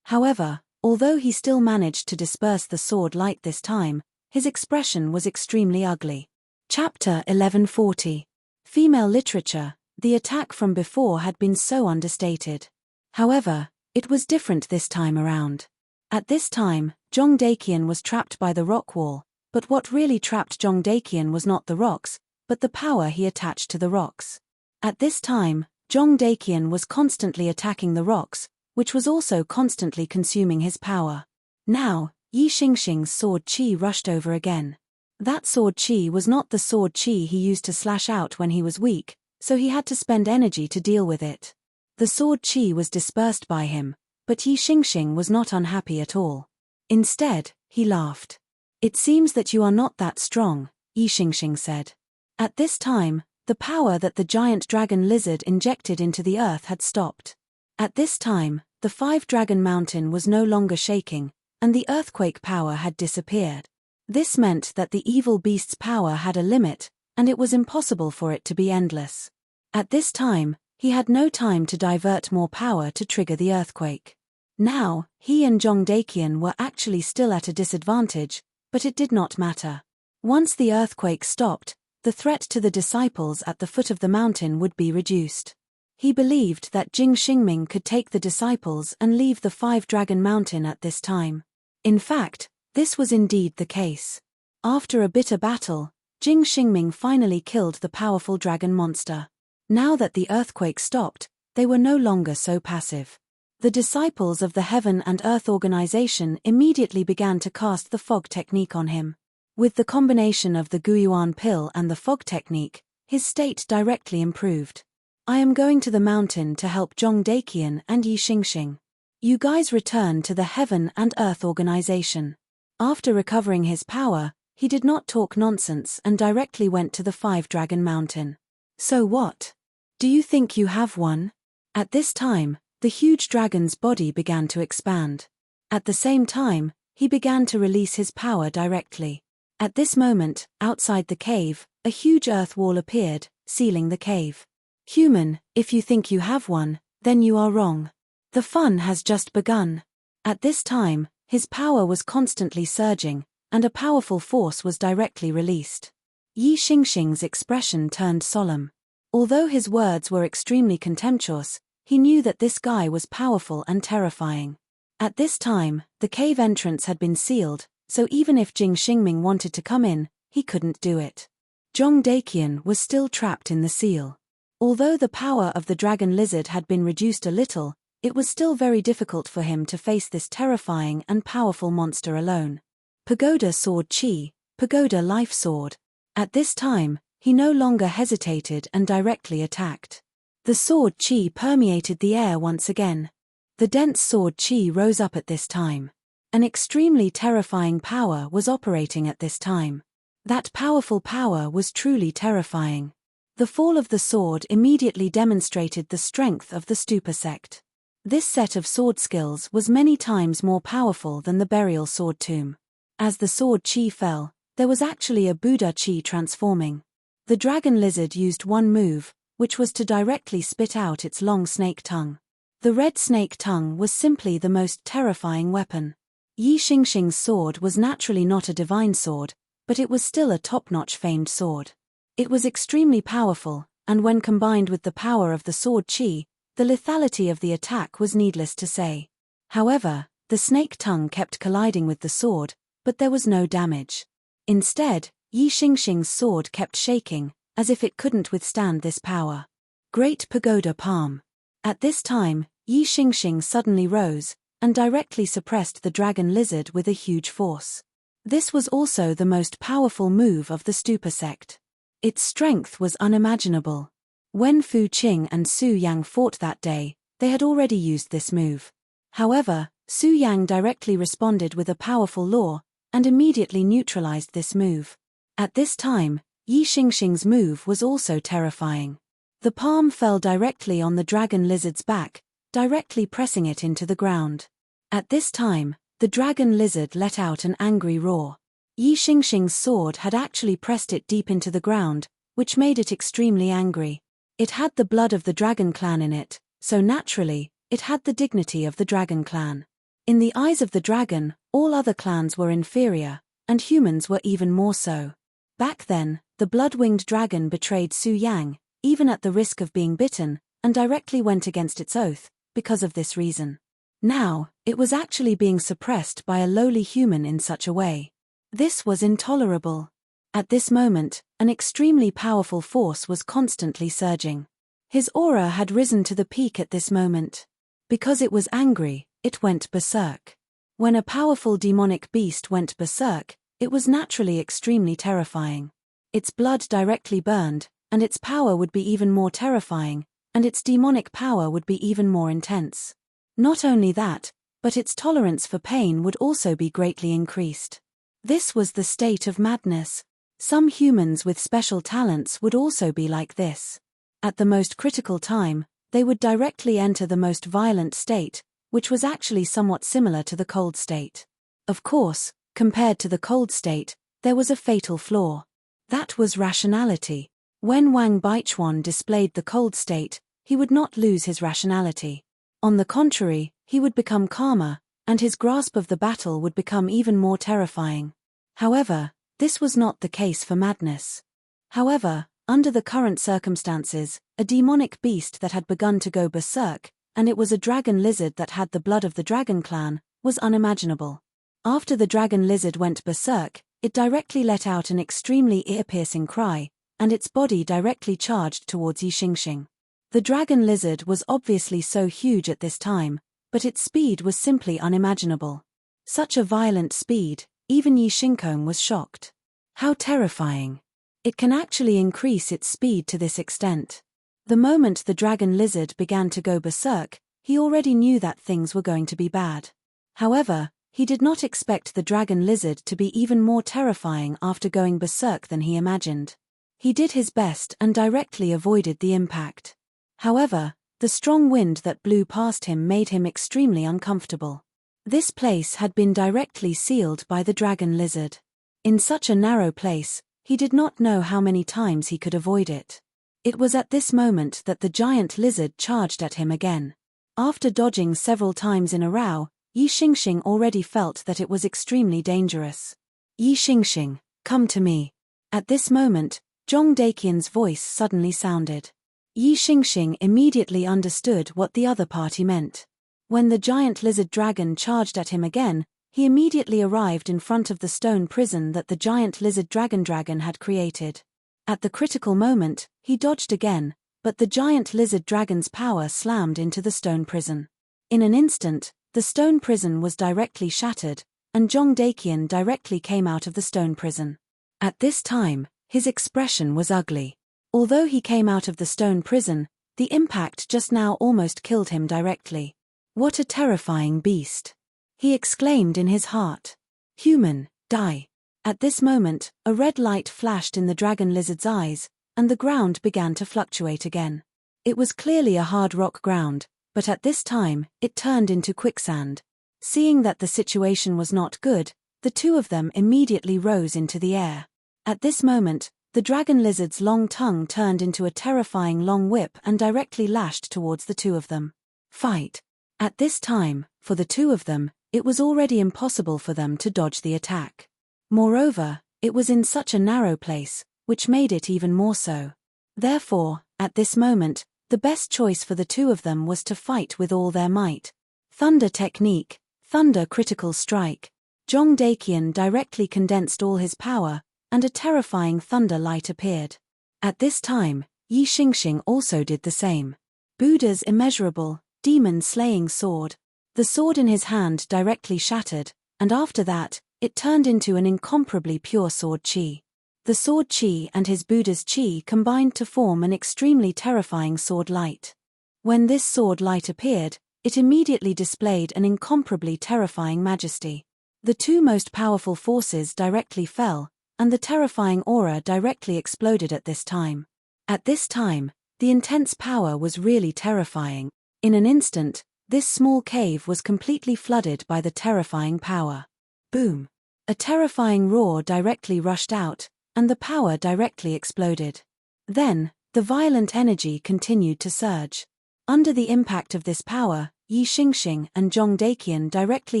However, although he still managed to disperse the sword light this time, his expression was extremely ugly. Chapter 1140. Female literature. The attack from before had been so understated. However, It was different this time around. At this time, Jong Dakian was trapped by the rock wall, but what really trapped Jong Dakian was not the rocks, but the power he attached to the rocks. At this time, Jong Dakian was constantly attacking the rocks, which was also constantly consuming his power. Now, Yi Xingxing's sword chi rushed over again. That sword chi was not the sword chi he used to slash out when he was weak, so he had to spend energy to deal with it. The sword chi was dispersed by him, but Yi Xingxing was not unhappy at all. Instead, he laughed. "It seems that you are not that strong," Yi Xingxing said. At this time, the power that the giant dragon lizard injected into the earth had stopped. At this time, the 5-dragon mountain was no longer shaking, and the earthquake power had disappeared. This meant that the evil beast's power had a limit, and it was impossible for it to be endless. At this time, he had no time to divert more power to trigger the earthquake. Now, he and Jong Dakian were actually still at a disadvantage, but it did not matter. Once the earthquake stopped, the threat to the disciples at the foot of the mountain would be reduced. He believed that Jing Xingming could take the disciples and leave the 5-dragon mountain at this time. In fact, this was indeed the case. After a bitter battle, Jing Xingming finally killed the powerful dragon monster. Now that the earthquake stopped, they were no longer so passive. The disciples of the Heaven and Earth organization immediately began to cast the fog technique on him. With the combination of the Guyuan pill and the fog technique, his state directly improved. "I am going to the mountain to help Jong Dakian and Yi Xingxing. You guys return to the Heaven and Earth organization." After recovering his power, he did not talk nonsense and directly went to the 5-dragon mountain. "So what? Do you think you have one?" At this time, the huge dragon's body began to expand. At the same time, he began to release his power directly. At this moment, outside the cave, a huge earth wall appeared, sealing the cave. "Human, if you think you have one, then you are wrong. The fun has just begun." At this time, his power was constantly surging, and a powerful force was directly released. Yi Xingxing's expression turned solemn. Although his words were extremely contemptuous, he knew that this guy was powerful and terrifying. At this time, the cave entrance had been sealed, so even if Jing Xingming wanted to come in, he couldn't do it. Jong Dakian was still trapped in the seal. Although the power of the dragon lizard had been reduced a little, it was still very difficult for him to face this terrifying and powerful monster alone. Pagoda Sword Chi, Pagoda Life Sword. At this time, he no longer hesitated and directly attacked. The sword chi permeated the air once again. The dense sword chi rose up at this time. An extremely terrifying power was operating at this time. That powerful power was truly terrifying. The fall of the sword immediately demonstrated the strength of the Stupa sect. This set of sword skills was many times more powerful than the burial sword tomb. As the sword chi fell, there was actually a Buddha chi transforming. The dragon lizard used one move, which was to directly spit out its long snake tongue. The red snake tongue was simply the most terrifying weapon. Yi Xingxing's sword was naturally not a divine sword, but it was still a top-notch famed sword. It was extremely powerful, and when combined with the power of the sword chi, the lethality of the attack was needless to say. However, the snake tongue kept colliding with the sword, but there was no damage. Instead, Yi Xingxing's sword kept shaking, as if it couldn't withstand this power. Great Pagoda Palm. At this time, Yi Xingxing suddenly rose, and directly suppressed the dragon lizard with a huge force. This was also the most powerful move of the Stupa sect. Its strength was unimaginable. When Fu Qing and Su Yang fought that day, they had already used this move. However, Su Yang directly responded with a powerful law, and immediately neutralized this move. At this time, Yi Xingxing's move was also terrifying. The palm fell directly on the dragon lizard's back, directly pressing it into the ground. At this time, the dragon lizard let out an angry roar. Yi Xingxing's sword had actually pressed it deep into the ground, which made it extremely angry. It had the blood of the dragon clan in it, so naturally, it had the dignity of the dragon clan. In the eyes of the dragon, all other clans were inferior, and humans were even more so. Back then, the blood-winged dragon betrayed Su Yang, even at the risk of being bitten, and directly went against its oath, because of this reason. Now, it was actually being suppressed by a lowly human in such a way. This was intolerable. At this moment, an extremely powerful force was constantly surging. His aura had risen to the peak at this moment. Because it was angry, it went berserk. When a powerful demonic beast went berserk, it was naturally extremely terrifying. Its blood directly burned, and its power would be even more terrifying, and its demonic power would be even more intense. Not only that, but its tolerance for pain would also be greatly increased. This was the state of madness. Some humans with special talents would also be like this. At the most critical time, they would directly enter the most violent state, which was actually somewhat similar to the cold state. Of course, compared to the cold state, there was a fatal flaw. That was rationality. When Wang Baichuan displayed the cold state, he would not lose his rationality. On the contrary, he would become calmer, and his grasp of the battle would become even more terrifying. However, this was not the case for madness. However, under the current circumstances, a demonic beast that had begun to go berserk, and it was a dragon lizard that had the blood of the dragon clan, was unimaginable. After the dragon lizard went berserk, it directly let out an extremely ear-piercing cry, and its body directly charged towards Yixingxing. The dragon lizard was obviously so huge at this time, but its speed was simply unimaginable. Such a violent speed, even Yixingkong was shocked. How terrifying! It can actually increase its speed to this extent. The moment the dragon lizard began to go berserk, he already knew that things were going to be bad. However, he did not expect the dragon lizard to be even more terrifying after going berserk than he imagined. He did his best and directly avoided the impact. However, the strong wind that blew past him made him extremely uncomfortable. This place had been directly sealed by the dragon lizard. In such a narrow place, he did not know how many times he could avoid it. It was at this moment that the giant lizard charged at him again. After dodging several times in a row, Yixingxing already felt that it was extremely dangerous. Yixingxing, come to me. At this moment, Zhong Daqian's voice suddenly sounded. Yixingxing immediately understood what the other party meant. When the giant lizard dragon charged at him again, he immediately arrived in front of the stone prison that the giant lizard dragon had created. At the critical moment, he dodged again, but the giant lizard dragon's power slammed into the stone prison. In an instant, the stone prison was directly shattered, and Zhong Daqian directly came out of the stone prison. At this time, his expression was ugly. Although he came out of the stone prison, the impact just now almost killed him directly. What a terrifying beast! He exclaimed in his heart. Human, die! At this moment, a red light flashed in the dragon lizard's eyes, and the ground began to fluctuate again. It was clearly a hard rock ground, but at this time, it turned into quicksand. Seeing that the situation was not good, the two of them immediately rose into the air. At this moment, the dragon lizard's long tongue turned into a terrifying long whip and directly lashed towards the two of them. Fight! At this time, for the two of them, it was already impossible for them to dodge the attack. Moreover, it was in such a narrow place, which made it even more so. Therefore, at this moment, the best choice for the two of them was to fight with all their might. Thunder technique, thunder critical strike. Zhong Daqian directly condensed all his power, and a terrifying thunder light appeared. At this time, Yixingxing also did the same. Buddha's immeasurable, demon-slaying sword. The sword in his hand directly shattered, and after that, it turned into an incomparably pure sword chi. The sword chi and his Buddha's chi combined to form an extremely terrifying sword light. When this sword light appeared, it immediately displayed an incomparably terrifying majesty. The two most powerful forces directly fell, and the terrifying aura directly exploded at this time. At this time, the intense power was really terrifying. In an instant, this small cave was completely flooded by the terrifying power. Boom! A terrifying roar directly rushed out, and the power directly exploded. Then, the violent energy continued to surge. Under the impact of this power, Yixingxing and Zhong Daqian directly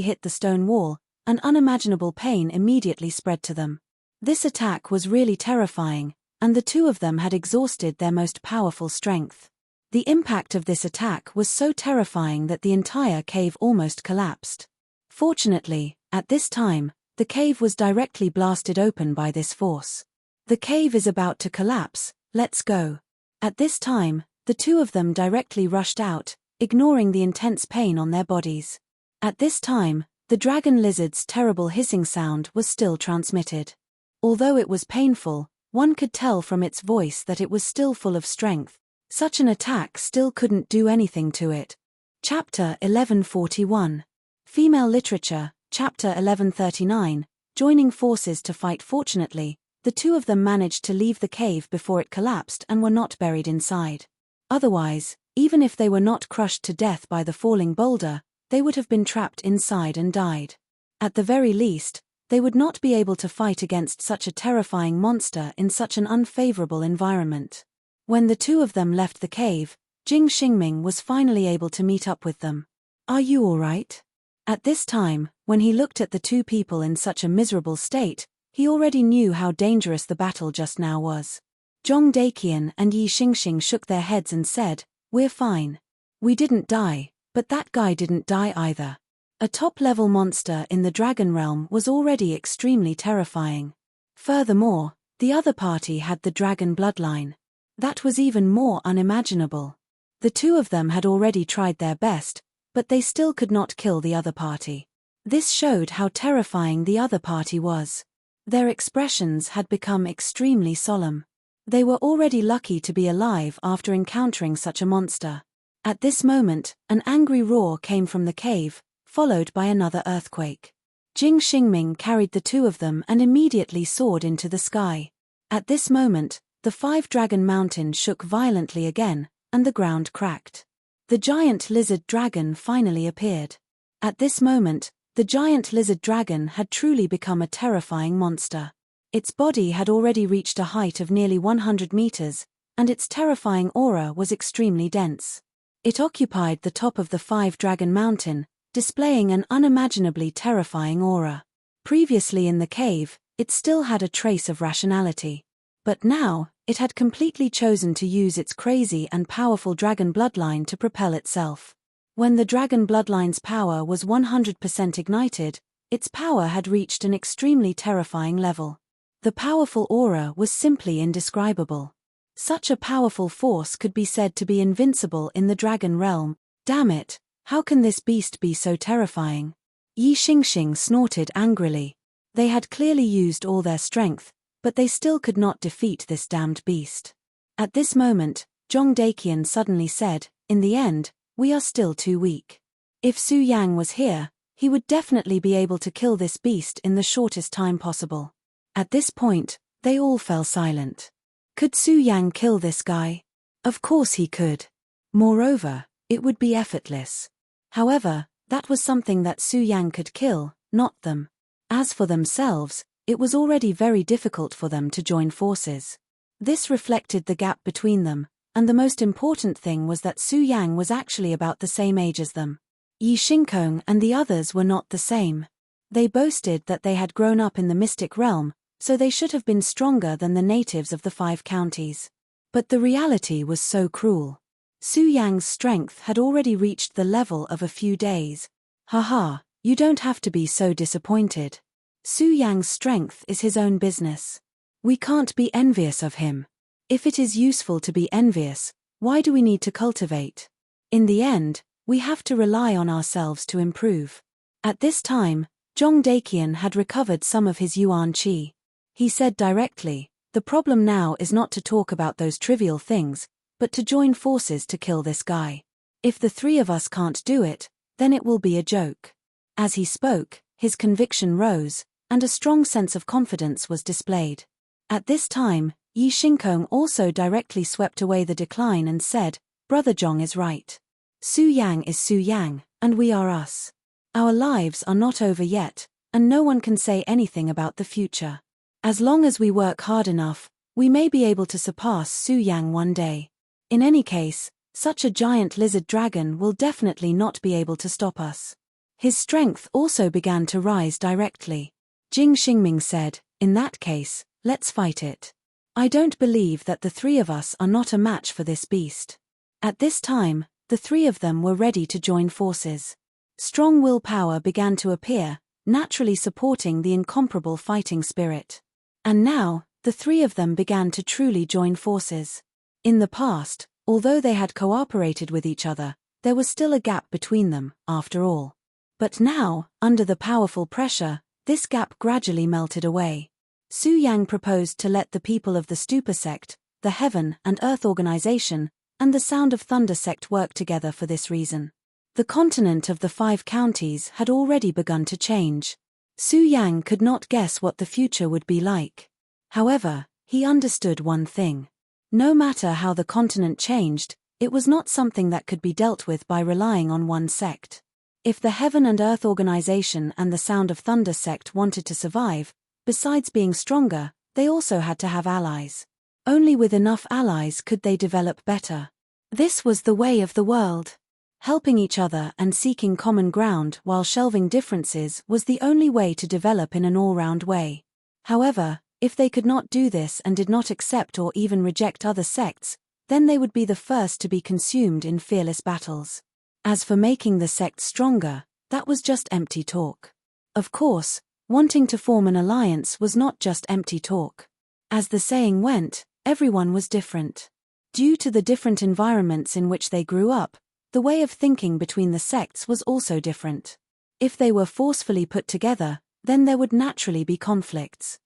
hit the stone wall, and unimaginable pain immediately spread to them. This attack was really terrifying, and the two of them had exhausted their most powerful strength. The impact of this attack was so terrifying that the entire cave almost collapsed. Fortunately, at this time, the cave was directly blasted open by this force. The cave is about to collapse, let's go. At this time, the two of them directly rushed out, ignoring the intense pain on their bodies. At this time, the dragon lizard's terrible hissing sound was still transmitted. Although it was painful, one could tell from its voice that it was still full of strength. Such an attack still couldn't do anything to it. Chapter 1141. Female Literature, Chapter 1139, Joining Forces to Fight. Fortunately, the two of them managed to leave the cave before it collapsed and were not buried inside. Otherwise, even if they were not crushed to death by the falling boulder, they would have been trapped inside and died. At the very least, they would not be able to fight against such a terrifying monster in such an unfavorable environment. When the two of them left the cave, Jing Xingming was finally able to meet up with them. "Are you all right?" At this time, when he looked at the two people in such a miserable state, he already knew how dangerous the battle just now was. Zhong Daqian and Yi Xingxing shook their heads and said, "We're fine. We didn't die, but that guy didn't die either." A top-level monster in the dragon realm was already extremely terrifying. Furthermore, the other party had the dragon bloodline. That was even more unimaginable. The two of them had already tried their best, but they still could not kill the other party. This showed how terrifying the other party was. Their expressions had become extremely solemn. They were already lucky to be alive after encountering such a monster. At this moment, an angry roar came from the cave, followed by another earthquake. Jing Xingming carried the two of them and immediately soared into the sky. At this moment, the five-dragon mountain shook violently again, and the ground cracked. The giant lizard dragon finally appeared. At this moment, the giant lizard dragon had truly become a terrifying monster. Its body had already reached a height of nearly 100 meters, and its terrifying aura was extremely dense. It occupied the top of the five-dragon mountain, displaying an unimaginably terrifying aura. Previously in the cave, it still had a trace of rationality. But now, it had completely chosen to use its crazy and powerful dragon bloodline to propel itself. When the dragon bloodline's power was 100% ignited, its power had reached an extremely terrifying level. The powerful aura was simply indescribable. Such a powerful force could be said to be invincible in the dragon realm. Damn it, how can this beast be so terrifying? Yi Xingxing snorted angrily. They had clearly used all their strength, but they still could not defeat this damned beast. At this moment, Zhong Daqian suddenly said, "In the end, we are still too weak. If Su Yang was here, he would definitely be able to kill this beast in the shortest time possible." At this point, they all fell silent. Could Su Yang kill this guy? Of course he could. Moreover, it would be effortless. However, that was something that Su Yang could kill, not them. As for themselves, it was already very difficult for them to join forces. This reflected the gap between them, and the most important thing was that Su Yang was actually about the same age as them. Yi Xingkong and the others were not the same. They boasted that they had grown up in the mystic realm, so they should have been stronger than the natives of the 5 counties. But the reality was so cruel. Su Yang's strength had already reached the level of a few days. Haha, you don't have to be so disappointed. Su Yang's strength is his own business. We can't be envious of him. If it is useful to be envious, why do we need to cultivate? In the end, we have to rely on ourselves to improve. At this time, Zhong Daqian had recovered some of his yuan qi. He said directly, "The problem now is not to talk about those trivial things, but to join forces to kill this guy. If the 3 of us can't do it, then it will be a joke." As he spoke, his conviction rose, and a strong sense of confidence was displayed. At this time, Yi Xingkong also directly swept away the decline and said, "Brother Zhong is right. Su Yang is Su Yang, and we are us. Our lives are not over yet, and no one can say anything about the future. As long as we work hard enough, we may be able to surpass Su Yang one day. In any case, such a giant lizard dragon will definitely not be able to stop us." His strength also began to rise directly. Jing Xingming said, "In that case, let's fight it. I don't believe that the 3 of us are not a match for this beast." At this time, the three of them were ready to join forces. Strong willpower began to appear, naturally supporting the incomparable fighting spirit. And now, the three of them began to truly join forces. In the past, although they had cooperated with each other, there was still a gap between them, after all. But now, under the powerful pressure, this gap gradually melted away. Su Yang proposed to let the people of the Stupa sect, the Heaven and Earth organization, and the Sound of Thunder sect work together for this reason. The continent of the 5 counties had already begun to change. Su Yang could not guess what the future would be like. However, he understood one thing. No matter how the continent changed, it was not something that could be dealt with by relying on one sect. If the Heaven and Earth organization and the Sound of Thunder sect wanted to survive, besides being stronger, they also had to have allies. Only with enough allies could they develop better. This was the way of the world. Helping each other and seeking common ground while shelving differences was the only way to develop in an all-round way. However, if they could not do this and did not accept or even reject other sects, then they would be the first to be consumed in fearless battles. As for making the sect stronger, that was just empty talk. Of course, wanting to form an alliance was not just empty talk. As the saying went, everyone was different. Due to the different environments in which they grew up, the way of thinking between the sects was also different. If they were forcefully put together, then there would naturally be conflicts.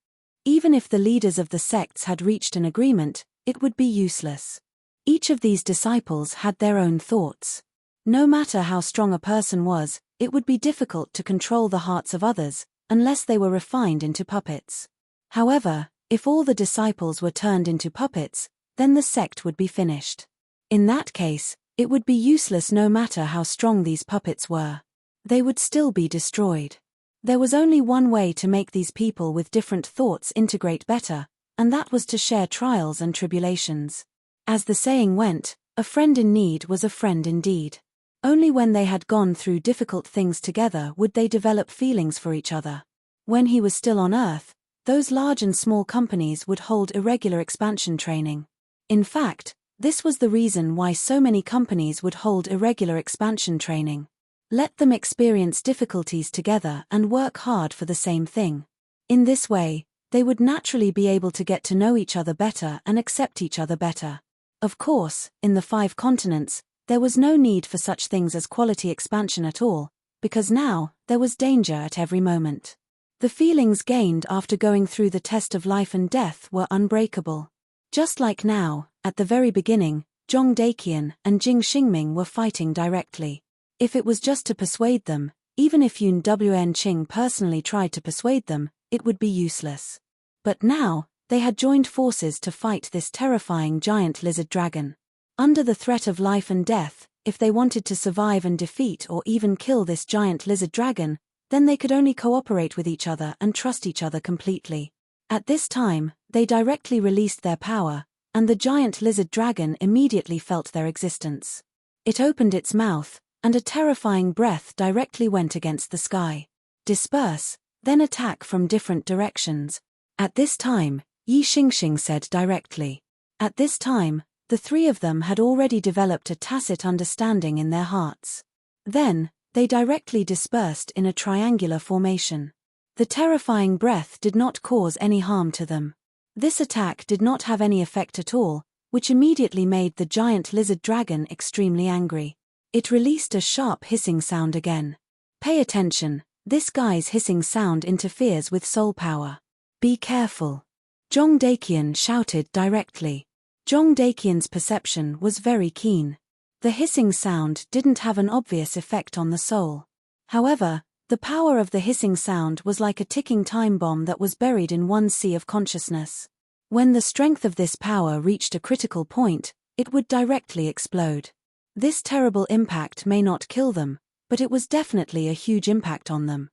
Even if the leaders of the sects had reached an agreement, it would be useless. Each of these disciples had their own thoughts. No matter how strong a person was, it would be difficult to control the hearts of others, unless they were refined into puppets. However, if all the disciples were turned into puppets, then the sect would be finished. In that case, it would be useless no matter how strong these puppets were. They would still be destroyed. There was only one way to make these people with different thoughts integrate better, and that was to share trials and tribulations. As the saying went, a friend in need was a friend indeed. Only when they had gone through difficult things together would they develop feelings for each other. When he was still on Earth, those large and small companies would hold irregular expansion training. In fact, this was the reason why so many companies would hold irregular expansion training. Let them experience difficulties together and work hard for the same thing. In this way, they would naturally be able to get to know each other better and accept each other better. Of course, in the 5 continents, there was no need for such things as quality expansion at all, because now, there was danger at every moment. The feelings gained after going through the test of life and death were unbreakable. Just like now, at the very beginning, Zhong Daqian and Jing Xingming were fighting directly. If it was just to persuade them, even if Yun Wen-Qing personally tried to persuade them, it would be useless. But now, they had joined forces to fight this terrifying giant lizard dragon. Under the threat of life and death, if they wanted to survive and defeat or even kill this giant lizard dragon, then they could only cooperate with each other and trust each other completely. At this time, they directly released their power, and the giant lizard dragon immediately felt their existence. It opened its mouth, and a terrifying breath directly went against the sky. Disperse, then attack from different directions. At this time, Yi Xingxing said directly. At this time, the 3 of them had already developed a tacit understanding in their hearts. Then, they directly dispersed in a triangular formation. The terrifying breath did not cause any harm to them. This attack did not have any effect at all, which immediately made the giant lizard dragon extremely angry. It released a sharp hissing sound again. Pay attention, this guy's hissing sound interferes with soul power. Be careful. Zhong Daqian shouted directly. Zhong Daqian's perception was very keen. The hissing sound didn't have an obvious effect on the soul. However, the power of the hissing sound was like a ticking time bomb that was buried in one sea of consciousness. When the strength of this power reached a critical point, it would directly explode. This terrible impact may not kill them, but it was definitely a huge impact on them.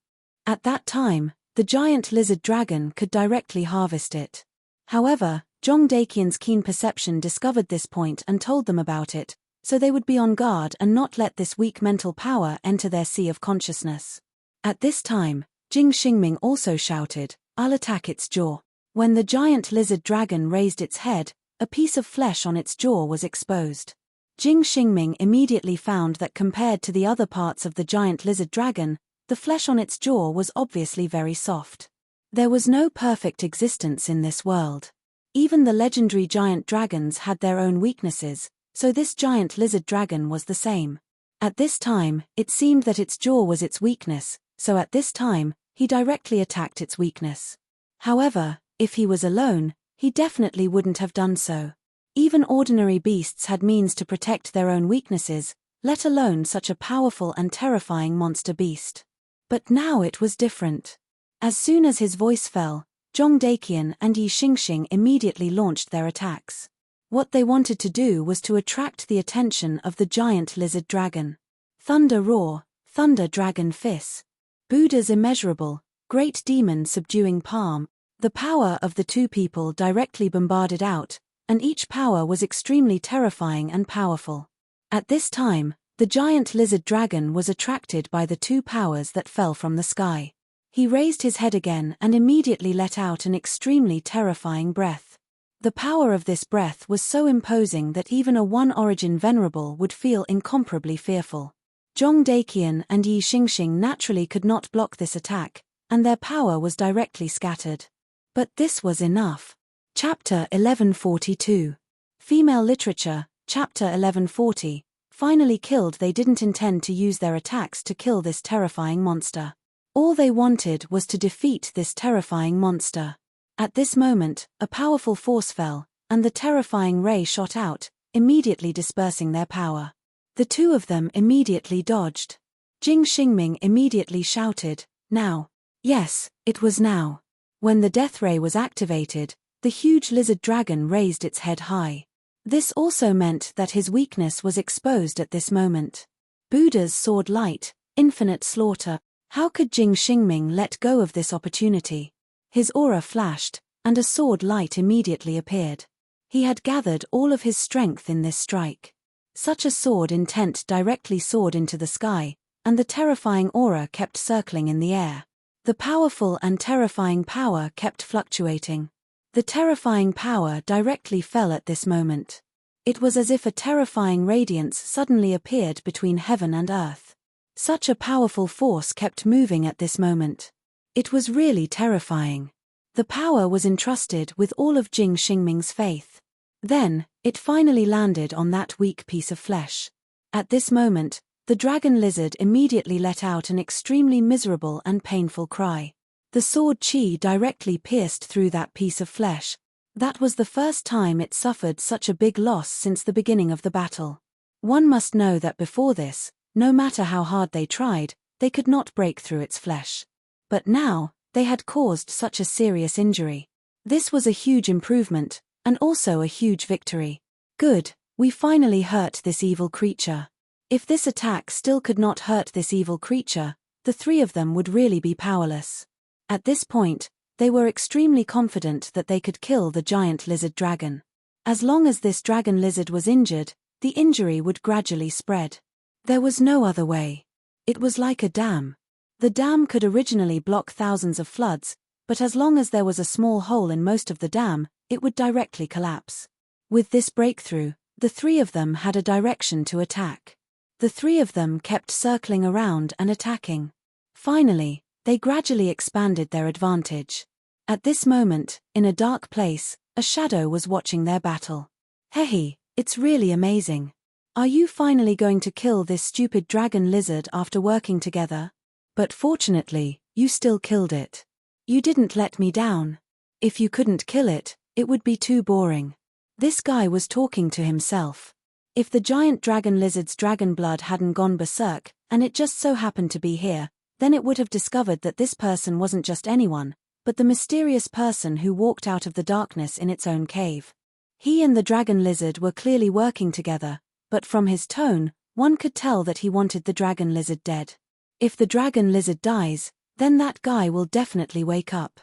At that time, the giant lizard dragon could directly harvest it. However, Zhong Daqian's keen perception discovered this point and told them about it, so they would be on guard and not let this weak mental power enter their sea of consciousness. At this time, Jing Xingming also shouted, "I'll attack its jaw." When the giant lizard dragon raised its head, a piece of flesh on its jaw was exposed. Jing Xingming immediately found that compared to the other parts of the giant lizard dragon, the flesh on its jaw was obviously very soft. There was no perfect existence in this world. Even the legendary giant dragons had their own weaknesses, so this giant lizard dragon was the same. At this time, it seemed that its jaw was its weakness, so at this time, he directly attacked its weakness. However, if he was alone, he definitely wouldn't have done so. Even ordinary beasts had means to protect their own weaknesses, let alone such a powerful and terrifying monster beast. But now it was different. As soon as his voice fell, Zhong Daqian and Yi Xingxing immediately launched their attacks. What they wanted to do was to attract the attention of the giant lizard dragon. Thunder Roar, Thunder Dragon Fist. Buddha's immeasurable, great demon subduing palm. The power of the two people directly bombarded out, and each power was extremely terrifying and powerful. At this time, the giant lizard dragon was attracted by the two powers that fell from the sky. He raised his head again and immediately let out an extremely terrifying breath. The power of this breath was so imposing that even a one-origin venerable would feel incomparably fearful. Zhong Daqian and Yi Xingxing naturally could not block this attack, and their power was directly scattered. But this was enough. Chapter 1142. Female Literature, Chapter 1140. Finally killed. They didn't intend to use their attacks to kill this terrifying monster. All they wanted was to defeat this terrifying monster. At this moment, a powerful force fell, and the terrifying ray shot out, immediately dispersing their power. The two of them immediately dodged. Jing Xingming immediately shouted, "Now!" Yes, it was now. When the death ray was activated, the huge lizard dragon raised its head high. This also meant that his weakness was exposed at this moment. Buddha's sword light, infinite slaughter. How could Jing Xingming let go of this opportunity? His aura flashed, and a sword light immediately appeared. He had gathered all of his strength in this strike. Such a sword intent directly soared into the sky, and the terrifying aura kept circling in the air. The powerful and terrifying power kept fluctuating. The terrifying power directly fell at this moment. It was as if a terrifying radiance suddenly appeared between heaven and earth. Such a powerful force kept moving at this moment. It was really terrifying. The power was entrusted with all of Jing Xingming's faith. Then, it finally landed on that weak piece of flesh. At this moment, the dragon lizard immediately let out an extremely miserable and painful cry. The sword qi directly pierced through that piece of flesh. That was the first time it suffered such a big loss since the beginning of the battle. One must know that before this, no matter how hard they tried, they could not break through its flesh. But now, they had caused such a serious injury. This was a huge improvement, and also a huge victory. Good, we finally hurt this evil creature. If this attack still could not hurt this evil creature, the three of them would really be powerless. At this point, they were extremely confident that they could kill the giant lizard dragon. As long as this dragon lizard was injured, the injury would gradually spread. There was no other way. It was like a dam. The dam could originally block thousands of floods, but as long as there was a small hole in most of the dam, it would directly collapse. With this breakthrough, the three of them had a direction to attack. The three of them kept circling around and attacking. Finally, they gradually expanded their advantage. At this moment, in a dark place, a shadow was watching their battle. "Hey, it's really amazing. Are you finally going to kill this stupid dragon lizard after working together? But fortunately, you still killed it. You didn't let me down. If you couldn't kill it, it would be too boring." This guy was talking to himself. If the giant dragon lizard's dragon blood hadn't gone berserk, and it just so happened to be here, then it would have discovered that this person wasn't just anyone, but the mysterious person who walked out of the darkness in its own cave. He and the dragon lizard were clearly working together, but from his tone, one could tell that he wanted the dragon lizard dead. If the dragon lizard dies, then that guy will definitely wake up.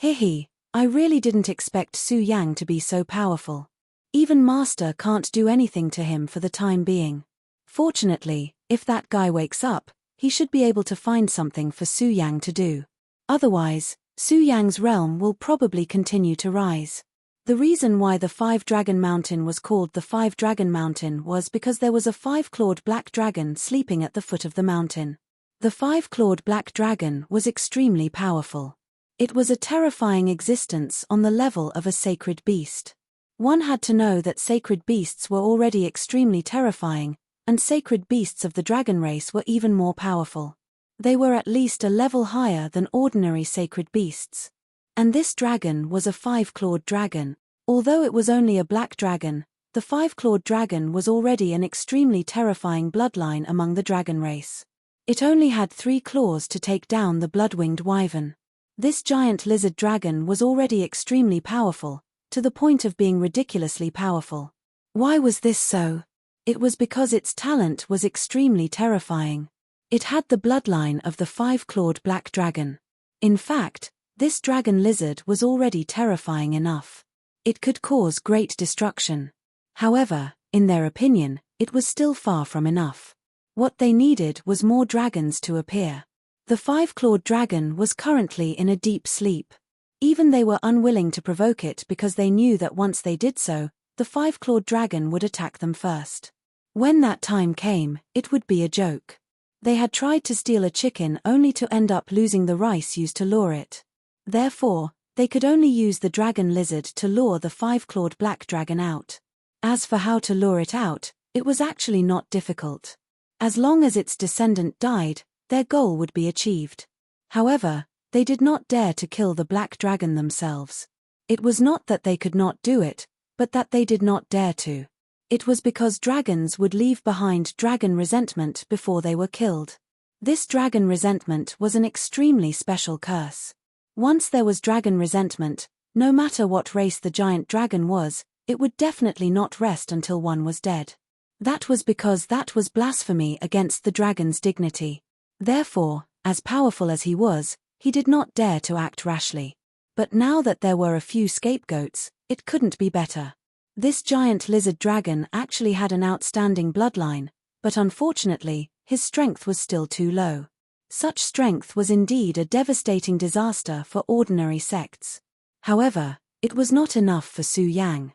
Hehe, I really didn't expect Su Yang to be so powerful. Even Master can't do anything to him for the time being. Fortunately, if that guy wakes up, he should be able to find something for Su Yang to do. Otherwise, Su Yang's realm will probably continue to rise. The reason why the Five-Dragon Mountain was called the Five-Dragon Mountain was because there was a five-clawed black dragon sleeping at the foot of the mountain. The five-clawed black dragon was extremely powerful. It was a terrifying existence on the level of a sacred beast. One had to know that sacred beasts were already extremely terrifying, and sacred beasts of the dragon race were even more powerful. They were at least a level higher than ordinary sacred beasts. And this dragon was a five-clawed dragon. Although it was only a black dragon, the five-clawed dragon was already an extremely terrifying bloodline among the dragon race. It only had 3 claws to take down the blood-winged wyvern. This giant lizard dragon was already extremely powerful, to the point of being ridiculously powerful. Why was this so? It was because its talent was extremely terrifying. It had the bloodline of the five-clawed black dragon. In fact, this dragon lizard was already terrifying enough. It could cause great destruction. However, in their opinion, it was still far from enough. What they needed was more dragons to appear. The five-clawed dragon was currently in a deep sleep. Even they were unwilling to provoke it because they knew that once they did so, the five-clawed dragon would attack them first. When that time came, it would be a joke. They had tried to steal a chicken only to end up losing the rice used to lure it. Therefore, they could only use the dragon lizard to lure the five-clawed black dragon out. As for how to lure it out, it was actually not difficult. As long as its descendant died, their goal would be achieved. However, they did not dare to kill the black dragon themselves. It was not that they could not do it, but that they did not dare to. It was because dragons would leave behind dragon resentment before they were killed. This dragon resentment was an extremely special curse. Once there was dragon resentment, no matter what race the giant dragon was, it would definitely not rest until one was dead. That was because that was blasphemy against the dragon's dignity. Therefore, as powerful as he was, he did not dare to act rashly. But now that there were a few scapegoats, it couldn't be better. This giant lizard dragon actually had an outstanding bloodline, but unfortunately, his strength was still too low. Such strength was indeed a devastating disaster for ordinary sects. However, it was not enough for Su Yang.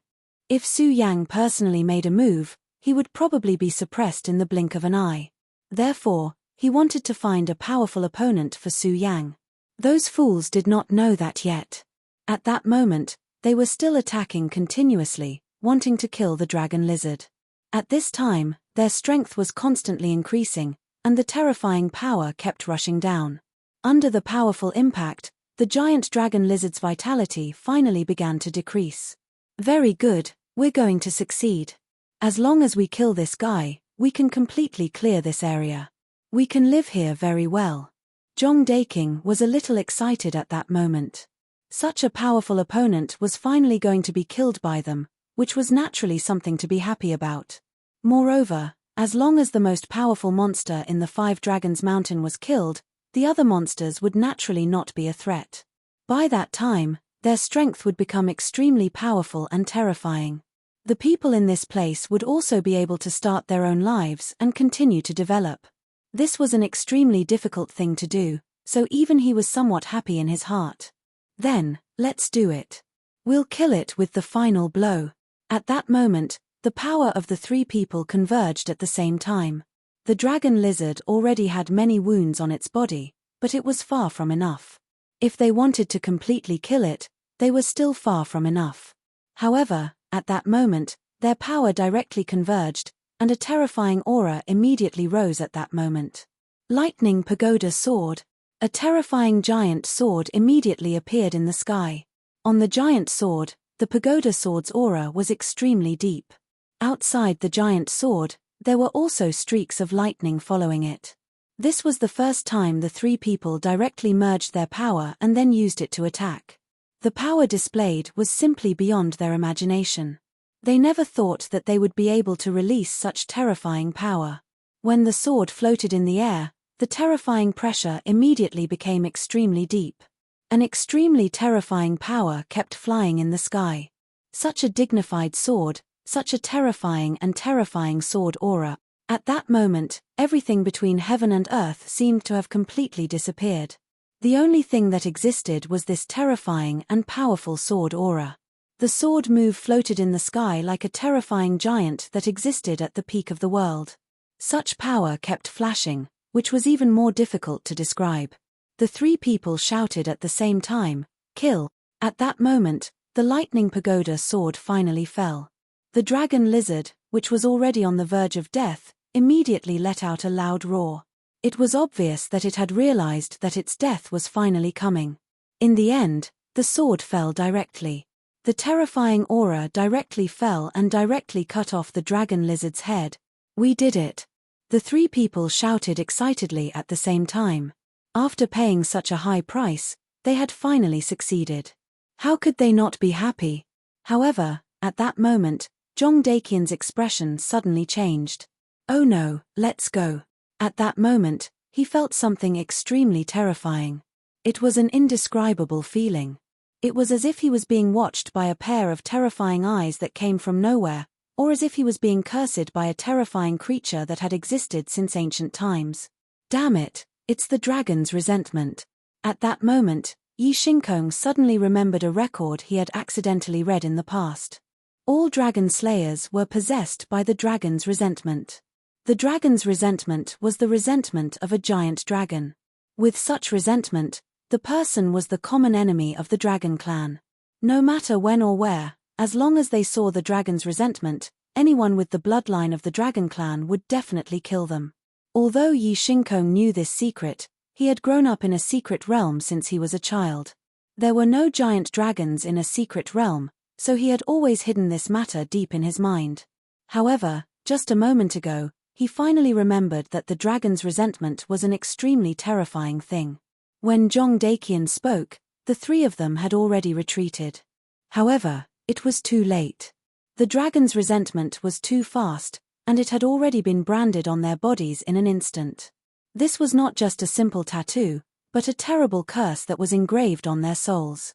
If Su Yang personally made a move, he would probably be suppressed in the blink of an eye. Therefore, he wanted to find a powerful opponent for Su Yang. Those fools did not know that yet. At that moment, they were still attacking continuously, wanting to kill the dragon lizard. At this time, their strength was constantly increasing, and the terrifying power kept rushing down. Under the powerful impact, the giant dragon lizard's vitality finally began to decrease. Very good, we're going to succeed. As long as we kill this guy, we can completely clear this area. We can live here very well. Zhong Daking was a little excited at that moment. Such a powerful opponent was finally going to be killed by them, which was naturally something to be happy about. Moreover, as long as the most powerful monster in the Five Dragons Mountain was killed, the other monsters would naturally not be a threat. By that time, their strength would become extremely powerful and terrifying. The people in this place would also be able to start their own lives and continue to develop. This was an extremely difficult thing to do, so even he was somewhat happy in his heart. Then, let's do it. We'll kill it with the final blow. At that moment, the power of the 3 people converged at the same time. The dragon lizard already had many wounds on its body, but it was far from enough. If they wanted to completely kill it, they were still far from enough. However, at that moment, their power directly converged, and a terrifying aura immediately rose at that moment. Lightning Pagoda Sword. A terrifying giant sword immediately appeared in the sky. On the giant sword, the pagoda sword's aura was extremely deep. Outside the giant sword, there were also streaks of lightning following it. This was the first time the 3 people directly merged their power and then used it to attack. The power displayed was simply beyond their imagination. They never thought that they would be able to release such terrifying power. When the sword floated in the air, the terrifying pressure immediately became extremely deep. An extremely terrifying power kept flying in the sky. Such a dignified sword, such a terrifying sword aura. At that moment, everything between heaven and earth seemed to have completely disappeared. The only thing that existed was this terrifying and powerful sword aura. The sword move floated in the sky like a terrifying giant that existed at the peak of the world. Such power kept flashing, which was even more difficult to describe. The three people shouted at the same time, "Kill!" At that moment, the lightning pagoda sword finally fell. The dragon lizard, which was already on the verge of death, immediately let out a loud roar. It was obvious that it had realized that its death was finally coming. In the end, the sword fell directly. The terrifying aura directly fell and directly cut off the dragon lizard's head. "We did it!" The three people shouted excitedly at the same time. After paying such a high price, they had finally succeeded. How could they not be happy? However, at that moment, Jong Dakian's expression suddenly changed. "Oh no, let's go." At that moment, he felt something extremely terrifying. It was an indescribable feeling. It was as if he was being watched by a pair of terrifying eyes that came from nowhere, or as if he was being cursed by a terrifying creature that had existed since ancient times. Damn it, it's the dragon's resentment. At that moment, Yi Shinkong suddenly remembered a record he had accidentally read in the past. All dragon slayers were possessed by the dragon's resentment. The dragon's resentment was the resentment of a giant dragon. With such resentment, the person was the common enemy of the dragon clan. No matter when or where, as long as they saw the dragon's resentment, anyone with the bloodline of the dragon clan would definitely kill them. Although Yi Shinkong knew this secret, he had grown up in a secret realm since he was a child. There were no giant dragons in a secret realm, so he had always hidden this matter deep in his mind. However, just a moment ago, he finally remembered that the dragon's resentment was an extremely terrifying thing. When Jong Dakian spoke, the three of them had already retreated. However, it was too late. The dragon's resentment was too fast, and it had already been branded on their bodies in an instant. This was not just a simple tattoo, but a terrible curse that was engraved on their souls.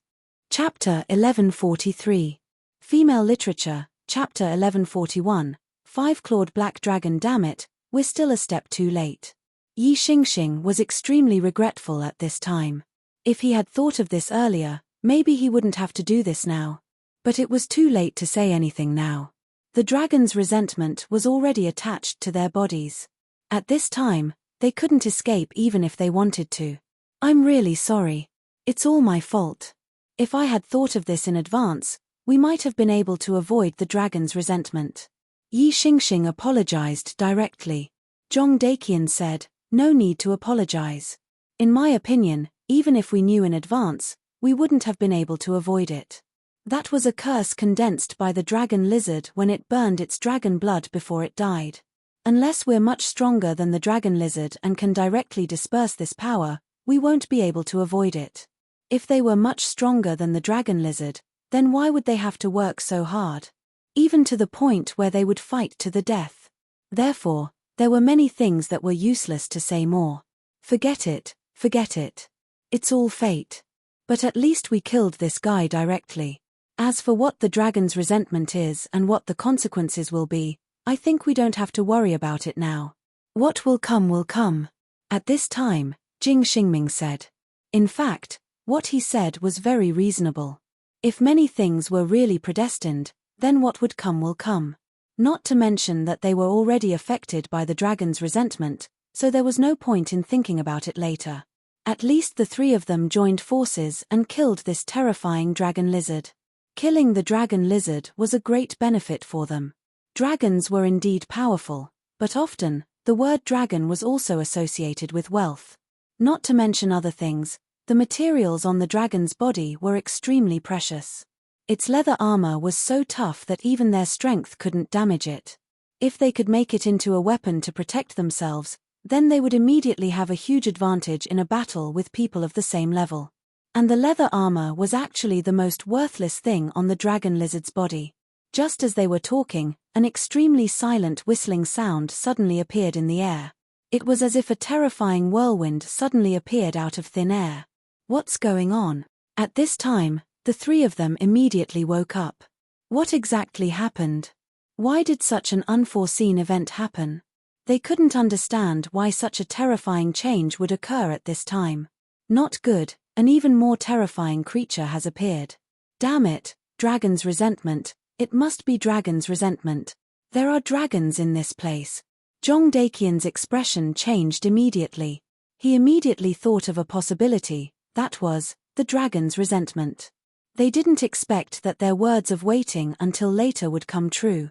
Chapter 1143. Female Literature, Chapter 1141. Five-clawed black dragon. Damn it, we're still a step too late. Yi Xingxing was extremely regretful at this time. If he had thought of this earlier, maybe he wouldn't have to do this now. But it was too late to say anything now. The dragon's resentment was already attached to their bodies. At this time, they couldn't escape even if they wanted to. "I'm really sorry. It's all my fault. If I had thought of this in advance, we might have been able to avoid the dragon's resentment." Yi Xingxing apologized directly. Jong Dakian said, "No need to apologize. In my opinion, even if we knew in advance, we wouldn't have been able to avoid it. That was a curse condensed by the dragon lizard when it burned its dragon blood before it died. Unless we're much stronger than the dragon lizard and can directly disperse this power, we won't be able to avoid it. If they were much stronger than the dragon lizard, then why would they have to work so hard? Even to the point where they would fight to the death. Therefore, there were many things that were useless to say more. Forget it, forget it. It's all fate. But at least we killed this guy directly. As for what the dragon's resentment is and what the consequences will be, I think we don't have to worry about it now. What will come will come." At this time, Jing Xingming said. In fact, what he said was very reasonable. If many things were really predestined, then what would come will come. Not to mention that they were already affected by the dragon's resentment, so there was no point in thinking about it later. At least the three of them joined forces and killed this terrifying dragon lizard. Killing the dragon lizard was a great benefit for them. Dragons were indeed powerful, but often, the word dragon was also associated with wealth. Not to mention other things, the materials on the dragon's body were extremely precious. Its leather armor was so tough that even their strength couldn't damage it. If they could make it into a weapon to protect themselves, then they would immediately have a huge advantage in a battle with people of the same level. And the leather armor was actually the most worthless thing on the dragon lizard's body. Just as they were talking, an extremely silent whistling sound suddenly appeared in the air. It was as if a terrifying whirlwind suddenly appeared out of thin air. What's going on? At this time, the three of them immediately woke up. What exactly happened? Why did such an unforeseen event happen? They couldn't understand why such a terrifying change would occur at this time. Not good, an even more terrifying creature has appeared. Damn it, Dragon's resentment, it must be dragon's resentment. There are dragons in this place. Jong Dakian's expression changed immediately. He immediately thought of a possibility, that was, the dragon's resentment. They didn't expect that their words of waiting until later would come true.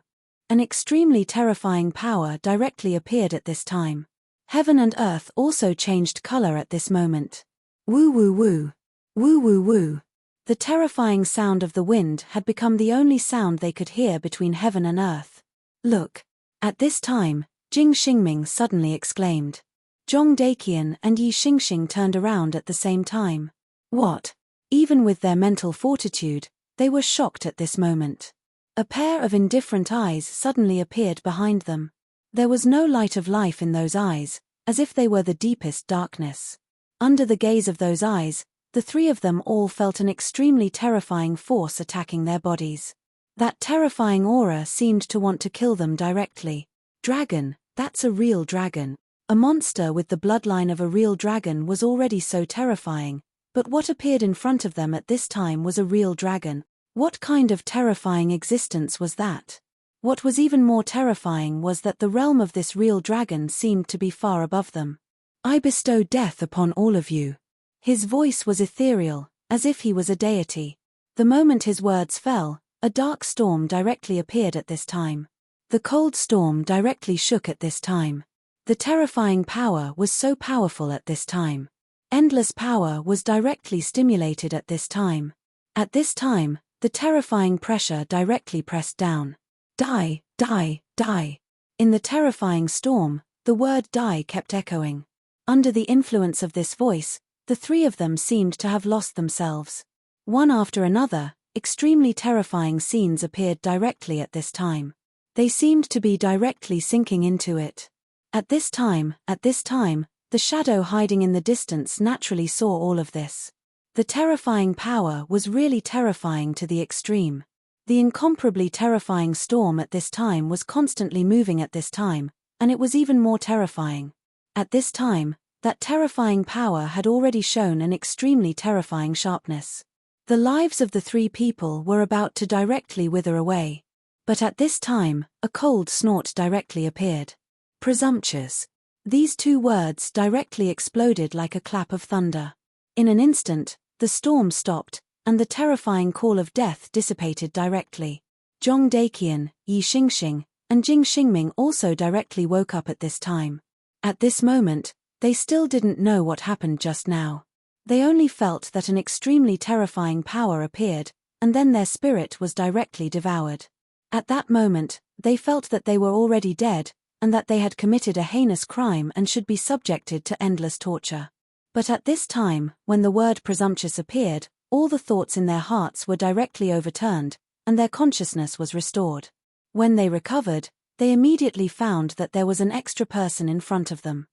An extremely terrifying power directly appeared at this time. Heaven and earth also changed color at this moment. Woo woo woo. Woo woo woo. The terrifying sound of the wind had become the only sound they could hear between heaven and earth. Look. At this time, Jing Xingming suddenly exclaimed. Zhong Daqian and Yi Xingxing turned around at the same time. What? Even with their mental fortitude, they were shocked at this moment. A pair of indifferent eyes suddenly appeared behind them. There was no light of life in those eyes, as if they were the deepest darkness. Under the gaze of those eyes, the three of them all felt an extremely terrifying force attacking their bodies. That terrifying aura seemed to want to kill them directly. Dragon, that's a real dragon. A monster with the bloodline of a real dragon was already so terrifying, but what appeared in front of them at this time was a real dragon. What kind of terrifying existence was that? What was even more terrifying was that the realm of this real dragon seemed to be far above them. I bestow death upon all of you. His voice was ethereal, as if he was a deity. The moment his words fell, a dark storm directly appeared at this time. The cold storm directly shook at this time. The terrifying power was so powerful at this time. Endless power was directly stimulated at this time. At this time, the terrifying pressure directly pressed down. Die, die, die. In the terrifying storm, the word die kept echoing. Under the influence of this voice, the three of them seemed to have lost themselves. One after another, extremely terrifying scenes appeared directly at this time. They seemed to be directly sinking into it. At this time, the shadow hiding in the distance naturally saw all of this. The terrifying power was really terrifying to the extreme. The incomparably terrifying storm at this time was constantly moving at this time, and it was even more terrifying. At this time, that terrifying power had already shown an extremely terrifying sharpness. The lives of the three people were about to directly wither away. But at this time, a cold snort directly appeared. Presumptuous. These two words directly exploded like a clap of thunder. In an instant, the storm stopped, and the terrifying call of death dissipated directly. Zhong Daqian, Yi Xingxing, and Jing Xingming also directly woke up at this time. At this moment, they still didn't know what happened just now. They only felt that an extremely terrifying power appeared, and then their spirit was directly devoured. At that moment, they felt that they were already dead, and that they had committed a heinous crime and should be subjected to endless torture. But at this time, when the word presumptuous appeared, all the thoughts in their hearts were directly overturned, and their consciousness was restored. When they recovered, they immediately found that there was an extra person in front of them.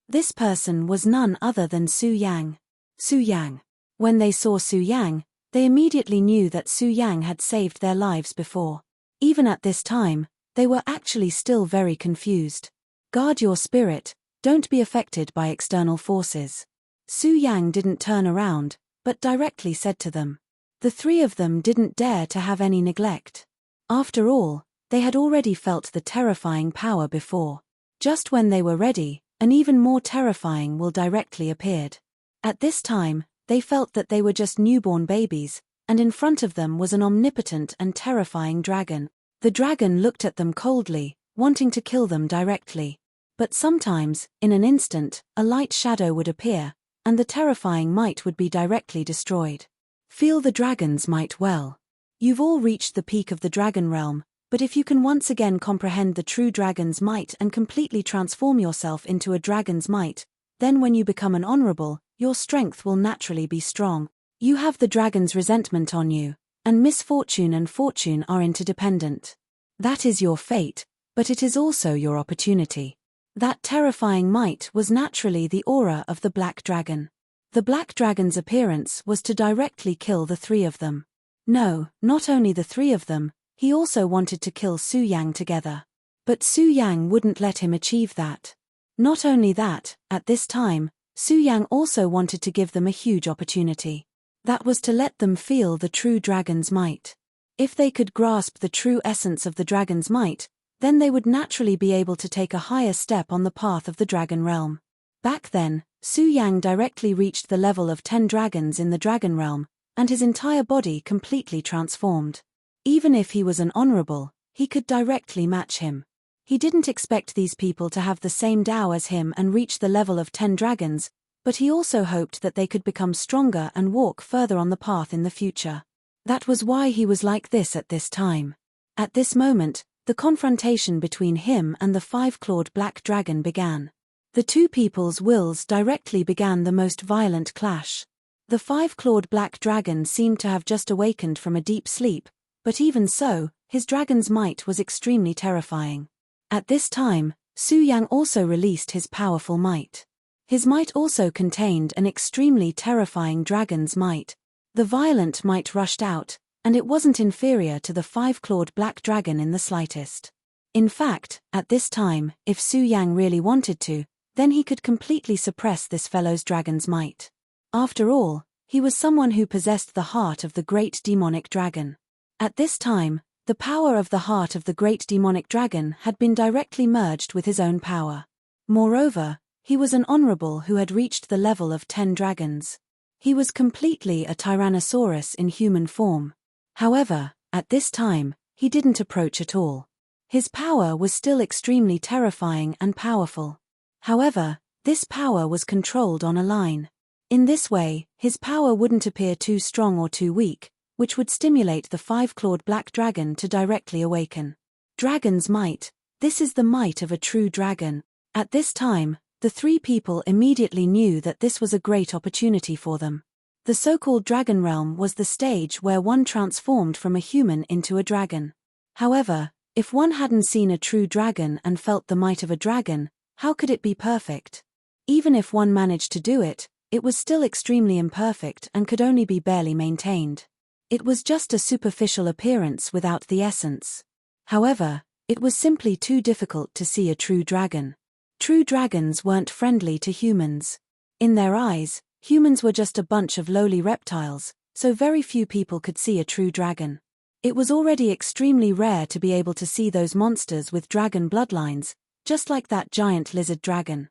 This person was none other than Su Yang. Su Yang. When they saw Su Yang, they immediately knew that Su Yang had saved their lives before. Even at this time, they were actually still very confused. Guard your spirit, don't be affected by external forces. Su Yang didn't turn around, but directly said to them. The three of them didn't dare to have any neglect. After all, they had already felt the terrifying power before. Just when they were ready, an even more terrifying will directly appeared. At this time, they felt that they were just newborn babies, and in front of them was an omnipotent and terrifying dragon. The dragon looked at them coldly, wanting to kill them directly. But sometimes, in an instant, a light shadow would appear, and the terrifying might would be directly destroyed. Feel the dragon's might well. You've all reached the peak of the dragon realm, but if you can once again comprehend the true dragon's might and completely transform yourself into a dragon's might, then when you become an honorable, your strength will naturally be strong. You have the dragon's resentment on you, and misfortune and fortune are interdependent. That is your fate, but it is also your opportunity. That terrifying might was naturally the aura of the black dragon. The black dragon's appearance was to directly kill the three of them. No, not only the three of them, he also wanted to kill Su Yang together. But Su Yang wouldn't let him achieve that. Not only that, at this time, Su Yang also wanted to give them a huge opportunity. That was to let them feel the true dragon's might. If they could grasp the true essence of the dragon's might, then they would naturally be able to take a higher step on the path of the dragon realm. Back then, Su Yang directly reached the level of 10 dragons in the dragon realm, and his entire body completely transformed. Even if he was an honorable, he could directly match him. He didn't expect these people to have the same Tao as him and reach the level of 10 dragons, but he also hoped that they could become stronger and walk further on the path in the future. That was why he was like this at this time. At this moment, the confrontation between him and the 5-clawed black dragon began. The two people's wills directly began the most violent clash. The 5-clawed black dragon seemed to have just awakened from a deep sleep, but even so, his dragon's might was extremely terrifying. At this time, Su Yang also released his powerful might. His might also contained an extremely terrifying dragon's might. The violent might rushed out, and it wasn't inferior to the 5-clawed black dragon in the slightest. In fact, at this time, if Su Yang really wanted to, then he could completely suppress this fellow's dragon's might. After all, he was someone who possessed the heart of the great demonic dragon. At this time, the power of the heart of the great demonic dragon had been directly merged with his own power. Moreover, he was an honorable who had reached the level of 10 dragons. He was completely a Tyrannosaurus in human form. However, at this time, he didn't approach at all. His power was still extremely terrifying and powerful. However, this power was controlled on a line. In this way, his power wouldn't appear too strong or too weak, which would stimulate the 5-clawed black dragon to directly awaken. Dragon's might. This is the might of a true dragon. At this time, the three people immediately knew that this was a great opportunity for them. The so-called dragon realm was the stage where one transformed from a human into a dragon. However, if one hadn't seen a true dragon and felt the might of a dragon, how could it be perfect? Even if one managed to do it, it was still extremely imperfect and could only be barely maintained. It was just a superficial appearance without the essence. However, it was simply too difficult to see a true dragon. True dragons weren't friendly to humans. In their eyes, humans were just a bunch of lowly reptiles, so very few people could see a true dragon. It was already extremely rare to be able to see those monsters with dragon bloodlines, just like that giant lizard dragon.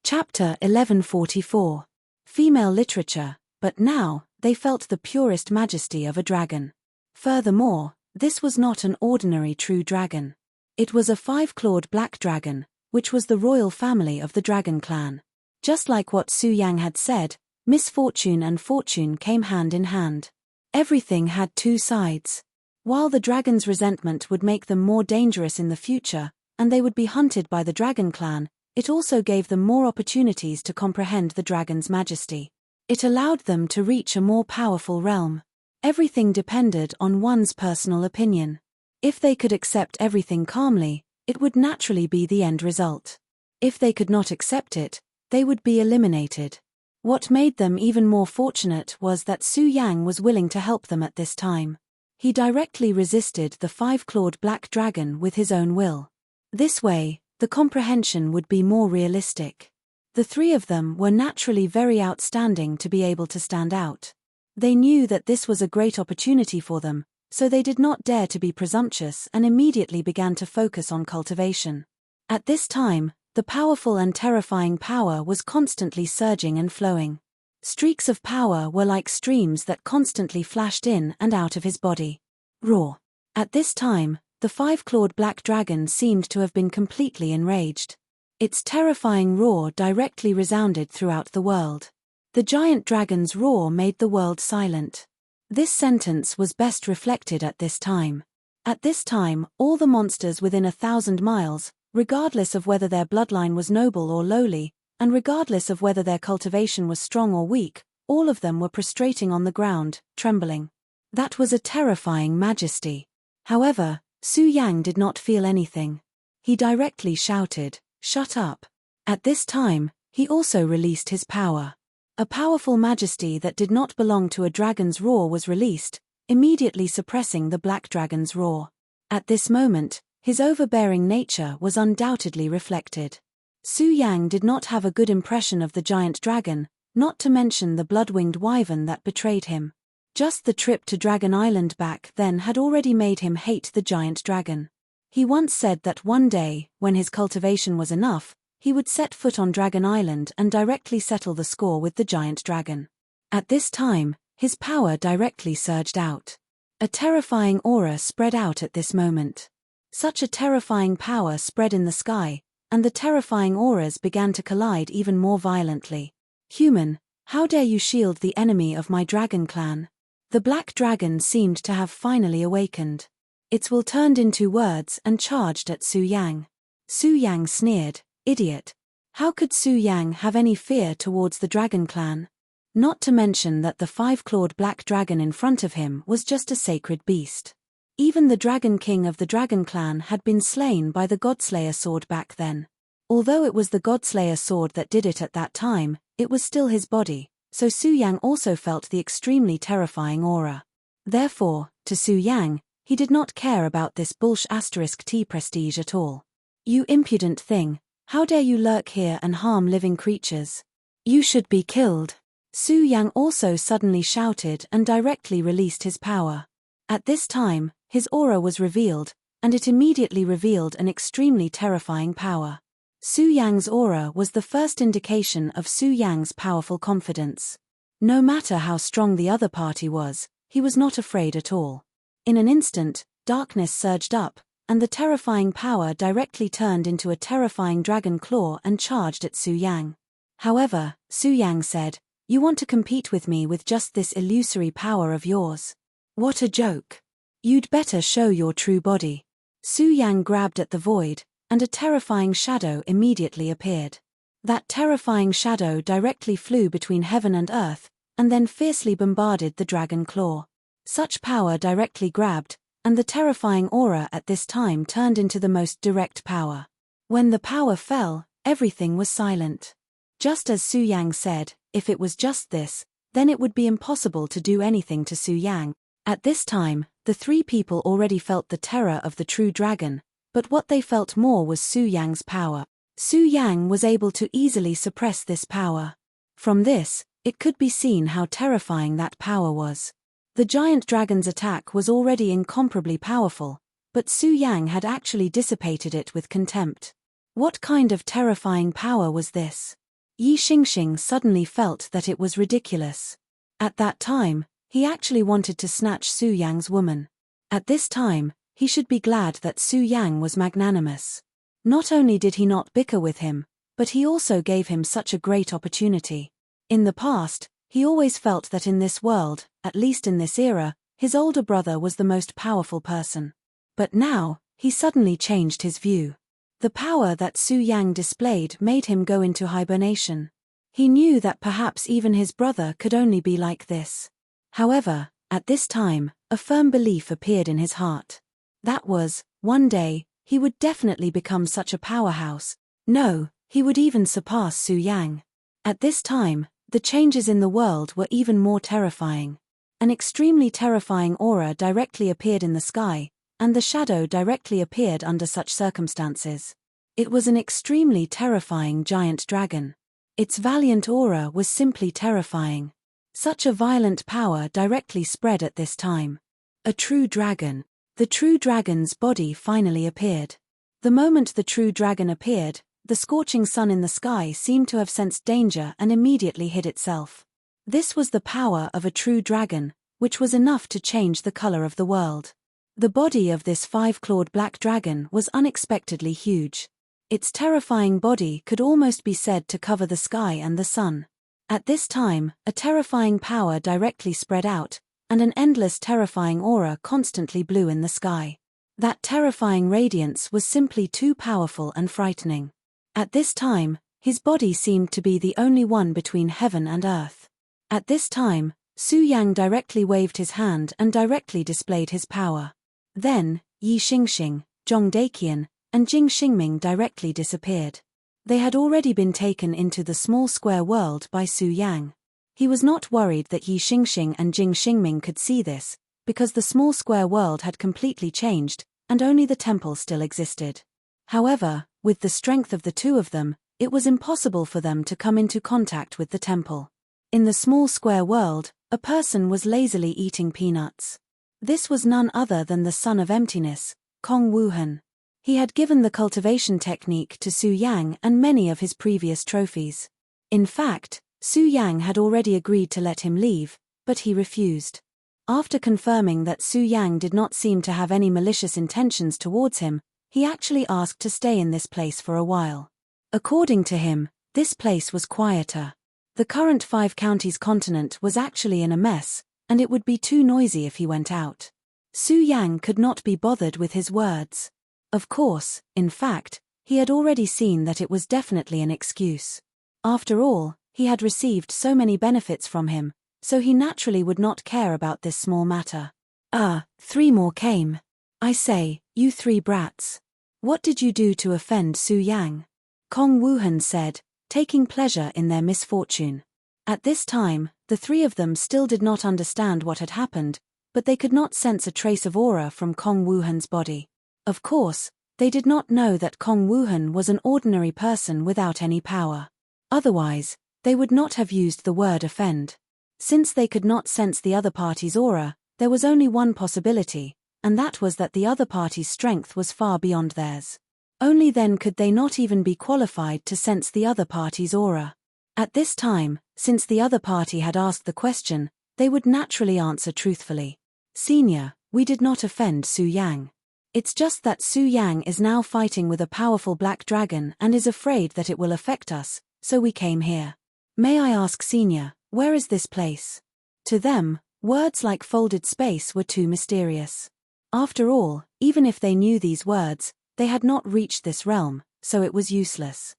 Chapter 1144. Female Literature, but now, they felt the purest majesty of a dragon. Furthermore, this was not an ordinary true dragon. It was a 5-clawed black dragon, which was the royal family of the dragon clan. Just like what Su Yang had said, misfortune and fortune came hand in hand. Everything had two sides. While the dragon's resentment would make them more dangerous in the future, and they would be hunted by the dragon clan, it also gave them more opportunities to comprehend the dragon's majesty. It allowed them to reach a more powerful realm. Everything depended on one's personal opinion. If they could accept everything calmly, it would naturally be the end result. If they could not accept it, they would be eliminated. What made them even more fortunate was that Su Yang was willing to help them at this time. He directly resisted the 5-clawed black dragon with his own will. This way, the comprehension would be more realistic. The three of them were naturally very outstanding to be able to stand out. They knew that this was a great opportunity for them, so they did not dare to be presumptuous and immediately began to focus on cultivation. At this time, the powerful and terrifying power was constantly surging and flowing. Streaks of power were like streams that constantly flashed in and out of his body. Roar. At this time, the 5-clawed black dragon seemed to have been completely enraged. Its terrifying roar directly resounded throughout the world. The giant dragon's roar made the world silent. This sentence was best reflected at this time. At this time, all the monsters within 1,000 miles, regardless of whether their bloodline was noble or lowly, and regardless of whether their cultivation was strong or weak, all of them were prostrating on the ground, trembling. That was a terrifying majesty. However, Su Yang did not feel anything. He directly shouted, "Shut up." At this time, he also released his power. A powerful majesty that did not belong to a dragon's roar was released, immediately suppressing the black dragon's roar. At this moment, his overbearing nature was undoubtedly reflected. Su Yang did not have a good impression of the giant dragon, not to mention the blood-winged wyvern that betrayed him. Just the trip to Dragon Island back then had already made him hate the giant dragon. He once said that one day, when his cultivation was enough, he would set foot on Dragon Island and directly settle the score with the giant dragon. At this time, his power directly surged out. A terrifying aura spread out at this moment. Such a terrifying power spread in the sky, and the terrifying auras began to collide even more violently. Human, how dare you shield the enemy of my dragon clan? The black dragon seemed to have finally awakened. Its will turned into words and charged at Su Yang. Su Yang sneered, "Idiot. How could Su Yang have any fear towards the dragon clan? Not to mention that the five-clawed black dragon in front of him was just a sacred beast. Even the dragon king of the dragon clan had been slain by the Godslayer sword back then. Although it was the Godslayer sword that did it at that time, it was still his body, so Su Yang also felt the extremely terrifying aura. Therefore, to Su Yang, he did not care about this *T prestige at all. "You impudent thing, how dare you lurk here and harm living creatures? You should be killed." Su Yang also suddenly shouted and directly released his power. At this time, his aura was revealed, and it immediately revealed an extremely terrifying power. Su Yang's aura was the first indication of Su Yang's powerful confidence. No matter how strong the other party was, he was not afraid at all. In an instant, darkness surged up, and the terrifying power directly turned into a terrifying dragon claw and charged at Su Yang. However, Su Yang said, "You want to compete with me with just this illusory power of yours? What a joke. You'd better show your true body." Su Yang grabbed at the void, and a terrifying shadow immediately appeared. That terrifying shadow directly flew between heaven and earth, and then fiercely bombarded the dragon claw. Such power directly grabbed, and the terrifying aura at this time turned into the most direct power. When the power fell, everything was silent. Just as Su Yang said, if it was just this, then it would be impossible to do anything to Su Yang. At this time, the three people already felt the terror of the true dragon, but what they felt more was Su Yang's power. Su Yang was able to easily suppress this power. From this, it could be seen how terrifying that power was. The giant dragon's attack was already incomparably powerful, but Su Yang had actually dissipated it with contempt. What kind of terrifying power was this? Yi Xingxing suddenly felt that it was ridiculous. At that time, he actually wanted to snatch Su Yang's woman. At this time, he should be glad that Su Yang was magnanimous. Not only did he not bicker with him, but he also gave him such a great opportunity. In the past, he always felt that in this world, at least in this era, his older brother was the most powerful person. But now, he suddenly changed his view. The power that Su Yang displayed made him go into hibernation. He knew that perhaps even his brother could only be like this. However, at this time, a firm belief appeared in his heart. That was, one day, he would definitely become such a powerhouse. No, he would even surpass Su Yang. At this time, the changes in the world were even more terrifying. An extremely terrifying aura directly appeared in the sky, and the shadow directly appeared under such circumstances. It was an extremely terrifying giant dragon. Its valiant aura was simply terrifying. Such a violent power directly spread at this time. A true dragon. The true dragon's body finally appeared. The moment the true dragon appeared, the scorching sun in the sky seemed to have sensed danger and immediately hid itself. This was the power of a true dragon, which was enough to change the color of the world. The body of this five-clawed black dragon was unexpectedly huge. Its terrifying body could almost be said to cover the sky and the sun. At this time, a terrifying power directly spread out, and an endless terrifying aura constantly blew in the sky. That terrifying radiance was simply too powerful and frightening. At this time, his body seemed to be the only one between heaven and earth. At this time, Su Yang directly waved his hand and directly displayed his power. Then, Yi Xingxing, Zhong Daqian, and Jing Xingming directly disappeared. They had already been taken into the small square world by Su Yang. He was not worried that Yi Xingxing and Jing Xingming could see this, because the small square world had completely changed, and only the temple still existed. However, with the strength of the two of them, it was impossible for them to come into contact with the temple. In the small square world, a person was lazily eating peanuts. This was none other than the son of emptiness, Kong Wuhan. He had given the cultivation technique to Su Yang and many of his previous trophies. In fact, Su Yang had already agreed to let him leave, but he refused. After confirming that Su Yang did not seem to have any malicious intentions towards him, he actually asked to stay in this place for a while. According to him, this place was quieter. The current 5 counties continent was actually in a mess, and it would be too noisy if he went out. Su Yang could not be bothered with his words. Of course, in fact, he had already seen that it was definitely an excuse. After all, he had received so many benefits from him, so he naturally would not care about this small matter. 3 more came. I say, you 3 brats. What did you do to offend Su Yang? Kong Wuhan said, taking pleasure in their misfortune. At this time, the 3 of them still did not understand what had happened, but they could not sense a trace of aura from Kong Wuhan's body. Of course, they did not know that Kong Wuhan was an ordinary person without any power. Otherwise, they would not have used the word offend. Since they could not sense the other party's aura, there was only one possibility, and that was that the other party's strength was far beyond theirs. Only then could they not even be qualified to sense the other party's aura. At this time, since the other party had asked the question, they would naturally answer truthfully. Senior, we did not offend Su Yang. It's just that Su Yang is now fighting with a powerful black dragon and is afraid that it will affect us, so we came here. May I ask Senior, where is this place? To them, words like folded space were too mysterious. After all, even if they knew these words, they had not reached this realm, so it was useless.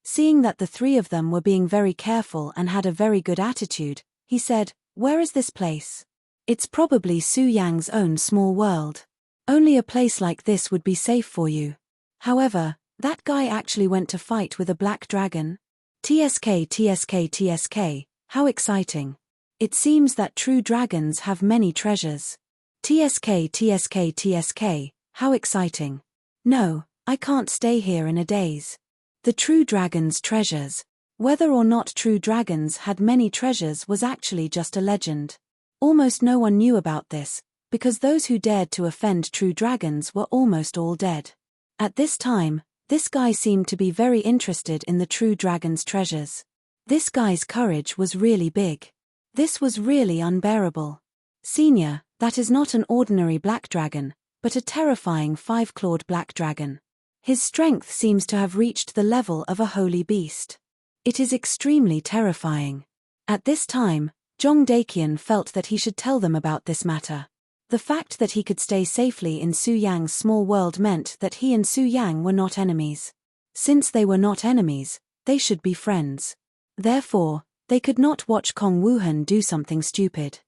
Seeing that the 3 of them were being very careful and had a very good attitude, he said, where is this place? It's probably Su Yang's own small world. Only a place like this would be safe for you. However, that guy actually went to fight with a black dragon. TSK, how exciting. It seems that true dragons have many treasures. TSK, how exciting. No, I can't stay here in a daze. The true dragon's treasures. Whether or not true dragons had many treasures was actually just a legend. Almost no one knew about this, because those who dared to offend true dragons were almost all dead. At this time, this guy seemed to be very interested in the true dragon's treasures. This guy's courage was really big. This was really unbearable. Senior, that is not an ordinary black dragon, but a terrifying 5-clawed black dragon. His strength seems to have reached the level of a holy beast. It is extremely terrifying. At this time, Zhong Daqian felt that he should tell them about this matter. The fact that he could stay safely in Su Yang's small world meant that he and Su Yang were not enemies. Since they were not enemies, they should be friends. Therefore, they could not watch Kong Wuhan do something stupid.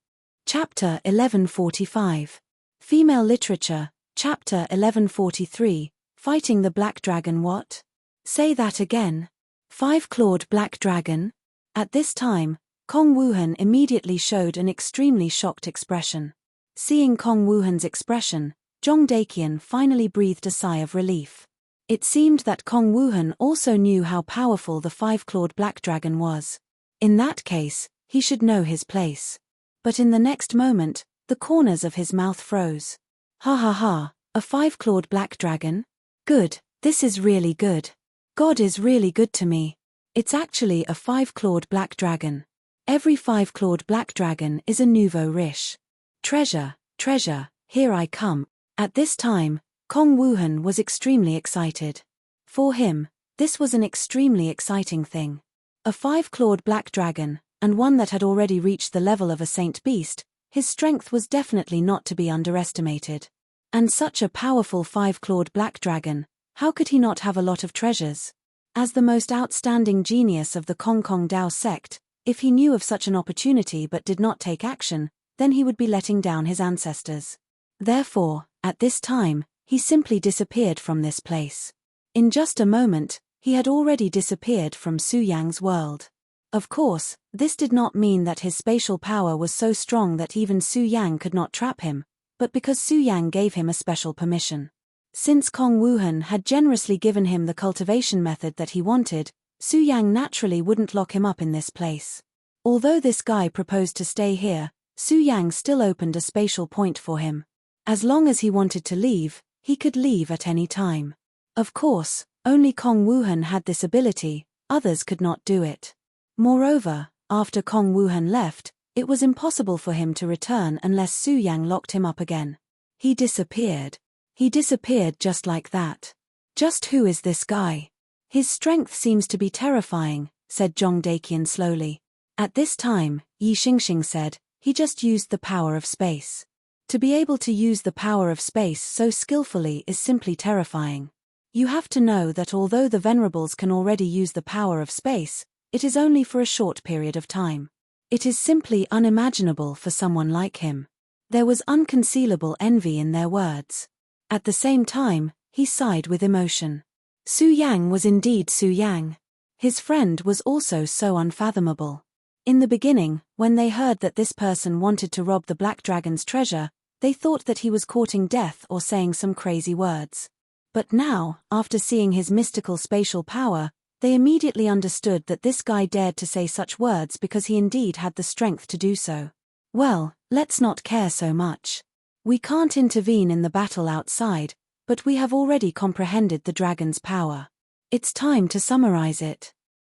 Chapter 1145. Female Literature, Chapter 1143, Fighting the Black Dragon. What? Say that again. 5-clawed black dragon? At this time, Kong Wuhan immediately showed an extremely shocked expression. Seeing Kong Wuhan's expression, Zhong Daqian finally breathed a sigh of relief. It seemed that Kong Wuhan also knew how powerful the 5-clawed black dragon was. In that case, he should know his place. But in the next moment, the corners of his mouth froze. Ha ha ha, a 5-clawed black dragon? Good, this is really good. God is really good to me. It's actually a 5-clawed black dragon. Every 5-clawed black dragon is a nouveau riche. Treasure, treasure, here I come. At this time, Kong Wuhan was extremely excited. For him, this was an extremely exciting thing. A 5-clawed black dragon, and one that had already reached the level of a saint beast, his strength was definitely not to be underestimated. And such a powerful 5-clawed black dragon, how could he not have a lot of treasures? As the most outstanding genius of the Kong Kong Dao sect, if he knew of such an opportunity but did not take action, then he would be letting down his ancestors. Therefore, at this time, he simply disappeared from this place. In just a moment, he had already disappeared from Su Yang's world. Of course, this did not mean that his spatial power was so strong that even Su Yang could not trap him, but because Su Yang gave him a special permission. Since Kong Wuhan had generously given him the cultivation method that he wanted, Su Yang naturally wouldn't lock him up in this place. Although this guy proposed to stay here, Su Yang still opened a spatial point for him. As long as he wanted to leave, he could leave at any time. Of course, only Kong Wuhan had this ability, others could not do it. Moreover, after Kong Wuhan left, it was impossible for him to return unless Su Yang locked him up again. He disappeared. He disappeared just like that. Just who is this guy? His strength seems to be terrifying, said Zhong Daqian slowly. At this time, Yi Xingxing said, he just used the power of space. To be able to use the power of space so skillfully is simply terrifying. You have to know that although the Venerables can already use the power of space, it is only for a short period of time. It is simply unimaginable for someone like him. There was unconcealable envy in their words. At the same time, he sighed with emotion. Su Yang was indeed Su Yang. His friend was also so unfathomable. In the beginning, when they heard that this person wanted to rob the Black Dragon's treasure, they thought that he was courting death or saying some crazy words. But now, after seeing his mystical spatial power, they immediately understood that this guy dared to say such words because he indeed had the strength to do so. Well, let's not care so much. We can't intervene in the battle outside, but we have already comprehended the dragon's power. It's time to summarize it.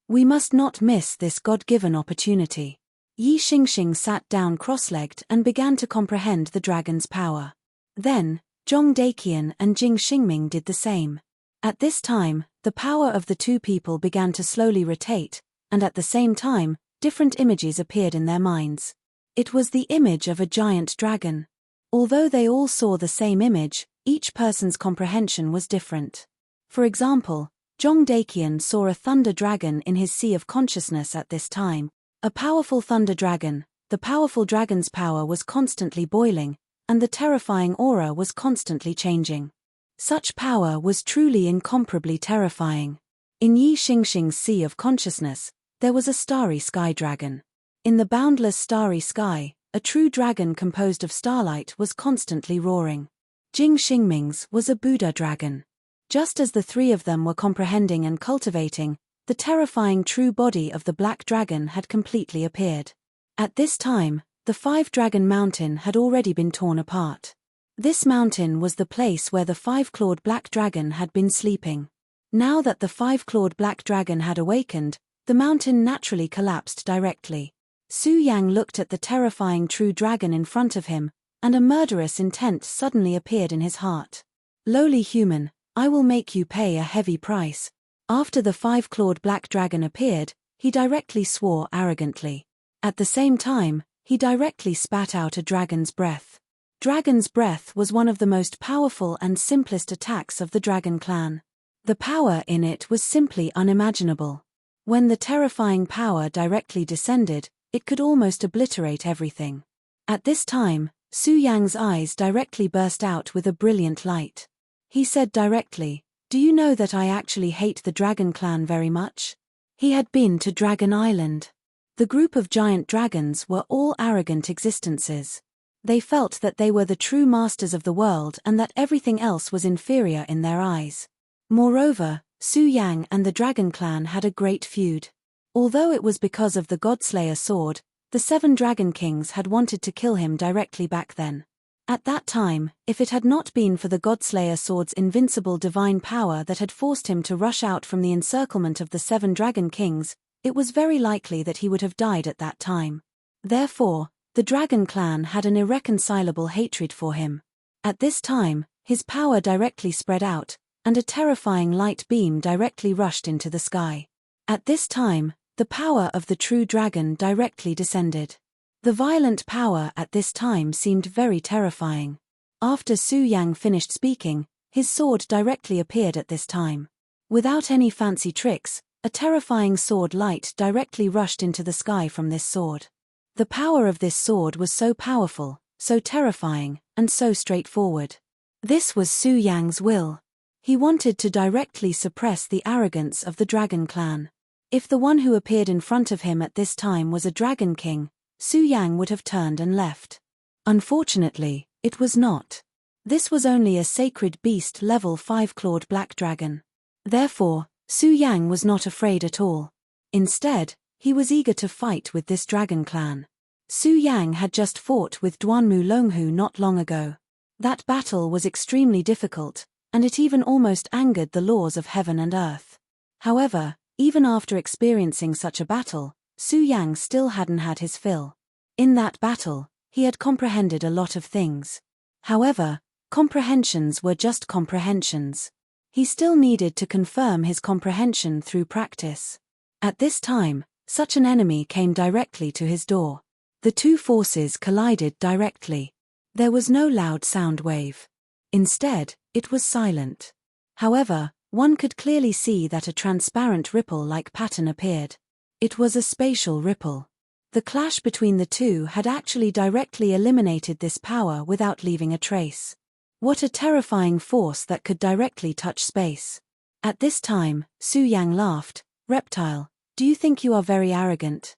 We must not miss this God-given opportunity. Yi Xingxing sat down cross-legged and began to comprehend the dragon's power. Then, Zhong Daqian and Jing Xingming did the same. At this time, the power of the two people began to slowly rotate, and at the same time, different images appeared in their minds. It was the image of a giant dragon. Although they all saw the same image, each person's comprehension was different. For example, Zhong Daqian saw a thunder dragon in his sea of consciousness at this time, a powerful thunder dragon. The powerful dragon's power was constantly boiling, and the terrifying aura was constantly changing. Such power was truly incomparably terrifying. In Yi Xingxing's sea of consciousness, there was a starry sky dragon. In the boundless starry sky, a true dragon composed of starlight was constantly roaring. Jing Xingming's was a Buddha dragon. Just as the three of them were comprehending and cultivating, the terrifying true body of the black dragon had completely appeared. At this time, the five-dragon mountain had already been torn apart. This mountain was the place where the five-clawed black dragon had been sleeping. Now that the five-clawed black dragon had awakened, the mountain naturally collapsed directly. Su Yang looked at the terrifying true dragon in front of him, and a murderous intent suddenly appeared in his heart. Lowly human, I will make you pay a heavy price. After the five-clawed black dragon appeared, he directly swore arrogantly. At the same time, he directly spat out a dragon's breath. Dragon's breath was one of the most powerful and simplest attacks of the dragon clan. The power in it was simply unimaginable. When the terrifying power directly descended, it could almost obliterate everything. At this time, Su Yang's eyes directly burst out with a brilliant light. He said directly, "Do you know that I actually hate the dragon clan very much?" He had been to Dragon Island. The group of giant dragons were all arrogant existences. They felt that they were the true masters of the world and that everything else was inferior in their eyes. Moreover, Su Yang and the dragon clan had a great feud. Although it was because of the Godslayer sword, the 7 dragon kings had wanted to kill him directly back then. At that time, if it had not been for the Godslayer sword's invincible divine power that had forced him to rush out from the encirclement of the 7 dragon kings, it was very likely that he would have died at that time. Therefore, the dragon clan had an irreconcilable hatred for him. At this time, his power directly spread out, and a terrifying light beam directly rushed into the sky. At this time, the power of the true dragon directly descended. The violent power at this time seemed very terrifying. After Su Yang finished speaking, his sword directly appeared at this time. Without any fancy tricks, a terrifying sword light directly rushed into the sky from this sword. The power of this sword was so powerful, so terrifying, and so straightforward. This was Su Yang's will. He wanted to directly suppress the arrogance of the dragon clan. If the one who appeared in front of him at this time was a dragon king, Su Yang would have turned and left. Unfortunately, it was not. This was only a sacred beast level 5-clawed black dragon. Therefore, Su Yang was not afraid at all. Instead, He was eager to fight with this dragon clan. Su Yang had just fought with Duanmu Longhu not long ago. That battle was extremely difficult, and it even almost angered the laws of heaven and earth. However, even after experiencing such a battle, Su Yang still hadn't had his fill. In that battle, he had comprehended a lot of things. However, comprehensions were just comprehensions. He still needed to confirm his comprehension through practice. At this time, such an enemy came directly to his door. The two forces collided directly. There was no loud sound wave. Instead, it was silent. However, one could clearly see that a transparent ripple-like pattern appeared. It was a spatial ripple. The clash between the two had actually directly eliminated this power without leaving a trace. What a terrifying force that could directly touch space. At this time, Su Yang laughed. "Reptile, do you think you are very arrogant?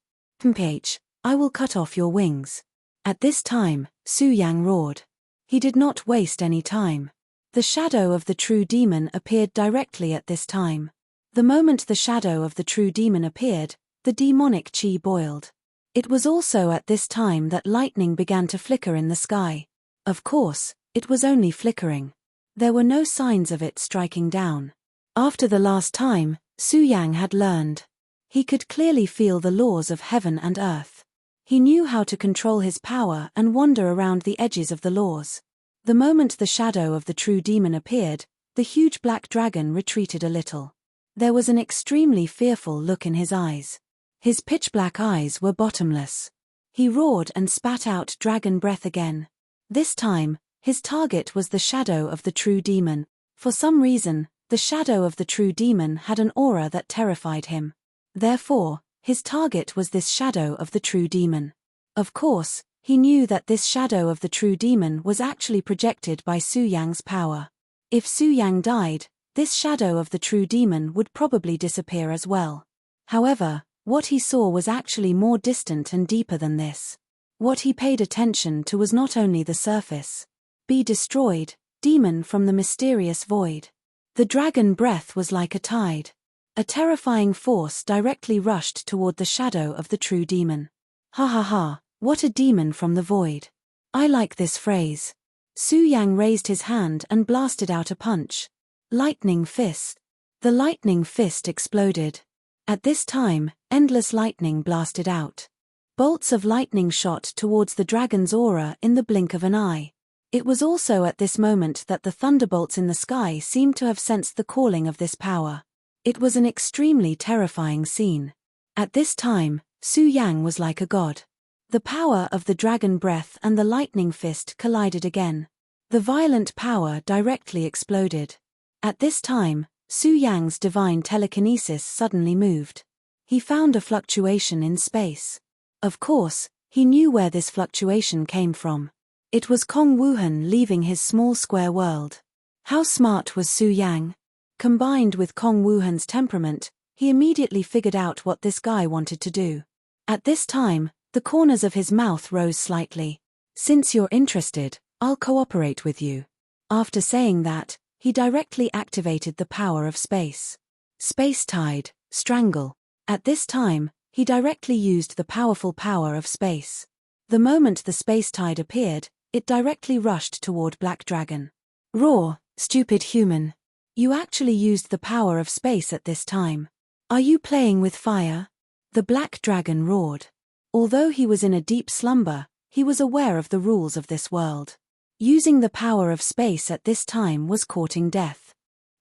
I will cut off your wings." At this time, Su Yang roared. He did not waste any time. The shadow of the true demon appeared directly at this time. The moment the shadow of the true demon appeared, the demonic chi boiled. It was also at this time that lightning began to flicker in the sky. Of course, it was only flickering. There were no signs of it striking down. After the last time, Su Yang had learned. He could clearly feel the laws of heaven and earth. He knew how to control his power and wander around the edges of the laws. The moment the shadow of the true demon appeared, the huge black dragon retreated a little. There was an extremely fearful look in his eyes. His pitch-black eyes were bottomless. He roared and spat out dragon breath again. This time, his target was the shadow of the true demon. For some reason, the shadow of the true demon had an aura that terrified him. Therefore, his target was this shadow of the true demon. Of course, he knew that this shadow of the true demon was actually projected by Su Yang's power. If Su Yang died, this shadow of the true demon would probably disappear as well. However, what he saw was actually more distant and deeper than this. What he paid attention to was not only the surface. "Be destroyed, demon from the mysterious void." The dragon breath was like a tide. A terrifying force directly rushed toward the shadow of the true demon. "Ha ha ha, what a demon from the void." I like this phrase. Su Yang raised his hand and blasted out a punch. Lightning fist. The lightning fist exploded. At this time, endless lightning blasted out. Bolts of lightning shot towards the dragon's aura in the blink of an eye. It was also at this moment that the thunderbolts in the sky seemed to have sensed the calling of this power. It was an extremely terrifying scene. At this time, Su Yang was like a god. The power of the dragon breath and the lightning fist collided again. The violent power directly exploded. At this time, Su Yang's divine telekinesis suddenly moved. He found a fluctuation in space. Of course, he knew where this fluctuation came from. It was Kong Wuhan leaving his small square world. How smart was Su Yang? Combined with Kong Wuhan's temperament, he immediately figured out what this guy wanted to do. At this time, the corners of his mouth rose slightly. "Since you're interested, I'll cooperate with you." After saying that, he directly activated the power of space. Space tide, strangle. At this time, he directly used the powerful power of space. The moment the space tide appeared, it directly rushed toward Black Dragon. "Roar, stupid human. You actually used the power of space at this time. Are you playing with fire?" The Black Dragon roared. Although he was in a deep slumber, he was aware of the rules of this world. Using the power of space at this time was courting death.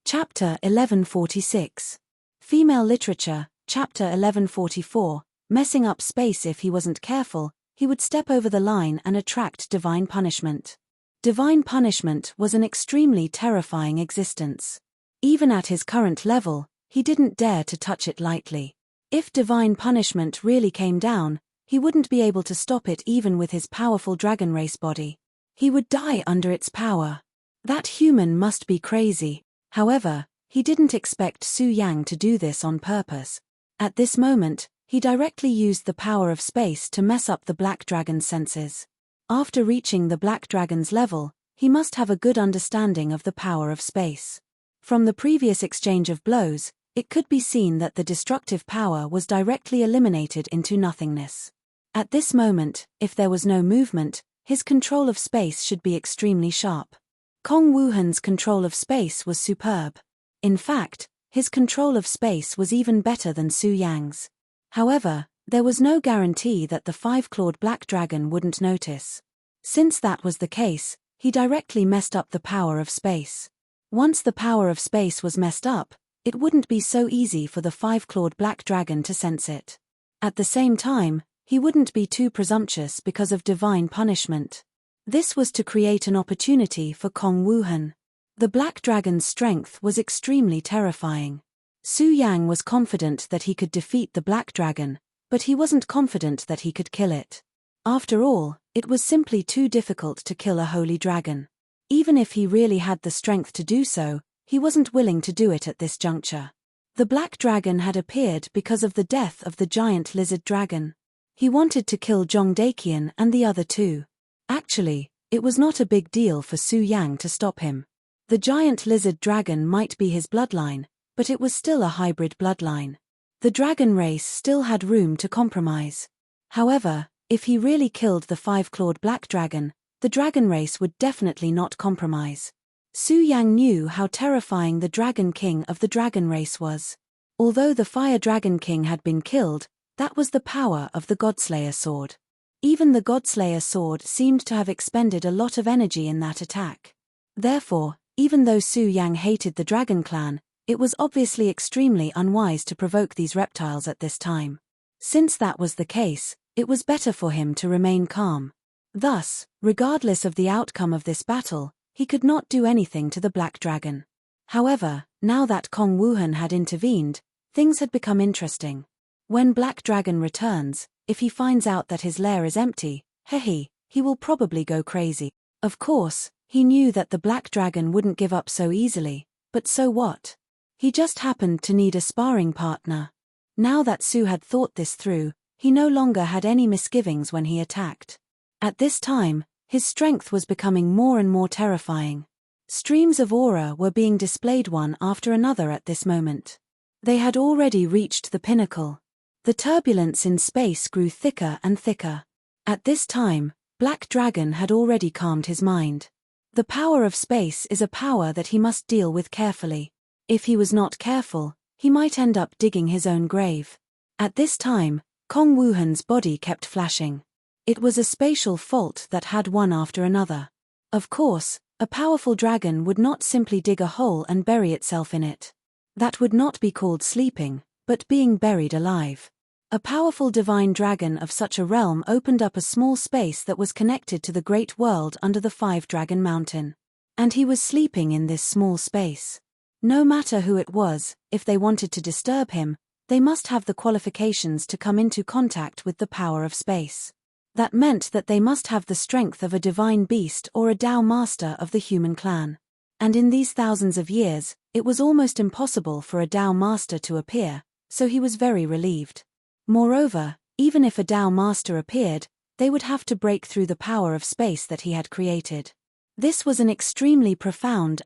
Chapter 1146. Female Literature, Chapter 1144, Messing up space. If he wasn't careful, he would step over the line and attract divine punishment. Divine punishment was an extremely terrifying existence. Even at his current level, he didn't dare to touch it lightly. If divine punishment really came down, he wouldn't be able to stop it even with his powerful dragon race body. He would die under its power. That human must be crazy. However, he didn't expect Su Yang to do this on purpose. At this moment, he directly used the power of space to mess up the Black Dragon's senses. After reaching the Black Dragon's level, he must have a good understanding of the power of space. From the previous exchange of blows, it could be seen that the destructive power was directly eliminated into nothingness. At this moment, if there was no movement, his control of space should be extremely sharp. Kong Wuhan's control of space was superb. In fact, his control of space was even better than Su Yang's. However, there was no guarantee that the five-clawed black dragon wouldn't notice. Since that was the case, he directly messed up the power of space. Once the power of space was messed up, it wouldn't be so easy for the five-clawed black dragon to sense it. At the same time, he wouldn't be too presumptuous because of divine punishment. This was to create an opportunity for Kong Wuhan. The black dragon's strength was extremely terrifying. Su Yang was confident that he could defeat the black dragon, but he wasn't confident that he could kill it. After all, it was simply too difficult to kill a holy dragon. Even if he really had the strength to do so, he wasn't willing to do it at this juncture. The black dragon had appeared because of the death of the giant lizard dragon. He wanted to kill Zhong Daqian and the other two. Actually, it was not a big deal for Su Yang to stop him. The giant lizard dragon might be his bloodline, but it was still a hybrid bloodline. The dragon race still had room to compromise. However, if he really killed the five-clawed black dragon, the dragon race would definitely not compromise. Su Yang knew how terrifying the Dragon King of the dragon race was. Although the Fire Dragon King had been killed, that was the power of the Godslayer sword. Even the Godslayer sword seemed to have expended a lot of energy in that attack. Therefore, even though Su Yang hated the Dragon Clan, it was obviously extremely unwise to provoke these reptiles at this time. Since that was the case, it was better for him to remain calm. Thus, regardless of the outcome of this battle, he could not do anything to the black dragon. However, now that Kong Wuhan had intervened, things had become interesting. When Black Dragon returns, if he finds out that his lair is empty, he will probably go crazy. Of course, he knew that the black dragon wouldn't give up so easily, but so what? He just happened to need a sparring partner. Now that Su had thought this through, he no longer had any misgivings when he attacked. At this time, his strength was becoming more and more terrifying. Streams of aura were being displayed one after another at this moment. They had already reached the pinnacle. The turbulence in space grew thicker and thicker. At this time, Black Dragon had already calmed his mind. The power of space is a power that he must deal with carefully. If he was not careful, he might end up digging his own grave. At this time, Kong Wuhan's body kept flashing. It was a spatial fault that had one after another. Of course, a powerful dragon would not simply dig a hole and bury itself in it. That would not be called sleeping, but being buried alive. A powerful divine dragon of such a realm opened up a small space that was connected to the great world under the Five-Dragon Mountain. And he was sleeping in this small space. No matter who it was, if they wanted to disturb him, they must have the qualifications to come into contact with the power of space. That meant that they must have the strength of a divine beast or a Tao master of the human clan. And in these thousands of years, it was almost impossible for a Tao master to appear, so he was very relieved. Moreover, even if a Tao master appeared, they would have to break through the power of space that he had created. This was an extremely profound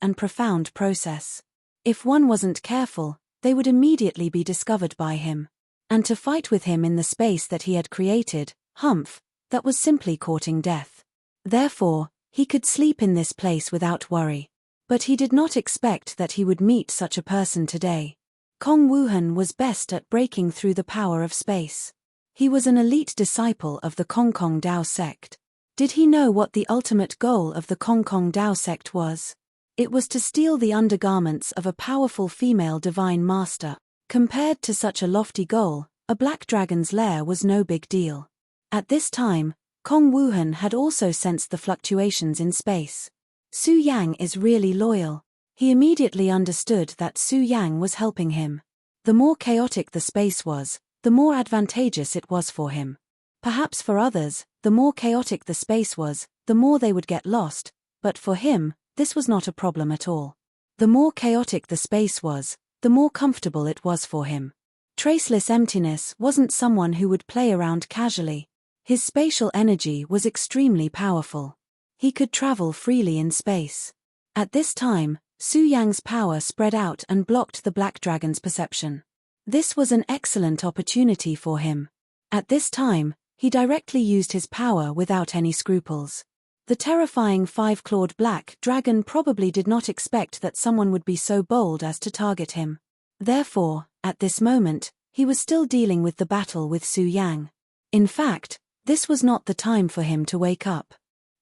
process. If one wasn't careful, they would immediately be discovered by him. And to fight with him in the space that he had created, that was simply courting death. Therefore, he could sleep in this place without worry. But he did not expect that he would meet such a person today. Kong Wuhan was best at breaking through the power of space. He was an elite disciple of the Kong Kong Dao sect. Did he know what the ultimate goal of the Kong Kong Dao sect was? It was to steal the undergarments of a powerful female divine master. Compared to such a lofty goal, a black dragon's lair was no big deal. At this time, Kong Wuhan had also sensed the fluctuations in space. Su Yang is really loyal. He immediately understood that Su Yang was helping him. The more chaotic the space was, the more advantageous it was for him. Perhaps for others, the more chaotic the space was, the more they would get lost, but for him, this was not a problem at all. The more chaotic the space was, the more comfortable it was for him. Traceless emptiness wasn't someone who would play around casually. His spatial energy was extremely powerful. He could travel freely in space. At this time, Su Yang's power spread out and blocked the black dragon's perception. This was an excellent opportunity for him. At this time, he directly used his power without any scruples. The terrifying five-clawed black dragon probably did not expect that someone would be so bold as to target him. Therefore, at this moment, he was still dealing with the battle with Su Yang. In fact, this was not the time for him to wake up.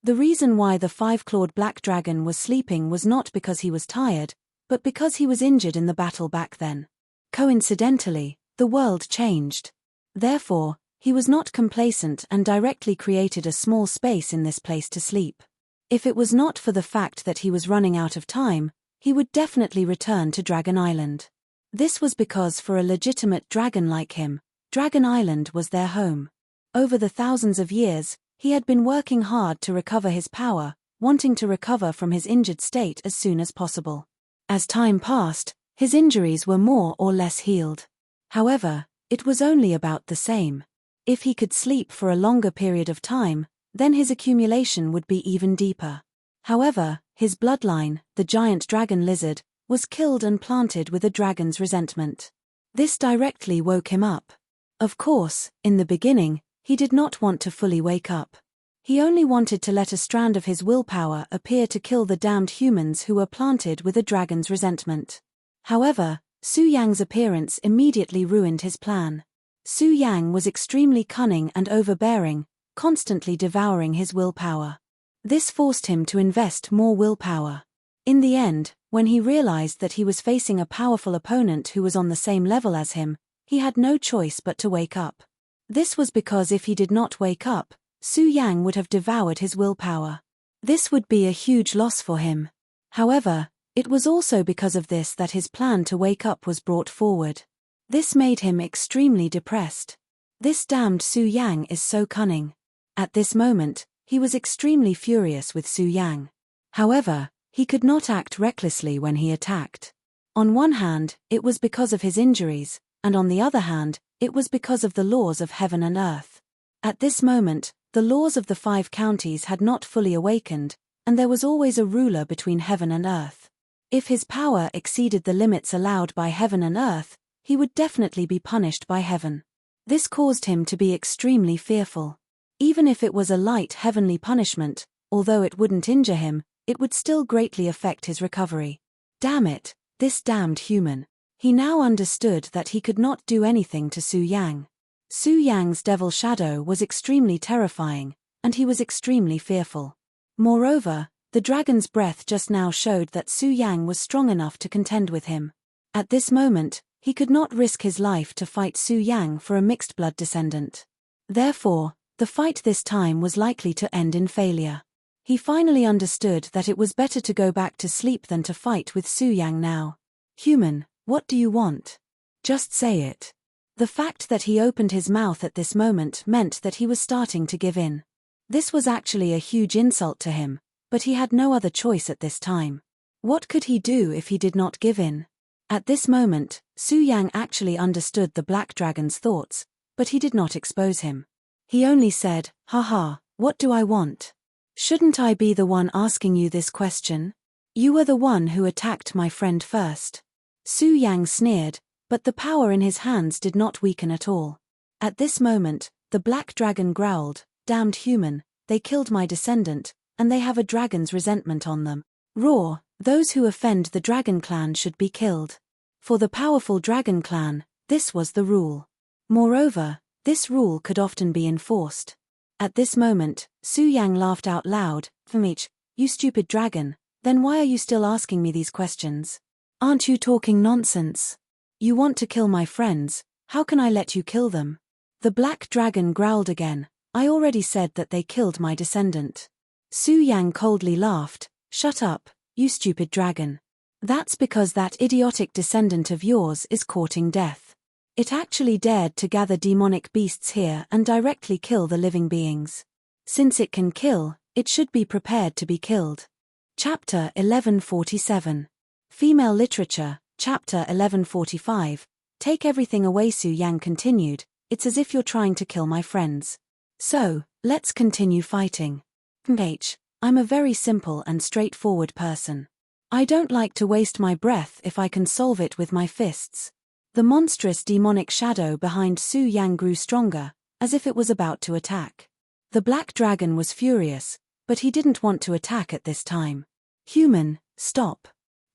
The reason why the five-clawed black dragon was sleeping was not because he was tired, but because he was injured in the battle back then. Coincidentally, the world changed. Therefore, he was not complacent and directly created a small space in this place to sleep. If it was not for the fact that he was running out of time, he would definitely return to Dragon Island. This was because for a legitimate dragon like him, Dragon Island was their home. Over the thousands of years, he had been working hard to recover his power, wanting to recover from his injured state as soon as possible. As time passed, his injuries were more or less healed. However, it was only about the same. If he could sleep for a longer period of time, then his accumulation would be even deeper. However, his bloodline, the giant dragon lizard, was killed and planted with a dragon's resentment. This directly woke him up. Of course, in the beginning, he did not want to fully wake up. He only wanted to let a strand of his willpower appear to kill the damned humans who were planted with a dragon's resentment. However, Su Yang's appearance immediately ruined his plan. Su Yang was extremely cunning and overbearing, constantly devouring his willpower. This forced him to invest more willpower. In the end, when he realized that he was facing a powerful opponent who was on the same level as him, he had no choice but to wake up. This was because if he did not wake up, Su Yang would have devoured his willpower. This would be a huge loss for him. However, it was also because of this that his plan to wake up was brought forward. This made him extremely depressed. This damned Su Yang is so cunning. At this moment, he was extremely furious with Su Yang. However, he could not act recklessly when he attacked. On one hand, it was because of his injuries, and on the other hand, it was because of the laws of heaven and earth. At this moment, the laws of the 5 counties had not fully awakened, and there was always a ruler between heaven and earth. If his power exceeded the limits allowed by heaven and earth, he would definitely be punished by heaven. This caused him to be extremely fearful. Even if it was a light heavenly punishment, although it wouldn't injure him, it would still greatly affect his recovery. Damn it, this damned human. He now understood that he could not do anything to Su Yang. Su Yang's devil shadow was extremely terrifying, and he was extremely fearful. Moreover, the dragon's breath just now showed that Su Yang was strong enough to contend with him. At this moment, he could not risk his life to fight Su Yang for a mixed blood descendant. Therefore, the fight this time was likely to end in failure. He finally understood that it was better to go back to sleep than to fight with Su Yang now. Human, what do you want? Just say it. The fact that he opened his mouth at this moment meant that he was starting to give in. This was actually a huge insult to him, but he had no other choice at this time. What could he do if he did not give in? At this moment, Su Yang actually understood the black dragon's thoughts, but he did not expose him. He only said, "Haha, what do I want? Shouldn't I be the one asking you this question? You were the one who attacked my friend first." Su Yang sneered, but the power in his hands did not weaken at all. At this moment, the black dragon growled, "Damned human, they killed my descendant, and they have a dragon's resentment on them. Roar, those who offend the dragon clan should be killed." For the powerful dragon clan, this was the rule. Moreover, this rule could often be enforced. At this moment, Su Yang laughed out loud, "Enrich, you stupid dragon, then why are you still asking me these questions? Aren't you talking nonsense? You want to kill my friends, how can I let you kill them?" The black dragon growled again, "I already said that they killed my descendant." Su Yang coldly laughed, "Shut up, you stupid dragon. That's because that idiotic descendant of yours is courting death. It actually dared to gather demonic beasts here and directly kill the living beings. Since it can kill, it should be prepared to be killed." Chapter 1147. Female Literature, Chapter 1145. Take everything away. Su Yang continued, "It's as if you're trying to kill my friends. So, let's continue fighting. I'm a very simple and straightforward person. I don't like to waste my breath if I can solve it with my fists. The monstrous demonic shadow behind Su Yang grew stronger, as if it was about to attack. The black dragon was furious, but he didn't want to attack at this time. Human, stop.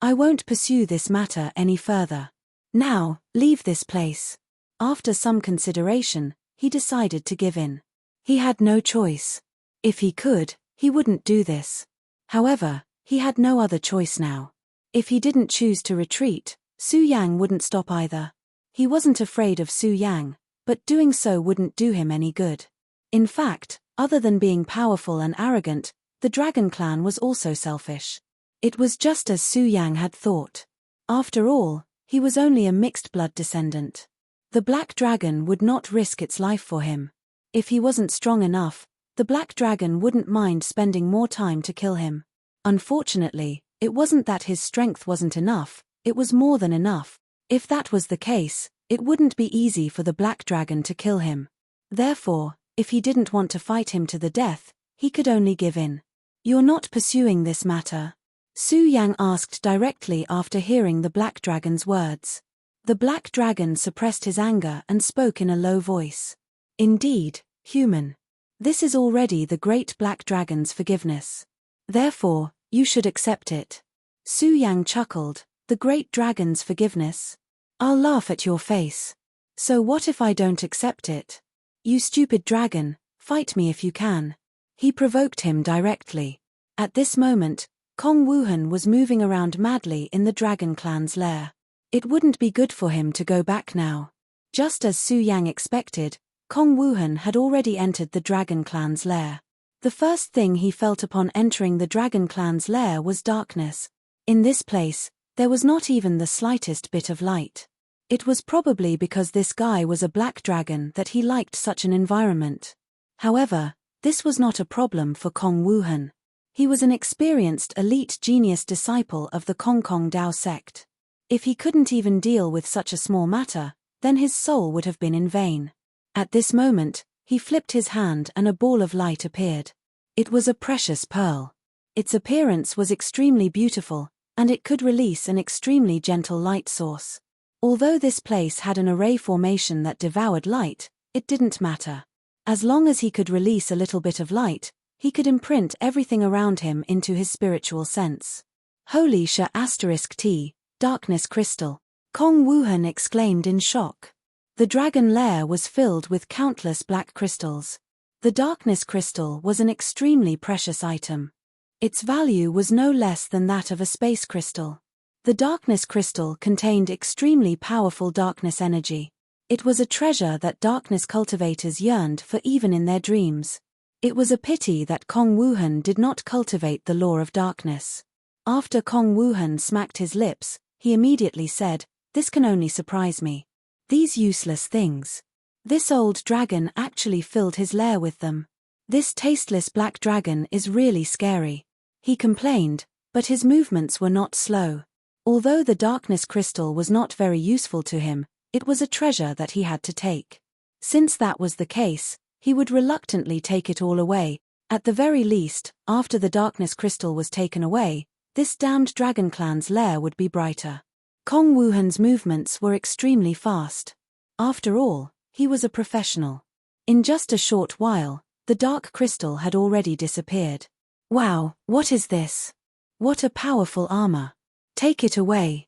I won't pursue this matter any further. Now, leave this place. After some consideration, he decided to give in. He had no choice. If he could, he wouldn't do this. However, he had no other choice now. If he didn't choose to retreat, Su Yang wouldn't stop either. He wasn't afraid of Su Yang, but doing so wouldn't do him any good. In fact, other than being powerful and arrogant, the Dragon Clan was also selfish. It was just as Su Yang had thought. After all, he was only a mixed blood descendant. The Black Dragon would not risk its life for him. If he wasn't strong enough, the Black Dragon wouldn't mind spending more time to kill him. Unfortunately, it wasn't that his strength wasn't enough, it was more than enough. If that was the case, it wouldn't be easy for the Black Dragon to kill him. Therefore, if he didn't want to fight him to the death, he could only give in. You're not pursuing this matter? Su Yang asked directly after hearing the Black Dragon's words. The Black Dragon suppressed his anger and spoke in a low voice. Indeed, human. This is already the Great Black Dragon's forgiveness. Therefore, you should accept it. Su Yang chuckled. The Great Dragon's forgiveness? I'll laugh at your face. So what if I don't accept it? You stupid dragon, fight me if you can. He provoked him directly. At this moment, Kong Wuhan was moving around madly in the Dragon Clan's lair. It wouldn't be good for him to go back now. Just as Su Yang expected, Kong Wuhan had already entered the Dragon Clan's lair. The first thing he felt upon entering the Dragon Clan's lair was darkness. In this place, there was not even the slightest bit of light. It was probably because this guy was a black dragon that he liked such an environment. However, this was not a problem for Kong Wuhan. He was an experienced elite genius disciple of the Kong Kong Dao sect. If he couldn't even deal with such a small matter, then his soul would have been in vain. At this moment, he flipped his hand and a ball of light appeared. It was a precious pearl. Its appearance was extremely beautiful, and it could release an extremely gentle light source. Although this place had an array formation that devoured light, it didn't matter. As long as he could release a little bit of light, he could imprint everything around him into his spiritual sense. Holy T, darkness crystal. Kong Wuhan exclaimed in shock. The dragon lair was filled with countless black crystals. The darkness crystal was an extremely precious item. Its value was no less than that of a space crystal. The darkness crystal contained extremely powerful darkness energy. It was a treasure that darkness cultivators yearned for even in their dreams. It was a pity that Kong Wuhan did not cultivate the law of darkness. After Kong Wuhan smacked his lips, he immediately said, "This can only surprise me. These useless things. This old dragon actually filled his lair with them. This tasteless black dragon is really scary." He complained, but his movements were not slow. Although the darkness crystal was not very useful to him, it was a treasure that he had to take. Since that was the case, he would reluctantly take it all away. At the very least, after the darkness crystal was taken away, this damned Dragon Clan's lair would be brighter. Kong Wuhan's movements were extremely fast. After all, he was a professional. In just a short while, the dark crystal had already disappeared. Wow, what is this? What a powerful armor. Take it away.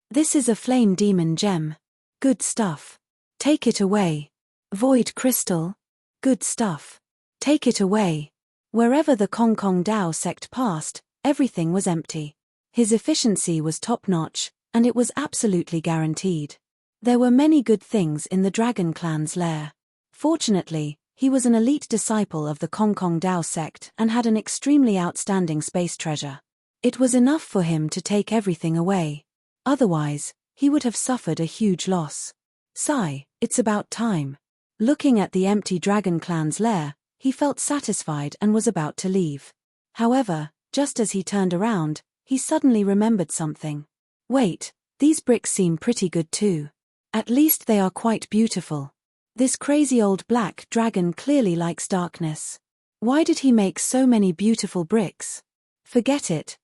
This is a flame demon gem. Good stuff. Take it away. Void crystal. Good stuff. Take it away. Wherever the Kong Kong Dao sect passed, everything was empty. His efficiency was top-notch, and it was absolutely guaranteed. There were many good things in the Dragon Clan's lair. Fortunately, he was an elite disciple of the Kong Kong Dao sect and had an extremely outstanding space treasure. It was enough for him to take everything away. Otherwise, he would have suffered a huge loss. Sigh, it's about time. Looking at the empty Dragon Clan's lair, he felt satisfied and was about to leave. However, just as he turned around, he suddenly remembered something. Wait, these bricks seem pretty good too. At least they are quite beautiful. This crazy old black dragon clearly likes darkness. Why did he make so many beautiful bricks? Forget it,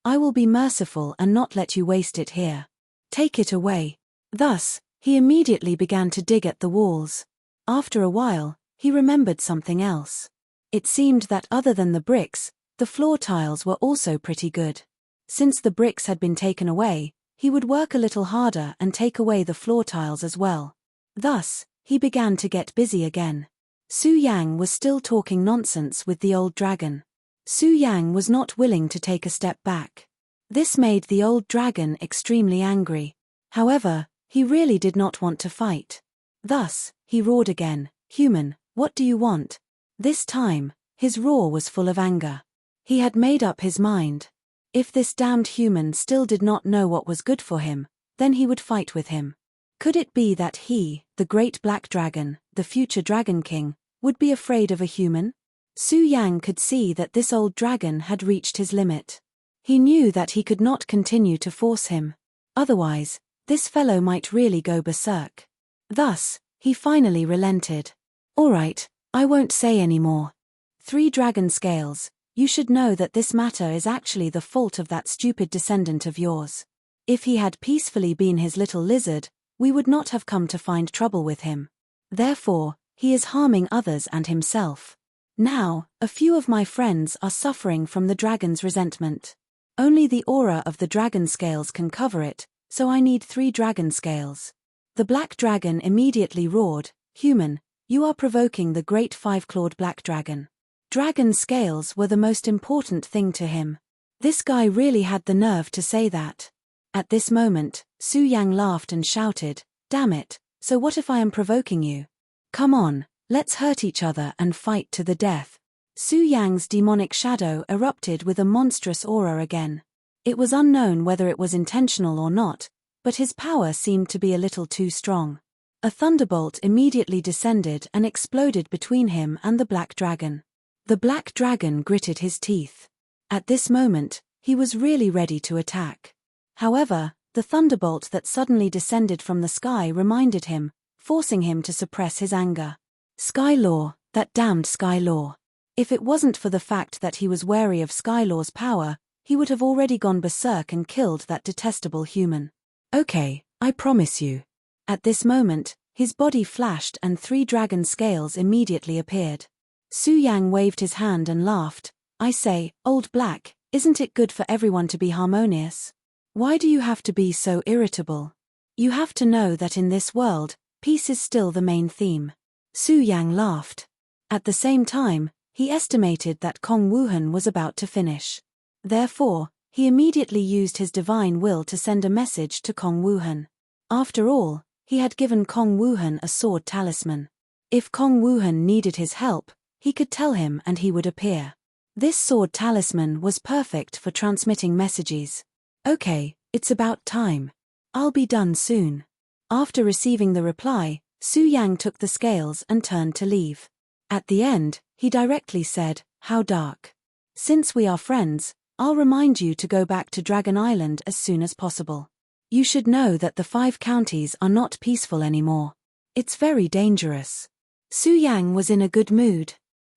I will be merciful and not let you waste it here. Take it away. Thus, he immediately began to dig at the walls. After a while, he remembered something else. It seemed that other than the bricks, the floor tiles were also pretty good. Since the bricks had been taken away, he would work a little harder and take away the floor tiles as well. Thus, he began to get busy again. Su Yang was still talking nonsense with the old dragon. Su Yang was not willing to take a step back. This made the old dragon extremely angry. However, he really did not want to fight. Thus, he roared again, "Human, what do you want?" This time, his roar was full of anger. He had made up his mind. If this damned human still did not know what was good for him, then he would fight with him. Could it be that he, the great black dragon, the future Dragon King, would be afraid of a human? Su Yang could see that this old dragon had reached his limit. He knew that he could not continue to force him. Otherwise, this fellow might really go berserk. Thus, he finally relented. "All right, I won't say any more. 3 dragon scales, you should know that this matter is actually the fault of that stupid descendant of yours. If he had peacefully been his little lizard, we would not have come to find trouble with him. Therefore, he is harming others and himself. Now, a few of my friends are suffering from the dragon's resentment. Only the aura of the dragon scales can cover it, so I need 3 dragon scales." The black dragon immediately roared, "Human, you are provoking the great 5-clawed black dragon." Dragon scales were the most important thing to him. This guy really had the nerve to say that. At this moment, Su Yang laughed and shouted, "Damn it, so what if I am provoking you? Come on, let's hurt each other and fight to the death." Su Yang's demonic shadow erupted with a monstrous aura again. It was unknown whether it was intentional or not, but his power seemed to be a little too strong. A thunderbolt immediately descended and exploded between him and the black dragon. The black dragon gritted his teeth. At this moment, he was really ready to attack. However, the thunderbolt that suddenly descended from the sky reminded him, forcing him to suppress his anger. Skylaw, that damned Skylaw. If it wasn't for the fact that he was wary of Skylaw's power, he would have already gone berserk and killed that detestable human. "Okay, I promise you." At this moment, his body flashed and 3 dragon scales immediately appeared. Su Yang waved his hand and laughed. "I say, old black, isn't it good for everyone to be harmonious? Why do you have to be so irritable? You have to know that in this world, peace is still the main theme." Su Yang laughed. At the same time, he estimated that Kong Wuhan was about to finish. Therefore, he immediately used his divine will to send a message to Kong Wuhan. After all, he had given Kong Wuhan a sword talisman. If Kong Wuhan needed his help, he could tell him and he would appear. This sword talisman was perfect for transmitting messages. "Okay, it's about time. I'll be done soon." After receiving the reply, Su Yang took the scales and turned to leave. At the end, he directly said, "How dark. Since we are friends, I'll remind you to go back to Dragon Island as soon as possible. You should know that the 5 counties are not peaceful anymore. It's very dangerous." Su Yang was in a good mood.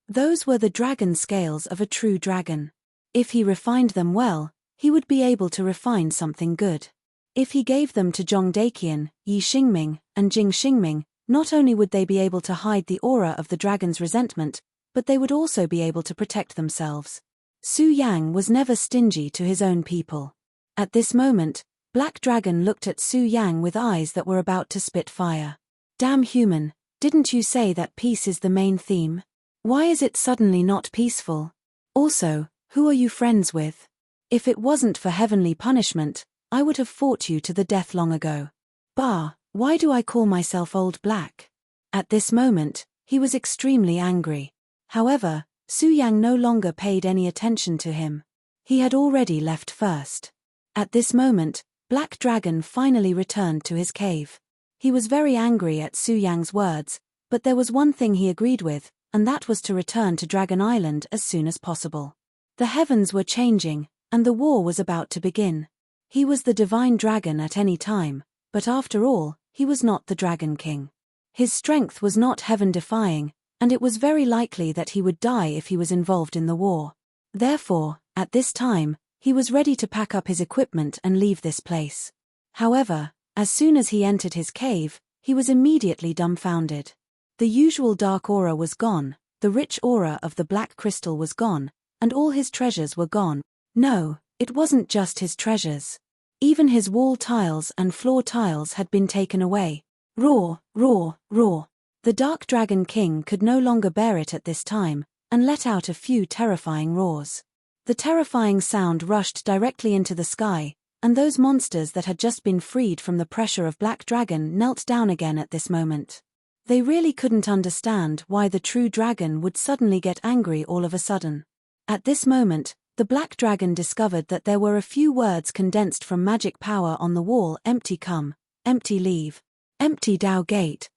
Those were the dragon scales of a true dragon. If he refined them well, he would be able to refine something good. If he gave them to Zhong Daqian, Yi Xingming, and Jing Xingming, not only would they be able to hide the aura of the dragon's resentment, but they would also be able to protect themselves. Su Yang was never stingy to his own people. At this moment, Black Dragon looked at Su Yang with eyes that were about to spit fire. "Damn human, didn't you say that peace is the main theme? Why is it suddenly not peaceful? Also, who are you friends with? If it wasn't for heavenly punishment, I would have fought you to the death long ago. Bah, why do I call myself Old Black?" At this moment, he was extremely angry. However, Su Yang no longer paid any attention to him. He had already left first. At this moment, Black Dragon finally returned to his cave. He was very angry at Su Yang's words, but there was one thing he agreed with, and that was to return to Dragon Island as soon as possible. The heavens were changing, and the war was about to begin. He was the divine dragon at any time, but after all, he was not the Dragon King. His strength was not heaven-defying, and it was very likely that he would die if he was involved in the war. Therefore, at this time, He was ready to pack up his equipment and leave this place. However, as soon as he entered his cave, he was immediately dumbfounded. The usual dark aura was gone, the rich aura of the black crystal was gone, and all his treasures were gone. No, it wasn't just his treasures. Even his wall tiles and floor tiles had been taken away. Roar, roar, roar. The Dark Dragon King could no longer bear it at this time, and let out a few terrifying roars. The terrifying sound rushed directly into the sky, and those monsters that had just been freed from the pressure of Black Dragon knelt down again at this moment. They really couldn't understand why the true dragon would suddenly get angry all of a sudden. At this moment, the Black Dragon discovered that there were a few words condensed from magic power on the wall: empty come, empty leave, empty Dao Gate.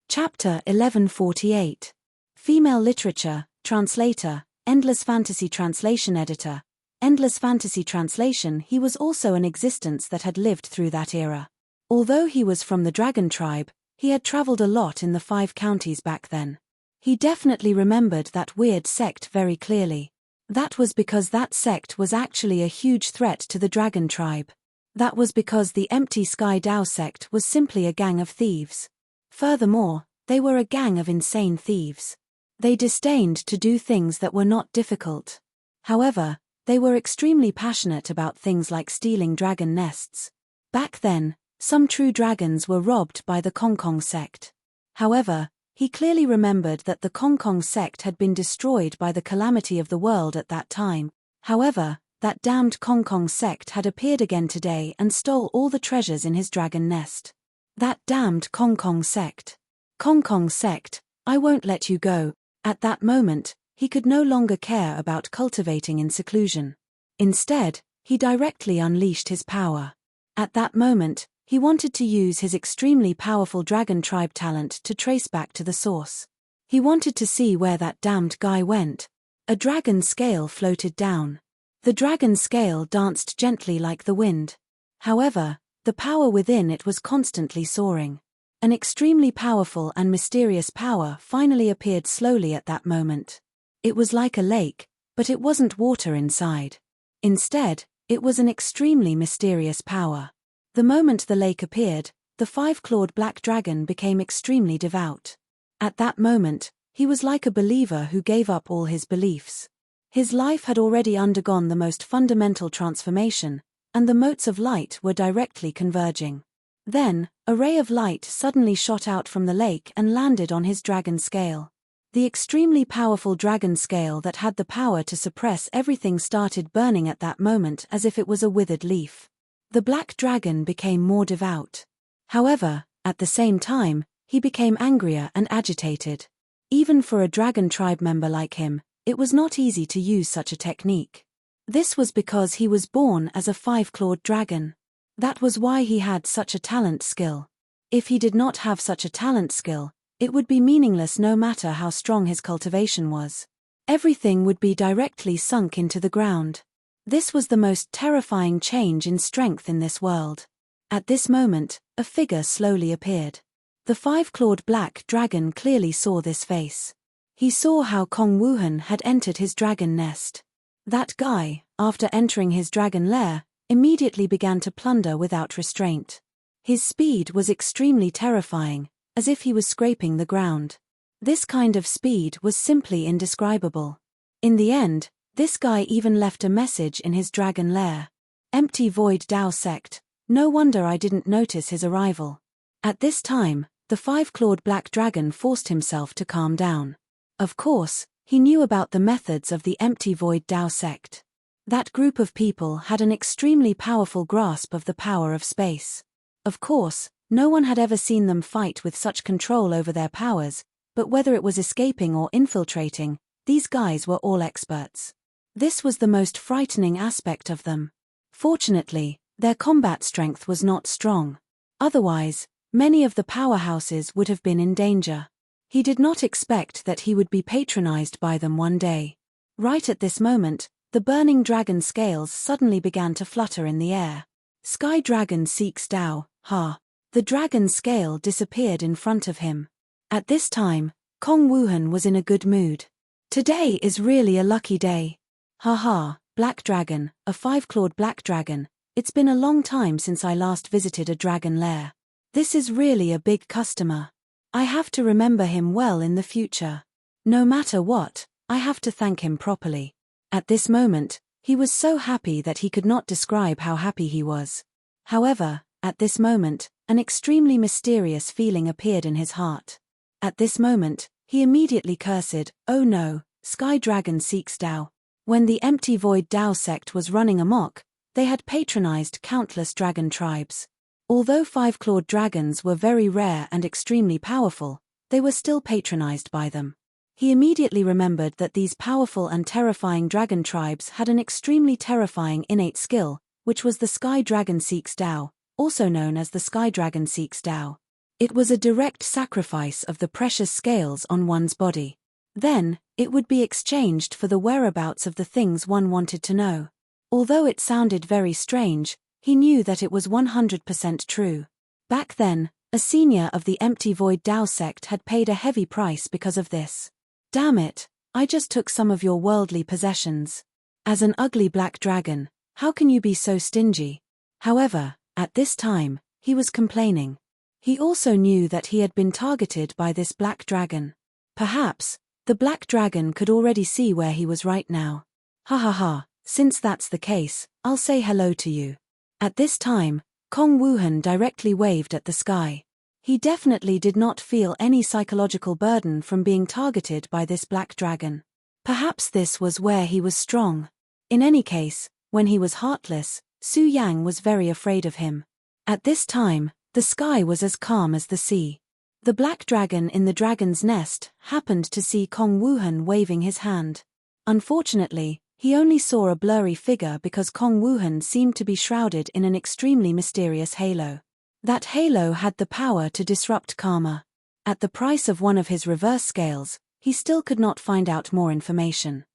Chapter 1148. Female Literature, Translator, Endless Fantasy Translation Editor. Endless Fantasy Translation. He was also an existence that had lived through that era. Although he was from the Dragon Tribe, he had traveled a lot in the 5 counties back then. He definitely remembered that weird sect very clearly. That was because that sect was actually a huge threat to the Dragon Tribe. That was because the Empty Sky Dao sect was simply a gang of thieves. Furthermore, they were a gang of insane thieves. They disdained to do things that were not difficult. However, they were extremely passionate about things like stealing dragon nests. Back then, some true dragons were robbed by the Kong Kong sect. However, he clearly remembered that the Kong Kong sect had been destroyed by the calamity of the world at that time. However, that damned Kong Kong sect had appeared again today and stole all the treasures in his dragon nest. That damned Kong Kong sect. Kong Kong sect, I won't let you go. At that moment, he could no longer care about cultivating in seclusion. Instead, he directly unleashed his power. At that moment, he wanted to use his extremely powerful Dragon Tribe talent to trace back to the source. He wanted to see where that damned guy went. A dragon scale floated down. The dragon scale danced gently like the wind. However, the power within it was constantly soaring. An extremely powerful and mysterious power finally appeared slowly at that moment. It was like a lake, but it wasn't water inside. Instead, it was an extremely mysterious power. The moment the lake appeared, the 5-clawed black dragon became extremely devout. At that moment, he was like a believer who gave up all his beliefs. His life had already undergone the most fundamental transformation, and the motes of light were directly converging. Then, a ray of light suddenly shot out from the lake and landed on his dragon scale. The extremely powerful dragon scale that had the power to suppress everything started burning at that moment as if it was a withered leaf. The black dragon became more devout. However, at the same time, he became angrier and agitated. Even for a Dragon Tribe member like him, it was not easy to use such a technique. This was because he was born as a 5-clawed dragon. That was why he had such a talent skill. If he did not have such a talent skill, it would be meaningless no matter how strong his cultivation was. Everything would be directly sunk into the ground. This was the most terrifying change in strength in this world. At this moment, a figure slowly appeared. The 5-clawed black dragon clearly saw this face. He saw how Kong Wuhan had entered his dragon nest. That guy, after entering his dragon lair, immediately began to plunder without restraint. His speed was extremely terrifying, as if he was scraping the ground. This kind of speed was simply indescribable. In the end, this guy even left a message in his dragon lair. Empty Void Dao Sect, no wonder I didn't notice his arrival. At this time, the 5-clawed black dragon forced himself to calm down. Of course, he knew about the methods of the Empty Void Dao Sect. That group of people had an extremely powerful grasp of the power of space. Of course, no one had ever seen them fight with such control over their powers, but whether it was escaping or infiltrating, these guys were all experts. This was the most frightening aspect of them. Fortunately, their combat strength was not strong. Otherwise, many of the powerhouses would have been in danger. He did not expect that he would be patronized by them one day. Right at this moment, the burning dragon scales suddenly began to flutter in the air. Sky Dragon seeks Dao, ha. The dragon scale disappeared in front of him. At this time, Kong Wuhan was in a good mood. Today is really a lucky day. Ha ha, Black dragon, a 5-clawed black dragon. It's been a long time since I last visited a dragon lair. This is really a big customer. I have to remember him well in the future. No matter what, I have to thank him properly. At this moment, he was so happy that he could not describe how happy he was. However, at this moment, an extremely mysterious feeling appeared in his heart. At this moment, he immediately cursed, "Oh no, Sky Dragon seeks Tao." When the Empty Void Tao sect was running amok, they had patronized countless dragon tribes. Although 5-clawed dragons were very rare and extremely powerful, they were still patronized by them. He immediately remembered that these powerful and terrifying dragon tribes had an extremely terrifying innate skill, which was the Sky Dragon Seeks Tao, also known as the Sky Dragon Seeks Tao. It was a direct sacrifice of the precious scales on one's body. Then, it would be exchanged for the whereabouts of the things one wanted to know. Although it sounded very strange, he knew that it was 100% true. Back then, a senior of the Empty Void Tao sect had paid a heavy price because of this. "Damn it, I just took some of your worldly possessions. As an ugly black dragon, how can you be so stingy?" However, at this time, he was complaining. He also knew that he had been targeted by this black dragon. Perhaps, the black dragon could already see where he was right now. "Ha ha ha, since that's the case, I'll say hello to you." At this time, Kong Wuhan directly waved at the sky. He definitely did not feel any psychological burden from being targeted by this black dragon. Perhaps this was where he was strong. In any case, when he was heartless, Su Yang was very afraid of him. At this time, the sky was as calm as the sea. The black dragon in the dragon's nest happened to see Kong Wuhan waving his hand. Unfortunately, he only saw a blurry figure because Kong Wuhan seemed to be shrouded in an extremely mysterious halo. That halo had the power to disrupt karma. At the price of one of his reverse scales, he still could not find out more information.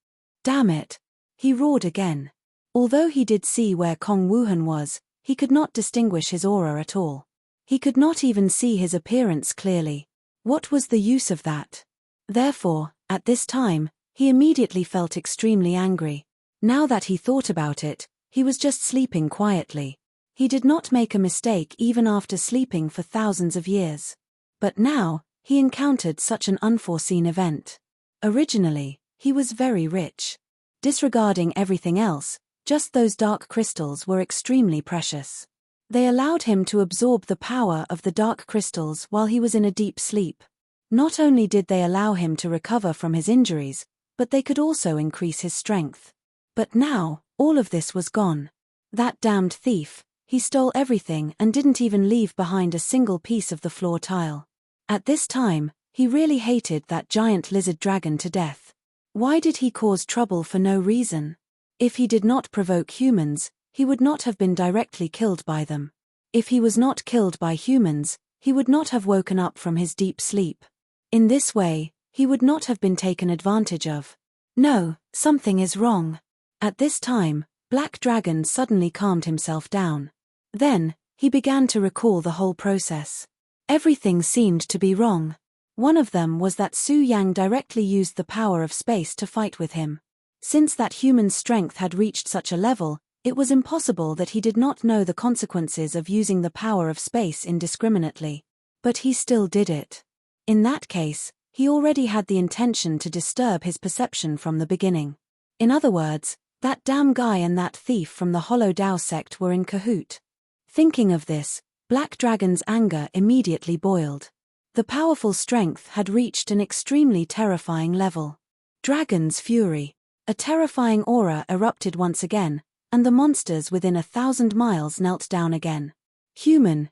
"Damn it!" he roared again. Although he did see where Kong Wuhan was, he could not distinguish his aura at all. He could not even see his appearance clearly. What was the use of that? Therefore, at this time, he immediately felt extremely angry. Now that he thought about it, he was just sleeping quietly. He did not make a mistake even after sleeping for thousands of years. But now, he encountered such an unforeseen event. Originally, he was very rich. Disregarding everything else, just those dark crystals were extremely precious. They allowed him to absorb the power of the dark crystals while he was in a deep sleep. Not only did they allow him to recover from his injuries, but they could also increase his strength. But now, all of this was gone. That damned thief, he stole everything and didn't even leave behind a single piece of the floor tile. At this time, he really hated that giant lizard dragon to death. Why did he cause trouble for no reason? If he did not provoke humans, he would not have been directly killed by them. If he was not killed by humans, he would not have woken up from his deep sleep. In this way, he would not have been taken advantage of. No, something is wrong. At this time, Black Dragon suddenly calmed himself down. Then, he began to recall the whole process. Everything seemed to be wrong. One of them was that Su Yang directly used the power of space to fight with him. Since that human's strength had reached such a level, it was impossible that he did not know the consequences of using the power of space indiscriminately. But he still did it. In that case, he already had the intention to disturb his perception from the beginning. In other words, that damn guy and that thief from the Hollow Dao sect were in cahoot. Thinking of this, Black Dragon's anger immediately boiled. The powerful strength had reached an extremely terrifying level. Dragon's fury. A terrifying aura erupted once again, and the monsters within 1,000 miles knelt down again. Human,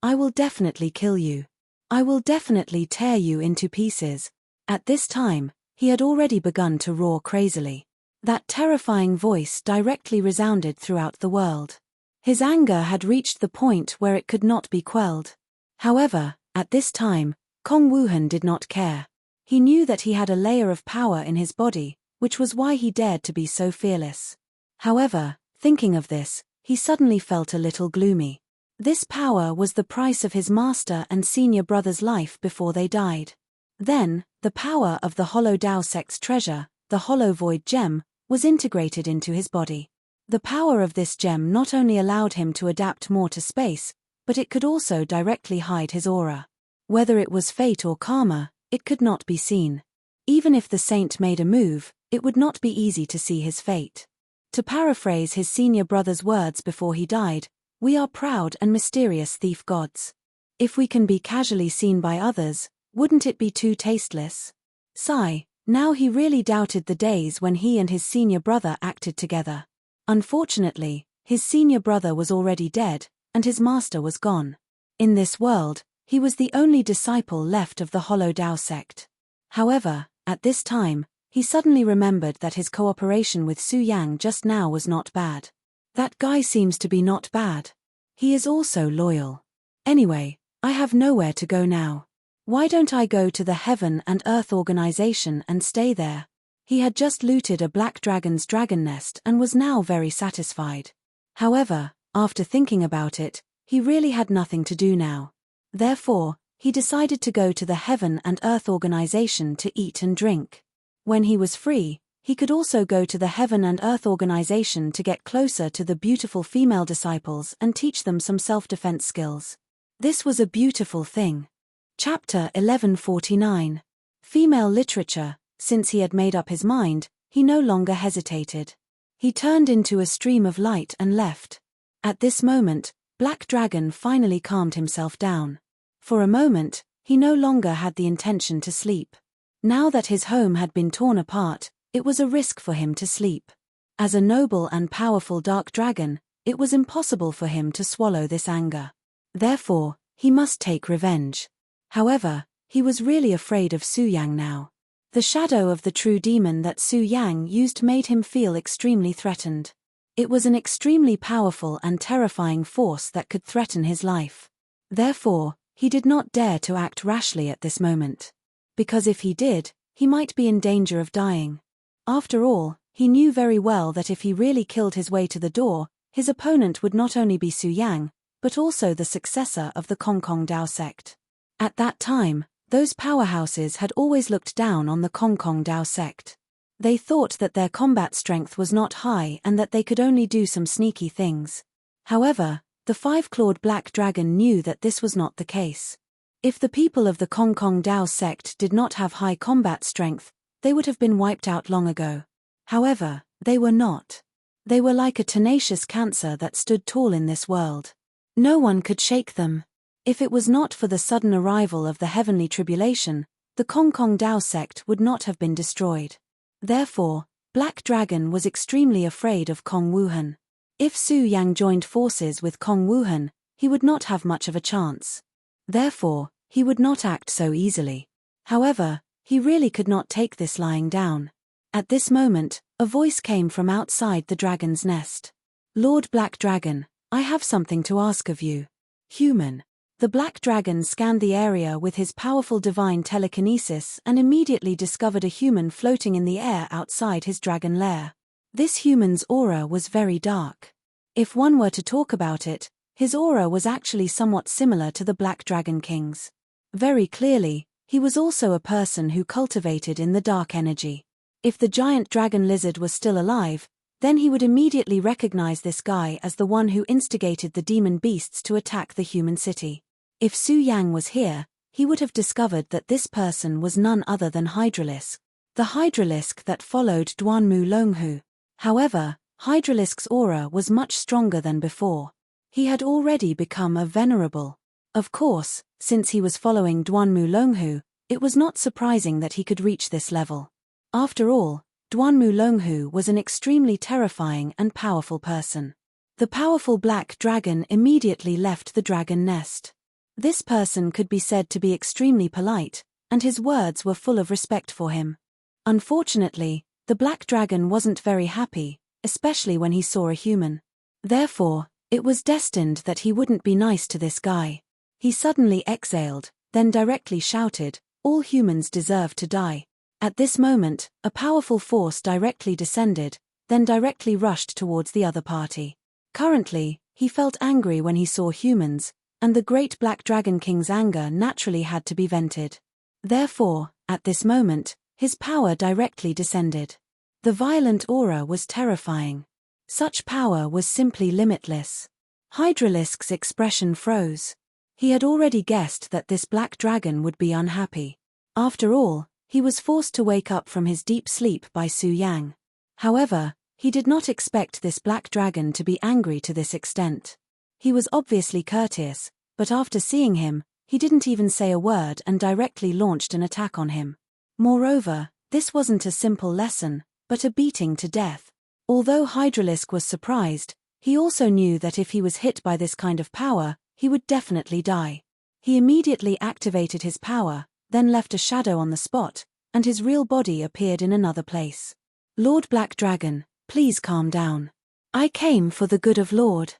I will definitely kill you. I will definitely tear you into pieces. At this time, he had already begun to roar crazily. That terrifying voice directly resounded throughout the world. His anger had reached the point where it could not be quelled. However, at this time, Kong Wuhan did not care. He knew that he had a layer of power in his body, which was why he dared to be so fearless. However, thinking of this, he suddenly felt a little gloomy. This power was the price of his master and senior brother's life before they died. Then, the power of the Hollow Dao sect's treasure, the Hollow Void Gem, was integrated into his body. The power of this gem not only allowed him to adapt more to space, but it could also directly hide his aura. Whether it was fate or karma, it could not be seen. Even if the saint made a move, it would not be easy to see his fate. To paraphrase his senior brother's words before he died, "We are proud and mysterious thief gods. If we can be casually seen by others, wouldn't it be too tasteless?" Sigh, now he really doubted the days when he and his senior brother acted together. Unfortunately, his senior brother was already dead, and his master was gone. In this world, he was the only disciple left of the Hollow Dao sect. However, at this time, he suddenly remembered that his cooperation with Su Yang just now was not bad. That guy seems to be not bad. He is also loyal. Anyway, I have nowhere to go now. Why don't I go to the Heaven and Earth organization and stay there? He had just looted a black dragon's dragon nest and was now very satisfied. However, after thinking about it, he really had nothing to do now. Therefore, he decided to go to the Heaven and Earth organization to eat and drink. When he was free, he could also go to the Heaven and Earth organization to get closer to the beautiful female disciples and teach them some self-defense skills. This was a beautiful thing. Chapter 1149. Female Literature. Since he had made up his mind, he no longer hesitated. He turned into a stream of light and left. At this moment, Black Dragon finally calmed himself down. For a moment, he no longer had the intention to sleep. Now that his home had been torn apart, it was a risk for him to sleep. As a noble and powerful dark dragon, it was impossible for him to swallow this anger. Therefore, he must take revenge. However, he was really afraid of Su Yang now. The shadow of the true demon that Su Yang used made him feel extremely threatened. It was an extremely powerful and terrifying force that could threaten his life. Therefore, he did not dare to act rashly at this moment. Because if he did, he might be in danger of dying. After all, he knew very well that if he really killed his way to the door, his opponent would not only be Su Yang, but also the successor of the Kong Kong Dao sect. At that time, those powerhouses had always looked down on the Kong Kong Dao sect. They thought that their combat strength was not high and that they could only do some sneaky things. However, the five-clawed black dragon knew that this was not the case. If the people of the Kong Kong Dao sect did not have high combat strength, they would have been wiped out long ago. However, they were not. They were like a tenacious cancer that stood tall in this world. No one could shake them. If it was not for the sudden arrival of the heavenly tribulation, the Kong Kong Dao sect would not have been destroyed. Therefore, Black Dragon was extremely afraid of Kong Wuhan. If Su Yang joined forces with Kong Wuhan, he would not have much of a chance. Therefore, he would not act so easily. However, he really could not take this lying down. At this moment, a voice came from outside the dragon's nest. "Lord Black Dragon, I have something to ask of you." Human. The black dragon scanned the area with his powerful divine telekinesis and immediately discovered a human floating in the air outside his dragon lair. This human's aura was very dark. If one were to talk about it, his aura was actually somewhat similar to the Black Dragon King's. Very clearly, he was also a person who cultivated in the dark energy. If the giant dragon lizard was still alive, then he would immediately recognize this guy as the one who instigated the demon beasts to attack the human city. If Su Yang was here, he would have discovered that this person was none other than Hydralisk, the Hydralisk that followed Duanmu Longhu. However, Hydralisk's aura was much stronger than before. He had already become a venerable. Of course, since he was following Duanmu Longhu, it was not surprising that he could reach this level. After all, Duanmu Longhu was an extremely terrifying and powerful person. The powerful black dragon immediately left the dragon nest. This person could be said to be extremely polite, and his words were full of respect for him. Unfortunately, the black dragon wasn't very happy, especially when he saw a human. Therefore, it was destined that he wouldn't be nice to this guy. He suddenly exhaled, then directly shouted, "All humans deserve to die." At this moment, a powerful force directly descended, then directly rushed towards the other party. Currently, he felt angry when he saw humans, and the great Black Dragon King's anger naturally had to be vented. Therefore, at this moment, his power directly descended. The violent aura was terrifying. Such power was simply limitless. Hydralisk's expression froze. He had already guessed that this black dragon would be unhappy. After all, he was forced to wake up from his deep sleep by Su Yang. However, he did not expect this black dragon to be angry to this extent. He was obviously courteous, but after seeing him, he didn't even say a word and directly launched an attack on him. Moreover, this wasn't a simple lesson, but a beating to death. Although Hydralisk was surprised, he also knew that if he was hit by this kind of power, he would definitely die. He immediately activated his power, then left a shadow on the spot, and his real body appeared in another place. Lord Black Dragon, please calm down. I came for the good of Lord.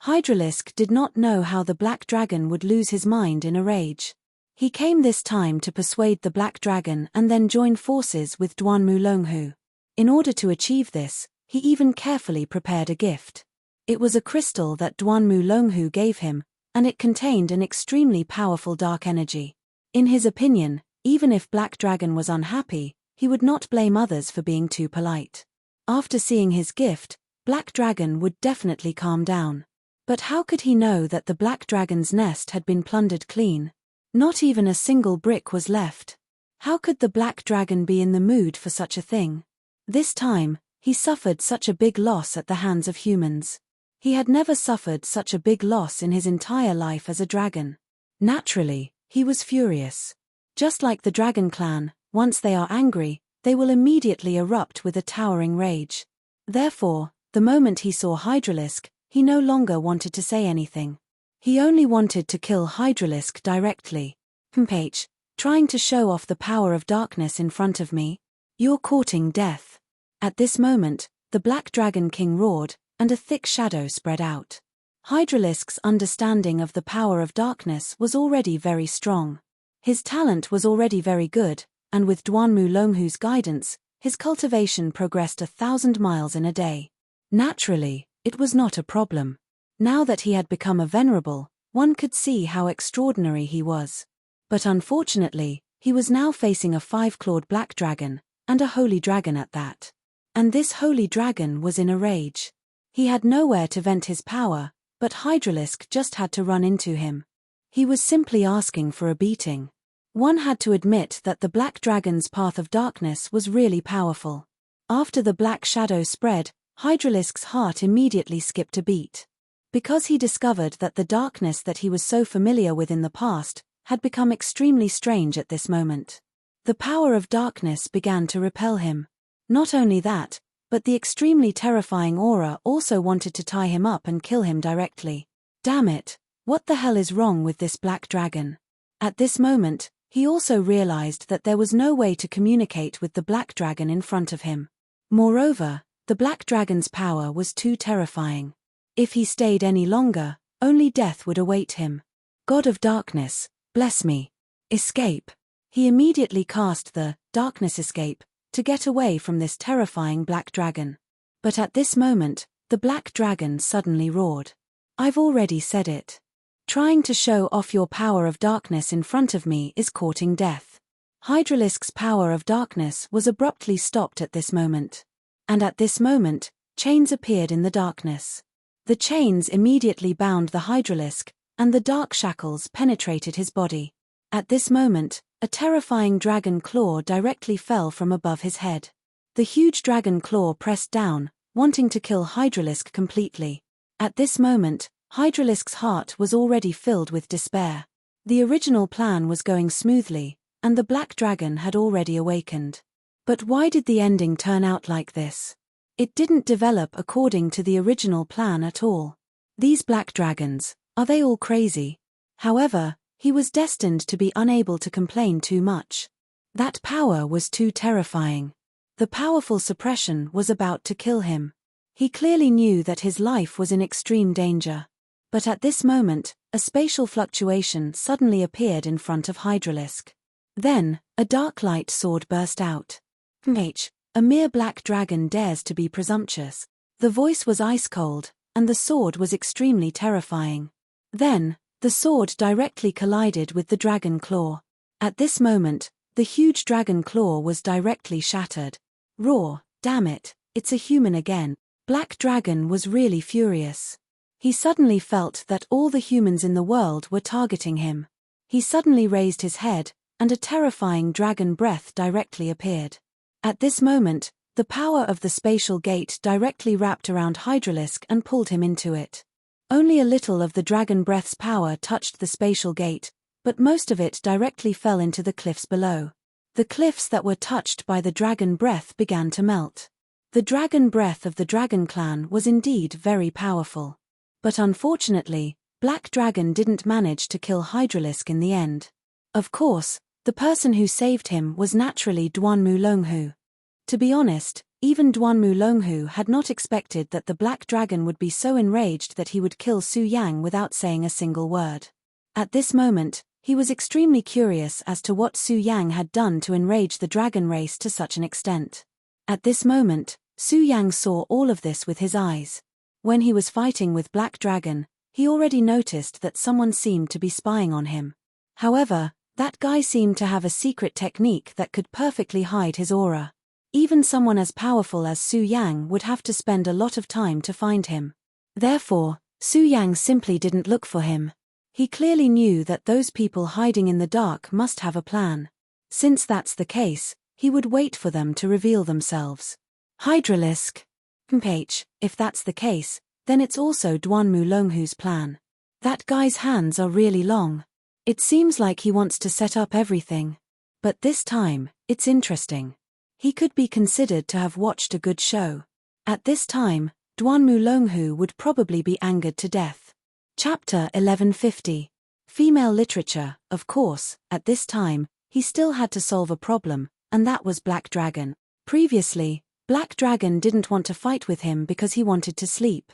Hydralisk did not know how the Black Dragon would lose his mind in a rage. He came this time to persuade the Black Dragon and then join forces with Duanmu Longhu. In order to achieve this, he even carefully prepared a gift. It was a crystal that Duanmu Longhu gave him, and it contained an extremely powerful dark energy. In his opinion, even if Black Dragon was unhappy, he would not blame others for being too polite. After seeing his gift, Black Dragon would definitely calm down. But how could he know that the Black Dragon's nest had been plundered clean? Not even a single brick was left. How could the Black Dragon be in the mood for such a thing? This time, he suffered such a big loss at the hands of humans. He had never suffered such a big loss in his entire life as a dragon. Naturally, he was furious. Just like the Dragon Clan, once they are angry, they will immediately erupt with a towering rage. Therefore, the moment he saw Hydralisk, he no longer wanted to say anything. He only wanted to kill Hydralisk directly. H, trying to show off the power of darkness in front of me? You're courting death. At this moment, the Black Dragon King roared, and a thick shadow spread out. Hydralisk's understanding of the power of darkness was already very strong. His talent was already very good, and with Duanmu Longhu's guidance, his cultivation progressed 1,000 miles in a day. Naturally, it was not a problem. Now that he had become a venerable, one could see how extraordinary he was. But unfortunately, he was now facing a 5-clawed black dragon, and a holy dragon at that. And this holy dragon was in a rage. He had nowhere to vent his power, but Hydralisk just had to run into him. He was simply asking for a beating. One had to admit that the Black Dragon's path of darkness was really powerful. After the black shadow spread, Hydralisk's heart immediately skipped a beat. Because he discovered that the darkness that he was so familiar with in the past had become extremely strange at this moment. The power of darkness began to repel him. Not only that, but the extremely terrifying aura also wanted to tie him up and kill him directly. Damn it, what the hell is wrong with this black dragon? At this moment, he also realized that there was no way to communicate with the black dragon in front of him. Moreover, the black dragon's power was too terrifying. If he stayed any longer, only death would await him. God of darkness, bless me. Escape. He immediately cast the darkness escape to get away from this terrifying black dragon. But at this moment, the black dragon suddenly roared. I've already said it. Trying to show off your power of darkness in front of me is courting death. Hydralisk's power of darkness was abruptly stopped at this moment. And at this moment, chains appeared in the darkness. The chains immediately bound the Hydralisk, and the dark shackles penetrated his body. At this moment, a terrifying dragon claw directly fell from above his head. The huge dragon claw pressed down, wanting to kill Hydralisk completely. At this moment, Hydralisk's heart was already filled with despair. The original plan was going smoothly, and the black dragon had already awakened. But why did the ending turn out like this? It didn't develop according to the original plan at all. These black dragons, are they all crazy? However, he was destined to be unable to complain too much. That power was too terrifying. The powerful suppression was about to kill him. He clearly knew that his life was in extreme danger. But at this moment, a spatial fluctuation suddenly appeared in front of Hydralisk. Then, a dark light sword burst out. A mere black dragon dares to be presumptuous. The voice was ice cold, and the sword was extremely terrifying. Then, the sword directly collided with the dragon claw. At this moment, the huge dragon claw was directly shattered. Roar, Damn it, it's a human again. Black Dragon was really furious. He suddenly felt that all the humans in the world were targeting him. He suddenly raised his head, and a terrifying dragon breath directly appeared. At this moment, the power of the spatial gate directly wrapped around Hydralisk and pulled him into it. Only a little of the dragon breath's power touched the spatial gate, but most of it directly fell into the cliffs below. The cliffs that were touched by the dragon breath began to melt. The dragon breath of the dragon clan was indeed very powerful. But unfortunately, Black Dragon didn't manage to kill Hydralisk in the end. Of course, the person who saved him was naturally Duanmu Longhu. To be honest, even Duanmu Longhu had not expected that the Black Dragon would be so enraged that he would kill Su Yang without saying a single word. At this moment, he was extremely curious as to what Su Yang had done to enrage the dragon race to such an extent. At this moment, Su Yang saw all of this with his eyes. When he was fighting with Black Dragon, he already noticed that someone seemed to be spying on him. However, that guy seemed to have a secret technique that could perfectly hide his aura. Even someone as powerful as Su Yang would have to spend a lot of time to find him. Therefore, Su Yang simply didn't look for him. He clearly knew that those people hiding in the dark must have a plan. Since that's the case, he would wait for them to reveal themselves. Hydralisk. If that's the case, then it's also Duanmu Longhu's plan. That guy's hands are really long. It seems like he wants to set up everything. But this time, it's interesting. He could be considered to have watched a good show. At this time, Duanmu Longhu would probably be angered to death. Chapter 1150. Female literature. Of course, at this time, he still had to solve a problem, and that was Black Dragon. Previously, Black Dragon didn't want to fight with him because he wanted to sleep.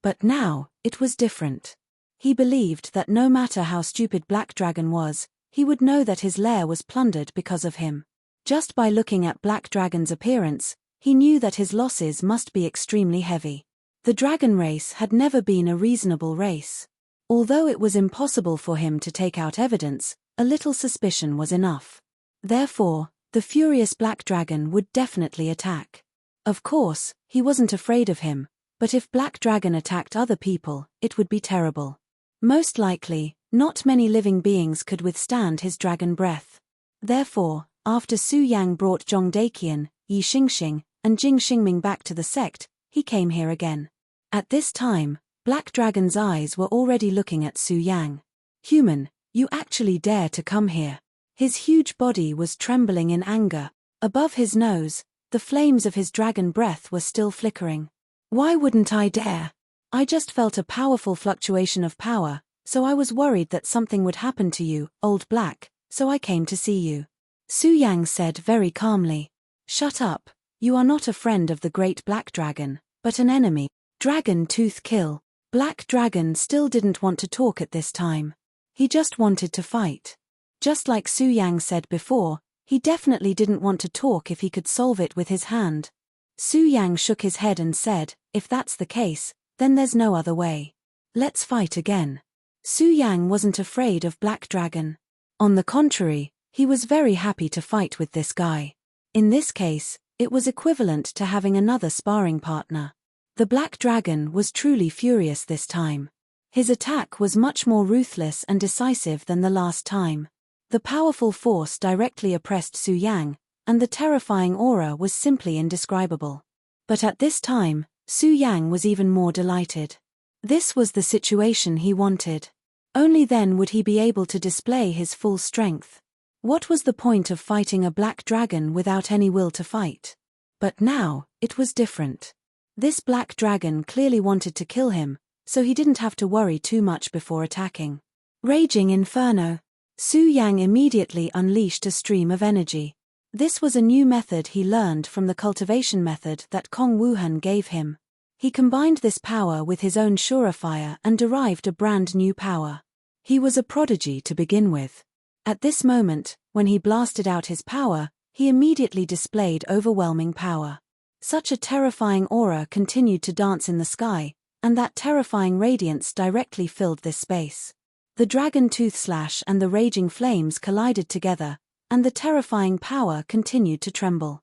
But now, it was different. He believed that no matter how stupid Black Dragon was, he would know that his lair was plundered because of him. Just by looking at Black Dragon's appearance, he knew that his losses must be extremely heavy. The dragon race had never been a reasonable race. Although it was impossible for him to take out evidence, a little suspicion was enough. Therefore, the furious Black Dragon would definitely attack. Of course, he wasn't afraid of him, but if Black Dragon attacked other people, it would be terrible. Most likely, not many living beings could withstand his dragon breath. Therefore, after Su Yang brought Zhong Daqian, Yi Xingxing, and Jing Xingming back to the sect, he came here again. At this time, Black Dragon's eyes were already looking at Su Yang. Human, you actually dare to come here. His huge body was trembling in anger. Above his nose, the flames of his dragon breath were still flickering. Why wouldn't I dare? I just felt a powerful fluctuation of power, so I was worried that something would happen to you, Old Black, so I came to see you. Su Yang said very calmly. Shut up, you are not a friend of the great Black Dragon, but an enemy. Dragon Tooth Kill. Black Dragon still didn't want to talk at this time. He just wanted to fight. Just like Su Yang said before, he definitely didn't want to talk if he could solve it with his hand. Su Yang shook his head and said, if that's the case, then there's no other way. Let's fight again. Su Yang wasn't afraid of Black Dragon. On the contrary, he was very happy to fight with this guy. In this case, it was equivalent to having another sparring partner. The Black Dragon was truly furious this time. His attack was much more ruthless and decisive than the last time. The powerful force directly oppressed Su Yang, and the terrifying aura was simply indescribable. But at this time, Su Yang was even more delighted. This was the situation he wanted. Only then would he be able to display his full strength. What was the point of fighting a Black Dragon without any will to fight? But now, it was different. This Black Dragon clearly wanted to kill him, so he didn't have to worry too much before attacking. Raging Inferno. Su Yang immediately unleashed a stream of energy. This was a new method he learned from the cultivation method that Kong Wuhan gave him. He combined this power with his own Surefire and derived a brand new power. He was a prodigy to begin with. At this moment, when he blasted out his power, he immediately displayed overwhelming power. Such a terrifying aura continued to dance in the sky, and that terrifying radiance directly filled this space. The dragon tooth slash and the raging flames collided together, and the terrifying power continued to tremble.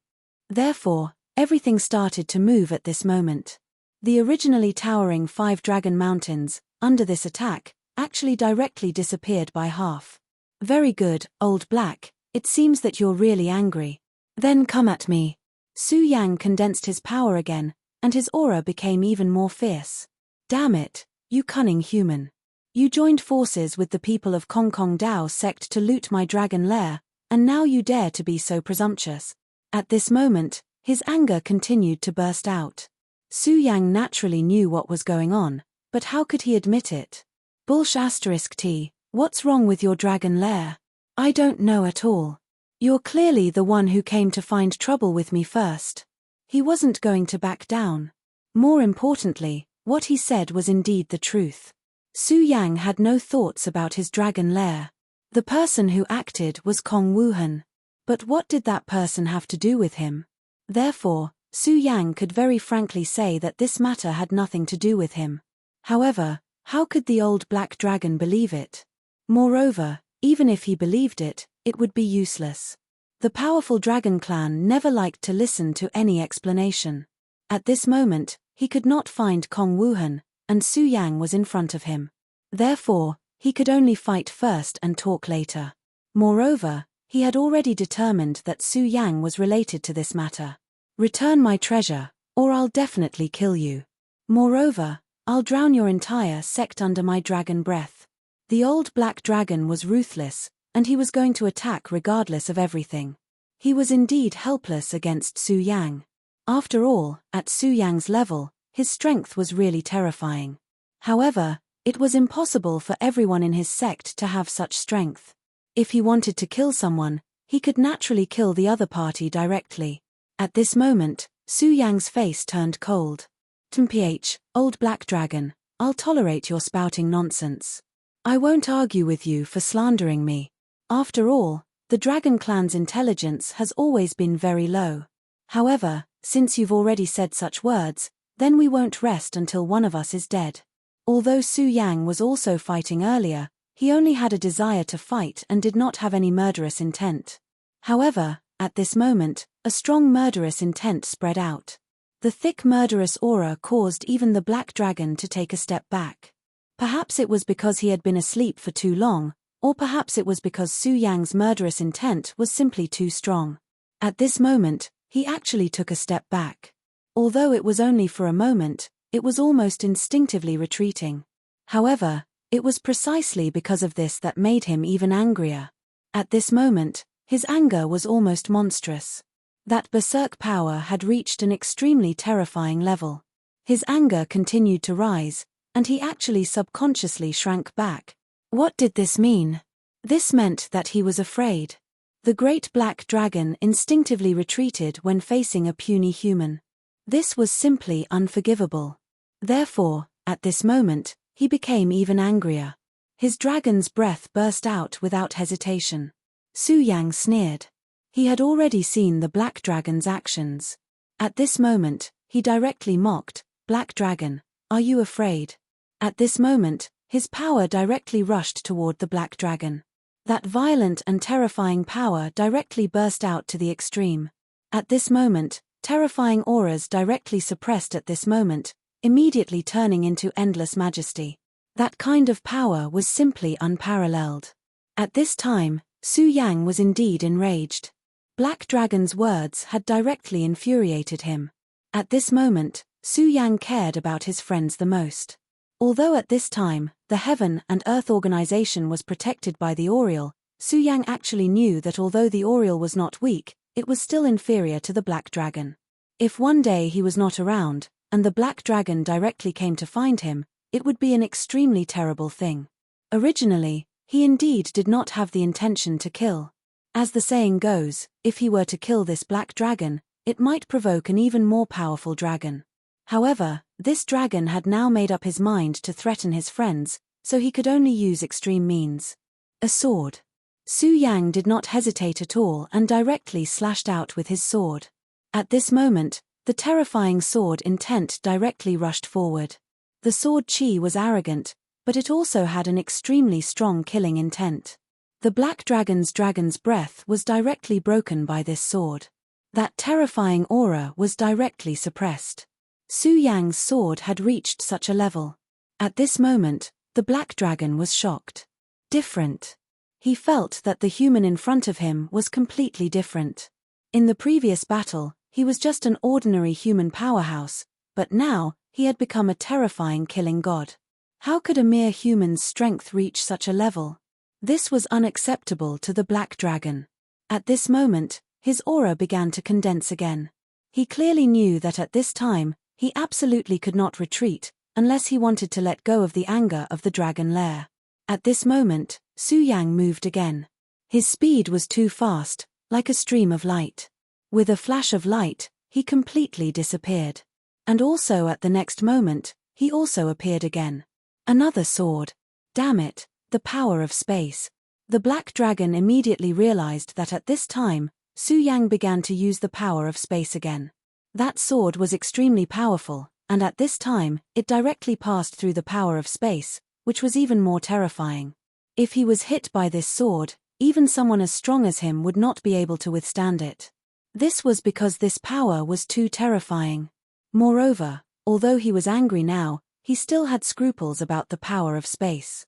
Therefore, Everything started to move at this moment. The originally towering 5 dragon mountains, under this attack, actually directly disappeared by half. Very good, Old Black, it seems that you're really angry. Then come at me. Su Yang condensed his power again, and his aura became even more fierce. Damn it, you cunning human. You joined forces with the people of Kong Kong Dao sect to loot my dragon lair, and now you dare to be so presumptuous. At this moment, his anger continued to burst out. Su Yang naturally knew what was going on, but how could he admit it? T, what's wrong with your dragon lair? I don't know at all. You're clearly the one who came to find trouble with me first. He wasn't going to back down. More importantly, what he said was indeed the truth. Su Yang had no thoughts about his dragon lair. The person who acted was Kong Wuhan. But what did that person have to do with him? Therefore, Su Yang could very frankly say that this matter had nothing to do with him. However, how could the old black dragon believe it? Moreover, even if he believed it, it would be useless. The powerful dragon clan never liked to listen to any explanation. At this moment, he could not find Kong Wuhan, and Su Yang was in front of him. Therefore, he could only fight first and talk later. Moreover, he had already determined that Su Yang was related to this matter. Return my treasure, or I'll definitely kill you. Moreover, I'll drown your entire sect under my dragon breath. The old black dragon was ruthless, and he was going to attack regardless of everything. He was indeed helpless against Su Yang. After all, at Su Yang's level, his strength was really terrifying. However, it was impossible for everyone in his sect to have such strength. If he wanted to kill someone, he could naturally kill the other party directly. At this moment, Su Yang's face turned cold. TMPH, old black dragon, I'll tolerate your spouting nonsense. I won't argue with you for slandering me. After all, the dragon clan's intelligence has always been very low. However, since you've already said such words, then we won't rest until one of us is dead. Although Su Yang was also fighting earlier, he only had a desire to fight and did not have any murderous intent. However, at this moment, a strong murderous intent spread out. The thick murderous aura caused even the black dragon to take a step back. Perhaps it was because he had been asleep for too long, or perhaps it was because Su Yang's murderous intent was simply too strong. At this moment, he actually took a step back. Although it was only for a moment, it was almost instinctively retreating. However, it was precisely because of this that made him even angrier. At this moment, his anger was almost monstrous. That berserk power had reached an extremely terrifying level. His anger continued to rise, and he actually subconsciously shrank back. What did this mean? This meant that he was afraid. The great black dragon instinctively retreated when facing a puny human. This was simply unforgivable. Therefore, at this moment, he became even angrier. His dragon's breath burst out without hesitation. Su Yang sneered. He had already seen the black dragon's actions. At this moment, he directly mocked, "Black dragon, are you afraid?" At this moment, his power directly rushed toward the black dragon. That violent and terrifying power directly burst out to the extreme. At this moment, terrifying auras directly suppressed at this moment, immediately turning into endless majesty. That kind of power was simply unparalleled. At this time, Su Yang was indeed enraged. Black Dragon's words had directly infuriated him. At this moment, Su Yang cared about his friends the most. Although at this time, the Heaven and Earth organization was protected by the Oriole, Su Yang actually knew that although the Oriole was not weak, it was still inferior to the Black Dragon. If one day he was not around, and the Black Dragon directly came to find him, it would be an extremely terrible thing. Originally, he indeed did not have the intention to kill. As the saying goes, if he were to kill this black dragon, it might provoke an even more powerful dragon. However, this dragon had now made up his mind to threaten his friends, so he could only use extreme means. A sword. Su Yang did not hesitate at all and directly slashed out with his sword. At this moment, the terrifying sword intent directly rushed forward. The sword chi was arrogant, but it also had an extremely strong killing intent. The black dragon's breath was directly broken by this sword. That terrifying aura was directly suppressed. Su Yang's sword had reached such a level. At this moment, the black dragon was shocked. Different. He felt that the human in front of him was completely different. In the previous battle, he was just an ordinary human powerhouse, but now, he had become a terrifying killing god. How could a mere human's strength reach such a level? This was unacceptable to the black dragon. At this moment, his aura began to condense again. He clearly knew that at this time, he absolutely could not retreat, unless he wanted to let go of the anger of the dragon lair. At this moment, Su Yang moved again. His speed was too fast, like a stream of light. With a flash of light, he completely disappeared. And also at the next moment, he also appeared again. Another sword. Damn it, the power of space. The black dragon immediately realized that at this time, Su Yang began to use the power of space again. That sword was extremely powerful, and at this time, it directly passed through the power of space, which was even more terrifying. If he was hit by this sword, even someone as strong as him would not be able to withstand it. This was because this power was too terrifying. Moreover, although he was angry now, he still had scruples about the power of space.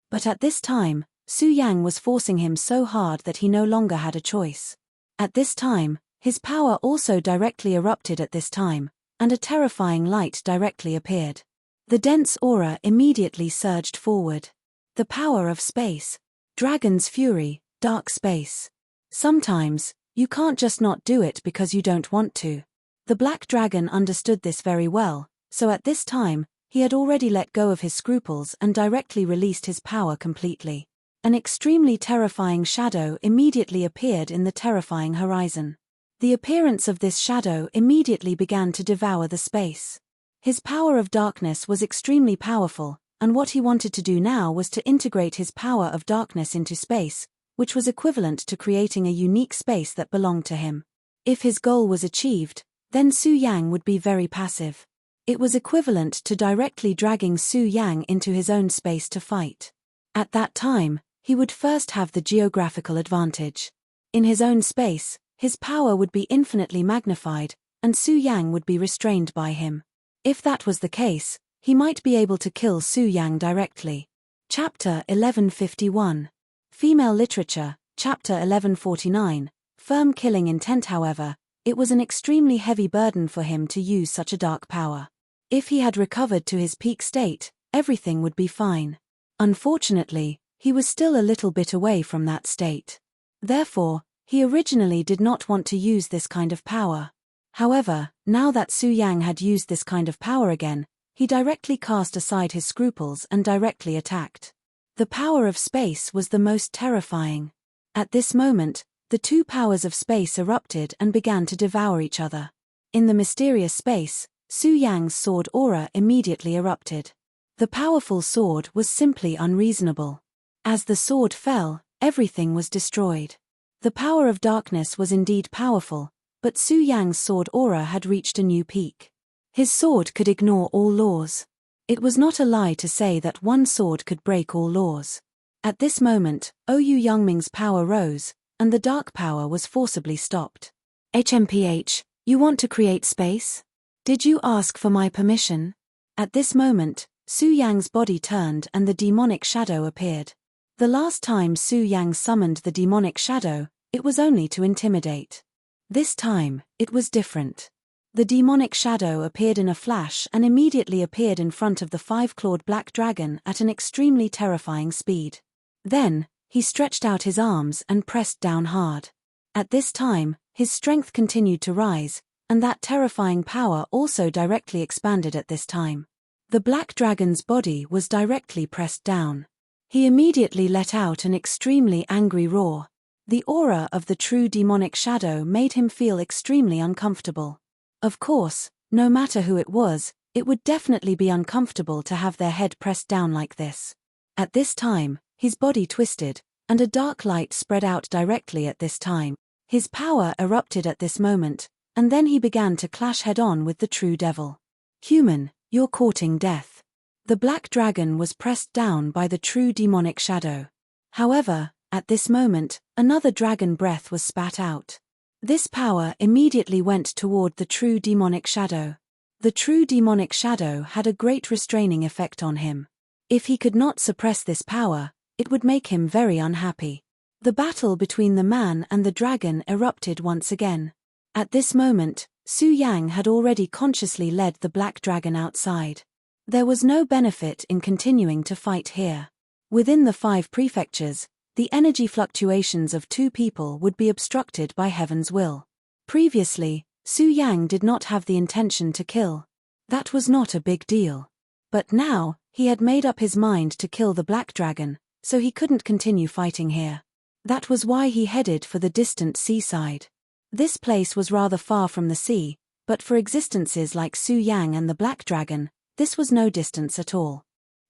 But at this time, Su Yang was forcing him so hard that he no longer had a choice. At this time, his power also directly erupted at this time, and a terrifying light directly appeared. The dense aura immediately surged forward. The power of space. Dragon's fury, dark space. Sometimes, you can't just not do it because you don't want to. The black dragon understood this very well, so at this time, he had already let go of his scruples and directly released his power completely. An extremely terrifying shadow immediately appeared in the terrifying horizon. The appearance of this shadow immediately began to devour the space. His power of darkness was extremely powerful, and what he wanted to do now was to integrate his power of darkness into space, which was equivalent to creating a unique space that belonged to him. If his goal was achieved, then Su Yang would be very passive. It was equivalent to directly dragging Su Yang into his own space to fight. At that time, he would first have the geographical advantage. In his own space, his power would be infinitely magnified, and Su Yang would be restrained by him. If that was the case, he might be able to kill Su Yang directly. Chapter 1151. Female Literature, Chapter 1149. Firm killing intent. However, it was an extremely heavy burden for him to use such a dark power. If he had recovered to his peak state, everything would be fine. Unfortunately, he was still a little bit away from that state. Therefore, he originally did not want to use this kind of power. However, now that Su Yang had used this kind of power again, he directly cast aside his scruples and directly attacked. The power of space was the most terrifying. At this moment, the two powers of space erupted and began to devour each other. In the mysterious space, Su Yang's sword aura immediately erupted. The powerful sword was simply unreasonable. As the sword fell, everything was destroyed. The power of darkness was indeed powerful, but Su Yang's sword aura had reached a new peak. His sword could ignore all laws. It was not a lie to say that one sword could break all laws. At this moment, Oyu Youngming's power rose, and the dark power was forcibly stopped. HMPH, you want to create space? Did you ask for my permission? At this moment, Su Yang's body turned and the demonic shadow appeared. The last time Su Yang summoned the demonic shadow, it was only to intimidate. This time, it was different. The demonic shadow appeared in a flash and immediately appeared in front of the five-clawed black dragon at an extremely terrifying speed. Then, he stretched out his arms and pressed down hard. At this time, his strength continued to rise, and that terrifying power also directly expanded at this time. The black dragon's body was directly pressed down. He immediately let out an extremely angry roar. The aura of the true demonic shadow made him feel extremely uncomfortable. Of course, no matter who it was, it would definitely be uncomfortable to have their head pressed down like this. At this time, his body twisted, and a dark light spread out directly at this time. His power erupted at this moment, and then he began to clash head-on with the true devil. Human, you're courting death. The black dragon was pressed down by the true demonic shadow. However, at this moment, another dragon breath was spat out. This power immediately went toward the true demonic shadow. The true demonic shadow had a great restraining effect on him. If he could not suppress this power, it would make him very unhappy. The battle between the man and the dragon erupted once again. At this moment, Su Yang had already consciously led the black dragon outside. There was no benefit in continuing to fight here. Within the 5 prefectures, the energy fluctuations of 2 people would be obstructed by heaven's will. Previously, Su Yang did not have the intention to kill. That was not a big deal. But now, he had made up his mind to kill the black dragon, so he couldn't continue fighting here. That was why he headed for the distant seaside. This place was rather far from the sea, but for existences like Su Yang and the black dragon, this was no distance at all.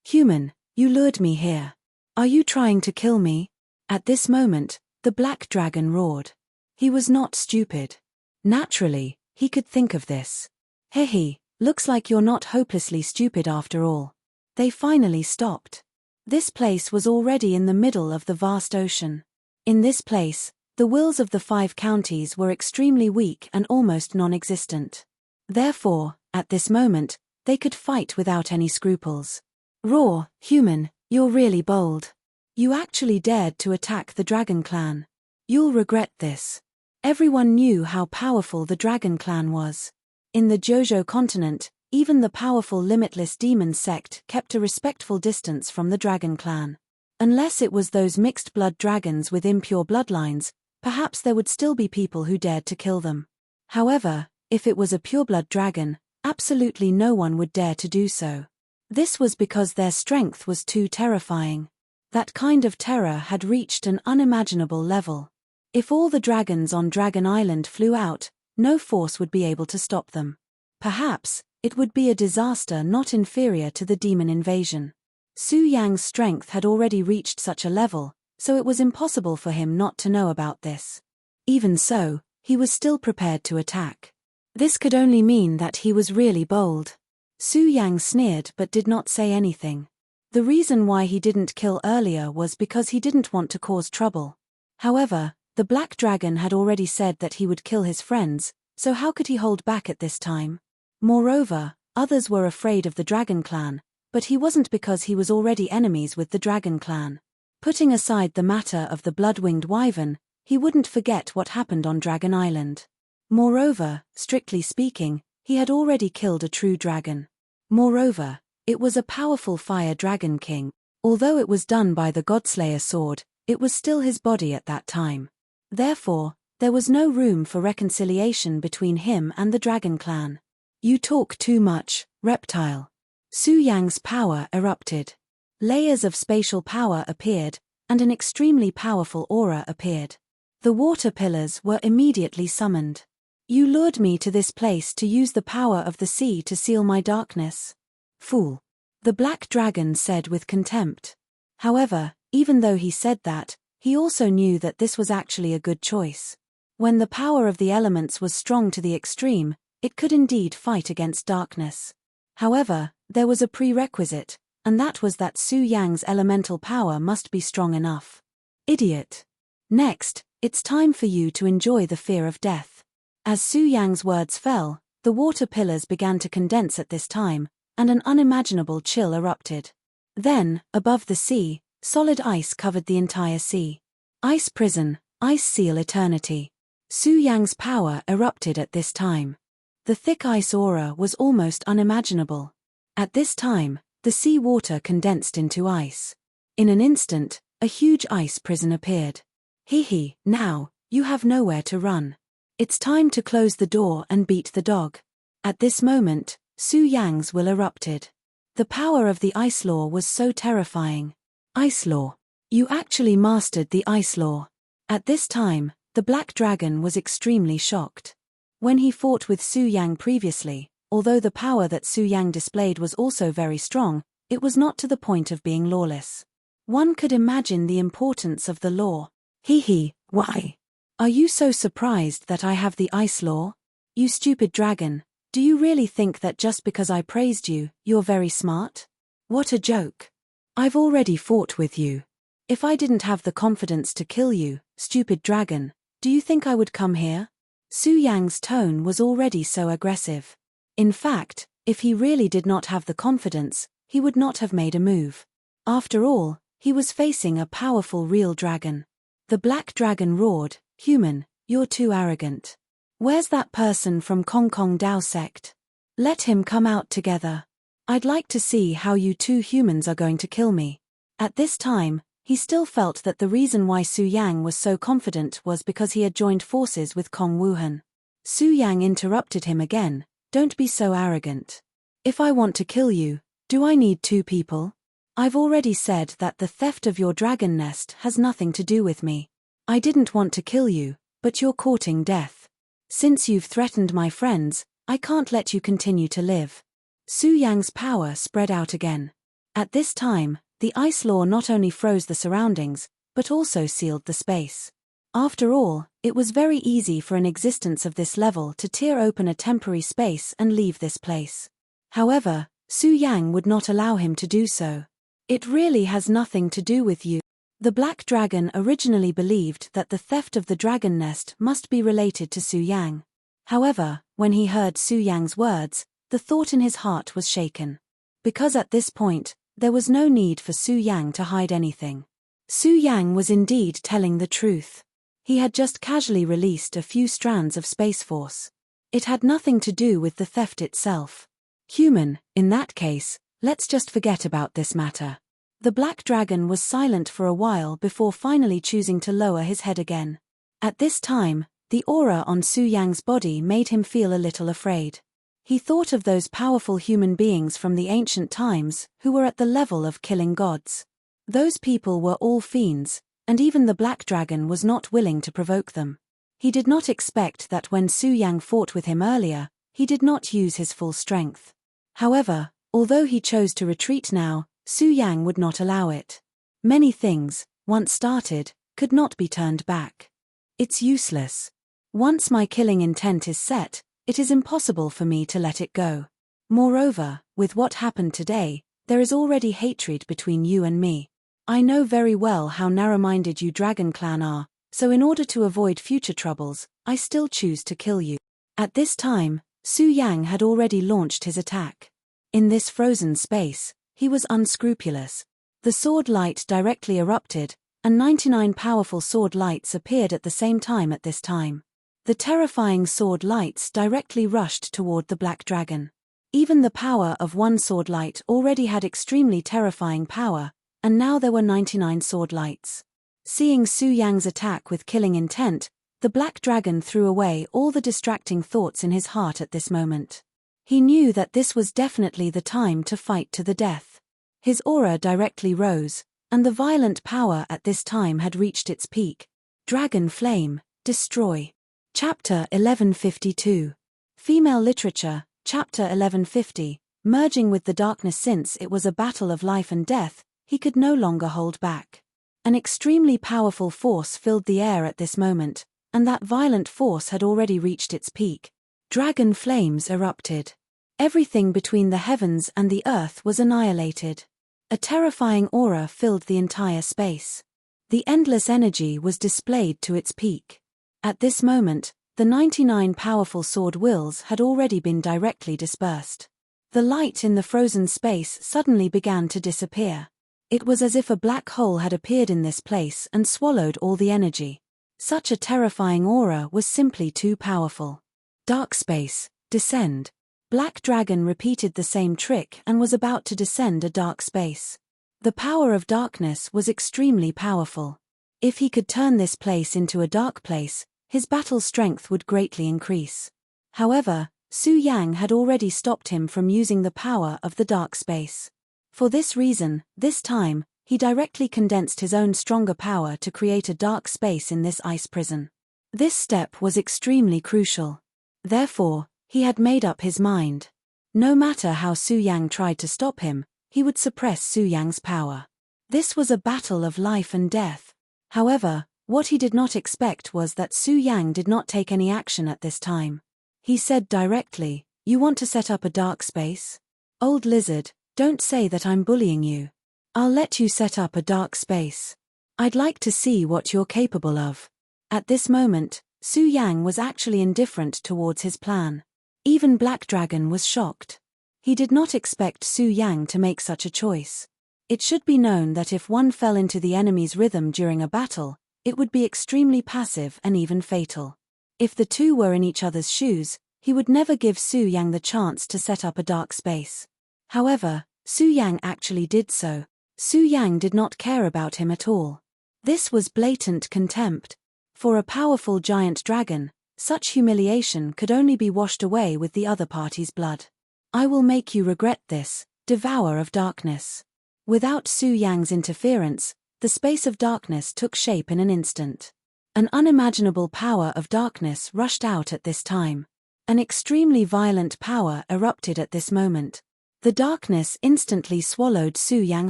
Human, you lured me here. Are you trying to kill me? At this moment, the black dragon roared. He was not stupid. Naturally, he could think of this. Hehe, looks like you're not hopelessly stupid after all. They finally stopped. This place was already in the middle of the vast ocean. In this place, the wills of the 5 counties were extremely weak and almost non-existent. Therefore, at this moment, they could fight without any scruples. Roar, human, you're really bold. You actually dared to attack the Dragon Clan. You'll regret this. Everyone knew how powerful the Dragon Clan was. In the Jojo continent, even the powerful Limitless Demon sect kept a respectful distance from the Dragon Clan. Unless it was those mixed-blood dragons with impure bloodlines, perhaps there would still be people who dared to kill them. However, if it was a pureblood dragon, absolutely no one would dare to do so. This was because their strength was too terrifying. That kind of terror had reached an unimaginable level. If all the dragons on Dragon Island flew out, no force would be able to stop them. Perhaps, it would be a disaster not inferior to the demon invasion. Su Yang's strength had already reached such a level, so it was impossible for him not to know about this. Even so, he was still prepared to attack. This could only mean that he was really bold. Su Yang sneered but did not say anything. The reason why he didn't kill earlier was because he didn't want to cause trouble. However, the black dragon had already said that he would kill his friends, so how could he hold back at this time? Moreover, others were afraid of the Dragon Clan, but he wasn't because he was already enemies with the Dragon Clan. Putting aside the matter of the blood-winged wyvern, he wouldn't forget what happened on Dragon Island. Moreover, strictly speaking, he had already killed a true dragon. Moreover, it was a powerful fire dragon king. Although it was done by the Godslayer sword, it was still his body at that time. Therefore, there was no room for reconciliation between him and the Dragon Clan. You talk too much, reptile. Su Yang's power erupted. Layers of spatial power appeared, and an extremely powerful aura appeared. The water pillars were immediately summoned. You lured me to this place to use the power of the sea to seal my darkness. Fool. The black dragon said with contempt. However, even though he said that, he also knew that this was actually a good choice. When the power of the elements was strong to the extreme, it could indeed fight against darkness. However, there was a prerequisite, and that was that Su Yang's elemental power must be strong enough. Idiot. Next, it's time for you to enjoy the fear of death. As Su Yang's words fell, the water pillars began to condense at this time, and an unimaginable chill erupted. Then, above the sea, solid ice covered the entire sea. Ice prison, ice seal eternity. Su Yang's power erupted at this time. The thick ice aura was almost unimaginable. At this time, the sea water condensed into ice. In an instant, a huge ice prison appeared. Hehe, now, you have nowhere to run. It's time to close the door and beat the dog. At this moment, Su Yang's will erupted. The power of the ice law was so terrifying. Ice law. You actually mastered the ice law. At this time, the black dragon was extremely shocked. When he fought with Su Yang previously, although the power that Su Yang displayed was also very strong, it was not to the point of being lawless. One could imagine the importance of the law. Hehe, why? Are you so surprised that I have the ice law? You stupid dragon, do you really think that just because I praised you, you're very smart? What a joke. I've already fought with you. If I didn't have the confidence to kill you, stupid dragon, do you think I would come here? Su Yang's tone was already so aggressive. In fact, if he really did not have the confidence, he would not have made a move. After all, he was facing a powerful real dragon. The black dragon roared, "Human, you're too arrogant. Where's that person from Kong Kong Dao sect? Let him come out together. I'd like to see how you two humans are going to kill me." At this time, he still felt that the reason why Su Yang was so confident was because he had joined forces with Kong Wuhan. Su Yang interrupted him again, "Don't be so arrogant. If I want to kill you, do I need two people? I've already said that the theft of your dragon nest has nothing to do with me. I didn't want to kill you, but you're courting death. Since you've threatened my friends, I can't let you continue to live." Su Yang's power spread out again. At this time, the ice law not only froze the surroundings, but also sealed the space. After all, it was very easy for an existence of this level to tear open a temporary space and leave this place. However, Su Yang would not allow him to do so. "It really has nothing to do with you." The black dragon originally believed that the theft of the dragon nest must be related to Su Yang. However, when he heard Su Yang's words, the thought in his heart was shaken. Because at this point, there was no need for Su Yang to hide anything. Su Yang was indeed telling the truth. He had just casually released a few strands of Space Force. It had nothing to do with the theft itself. "Human, in that case, let's just forget about this matter." The black dragon was silent for a while before finally choosing to lower his head again. At this time, the aura on Su Yang's body made him feel a little afraid. He thought of those powerful human beings from the ancient times who were at the level of killing gods. Those people were all fiends, and even the black dragon was not willing to provoke them. He did not expect that when Su Yang fought with him earlier, he did not use his full strength. However, although he chose to retreat now, Su Yang would not allow it. Many things, once started, could not be turned back. "It's useless. Once my killing intent is set, it is impossible for me to let it go. Moreover, with what happened today, there is already hatred between you and me. I know very well how narrow-minded you Dragon Clan are, so in order to avoid future troubles, I still choose to kill you." At this time, Su Yang had already launched his attack. In this frozen space, he was unscrupulous. The sword light directly erupted, and 99 powerful sword lights appeared at the same time at this time. The terrifying sword lights directly rushed toward the black dragon. Even the power of one sword light already had extremely terrifying power, and now there were 99 sword lights. Seeing Su Yang's attack with killing intent, the black dragon threw away all the distracting thoughts in his heart at this moment. He knew that this was definitely the time to fight to the death. His aura directly rose, and the violent power at this time had reached its peak. Dragon Flame, Destroy. Chapter 1152. Female Literature, Chapter 1150. Merging with the darkness. Since it was a battle of life and death, he could no longer hold back. An extremely powerful force filled the air at this moment, and that violent force had already reached its peak. Dragon flames erupted. Everything between the heavens and the earth was annihilated. A terrifying aura filled the entire space. The endless energy was displayed to its peak. At this moment, the 99 powerful sword wills had already been directly dispersed. The light in the frozen space suddenly began to disappear. It was as if a black hole had appeared in this place and swallowed all the energy. Such a terrifying aura was simply too powerful. Dark space, descend. Black Dragon repeated the same trick and was about to descend a dark space. The power of darkness was extremely powerful. If he could turn this place into a dark place, his battle strength would greatly increase. However, Su Yang had already stopped him from using the power of the dark space. For this reason, this time, he directly condensed his own stronger power to create a dark space in this ice prison. This step was extremely crucial. Therefore, he had made up his mind. No matter how Su Yang tried to stop him, he would suppress Su Yang's power. This was a battle of life and death. However, what he did not expect was that Su Yang did not take any action at this time. He said directly, "You want to set up a dark space? Old lizard, don't say that I'm bullying you. I'll let you set up a dark space. I'd like to see what you're capable of." At this moment, Su Yang was actually indifferent towards his plan. Even Black Dragon was shocked. He did not expect Su Yang to make such a choice. It should be known that if one fell into the enemy's rhythm during a battle, it would be extremely passive and even fatal. If the two were in each other's shoes, he would never give Su Yang the chance to set up a dark space. However, Su Yang actually did so. Su Yang did not care about him at all. This was blatant contempt. For a powerful giant dragon, such humiliation could only be washed away with the other party's blood. I will make you regret this, devourer of darkness. Without Su Yang's interference, the space of darkness took shape in an instant. An unimaginable power of darkness rushed out at this time. An extremely violent power erupted at this moment. The darkness instantly swallowed Su Yang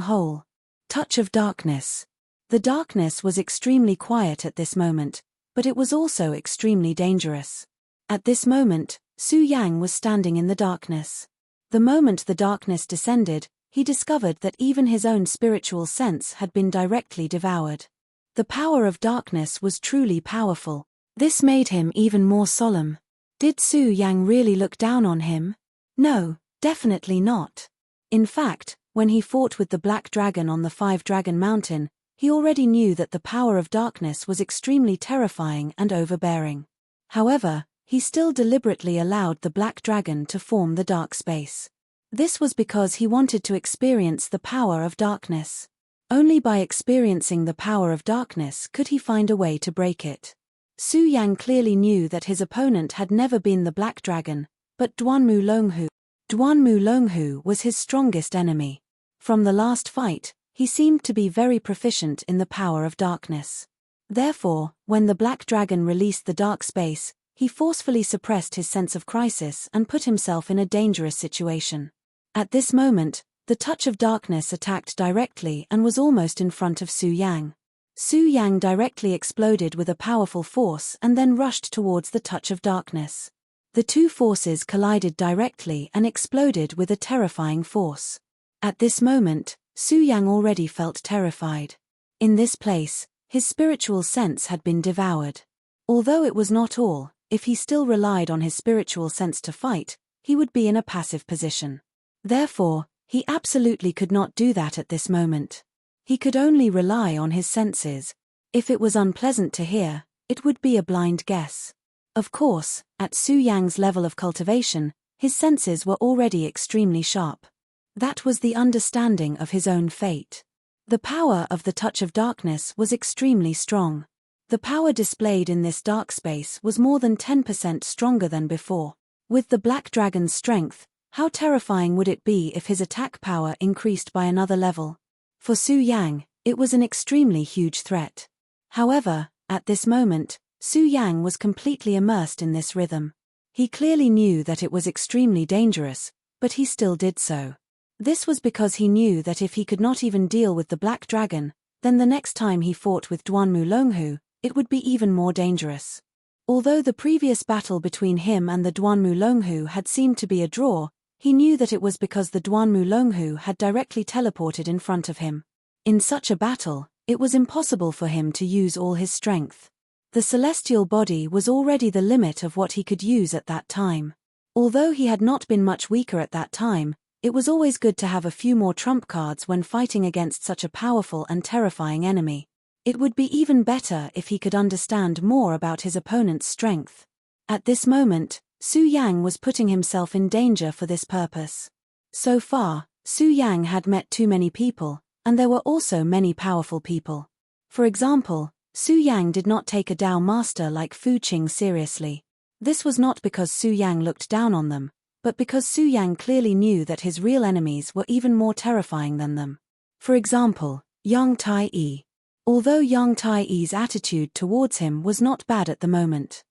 whole. Touch of darkness. The darkness was extremely quiet at this moment, but it was also extremely dangerous. At this moment, Su Yang was standing in the darkness. The moment the darkness descended, he discovered that even his own spiritual sense had been directly devoured. The power of darkness was truly powerful. This made him even more solemn. Did Su Yang really look down on him? No, definitely not. In fact, when he fought with the Black Dragon on the Five-Dragon Mountain, he already knew that the power of darkness was extremely terrifying and overbearing. However, he still deliberately allowed the Black Dragon to form the dark space. This was because he wanted to experience the power of darkness. Only by experiencing the power of darkness could he find a way to break it. Su Yang clearly knew that his opponent had never been the Black Dragon, but Duanmu Longhu. Duanmu Longhu was his strongest enemy. From the last fight, he seemed to be very proficient in the power of darkness. Therefore, when the Black Dragon released the dark space, he forcefully suppressed his sense of crisis and put himself in a dangerous situation. At this moment, the touch of darkness attacked directly and was almost in front of Su Yang. Su Yang directly exploded with a powerful force and then rushed towards the touch of darkness. The two forces collided directly and exploded with a terrifying force. At this moment, Su Yang already felt terrified. In this place, his spiritual sense had been devoured. Although it was not all, if he still relied on his spiritual sense to fight, he would be in a passive position. Therefore, he absolutely could not do that at this moment. He could only rely on his senses. If it was unpleasant to hear, it would be a blind guess. Of course, at Su Yang's level of cultivation, his senses were already extremely sharp. That was the understanding of his own fate. The power of the touch of darkness was extremely strong. The power displayed in this dark space was more than 10% stronger than before. With the Black Dragon's strength, how terrifying would it be if his attack power increased by another level? For Su Yang, it was an extremely huge threat. However, at this moment, Su Yang was completely immersed in this rhythm. He clearly knew that it was extremely dangerous, but he still did so. This was because he knew that if he could not even deal with the Black Dragon, then the next time he fought with Duanmu Longhu, it would be even more dangerous. Although the previous battle between him and the Duanmu Longhu had seemed to be a draw, he knew that it was because the Duanmu Longhu had directly teleported in front of him. In such a battle, it was impossible for him to use all his strength. The celestial body was already the limit of what he could use at that time. Although he had not been much weaker at that time, it was always good to have a few more trump cards when fighting against such a powerful and terrifying enemy. It would be even better if he could understand more about his opponent's strength. At this moment, Su Yang was putting himself in danger for this purpose. So far, Su Yang had met too many people, and there were also many powerful people. For example, Su Yang did not take a Dao master like Fu Qing seriously. This was not because Su Yang looked down on them, but because Su Yang clearly knew that his real enemies were even more terrifying than them. For example, Yang Tai-yi. Although Yang Tai-yi's attitude towards him was not bad at the moment.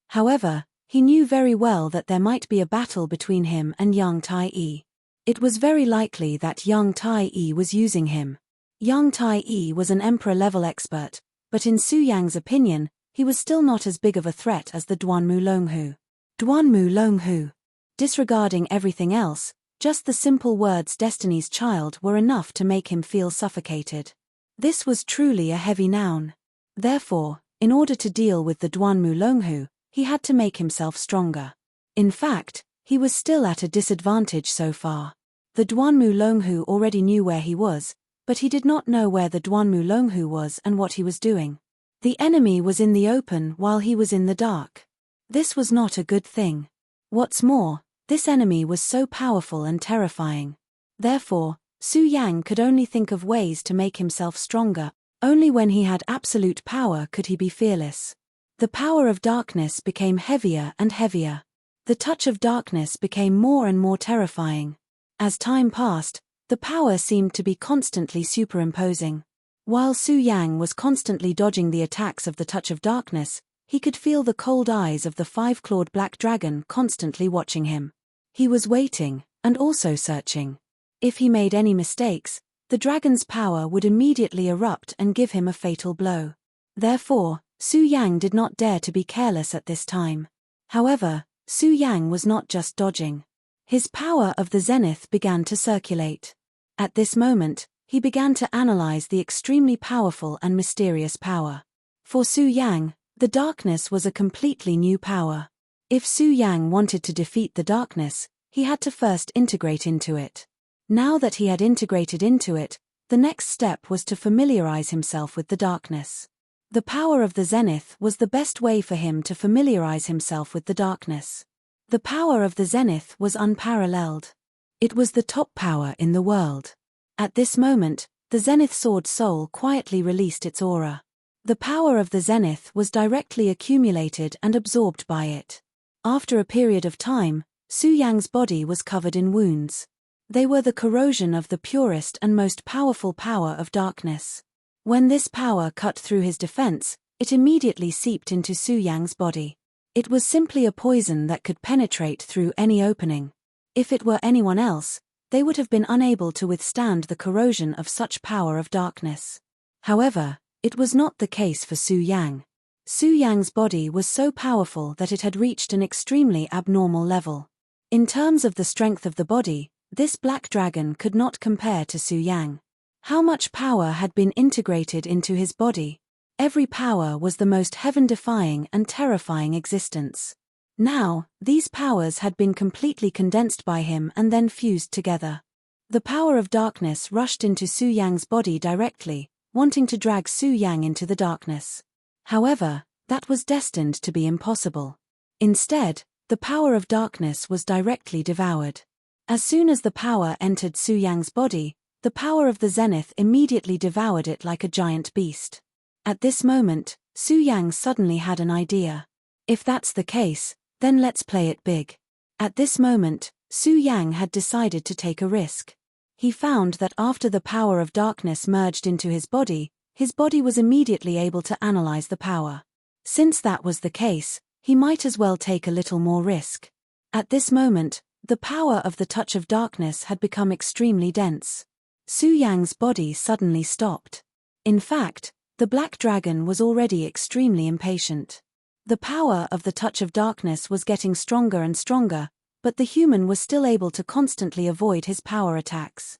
However, he knew very well that there might be a battle between him and Yang Tai-yi. It was very likely that Yang Tai-yi was using him. Yang Tai-yi was an emperor-level expert, but in Su Yang's opinion, he was still not as big of a threat as the Duanmu Longhu. Duanmu Longhu. Disregarding everything else, just the simple words Destiny's Child were enough to make him feel suffocated. This was truly a heavy noun. Therefore, In order to deal with the Duanmu Longhu, he had to make himself stronger. In fact, he was still at a disadvantage so far. The Duanmu Longhu already knew where he was, but he did not know where the Duanmu Longhu was and what he was doing. The enemy was in the open while he was in the dark. This was not a good thing. What's more, this enemy was so powerful and terrifying. Therefore, Su Yang could only think of ways to make himself stronger. Only when he had absolute power could he be fearless. The power of darkness became heavier and heavier. The touch of darkness became more and more terrifying. As time passed, the power seemed to be constantly superimposing. While Su Yang was constantly dodging the attacks of the touch of darkness, he could feel the cold eyes of the five-clawed black dragon constantly watching him. He was waiting, and also searching. If he made any mistakes, the dragon's power would immediately erupt and give him a fatal blow. Therefore, Su Yang did not dare to be careless at this time. However, Su Yang was not just dodging. His power of the zenith began to circulate. At this moment, he began to analyze the extremely powerful and mysterious power. For Su Yang, the darkness was a completely new power. If Su Yang wanted to defeat the darkness, he had to first integrate into it. Now that he had integrated into it, the next step was to familiarize himself with the darkness. The power of the zenith was the best way for him to familiarize himself with the darkness. The power of the zenith was unparalleled. It was the top power in the world. At this moment, the zenith sword soul quietly released its aura. The power of the zenith was directly accumulated and absorbed by it. After a period of time, Su Yang's body was covered in wounds. They were the corrosion of the purest and most powerful power of darkness. When this power cut through his defense, it immediately seeped into Su Yang's body. It was simply a poison that could penetrate through any opening. If it were anyone else, they would have been unable to withstand the corrosion of such power of darkness. However, it was not the case for Su Yang. Su Yang's body was so powerful that it had reached an extremely abnormal level. In terms of the strength of the body, this black dragon could not compare to Su Yang. How much power had been integrated into his body? Every power was the most heaven-defying and terrifying existence. Now, these powers had been completely condensed by him and then fused together. The power of darkness rushed into Su Yang's body directly, wanting to drag Su Yang into the darkness. However, that was destined to be impossible. Instead, the power of darkness was directly devoured. As soon as the power entered Su Yang's body, the power of the zenith immediately devoured it like a giant beast. At this moment, Su Yang suddenly had an idea. If that's the case, then let's play it big. At this moment, Su Yang had decided to take a risk. He found that after the power of darkness merged into his body was immediately able to analyze the power. Since that was the case, he might as well take a little more risk. At this moment, the power of the touch of darkness had become extremely dense. Su Yang's body suddenly stopped. In fact, the black dragon was already extremely impatient. The power of the touch of darkness was getting stronger and stronger, but the human was still able to constantly avoid his power attacks.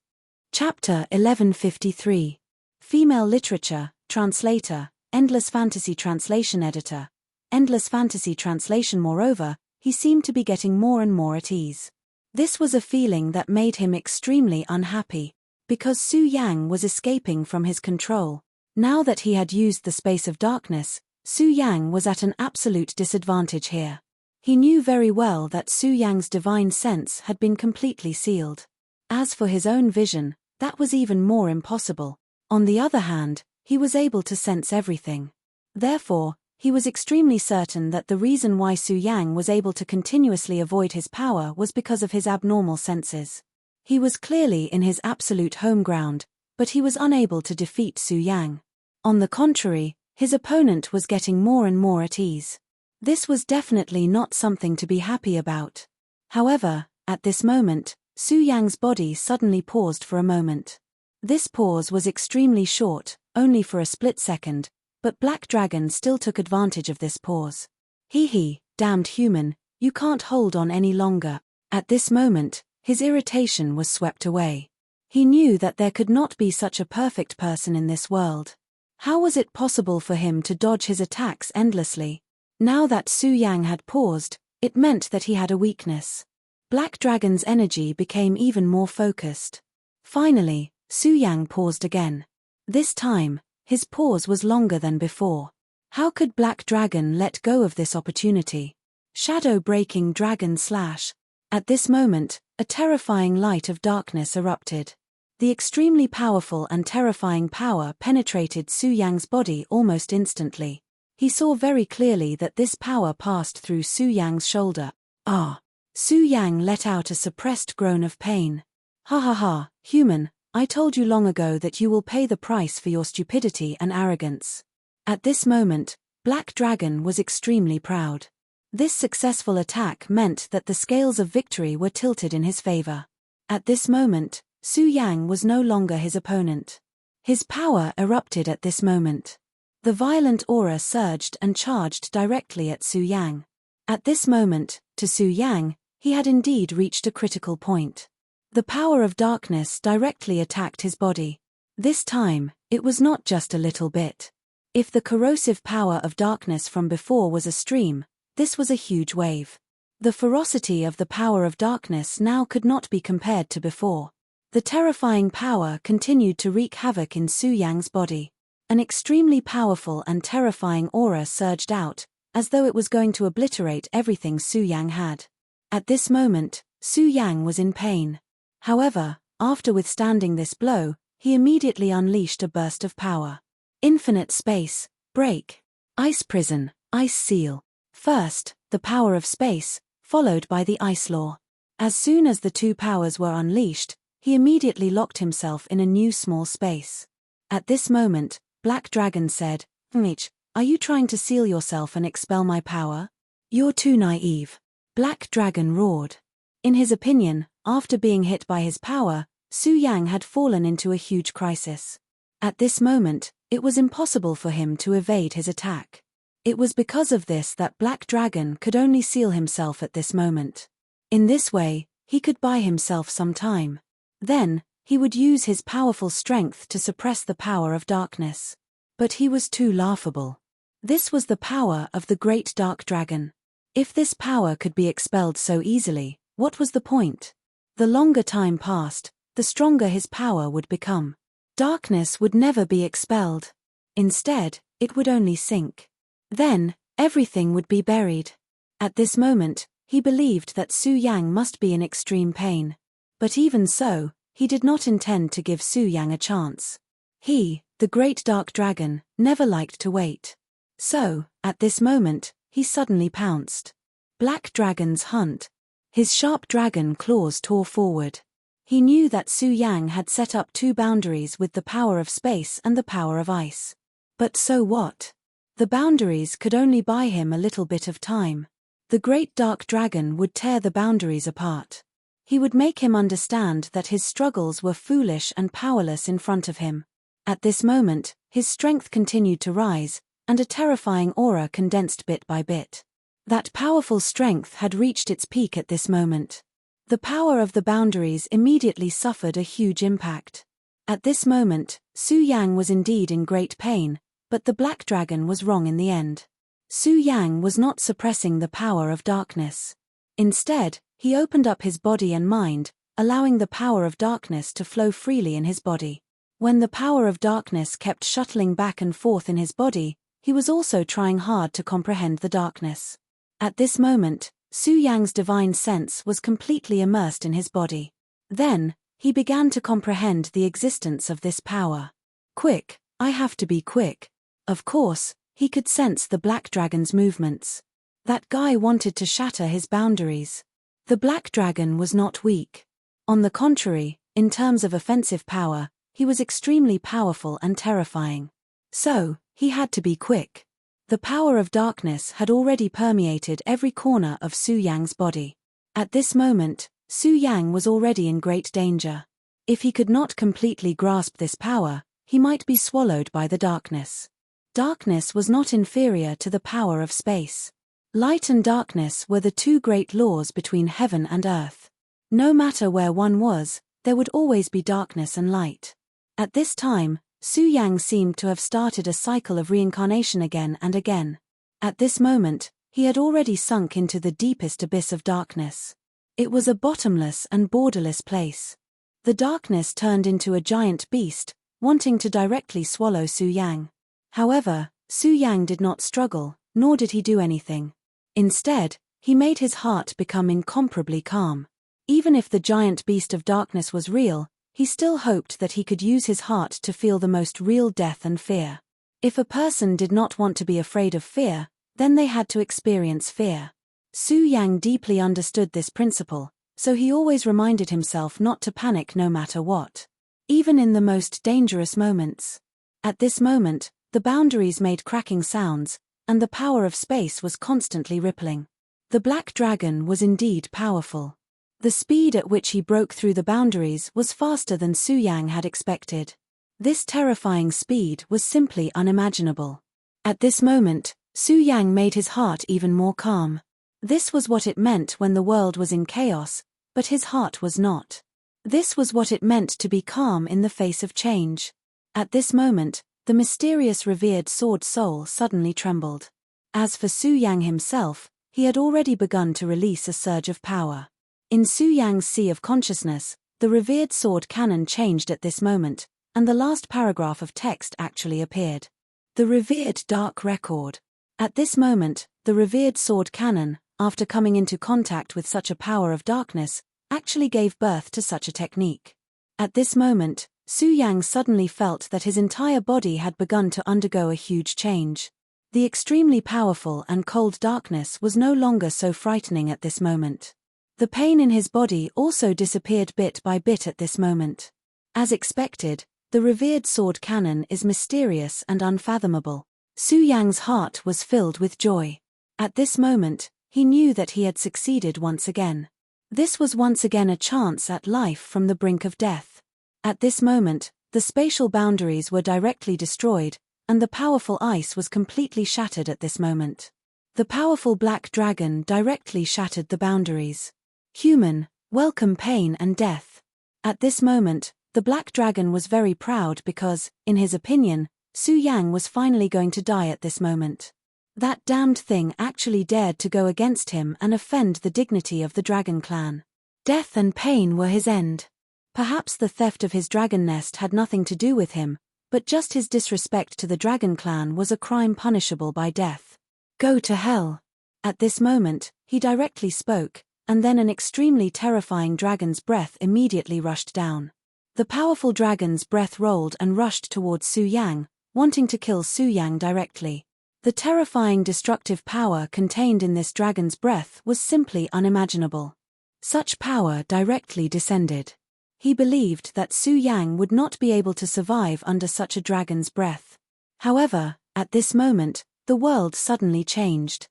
Chapter 1153. Female Literature, Translator, Endless Fantasy Translation Editor. Endless Fantasy Translation. Moreover, he seemed to be getting more and more at ease. This was a feeling that made him extremely unhappy, because Su Yang was escaping from his control. Now that he had used the space of darkness, Su Yang was at an absolute disadvantage here. He knew very well that Su Yang's divine sense had been completely sealed. As for his own vision, that was even more impossible. On the other hand, he was able to sense everything. Therefore, he was extremely certain that the reason why Su Yang was able to continuously avoid his power was because of his abnormal senses. He was clearly in his absolute home ground, but he was unable to defeat Su Yang. On the contrary, his opponent was getting more and more at ease. This was definitely not something to be happy about. However, at this moment, Su Yang's body suddenly paused for a moment. This pause was extremely short, only for a split second, but Black Dragon still took advantage of this pause. Hee, damned human, you can't hold on any longer. At this moment, his irritation was swept away. He knew that there could not be such a perfect person in this world. How was it possible for him to dodge his attacks endlessly? Now that Su Yang had paused, it meant that he had a weakness. Black Dragon's energy became even more focused. Finally, Su Yang paused again. This time, his pause was longer than before. How could Black Dragon let go of this opportunity? Shadow-breaking dragon slash. At this moment, a terrifying light of darkness erupted. The extremely powerful and terrifying power penetrated Su Yang's body almost instantly. He saw very clearly that this power passed through Su Yang's shoulder. Ah! Su Yang let out a suppressed groan of pain. Ha ha ha, human, I told you long ago that you will pay the price for your stupidity and arrogance. At this moment, Black Dragon was extremely proud. This successful attack meant that the scales of victory were tilted in his favor. At this moment, Su Yang was no longer his opponent. His power erupted at this moment. The violent aura surged and charged directly at Su Yang. At this moment, to Su Yang, he had indeed reached a critical point. The power of darkness directly attacked his body. This time, it was not just a little bit. If the corrosive power of darkness from before was a stream, this was a huge wave. The ferocity of the power of darkness now could not be compared to before. The terrifying power continued to wreak havoc in Su Yang's body. An extremely powerful and terrifying aura surged out, as though it was going to obliterate everything Su Yang had. At this moment, Su Yang was in pain. However, after withstanding this blow, he immediately unleashed a burst of power. Infinite space, break. Ice prison, ice seal. First, the power of space, followed by the ice law. As soon as the two powers were unleashed, he immediately locked himself in a new small space. At this moment, Black Dragon said, "Enrich, are you trying to seal yourself and expel my power? You're too naive." Black Dragon roared. In his opinion, after being hit by his power, Su Yang had fallen into a huge crisis. At this moment, it was impossible for him to evade his attack. It was because of this that Black Dragon could only seal himself at this moment. In this way, he could buy himself some time. Then, he would use his powerful strength to suppress the power of darkness. But he was too laughable. This was the power of the great dark dragon. If this power could be expelled so easily, what was the point? The longer time passed, the stronger his power would become. Darkness would never be expelled. Instead, it would only sink. Then, everything would be buried. At this moment, he believed that Su Yang must be in extreme pain. But even so, he did not intend to give Su Yang a chance. He, the great dark dragon, never liked to wait. So, at this moment, he suddenly pounced. Black Dragon's hunt. His sharp dragon claws tore forward. He knew that Su Yang had set up two boundaries with the power of space and the power of ice. But so what? The boundaries could only buy him a little bit of time. The great dark dragon would tear the boundaries apart. He would make him understand that his struggles were foolish and powerless in front of him. At this moment, his strength continued to rise, and a terrifying aura condensed bit by bit. That powerful strength had reached its peak at this moment. The power of the boundaries immediately suffered a huge impact. At this moment, Su Yang was indeed in great pain, but the Black Dragon was wrong in the end. Su Yang was not suppressing the power of darkness. Instead, he opened up his body and mind, allowing the power of darkness to flow freely in his body. When the power of darkness kept shuttling back and forth in his body, he was also trying hard to comprehend the darkness. At this moment, Su Yang's divine sense was completely immersed in his body. Then, he began to comprehend the existence of this power. Quick, I have to be quick. Of course, he could sense the Black Dragon's movements. That guy wanted to shatter his boundaries. The Black Dragon was not weak. On the contrary, in terms of offensive power, he was extremely powerful and terrifying. So, he had to be quick. The power of darkness had already permeated every corner of Su Yang's body. At this moment, Su Yang was already in great danger. If he could not completely grasp this power, he might be swallowed by the darkness. Darkness was not inferior to the power of space. Light and darkness were the two great laws between heaven and earth. No matter where one was, there would always be darkness and light. At this time, Su Yang seemed to have started a cycle of reincarnation again and again. At this moment, he had already sunk into the deepest abyss of darkness. It was a bottomless and borderless place. The darkness turned into a giant beast, wanting to directly swallow Su Yang. However, Su Yang did not struggle, nor did he do anything. Instead, he made his heart become incomparably calm. Even if the giant beast of darkness was real, he still hoped that he could use his heart to feel the most real death and fear. If a person did not want to be afraid of fear, then they had to experience fear. Su Yang deeply understood this principle, so he always reminded himself not to panic no matter what. Even in the most dangerous moments. At this moment, the boundaries made cracking sounds, and the power of space was constantly rippling. The black dragon was indeed powerful. The speed at which he broke through the boundaries was faster than Su Yang had expected. This terrifying speed was simply unimaginable. At this moment, Su Yang made his heart even more calm. This was what it meant when the world was in chaos, but his heart was not. This was what it meant to be calm in the face of change. At this moment, the mysterious revered sword soul suddenly trembled. As for Su Yang himself, he had already begun to release a surge of power. In Su Yang's sea of consciousness, the revered sword canon changed at this moment, and the last paragraph of text actually appeared. The revered dark record. At this moment, the revered sword canon, after coming into contact with such a power of darkness, actually gave birth to such a technique. At this moment, Su Yang suddenly felt that his entire body had begun to undergo a huge change. The extremely powerful and cold darkness was no longer so frightening at this moment. The pain in his body also disappeared bit by bit at this moment. As expected, the revered sword canon is mysterious and unfathomable. Su Yang's heart was filled with joy. At this moment, he knew that he had succeeded once again. This was once again a chance at life from the brink of death. At this moment, the spatial boundaries were directly destroyed, and the powerful ice was completely shattered at this moment. The powerful black dragon directly shattered the boundaries. Human, welcome pain and death. At this moment, the black dragon was very proud because, in his opinion, Su Yang was finally going to die at this moment. That damned thing actually dared to go against him and offend the dignity of the dragon clan. Death and pain were his end. Perhaps the theft of his dragon nest had nothing to do with him, but just his disrespect to the dragon clan was a crime punishable by death. Go to hell. At this moment, he directly spoke, and then an extremely terrifying dragon's breath immediately rushed down. The powerful dragon's breath rolled and rushed towards Su Yang, wanting to kill Su Yang directly. The terrifying destructive power contained in this dragon's breath was simply unimaginable. Such power directly descended. He believed that Su Yang would not be able to survive under such a dragon's breath. However, at this moment, the world suddenly changed.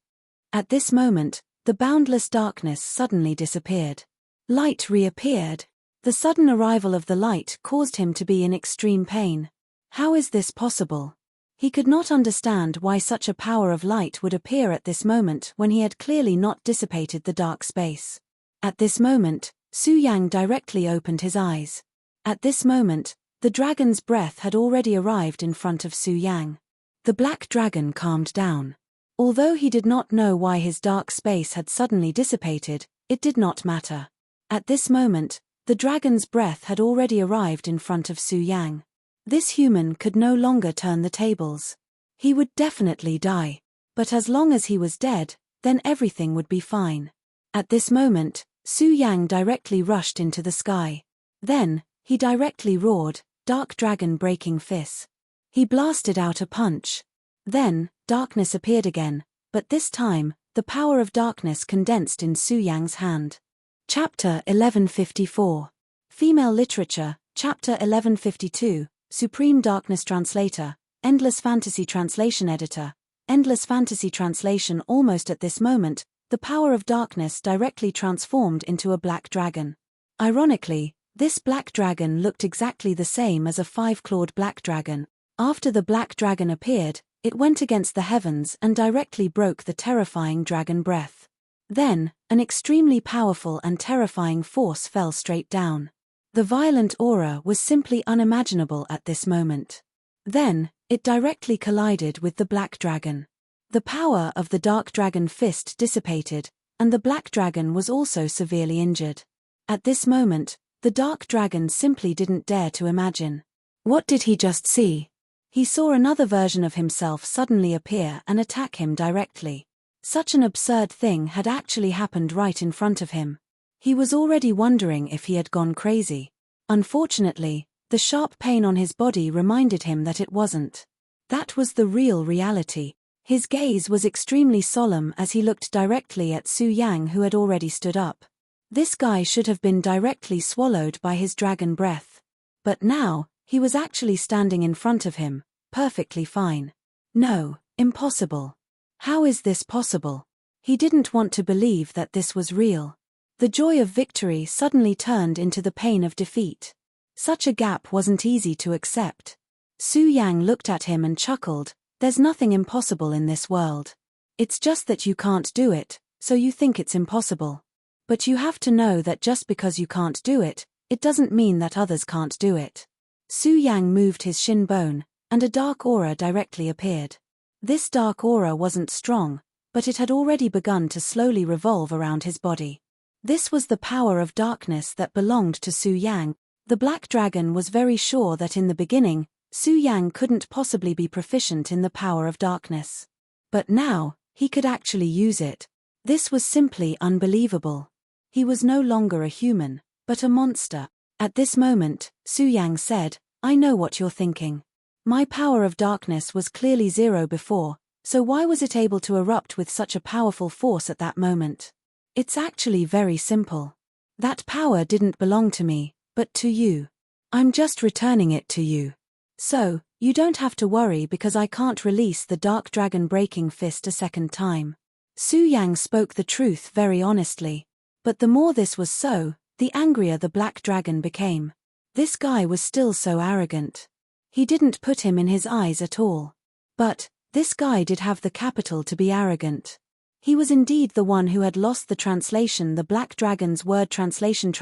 At this moment, the boundless darkness suddenly disappeared. Light reappeared. The sudden arrival of the light caused him to be in extreme pain. How is this possible? He could not understand why such a power of light would appear at this moment when he had clearly not dissipated the dark space. At this moment, Su Yang directly opened his eyes. At this moment, the dragon's breath had already arrived in front of Su Yang. The black dragon calmed down. Although he did not know why his dark space had suddenly dissipated, it did not matter. At this moment, the dragon's breath had already arrived in front of Su Yang. This human could no longer turn the tables. He would definitely die. But as long as he was dead, then everything would be fine. At this moment, Su Yang directly rushed into the sky. Then, he directly roared, "Dark Dragon Breaking Fist." He blasted out a punch. Then, darkness appeared again, but this time, the power of darkness condensed in Su Yang's hand. Chapter 1154. Female Literature, Chapter 1152, Supreme Darkness Translator, Endless Fantasy Translation Editor, Endless Fantasy Translation. Almost at this moment, the power of darkness directly transformed into a black dragon. Ironically, this black dragon looked exactly the same as a five-clawed black dragon. After the black dragon appeared, it went against the heavens and directly broke the terrifying dragon breath. Then, an extremely powerful and terrifying force fell straight down. The violent aura was simply unimaginable at this moment. Then, it directly collided with the black dragon. The power of the dark dragon fist dissipated, and the black dragon was also severely injured. At this moment, the dark dragon simply didn't dare to imagine. What did he just see? He saw another version of himself suddenly appear and attack him directly. Such an absurd thing had actually happened right in front of him. He was already wondering if he had gone crazy. Unfortunately, the sharp pain on his body reminded him that it wasn't. That was the real reality. His gaze was extremely solemn as he looked directly at Su Yang, who had already stood up. This guy should have been directly swallowed by his dragon breath. But now, he was actually standing in front of him, perfectly fine. No, impossible. How is this possible? He didn't want to believe that this was real. The joy of victory suddenly turned into the pain of defeat. Such a gap wasn't easy to accept. Su Yang looked at him and chuckled. There's nothing impossible in this world. It's just that you can't do it, so you think it's impossible. But you have to know that just because you can't do it, it doesn't mean that others can't do it. Su Yang moved his shin bone, and a dark aura directly appeared. This dark aura wasn't strong, but it had already begun to slowly revolve around his body. This was the power of darkness that belonged to Su Yang. The black dragon was very sure that in the beginning, Su Yang couldn't possibly be proficient in the power of darkness. But now, he could actually use it. This was simply unbelievable. He was no longer a human, but a monster. At this moment, Su Yang said, I know what you're thinking. My power of darkness was clearly 0 before, so why was it able to erupt with such a powerful force at that moment? It's actually very simple. That power didn't belong to me, but to you. I'm just returning it to you. So, you don't have to worry because I can't release the dark dragon breaking fist a second time. Su Yang spoke the truth very honestly. But the more this was so, the angrier the black dragon became. This guy was still so arrogant. He didn't put him in his eyes at all. But, this guy did have the capital to be arrogant. He was indeed the one who had lost the translation, the black dragon's word translation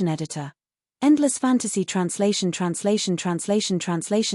editor. Endless fantasy translation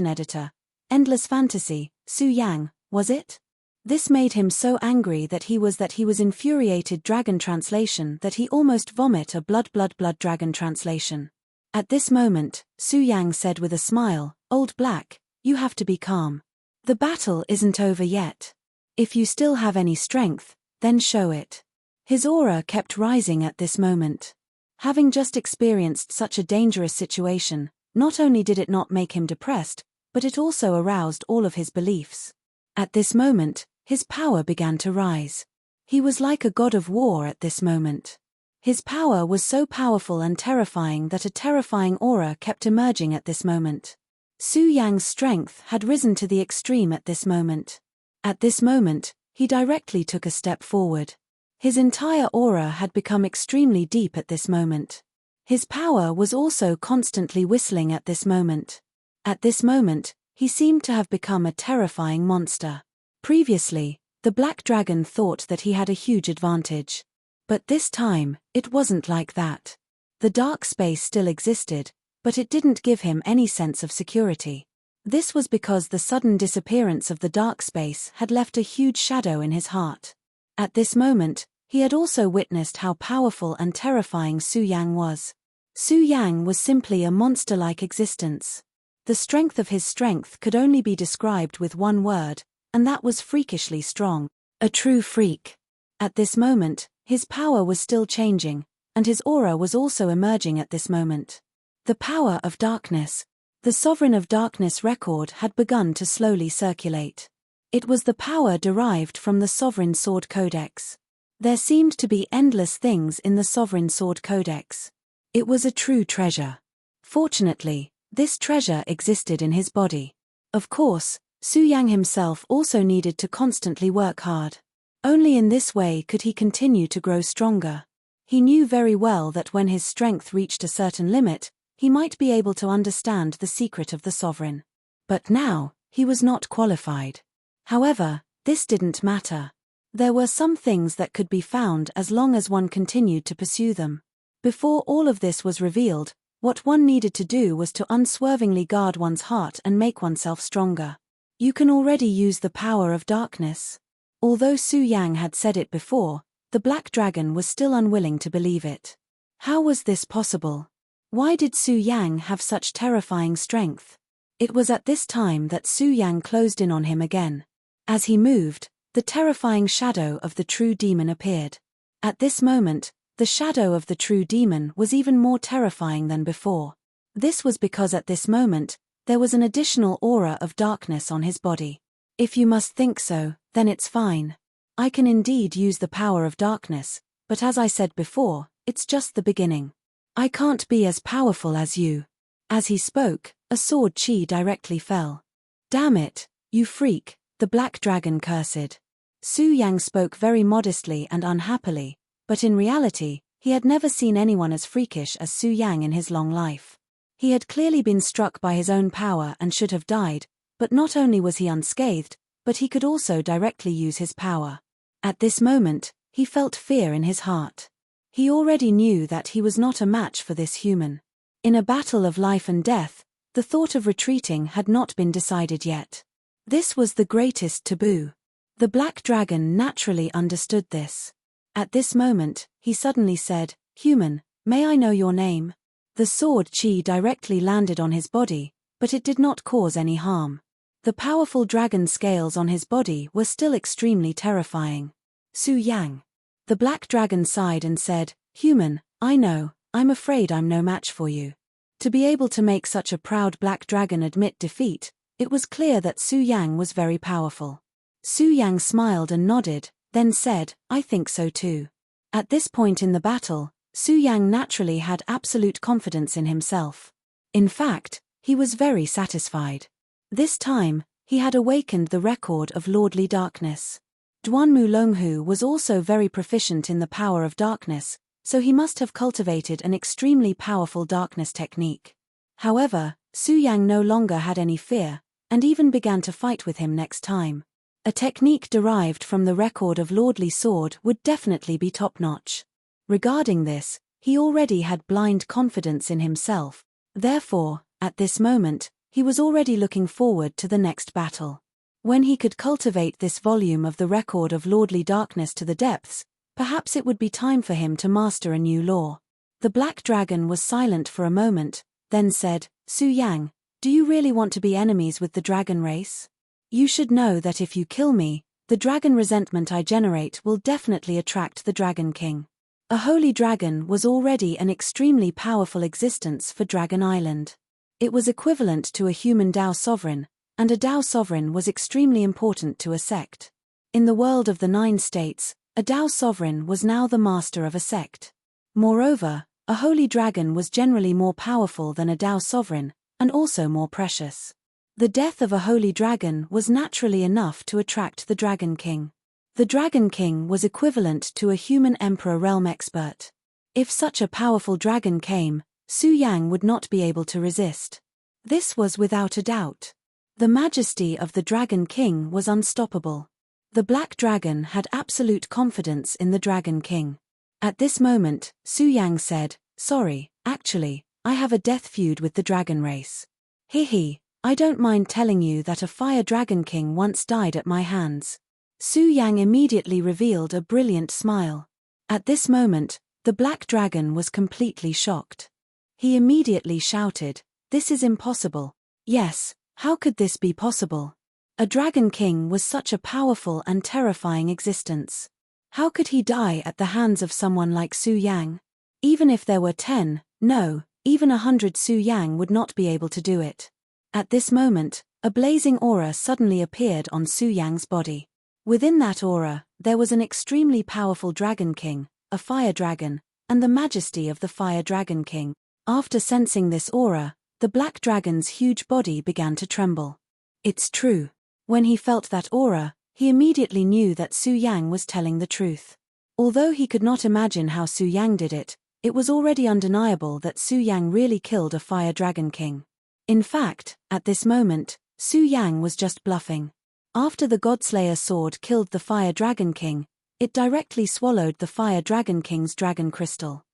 editor. Endless fantasy, Su Yang, was it? This made him so angry that he was infuriated dragon translation that he almost vomit a blood dragon translation. At this moment, Su Yang said with a smile, Old Black, you have to be calm. The battle isn't over yet. If you still have any strength, then show it. His aura kept rising at this moment. Having just experienced such a dangerous situation, not only did it not make him depressed, but it also aroused all of his beliefs. At this moment, his power began to rise. He was like a god of war at this moment. His power was so powerful and terrifying that a terrifying aura kept emerging at this moment. Su Yang's strength had risen to the extreme at this moment. At this moment, he directly took a step forward. His entire aura had become extremely deep at this moment. His power was also constantly whistling at this moment. At this moment, he seemed to have become a terrifying monster. Previously, the black dragon thought that he had a huge advantage. But this time, it wasn't like that. The dark space still existed, but it didn't give him any sense of security. This was because the sudden disappearance of the dark space had left a huge shadow in his heart. At this moment, he had also witnessed how powerful and terrifying Su Yang was. Su Yang was simply a monster-like existence. The strength of his strength could only be described with one word, and that was freakishly strong. A true freak. At this moment, his power was still changing, and his aura was also emerging at this moment. The power of darkness. The Sovereign of Darkness record had begun to slowly circulate. It was the power derived from the Sovereign Sword Codex. There seemed to be endless things in the Sovereign Sword Codex. It was a true treasure. Fortunately, this treasure existed in his body. Of course, Su Yang himself also needed to constantly work hard. Only in this way could he continue to grow stronger. He knew very well that when his strength reached a certain limit, he might be able to understand the secret of the Sovereign. But now, he was not qualified. However, this didn't matter. There were some things that could be found as long as one continued to pursue them. Before all of this was revealed, What one needed to do was to unswervingly guard one's heart and make oneself stronger. You can already use the power of darkness. Although Su Yang had said it before, the black dragon was still unwilling to believe it. How was this possible? Why did Su Yang have such terrifying strength? It was at this time that Su Yang closed in on him again. As he moved, the terrifying shadow of the true demon appeared. At this moment, the shadow of the true demon was even more terrifying than before. This was because at this moment, there was an additional aura of darkness on his body. If you must think so, then it's fine. I can indeed use the power of darkness, but as I said before, it's just the beginning. I can't be as powerful as you. As he spoke, a sword chi directly fell. Damn it, you freak, the black dragon cursed. Su Yang spoke very modestly and unhappily, but in reality, he had never seen anyone as freakish as Su Yang in his long life. He had clearly been struck by his own power and should have died, but not only was he unscathed, but he could also directly use his power. At this moment, he felt fear in his heart. He already knew that he was not a match for this human. In a battle of life and death, the thought of retreating had not been decided yet. This was the greatest taboo. The black dragon naturally understood this. At this moment, he suddenly said, "Human, may I know your name?" The sword chi directly landed on his body, but it did not cause any harm. The powerful dragon scales on his body were still extremely terrifying. Su Yang. The black dragon sighed and said, "Human, I know, I'm afraid I'm no match for you." To be able to make such a proud black dragon admit defeat, it was clear that Su Yang was very powerful. Su Yang smiled and nodded, then said, "I think so too." At this point in the battle, Su Yang naturally had absolute confidence in himself. In fact, he was very satisfied. This time, he had awakened the record of lordly darkness. Duanmu Longhu was also very proficient in the power of darkness, so he must have cultivated an extremely powerful darkness technique. However, Su Yang no longer had any fear, and even began to fight with him next time. A technique derived from the record of lordly sword would definitely be top-notch. Regarding this, he already had blind confidence in himself. Therefore, at this moment, he was already looking forward to the next battle. When he could cultivate this volume of the record of lordly darkness to the depths, perhaps it would be time for him to master a new law. The black dragon was silent for a moment, then said, "Su Yang, do you really want to be enemies with the dragon race? You should know that if you kill me, the dragon resentment I generate will definitely attract the Dragon King." A holy dragon was already an extremely powerful existence for Dragon Island. It was equivalent to a human Dao sovereign, and a Dao sovereign was extremely important to a sect. In the world of the 9 states, a Dao sovereign was now the master of a sect. Moreover, a holy dragon was generally more powerful than a Dao sovereign, and also more precious. The death of a holy dragon was naturally enough to attract the Dragon King. The Dragon King was equivalent to a human emperor realm expert. If such a powerful dragon came, Su Yang would not be able to resist. This was without a doubt. The majesty of the Dragon King was unstoppable. The black dragon had absolute confidence in the Dragon King. At this moment, Su Yang said, "Sorry, actually, I have a death feud with the dragon race. Hehe, I don't mind telling you that a fire dragon king once died at my hands." Su Yang immediately revealed a brilliant smile. At this moment, the black dragon was completely shocked. He immediately shouted, "This is impossible." Yes, how could this be possible? A dragon king was such a powerful and terrifying existence. How could he die at the hands of someone like Su Yang? Even if there were 10, no, even 100 Su Yang would not be able to do it. At this moment, a blazing aura suddenly appeared on Su Yang's body. Within that aura, there was an extremely powerful Dragon King, a fire dragon, and the majesty of the fire dragon king. After sensing this aura, the black dragon's huge body began to tremble. It's true. When he felt that aura, he immediately knew that Su Yang was telling the truth. Although he could not imagine how Su Yang did it, it was already undeniable that Su Yang really killed a fire dragon king. In fact, at this moment, Su Yang was just bluffing. After the Godslayer sword killed the Fire Dragon King, it directly swallowed the Fire Dragon King's dragon crystal.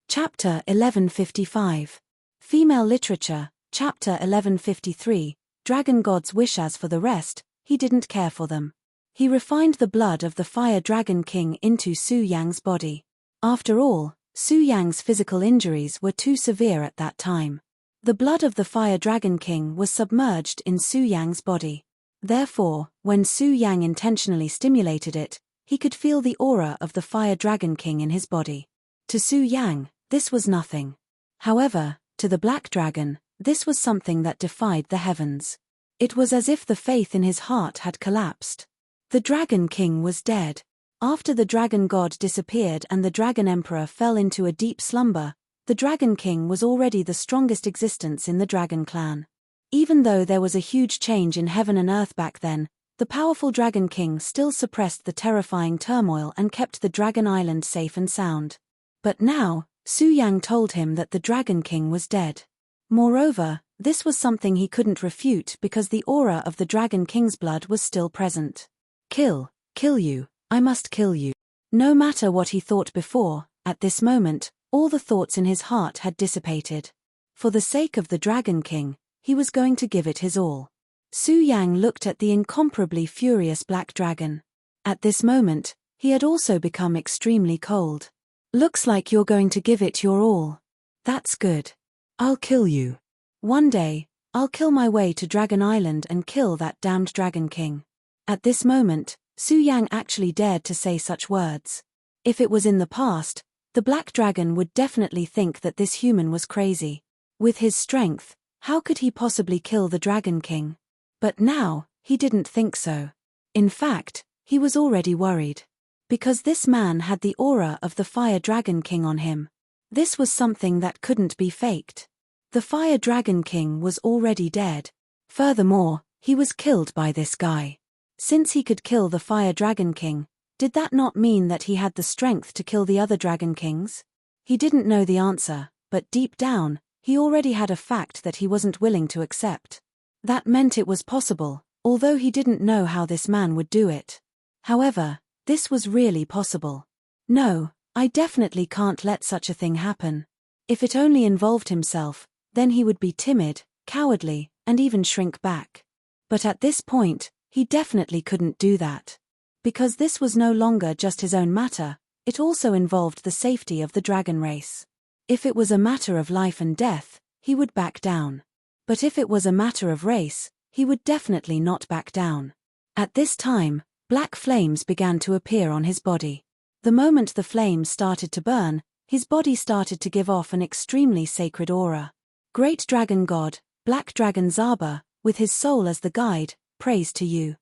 Chapter 1155. Female Literature, Chapter 1153, Dragon God's Wish. As for the rest, he didn't care for them. He refined the blood of the Fire Dragon King into Su Yang's body. After all, Su Yang's physical injuries were too severe at that time. The blood of the Fire Dragon King was submerged in Su Yang's body. Therefore, when Su Yang intentionally stimulated it, he could feel the aura of the Fire Dragon King in his body. To Su Yang, this was nothing. However, to the Black Dragon, this was something that defied the heavens. It was as if the faith in his heart had collapsed. The Dragon King was dead. After the Dragon God disappeared and the Dragon Emperor fell into a deep slumber, the Dragon King was already the strongest existence in the Dragon Clan. Even though there was a huge change in heaven and earth back then, the powerful Dragon King still suppressed the terrifying turmoil and kept the Dragon Island safe and sound. But now, Su Yang told him that the Dragon King was dead. Moreover, this was something he couldn't refute because the aura of the Dragon King's blood was still present. Kill you, I must kill you. No matter what he thought before, at this moment, all the thoughts in his heart had dissipated. For the sake of the Dragon King, he was going to give it his all. Su Yang looked at the incomparably furious Black Dragon. At this moment, he had also become extremely cold. Looks like you're going to give it your all. That's good. I'll kill you. One day, I'll kill my way to Dragon Island and kill that damned Dragon King. At this moment, Su Yang actually dared to say such words. If it was in the past, the Black Dragon would definitely think that this human was crazy. With his strength, how could he possibly kill the Dragon King? But now, he didn't think so. In fact, he was already worried. Because this man had the aura of the Fire Dragon King on him. This was something that couldn't be faked. The Fire Dragon King was already dead. Furthermore, he was killed by this guy. Since he could kill the Fire Dragon King, did that not mean that he had the strength to kill the other Dragon Kings? He didn't know the answer, but deep down, he already had a fact that he wasn't willing to accept. That meant it was possible, although he didn't know how this man would do it. However, this was really possible. No, I definitely can't let such a thing happen. If it only involved himself, then he would be timid, cowardly, and even shrink back. But at this point, he definitely couldn't do that. Because this was no longer just his own matter, it also involved the safety of the dragon race. If it was a matter of life and death, he would back down. But if it was a matter of race, he would definitely not back down. At this time, black flames began to appear on his body. The moment the flames started to burn, his body started to give off an extremely sacred aura. Great Dragon God, Black Dragon Zaba, with his soul as the guide, prays to you.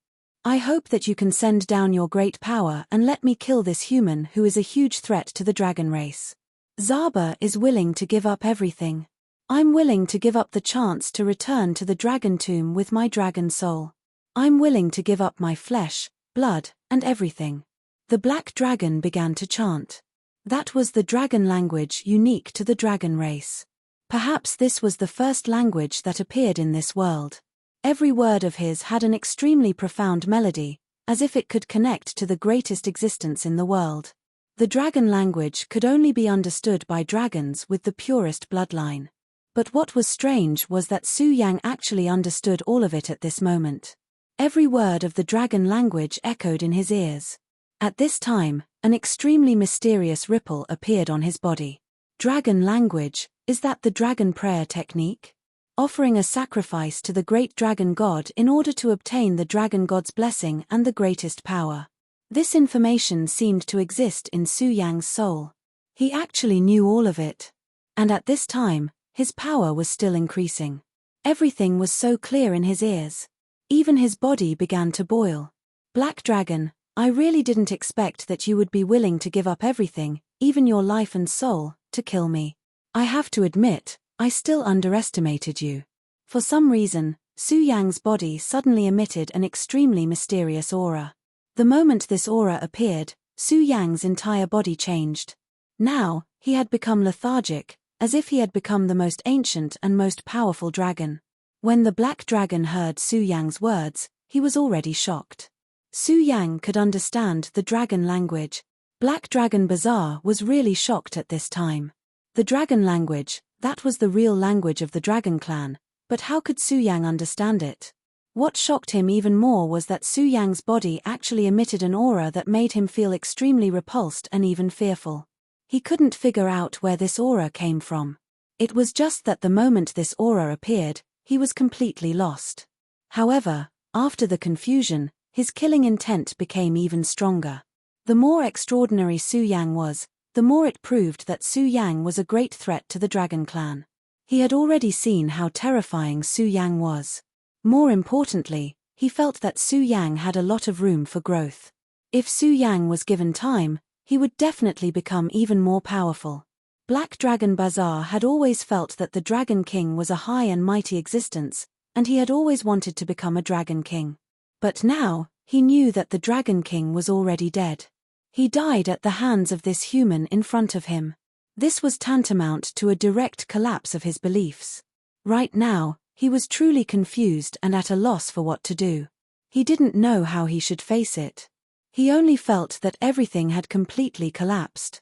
I hope that you can send down your great power and let me kill this human who is a huge threat to the dragon race. Zaba is willing to give up everything. I'm willing to give up the chance to return to the dragon tomb with my dragon soul. I'm willing to give up my flesh, blood, and everything. The black dragon began to chant. That was the dragon language unique to the dragon race. Perhaps this was the first language that appeared in this world. Every word of his had an extremely profound melody, as if it could connect to the greatest existence in the world. The dragon language could only be understood by dragons with the purest bloodline. But what was strange was that Su Yang actually understood all of it at this moment. Every word of the dragon language echoed in his ears. At this time, an extremely mysterious ripple appeared on his body. Dragon language, is that the dragon prayer technique? Offering a sacrifice to the great dragon god in order to obtain the dragon god's blessing and the greatest power. This information seemed to exist in Su Yang's soul. He actually knew all of it. And at this time, his power was still increasing. Everything was so clear in his ears. Even his body began to boil. Black Dragon, I really didn't expect that you would be willing to give up everything, even your life and soul, to kill me. I have to admit, I still underestimated you. For some reason, Su Yang's body suddenly emitted an extremely mysterious aura. The moment this aura appeared, Su Yang's entire body changed. Now, he had become lethargic, as if he had become the most ancient and most powerful dragon. When the black dragon heard Su Yang's words, he was already shocked. Su Yang could understand the dragon language. Black Dragon Bazaar was really shocked at this time. The dragon language, That was the real language of the Dragon Clan, but how could Su Yang understand it? What shocked him even more was that Su Yang's body actually emitted an aura that made him feel extremely repulsed and even fearful. He couldn't figure out where this aura came from. It was just that the moment this aura appeared, he was completely lost. However, after the confusion, his killing intent became even stronger. The more extraordinary Su Yang was, the more it proved that Su Yang was a great threat to the Dragon Clan. He had already seen how terrifying Su Yang was. More importantly, he felt that Su Yang had a lot of room for growth. If Su Yang was given time, he would definitely become even more powerful. Black Dragon Bazaar had always felt that the Dragon King was a high and mighty existence, and he had always wanted to become a Dragon King. But now, he knew that the Dragon King was already dead. He died at the hands of this human in front of him. This was tantamount to a direct collapse of his beliefs. Right now, he was truly confused and at a loss for what to do. He didn't know how he should face it. He only felt that everything had completely collapsed.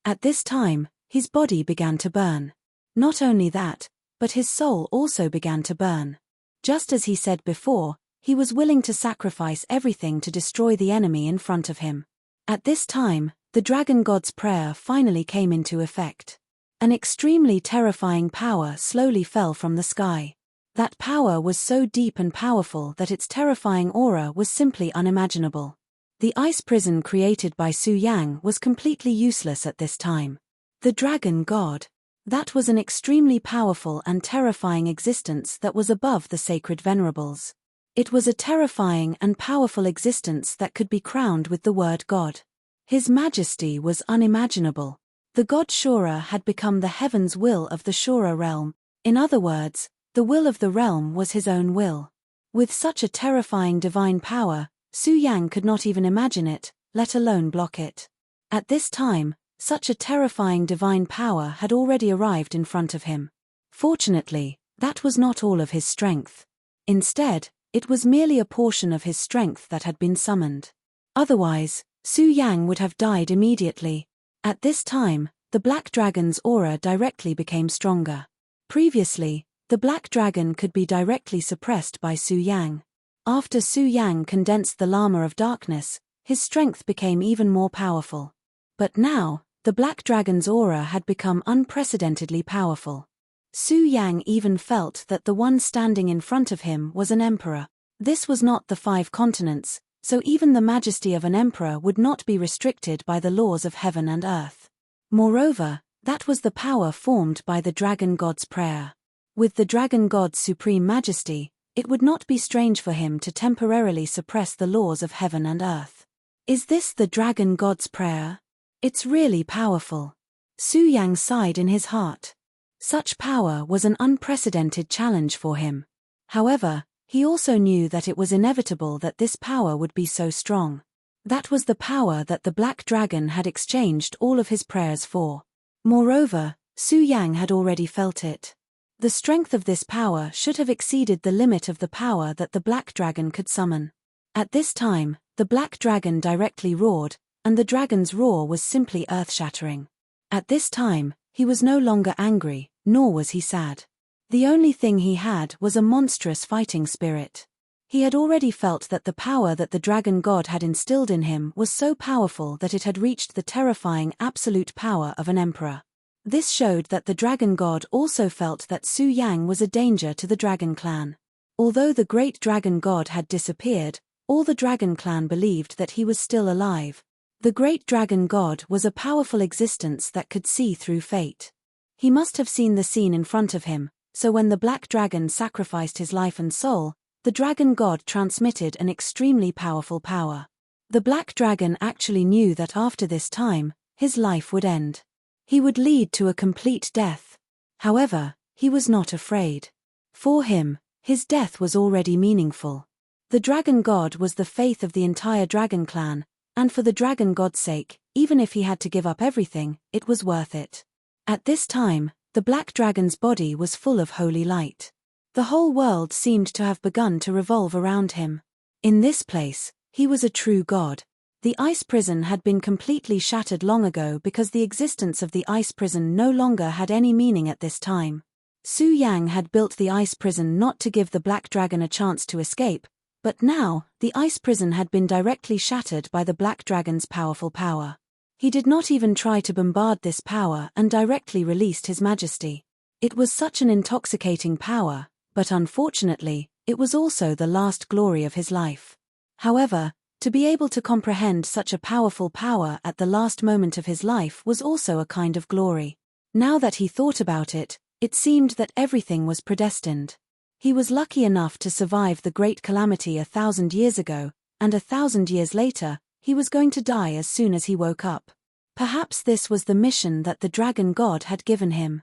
At this time, his body began to burn. Not only that, but his soul also began to burn. Just as he said before, he was willing to sacrifice everything to destroy the enemy in front of him. At this time, the Dragon God's prayer finally came into effect. An extremely terrifying power slowly fell from the sky. That power was so deep and powerful that its terrifying aura was simply unimaginable. The ice prison created by Su Yang was completely useless at this time. The Dragon God. That was an extremely powerful and terrifying existence that was above the sacred venerables. It was a terrifying and powerful existence that could be crowned with the word God. His majesty was unimaginable. The god Shura had become the heaven's will of the Shura realm. In other words, the will of the realm was his own will. With such a terrifying divine power, Su Yang could not even imagine it, let alone block it. At this time, such a terrifying divine power had already arrived in front of him. Fortunately, that was not all of his strength. Instead, it was merely a portion of his strength that had been summoned. Otherwise, Su Yang would have died immediately. At this time, the Black Dragon's aura directly became stronger. Previously, the Black Dragon could be directly suppressed by Su Yang. After Su Yang condensed the Llama of Darkness, his strength became even more powerful. But now, the Black Dragon's aura had become unprecedentedly powerful. Su Yang even felt that the one standing in front of him was an emperor. This was not the 5 continents, so even the majesty of an emperor would not be restricted by the laws of heaven and earth. Moreover, that was the power formed by the Dragon God's prayer. With the Dragon God's supreme majesty, it would not be strange for him to temporarily suppress the laws of heaven and earth. Is this the Dragon God's prayer? It's really powerful. Su Yang sighed in his heart. Such power was an unprecedented challenge for him. However, he also knew that it was inevitable that this power would be so strong. That was the power that the Black Dragon had exchanged all of his prayers for. Moreover, Su Yang had already felt it. The strength of this power should have exceeded the limit of the power that the Black Dragon could summon. At this time, the Black Dragon directly roared, and the dragon's roar was simply earth-shattering. At this time, he was no longer angry, nor was he sad. The only thing he had was a monstrous fighting spirit. He had already felt that the power that the Dragon God had instilled in him was so powerful that it had reached the terrifying absolute power of an emperor. This showed that the Dragon God also felt that Su Yang was a danger to the Dragon Clan. Although the great Dragon God had disappeared, all the Dragon Clan believed that he was still alive. The great Dragon God was a powerful existence that could see through fate. He must have seen the scene in front of him, so when the Black Dragon sacrificed his life and soul, the Dragon God transmitted an extremely powerful power. The Black Dragon actually knew that after this time, his life would end. He would lead to a complete death. However, he was not afraid. For him, his death was already meaningful. The Dragon God was the faith of the entire Dragon Clan, and for the Dragon God's sake, even if he had to give up everything, it was worth it. At this time, the Black Dragon's body was full of holy light. The whole world seemed to have begun to revolve around him. In this place, he was a true god. The ice prison had been completely shattered long ago because the existence of the ice prison no longer had any meaning at this time. Su Yang had built the ice prison not to give the Black Dragon a chance to escape, but now, the ice prison had been directly shattered by the Black Dragon's powerful power. He did not even try to bombard this power and directly released his majesty. It was such an intoxicating power, but unfortunately, it was also the last glory of his life. However, to be able to comprehend such a powerful power at the last moment of his life was also a kind of glory. Now that he thought about it, it seemed that everything was predestined. He was lucky enough to survive the great calamity 1,000 years ago, and 1,000 years later, he was going to die as soon as he woke up. Perhaps this was the mission that the dragon god had given him.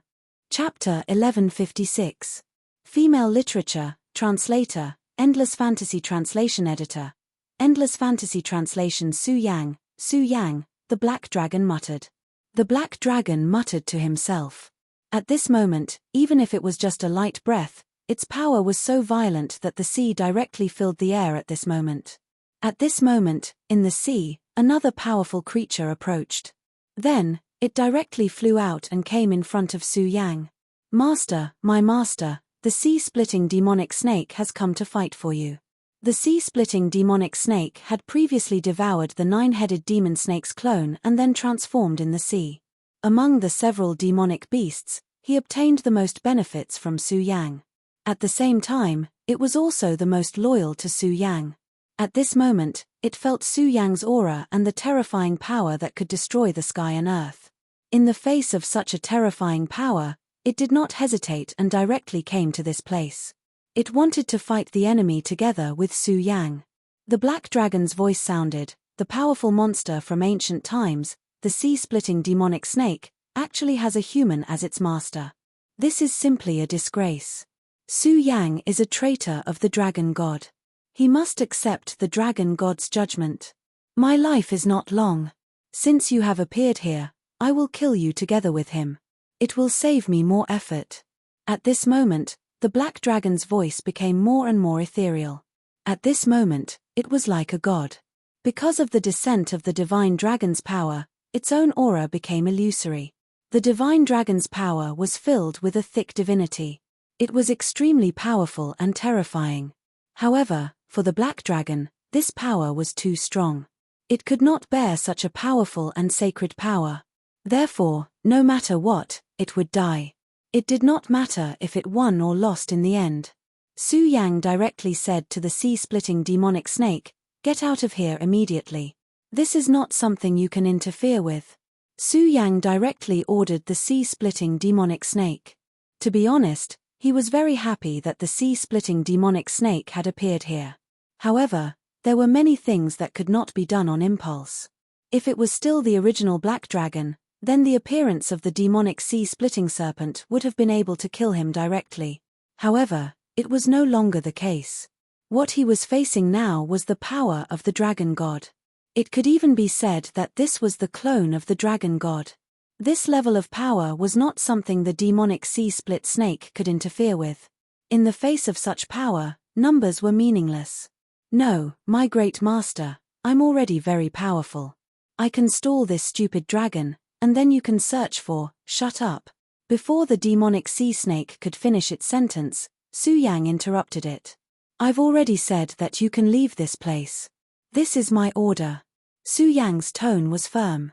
Chapter 1156. Female Literature, Translator, Endless Fantasy Translation Editor. Endless Fantasy Translation. Su Yang, the Black Dragon muttered. The Black Dragon muttered to himself. At this moment, even if it was just a light breath, its power was so violent that the sea directly filled the air at this moment. At this moment, in the sea, another powerful creature approached. Then, it directly flew out and came in front of Su Yang. Master, my master, the sea-splitting demonic snake has come to fight for you. The sea-splitting demonic snake had previously devoured the 9-headed demon snake's clone and then transformed in the sea. Among the several demonic beasts, he obtained the most benefits from Su Yang. At the same time, it was also the most loyal to Su Yang. At this moment, it felt Su Yang's aura and the terrifying power that could destroy the sky and earth. In the face of such a terrifying power, it did not hesitate and directly came to this place. It wanted to fight the enemy together with Su Yang. The Black Dragon's voice sounded, the powerful monster from ancient times, the sea-splitting demonic snake, actually has a human as its master. This is simply a disgrace. Su Yang is a traitor of the dragon god. He must accept the dragon god's judgment. My life is not long. Since you have appeared here, I will kill you together with him. It will save me more effort. At this moment, the Black Dragon's voice became more and more ethereal. At this moment, it was like a god. Because of the descent of the divine dragon's power, its own aura became illusory. The divine dragon's power was filled with a thick divinity. It was extremely powerful and terrifying. However, for the Black Dragon, this power was too strong. It could not bear such a powerful and sacred power. Therefore, no matter what, it would die. It did not matter if it won or lost in the end. Su Yang directly said to the sea-splitting demonic snake, "Get out of here immediately. This is not something you can interfere with." Su Yang directly ordered the sea-splitting demonic snake. To be honest, he was very happy that the sea-splitting demonic snake had appeared here. However, there were many things that could not be done on impulse. If it was still the original Black Dragon, then the appearance of the demonic sea-splitting serpent would have been able to kill him directly. However, it was no longer the case. What he was facing now was the power of the dragon god. It could even be said that this was the clone of the dragon god. This level of power was not something the demonic sea-split snake could interfere with. In the face of such power, numbers were meaningless. "No, my great master, I'm already very powerful. I can stall this stupid dragon, and then you can search for, shut up." Before the demonic sea snake could finish its sentence, Su Yang interrupted it. "I've already said that you can leave this place. This is my order." Su Yang's tone was firm.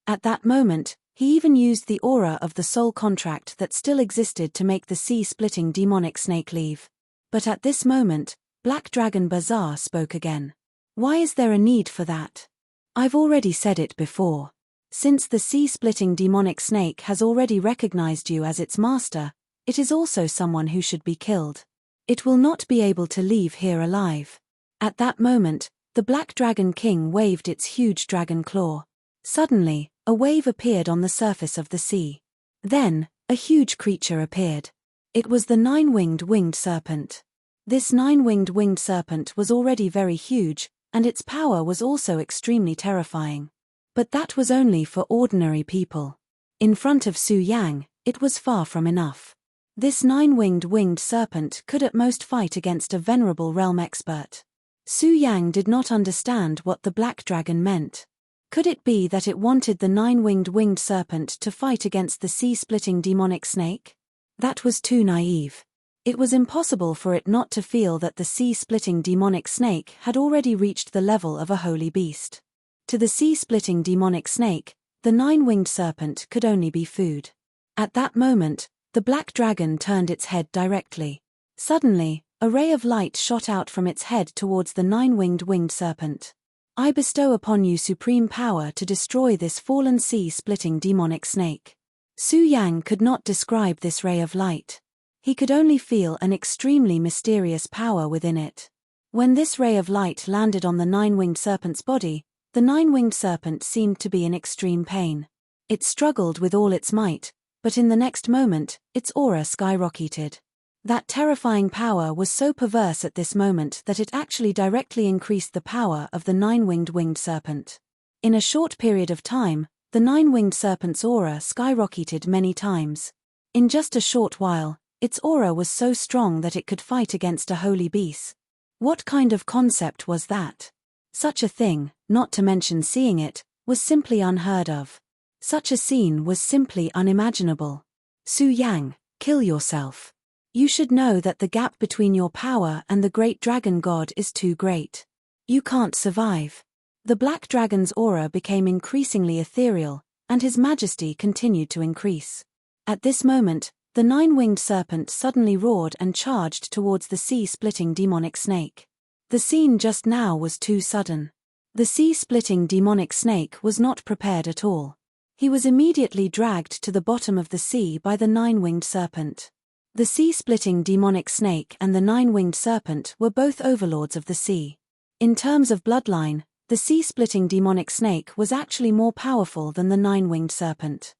At that moment, he even used the aura of the soul contract that still existed to make the sea-splitting demonic snake leave. But at this moment, Black Dragon Bazaar spoke again. "Why is there a need for that? I've already said it before. Since the sea-splitting demonic snake has already recognized you as its master, it is also someone who should be killed. It will not be able to leave here alive." At that moment, the Black Dragon King waved its huge dragon claw. Suddenly, a wave appeared on the surface of the sea. Then, a huge creature appeared. It was the nine-winged winged serpent. This nine-winged winged serpent was already very huge, and its power was also extremely terrifying. But that was only for ordinary people. In front of Su Yang, it was far from enough. This nine-winged winged serpent could at most fight against a venerable realm expert. Su Yang did not understand what the black dragon meant. Could it be that it wanted the winged serpent to fight against the sea-splitting demonic snake? That was too naive. It was impossible for it not to feel that the sea-splitting demonic snake had already reached the level of a holy beast. To the sea-splitting demonic snake, the winged serpent could only be food. At that moment, the black dragon turned its head directly. Suddenly, a ray of light shot out from its head towards the winged serpent. I bestow upon you supreme power to destroy this fallen sea-splitting demonic snake. Su Yang could not describe this ray of light. He could only feel an extremely mysterious power within it. When this ray of light landed on the winged serpent's body, the winged serpent seemed to be in extreme pain. It struggled with all its might, but in the next moment, its aura skyrocketed. That terrifying power was so perverse at this moment that it actually directly increased the power of the winged serpent. In a short period of time, the winged serpent's aura skyrocketed many times. In just a short while, its aura was so strong that it could fight against a holy beast. What kind of concept was that? Such a thing, not to mention seeing it, was simply unheard of. Such a scene was simply unimaginable. Su Yang, kill yourself. You should know that the gap between your power and the great dragon god is too great. You can't survive. The black dragon's aura became increasingly ethereal, and his majesty continued to increase. At this moment, the winged serpent suddenly roared and charged towards the sea-splitting demonic snake. The scene just now was too sudden. The sea-splitting demonic snake was not prepared at all. He was immediately dragged to the bottom of the sea by the winged serpent. The sea-splitting demonic snake and the winged serpent were both overlords of the sea. In terms of bloodline, the sea-splitting demonic snake was actually more powerful than the winged serpent.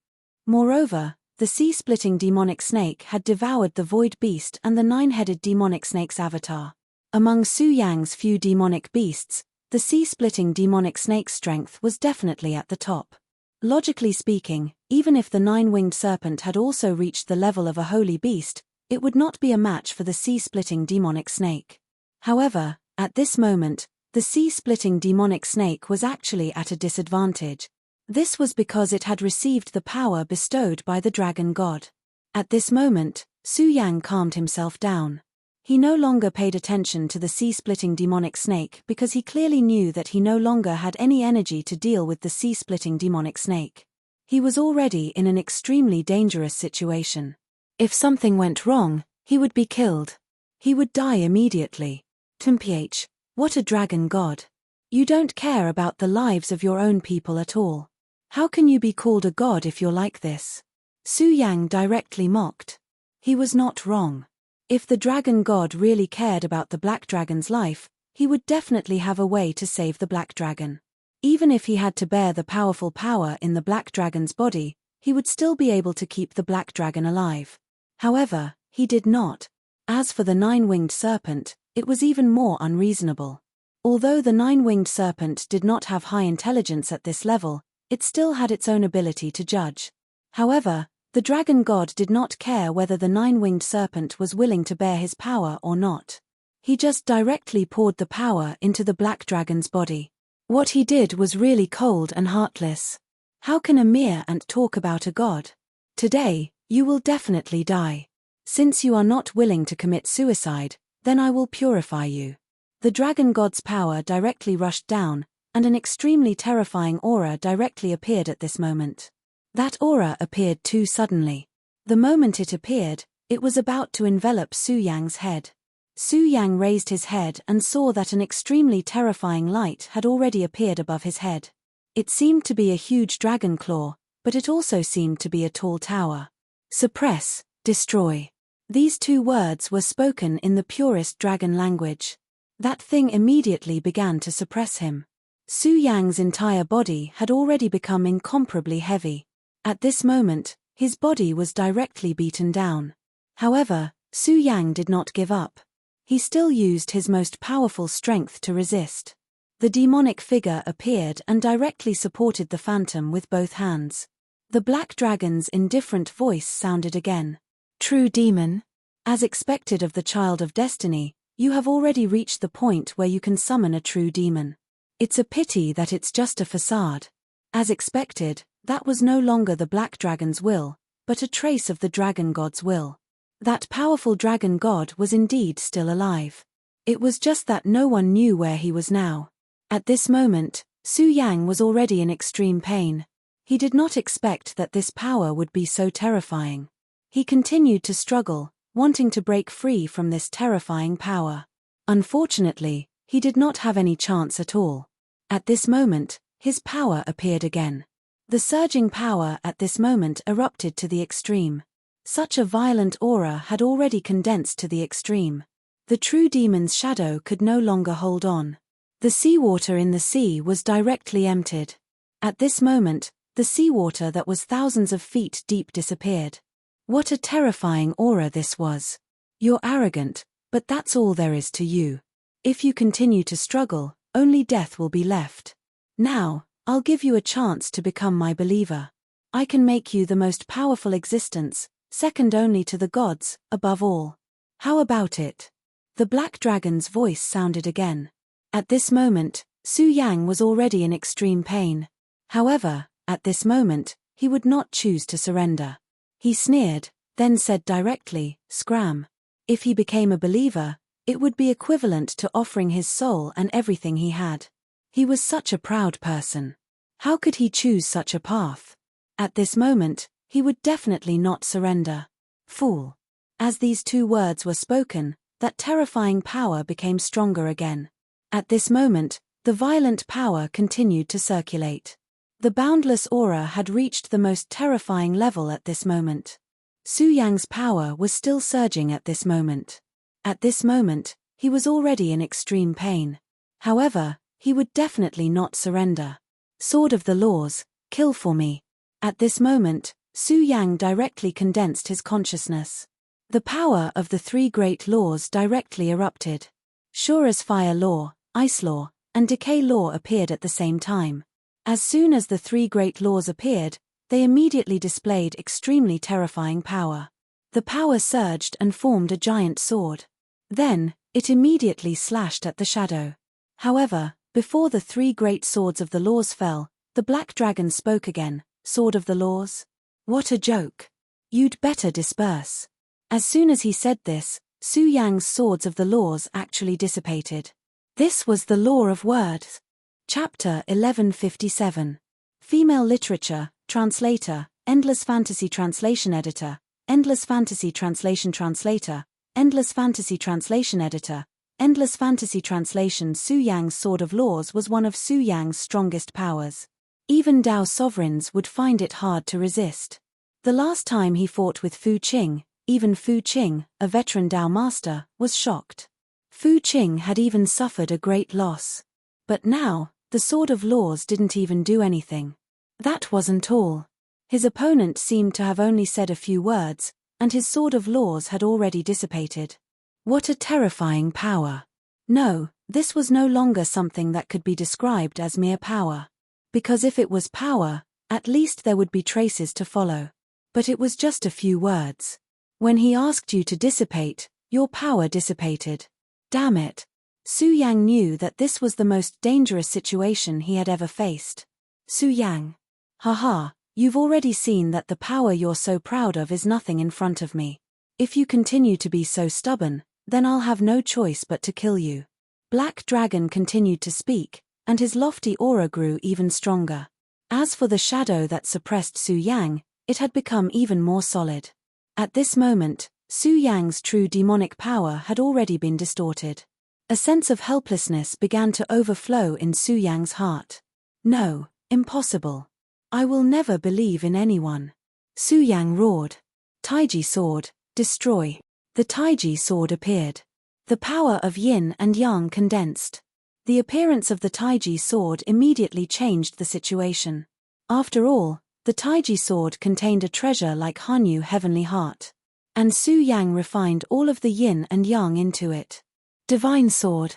Moreover, the sea-splitting demonic snake had devoured the void beast and the nine-headed demonic snake's avatar. Among Su Yang's few demonic beasts, the sea-splitting demonic snake's strength was definitely at the top. Logically speaking, even if the winged serpent had also reached the level of a holy beast, it would not be a match for the sea-splitting demonic snake. However, at this moment, the sea-splitting demonic snake was actually at a disadvantage. This was because it had received the power bestowed by the dragon god. At this moment, Su Yang calmed himself down. He no longer paid attention to the sea-splitting demonic snake because he clearly knew that he no longer had any energy to deal with the sea-splitting demonic snake. He was already in an extremely dangerous situation. If something went wrong, he would be killed. He would die immediately. Mph, what a dragon god. You don't care about the lives of your own people at all. How can you be called a god if you're like this? Su Yang directly mocked. He was not wrong. If the dragon god really cared about the black dragon's life, he would definitely have a way to save the black dragon. Even if he had to bear the powerful power in the black dragon's body, he would still be able to keep the black dragon alive. However, he did not. As for the winged serpent, it was even more unreasonable. Although the winged serpent did not have high intelligence at this level, it still had its own ability to judge. However, the dragon god did not care whether the winged serpent was willing to bear his power or not. He just directly poured the power into the black dragon's body. What he did was really cold and heartless. How can a mere ant talk about a god? Today, you will definitely die. Since you are not willing to commit suicide, then I will purify you. The dragon god's power directly rushed down, and an extremely terrifying aura directly appeared at this moment. That aura appeared too suddenly. The moment it appeared, it was about to envelop Su Yang's head. Su Yang raised his head and saw that an extremely terrifying light had already appeared above his head. It seemed to be a huge dragon claw, but it also seemed to be a tall tower. Suppress, destroy. These two words were spoken in the purest dragon language. That thing immediately began to suppress him. Su Yang's entire body had already become incomparably heavy. At this moment, his body was directly beaten down. However, Su Yang did not give up. He still used his most powerful strength to resist. The demonic figure appeared and directly supported the phantom with both hands. The black dragon's indifferent voice sounded again. True demon? As expected of the child of destiny, You have already reached the point where you can summon a true demon. It's a pity that it's just a facade. As expected, that was no longer the Black Dragon's will, but a trace of the Dragon God's will. That powerful Dragon God was indeed still alive. It was just that no one knew where he was now. At this moment, Su Yang was already in extreme pain. He did not expect that this power would be so terrifying. He continued to struggle, wanting to break free from this terrifying power. Unfortunately, he did not have any chance at all. At this moment, his power appeared again. The surging power at this moment erupted to the extreme. Such a violent aura had already condensed to the extreme. The true demon's shadow could no longer hold on. The seawater in the sea was directly emptied. At this moment, the seawater that was thousands of feet deep disappeared. What a terrifying aura this was. You're arrogant, but that's all there is to you. If you continue to struggle, only death will be left. Now, I'll give you a chance to become my believer. I can make you the most powerful existence, second only to the gods, above all. How about it? The Black Dragon's voice sounded again. At this moment, Su Yang was already in extreme pain. However, at this moment, he would not choose to surrender. He sneered, then said directly, "Scram." If he became a believer, it would be equivalent to offering his soul and everything he had. He was such a proud person. How could he choose such a path? At this moment, he would definitely not surrender. Fool. As these two words were spoken, that terrifying power became stronger again. At this moment, the violent power continued to circulate. The boundless aura had reached the most terrifying level at this moment. Su Yang's power was still surging at this moment. At this moment, he was already in extreme pain. However, he would definitely not surrender. Sword of the Laws, kill for me. At this moment, Su Yang directly condensed his consciousness. The power of the three great laws directly erupted. Sure as fire law, ice law, and decay law appeared at the same time. As soon as the three great laws appeared, they immediately displayed extremely terrifying power. The power surged and formed a giant sword. Then, it immediately slashed at the shadow. However, before the three great swords of the laws fell, the Black Dragon spoke again. Sword of the Laws? What a joke. You'd better disperse. As soon as he said this, Su Yang's swords of the laws actually dissipated. This was the law of words. Chapter 1157. Female Literature, Translator, Endless Fantasy Translation Editor, Endless Fantasy Translation Translator, Endless Fantasy Translation Editor, Endless Fantasy Translation. Su Yang's Sword of Laws was one of Su Yang's strongest powers. Even Dao sovereigns would find it hard to resist. The last time he fought with Fu Qing, even Fu Qing, a veteran Dao master, was shocked. Fu Qing had even suffered a great loss. But now, the Sword of Laws didn't even do anything. That wasn't all. His opponent seemed to have only said a few words, and his Sword of Laws had already dissipated. What a terrifying power. No, this was no longer something that could be described as mere power. Because if it was power, at least there would be traces to follow. But it was just a few words. When he asked you to dissipate, your power dissipated. Damn it. Su Yang knew that this was the most dangerous situation he had ever faced. Su Yang. Haha, you've already seen that the power you're so proud of is nothing in front of me. If you continue to be so stubborn, then I'll have no choice but to kill you. Black Dragon continued to speak, and his lofty aura grew even stronger. As for the shadow that suppressed Su Yang, it had become even more solid. At this moment, Su Yang's true demonic power had already been distorted. A sense of helplessness began to overflow in Su Yang's heart. No, impossible. I will never believe in anyone. Su Yang roared. Taiji sword, destroy. The Taiji sword appeared. The power of yin and yang condensed. The appearance of the Taiji sword immediately changed the situation. After all, the Taiji sword contained a treasure like Hanyu Heavenly Heart. And Su Yang refined all of the yin and yang into it. Divine sword.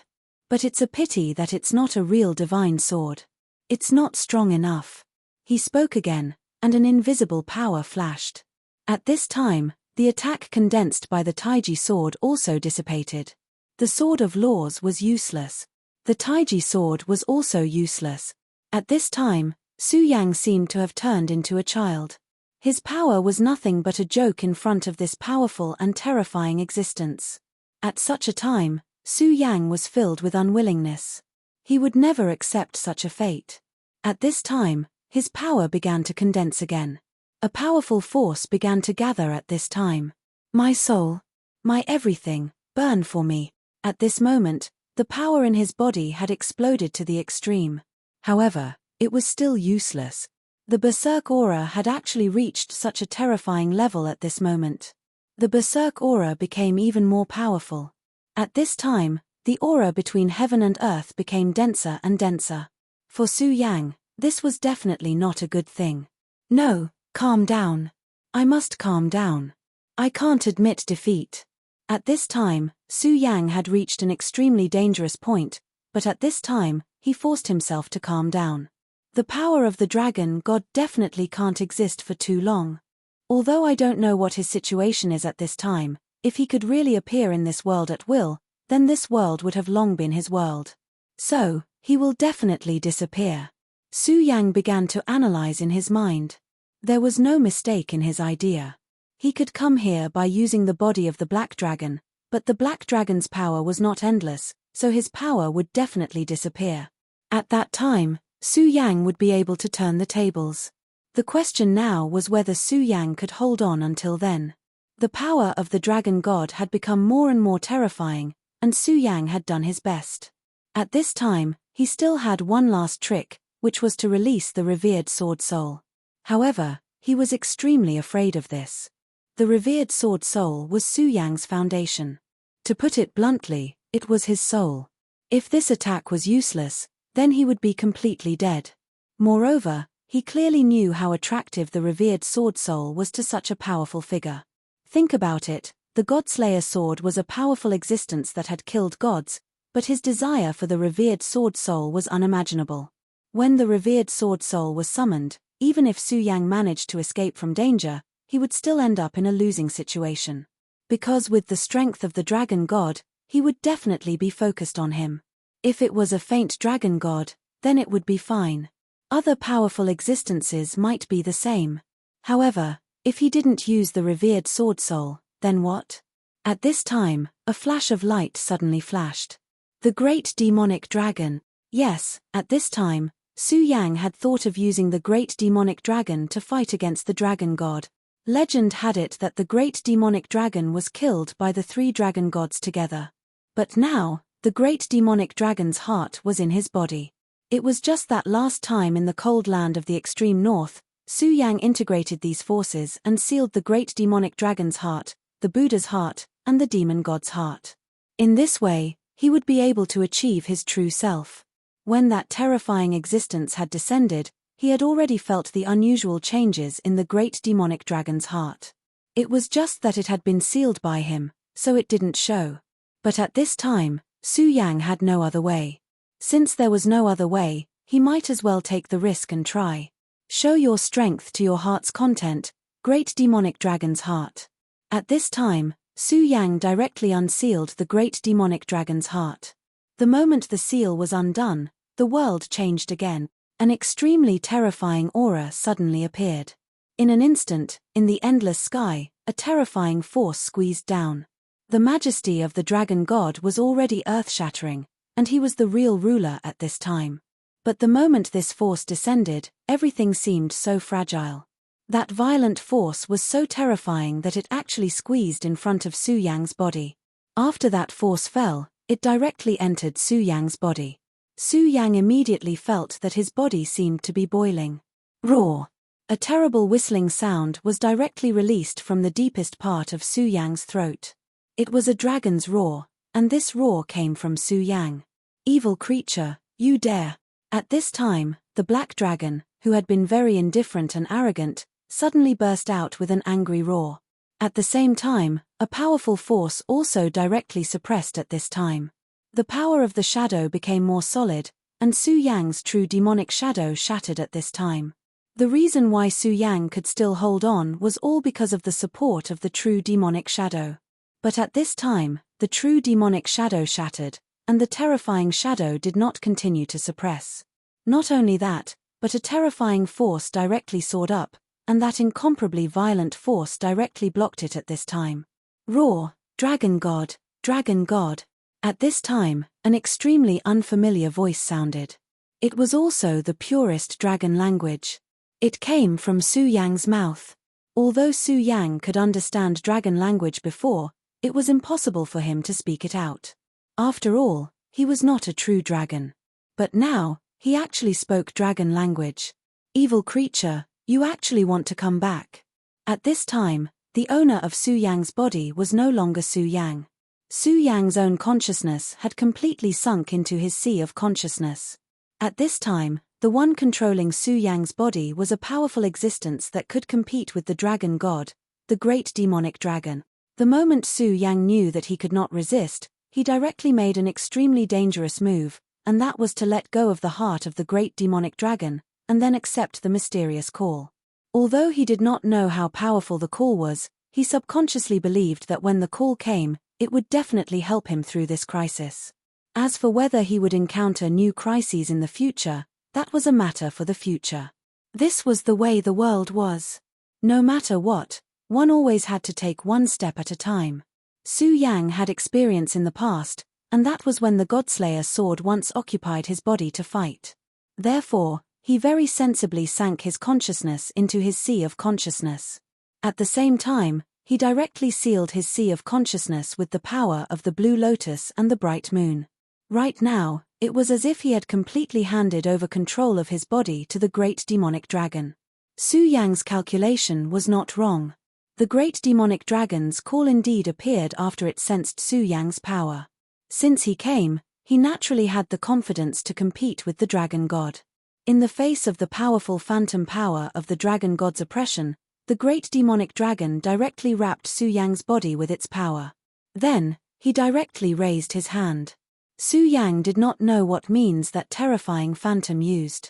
But it's a pity that it's not a real divine sword. It's not strong enough. He spoke again, and an invisible power flashed. At this time, the attack condensed by the Taiji sword also dissipated. The sword of laws was useless. The Taiji sword was also useless. At this time, Su Yang seemed to have turned into a child. His power was nothing but a joke in front of this powerful and terrifying existence. At such a time, Su Yang was filled with unwillingness. He would never accept such a fate. At this time, his power began to condense again. A powerful force began to gather at this time. My soul, my everything, burn for me. At this moment, the power in his body had exploded to the extreme. However, it was still useless. The Berserk aura had actually reached such a terrifying level at this moment. The Berserk aura became even more powerful. At this time, the aura between heaven and earth became denser and denser. For Su Yang, this was definitely not a good thing. No, calm down. I must calm down. I can't admit defeat. At this time, Su Yang had reached an extremely dangerous point, but at this time, he forced himself to calm down. The power of the dragon god definitely can't exist for too long. Although I don't know what his situation is at this time, if he could really appear in this world at will, then this world would have long been his world. So, he will definitely disappear. Su Yang began to analyze in his mind. There was no mistake in his idea. He could come here by using the body of the black dragon, but the black dragon's power was not endless, so his power would definitely disappear. At that time, Su Yang would be able to turn the tables. The question now was whether Su Yang could hold on until then. The power of the dragon god had become more and more terrifying, and Su Yang had done his best. At this time, he still had one last trick, which was to release the revered sword soul. However, he was extremely afraid of this. The revered sword soul was Su Yang's foundation. To put it bluntly, it was his soul. If this attack was useless, then he would be completely dead. Moreover, he clearly knew how attractive the revered sword soul was to such a powerful figure. Think about it, the Godslayer sword was a powerful existence that had killed gods, but his desire for the revered sword soul was unimaginable. When the revered sword soul was summoned, even if Su Yang managed to escape from danger, he would still end up in a losing situation. Because with the strength of the dragon god, he would definitely be focused on him. If it was a faint dragon god, then it would be fine. Other powerful existences might be the same. However, if he didn't use the revered sword soul, then what? At this time, a flash of light suddenly flashed. The great demonic dragon. Yes, at this time, Su Yang had thought of using the great demonic dragon to fight against the dragon god. Legend had it that the great demonic dragon was killed by the three dragon gods together. But now, the great demonic dragon's heart was in his body. It was just that last time in the cold land of the extreme north, Su Yang integrated these forces and sealed the great demonic dragon's heart, the Buddha's heart, and the demon god's heart. In this way, he would be able to achieve his true self. When that terrifying existence had descended, he had already felt the unusual changes in the great demonic dragon's heart. It was just that it had been sealed by him, so it didn't show. But at this time, Su Yang had no other way. Since there was no other way, he might as well take the risk and try. Show your strength to your heart's content, great demonic dragon's heart. At this time, Su Yang directly unsealed the great demonic dragon's heart. The moment the seal was undone, the world changed again. An extremely terrifying aura suddenly appeared. In an instant, in the endless sky, a terrifying force squeezed down. The majesty of the dragon god was already earth-shattering, and he was the real ruler at this time. But the moment this force descended, everything seemed so fragile. That violent force was so terrifying that it actually squeezed in front of Su Yang's body. After that force fell, it directly entered Su Yang's body. Su Yang immediately felt that his body seemed to be boiling. Roar! A terrible whistling sound was directly released from the deepest part of Su Yang's throat. It was a dragon's roar, and this roar came from Su Yang. Evil creature, you dare! At this time, the black dragon, who had been very indifferent and arrogant, suddenly burst out with an angry roar. At the same time, a powerful force also directly suppressed at this time. The power of the shadow became more solid, and Su Yang's true demonic shadow shattered at this time. The reason why Su Yang could still hold on was all because of the support of the true demonic shadow. But at this time, the true demonic shadow shattered, and the terrifying shadow did not continue to suppress. Not only that, but a terrifying force directly soared up, and that incomparably violent force directly blocked it at this time. Roar, Dragon God, Dragon God. At this time, an extremely unfamiliar voice sounded. It was also the purest dragon language. It came from Su Yang's mouth. Although Su Yang could understand dragon language before, it was impossible for him to speak it out. After all, he was not a true dragon. But now, he actually spoke dragon language. Evil creature, you actually want to come back. At this time, the owner of Su Yang's body was no longer Su Yang. Su Yang's own consciousness had completely sunk into his sea of consciousness. At this time, the one controlling Su Yang's body was a powerful existence that could compete with the dragon god, the great demonic dragon. The moment Su Yang knew that he could not resist, he directly made an extremely dangerous move, and that was to let go of the heart of the great demonic dragon, and then accept the mysterious call. Although he did not know how powerful the call was, he subconsciously believed that when the call came, it would definitely help him through this crisis. As for whether he would encounter new crises in the future, that was a matter for the future. This was the way the world was. No matter what, one always had to take one step at a time. Su Yang had experience in the past, and that was when the Godslayer sword once occupied his body to fight. Therefore, he very sensibly sank his consciousness into his sea of consciousness. At the same time, he directly sealed his sea of consciousness with the power of the blue lotus and the bright moon. Right now, it was as if he had completely handed over control of his body to the great demonic dragon. Su Yang's calculation was not wrong. The great demonic dragon's call indeed appeared after it sensed Su Yang's power. Since he came, he naturally had the confidence to compete with the dragon god. In the face of the powerful phantom power of the dragon god's oppression, the great demonic dragon directly wrapped Su Yang's body with its power. Then, he directly raised his hand. Su Yang did not know what means that terrifying phantom used.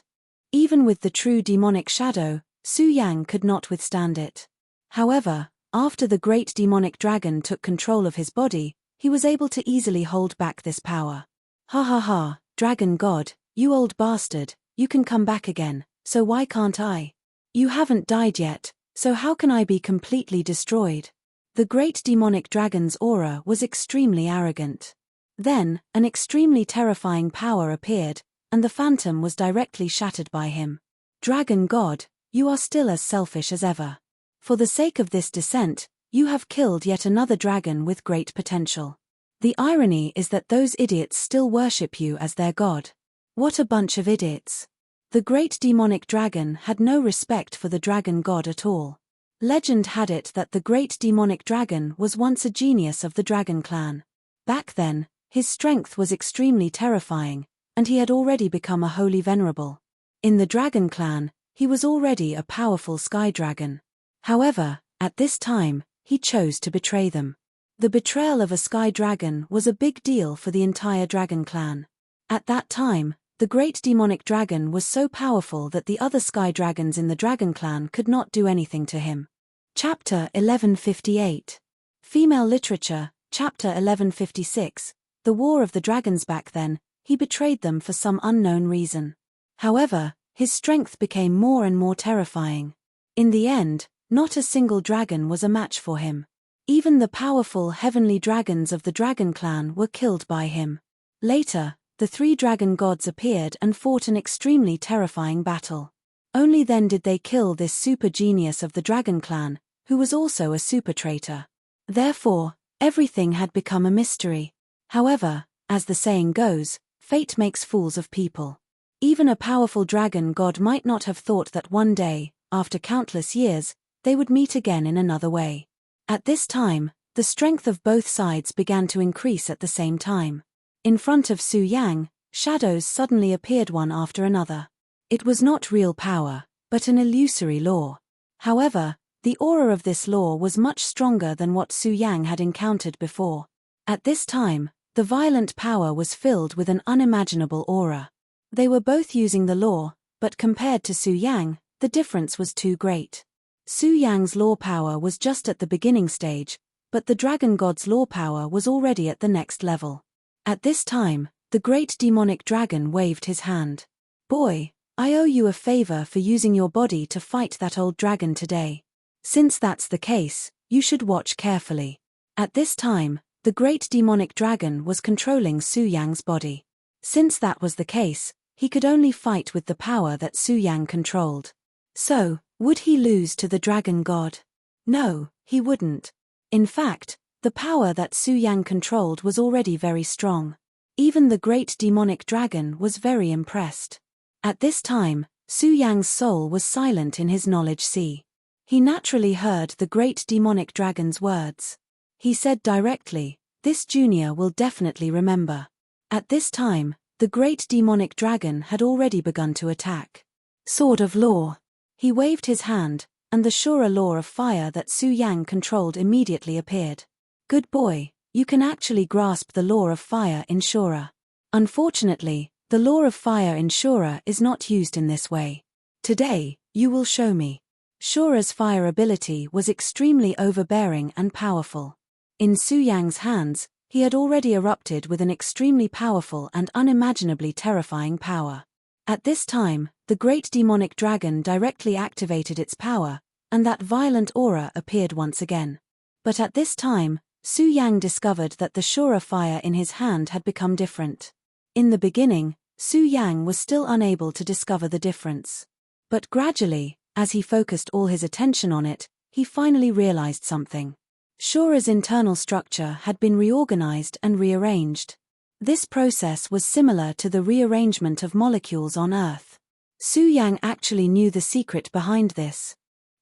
Even with the true demonic shadow, Su Yang could not withstand it. However, after the great demonic dragon took control of his body, he was able to easily hold back this power. Ha ha ha, dragon god, you old bastard, you can come back again, so why can't I? You haven't died yet, so how can I be completely destroyed? The great demonic dragon's aura was extremely arrogant. Then, an extremely terrifying power appeared, and the phantom was directly shattered by him. Dragon god, you are still as selfish as ever. For the sake of this descent, you have killed yet another dragon with great potential. The irony is that those idiots still worship you as their god. What a bunch of idiots. The great demonic dragon had no respect for the dragon god at all. Legend had it that the great demonic dragon was once a genius of the dragon clan. Back then, his strength was extremely terrifying, and he had already become a holy venerable. In the dragon clan, he was already a powerful sky dragon. However, at this time, he chose to betray them. The betrayal of a sky dragon was a big deal for the entire dragon clan. At that time, the great demonic dragon was so powerful that the other sky dragons in the dragon clan could not do anything to him. Chapter 1158. Female Literature, Chapter 1156. The War of the Dragons. Back then, he betrayed them for some unknown reason. However, his strength became more and more terrifying. In the end, not a single dragon was a match for him. Even the powerful heavenly dragons of the dragon clan were killed by him. Later, the three dragon gods appeared and fought an extremely terrifying battle. Only then did they kill this super genius of the dragon clan, who was also a super traitor. Therefore, everything had become a mystery. However, as the saying goes, fate makes fools of people. Even a powerful dragon god might not have thought that one day, after countless years, they would meet again in another way. At this time, the strength of both sides began to increase at the same time. In front of Su Yang, shadows suddenly appeared one after another. It was not real power, but an illusory law. However, the aura of this law was much stronger than what Su Yang had encountered before. At this time, the violent power was filled with an unimaginable aura. They were both using the law, but compared to Su Yang, the difference was too great. Su Yang's law power was just at the beginning stage, but the dragon god's law power was already at the next level. At this time, the great demonic dragon waved his hand. "Boy, I owe you a favor for using your body to fight that old dragon today. Since that's the case, you should watch carefully." At this time, the great demonic dragon was controlling Su Yang's body. Since that was the case, he could only fight with the power that Su Yang controlled. So, would he lose to the dragon god? No, he wouldn't. In fact, the power that Su Yang controlled was already very strong. Even the great demonic dragon was very impressed. At this time, Su Yang's soul was silent in his knowledge sea. He naturally heard the great demonic dragon's words. He said directly, "This junior will definitely remember." At this time, the great demonic dragon had already begun to attack. Sword of Law. He waved his hand, and the Shura law of fire that Su Yang controlled immediately appeared. "Good boy, you can actually grasp the law of fire in Shura. Unfortunately, the law of fire in Shura is not used in this way. Today, you will show me." Shura's fire ability was extremely overbearing and powerful. In Su Yang's hands, he had already erupted with an extremely powerful and unimaginably terrifying power. At this time, the great demonic dragon directly activated its power, and that violent aura appeared once again. But at this time, Su Yang discovered that the Shura fire in his hand had become different. In the beginning, Su Yang was still unable to discover the difference. But gradually, as he focused all his attention on it, he finally realized something. Shura's internal structure had been reorganized and rearranged. This process was similar to the rearrangement of molecules on Earth. Su Yang actually knew the secret behind this.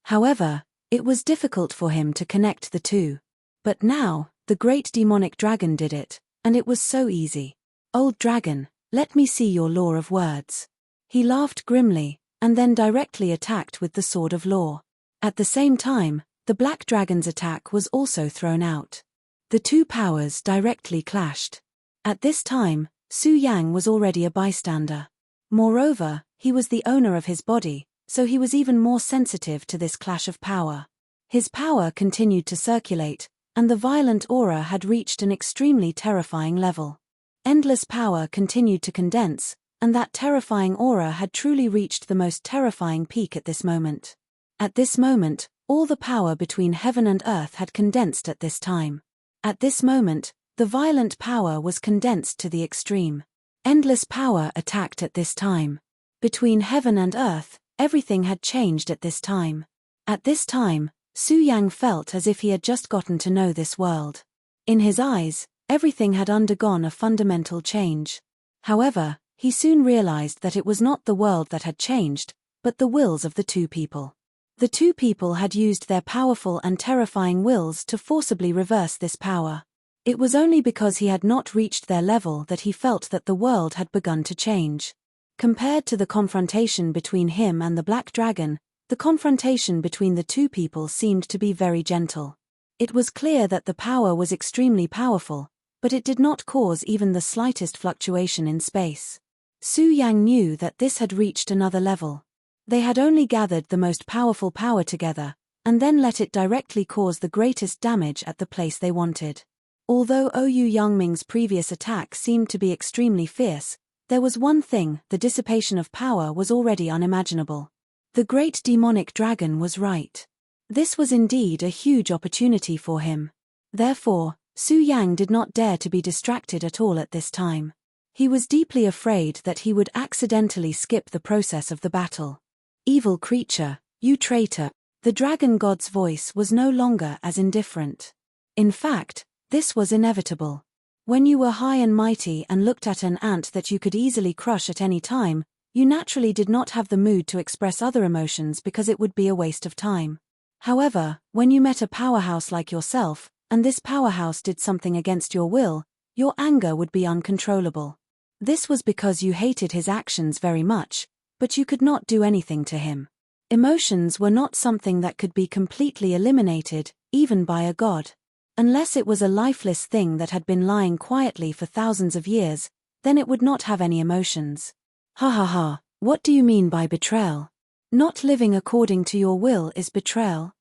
However, it was difficult for him to connect the two. But now, the great demonic dragon did it, and it was so easy. "Old dragon, let me see your law of words." He laughed grimly, and then directly attacked with the Sword of Law. At the same time, the black dragon's attack was also thrown out. The two powers directly clashed. At this time, Su Yang was already a bystander. Moreover, he was the owner of his body, so he was even more sensitive to this clash of power. His power continued to circulate, and the violent aura had reached an extremely terrifying level. Endless power continued to condense, and that terrifying aura had truly reached the most terrifying peak at this moment. At this moment, all the power between heaven and earth had condensed at this time. At this moment, the violent power was condensed to the extreme. Endless power attacked at this time. Between heaven and earth, everything had changed at this time. At this time, Su Yang felt as if he had just gotten to know this world. In his eyes, everything had undergone a fundamental change. However, he soon realized that it was not the world that had changed, but the wills of the two people. The two people had used their powerful and terrifying wills to forcibly reverse this power. It was only because he had not reached their level that he felt that the world had begun to change. Compared to the confrontation between him and the Black Dragon, the confrontation between the two people seemed to be very gentle. It was clear that the power was extremely powerful, but it did not cause even the slightest fluctuation in space. Su Yang knew that this had reached another level. They had only gathered the most powerful power together, and then let it directly cause the greatest damage at the place they wanted. Although Ouyou Yangming's previous attack seemed to be extremely fierce, there was one thing: the dissipation of power was already unimaginable. The great demonic dragon was right. This was indeed a huge opportunity for him. Therefore, Su Yang did not dare to be distracted at all at this time. He was deeply afraid that he would accidentally skip the process of the battle. "Evil creature, you traitor!" The dragon god's voice was no longer as indifferent. In fact, this was inevitable. When you were high and mighty and looked at an ant that you could easily crush at any time, you naturally did not have the mood to express other emotions because it would be a waste of time. However, when you met a powerhouse like yourself, and this powerhouse did something against your will, your anger would be uncontrollable. This was because you hated his actions very much, but you could not do anything to him. Emotions were not something that could be completely eliminated, even by a god. Unless it was a lifeless thing that had been lying quietly for thousands of years, then it would not have any emotions. Ha ha ha, what do you mean by betrayal? Not living according to your will is betrayal?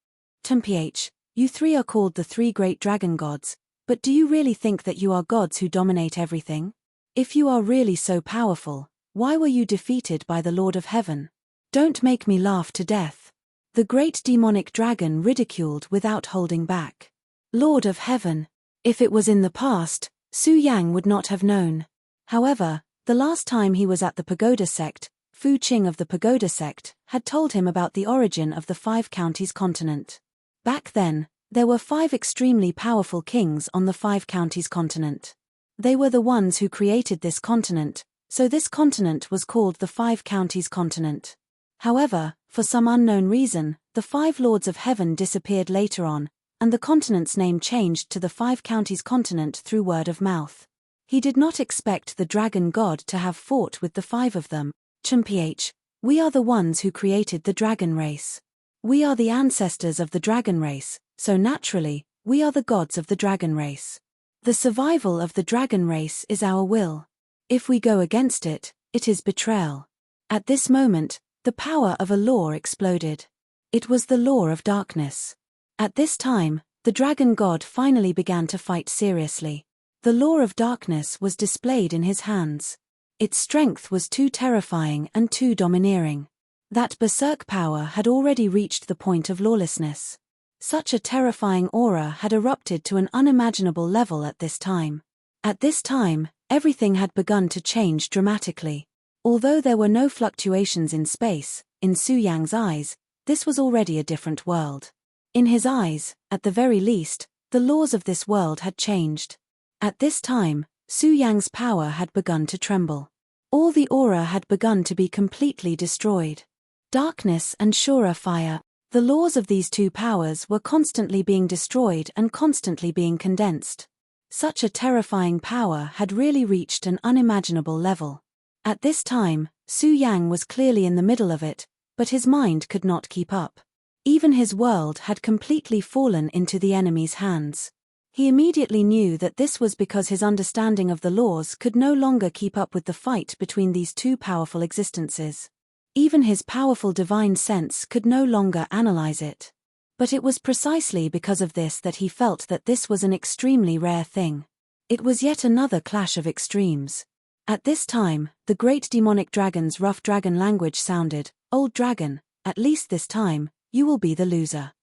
Temph, You three are called the three great dragon gods, but do you really think that you are gods who dominate everything? If you are really so powerful, why were you defeated by the Lord of Heaven? Don't make me laugh to death. The great demonic dragon ridiculed without holding back. Lord of Heaven. If it was in the past, Su Yang would not have known. However, the last time he was at the Pagoda sect, Fu Qing of the Pagoda sect had told him about the origin of the Five Counties continent. Back then, there were 5 extremely powerful kings on the Five Counties continent. They were the ones who created this continent, so this continent was called the Five Counties continent. However, for some unknown reason, the 5 Lords of Heaven disappeared later on, and the continent's name changed to the Five Counties continent through word of mouth. He did not expect the dragon god to have fought with the 5 of them. PH, we are the ones who created the dragon race. We are the ancestors of the dragon race, so naturally, we are the gods of the dragon race. The survival of the dragon race is our will. If we go against it, it is betrayal. At this moment, the power of a law exploded. It was the law of darkness. At this time, the dragon god finally began to fight seriously. The law of darkness was displayed in his hands. Its strength was too terrifying and too domineering. That berserk power had already reached the point of lawlessness. Such a terrifying aura had erupted to an unimaginable level at this time. At this time, everything had begun to change dramatically. Although there were no fluctuations in space, in Su Yang's eyes, this was already a different world. In his eyes, at the very least, the laws of this world had changed. At this time, Su Yang's power had begun to tremble. All the aura had begun to be completely destroyed. Darkness and Shura fire, the laws of these 2 powers were constantly being destroyed and constantly being condensed. Such a terrifying power had really reached an unimaginable level. At this time, Su Yang was clearly in the middle of it, but his mind could not keep up. Even his world had completely fallen into the enemy's hands. He immediately knew that this was because his understanding of the laws could no longer keep up with the fight between these 2 powerful existences. Even his powerful divine sense could no longer analyze it. But it was precisely because of this that he felt that this was an extremely rare thing. It was yet another clash of extremes. At this time, the great demonic dragon's rough dragon language sounded, "Old dragon, at least this time, you will be the loser.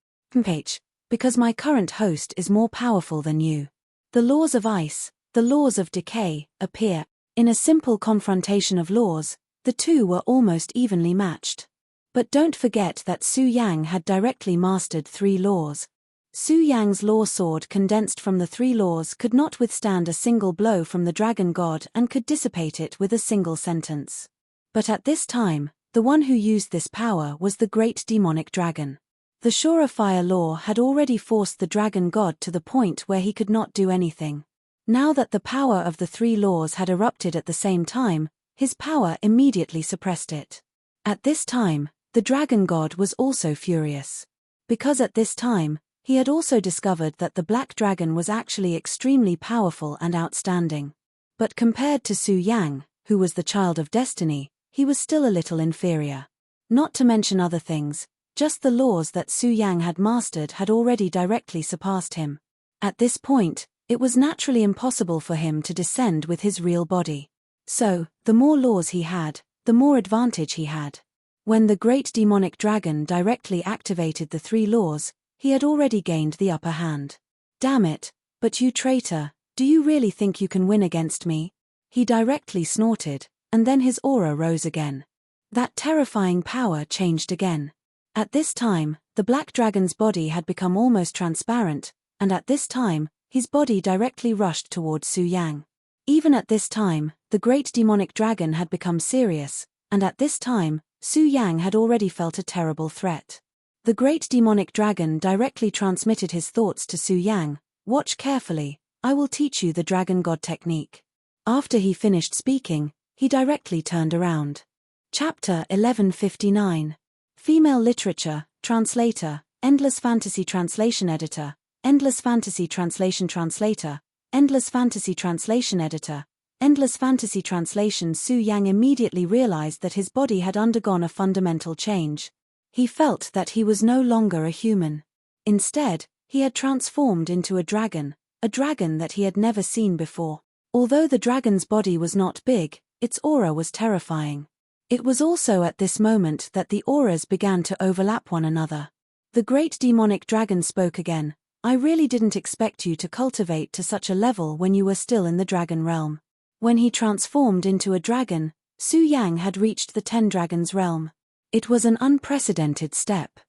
Because my current host is more powerful than you." The laws of ice, the laws of decay, appear. In a simple confrontation of laws, the 2 were almost evenly matched. But don't forget that Su Yang had directly mastered 3 laws. Su Yang's law sword condensed from the 3 laws could not withstand a single blow from the dragon god and could dissipate it with a single sentence. But at this time, the one who used this power was the great demonic dragon. The Shura fire law had already forced the dragon god to the point where he could not do anything. Now that the power of the 3 laws had erupted at the same time, his power immediately suppressed it. At this time, the dragon god was also furious. Because at this time, he had also discovered that the black dragon was actually extremely powerful and outstanding. But compared to Su Yang, who was the child of destiny, he was still a little inferior. Not to mention other things, just the laws that Su Yang had mastered had already directly surpassed him. At this point, it was naturally impossible for him to descend with his real body. So, the more laws he had, the more advantage he had. When the great demonic dragon directly activated the 3 laws, he had already gained the upper hand. "Damn it, but you traitor, do you really think you can win against me?" He directly snorted, and then his aura rose again. That terrifying power changed again. At this time, the black dragon's body had become almost transparent, and at this time, his body directly rushed towards Su Yang. Even at this time, the great demonic dragon had become serious, and at this time, Su Yang had already felt a terrible threat. The great demonic dragon directly transmitted his thoughts to Su Yang. "Watch carefully, I will teach you the dragon god technique." After he finished speaking, he directly turned around. Chapter 1159. Female Literature, Translator, Endless Fantasy Translation Editor, Endless Fantasy Translation Translator, Endless Fantasy Translation Editor, Endless Fantasy Translation. Su Yang immediately realized that his body had undergone a fundamental change. He felt that he was no longer a human. Instead, He had transformed into a dragon that he had never seen before. Although the dragon's body was not big, its aura was terrifying. It was also at this moment that the auras began to overlap one another. The great demonic dragon spoke again. I really didn't expect you to cultivate to such a level when you were still in the dragon realm. When he transformed into a dragon, Su Yang had reached the 10 dragons realm. It was an unprecedented step.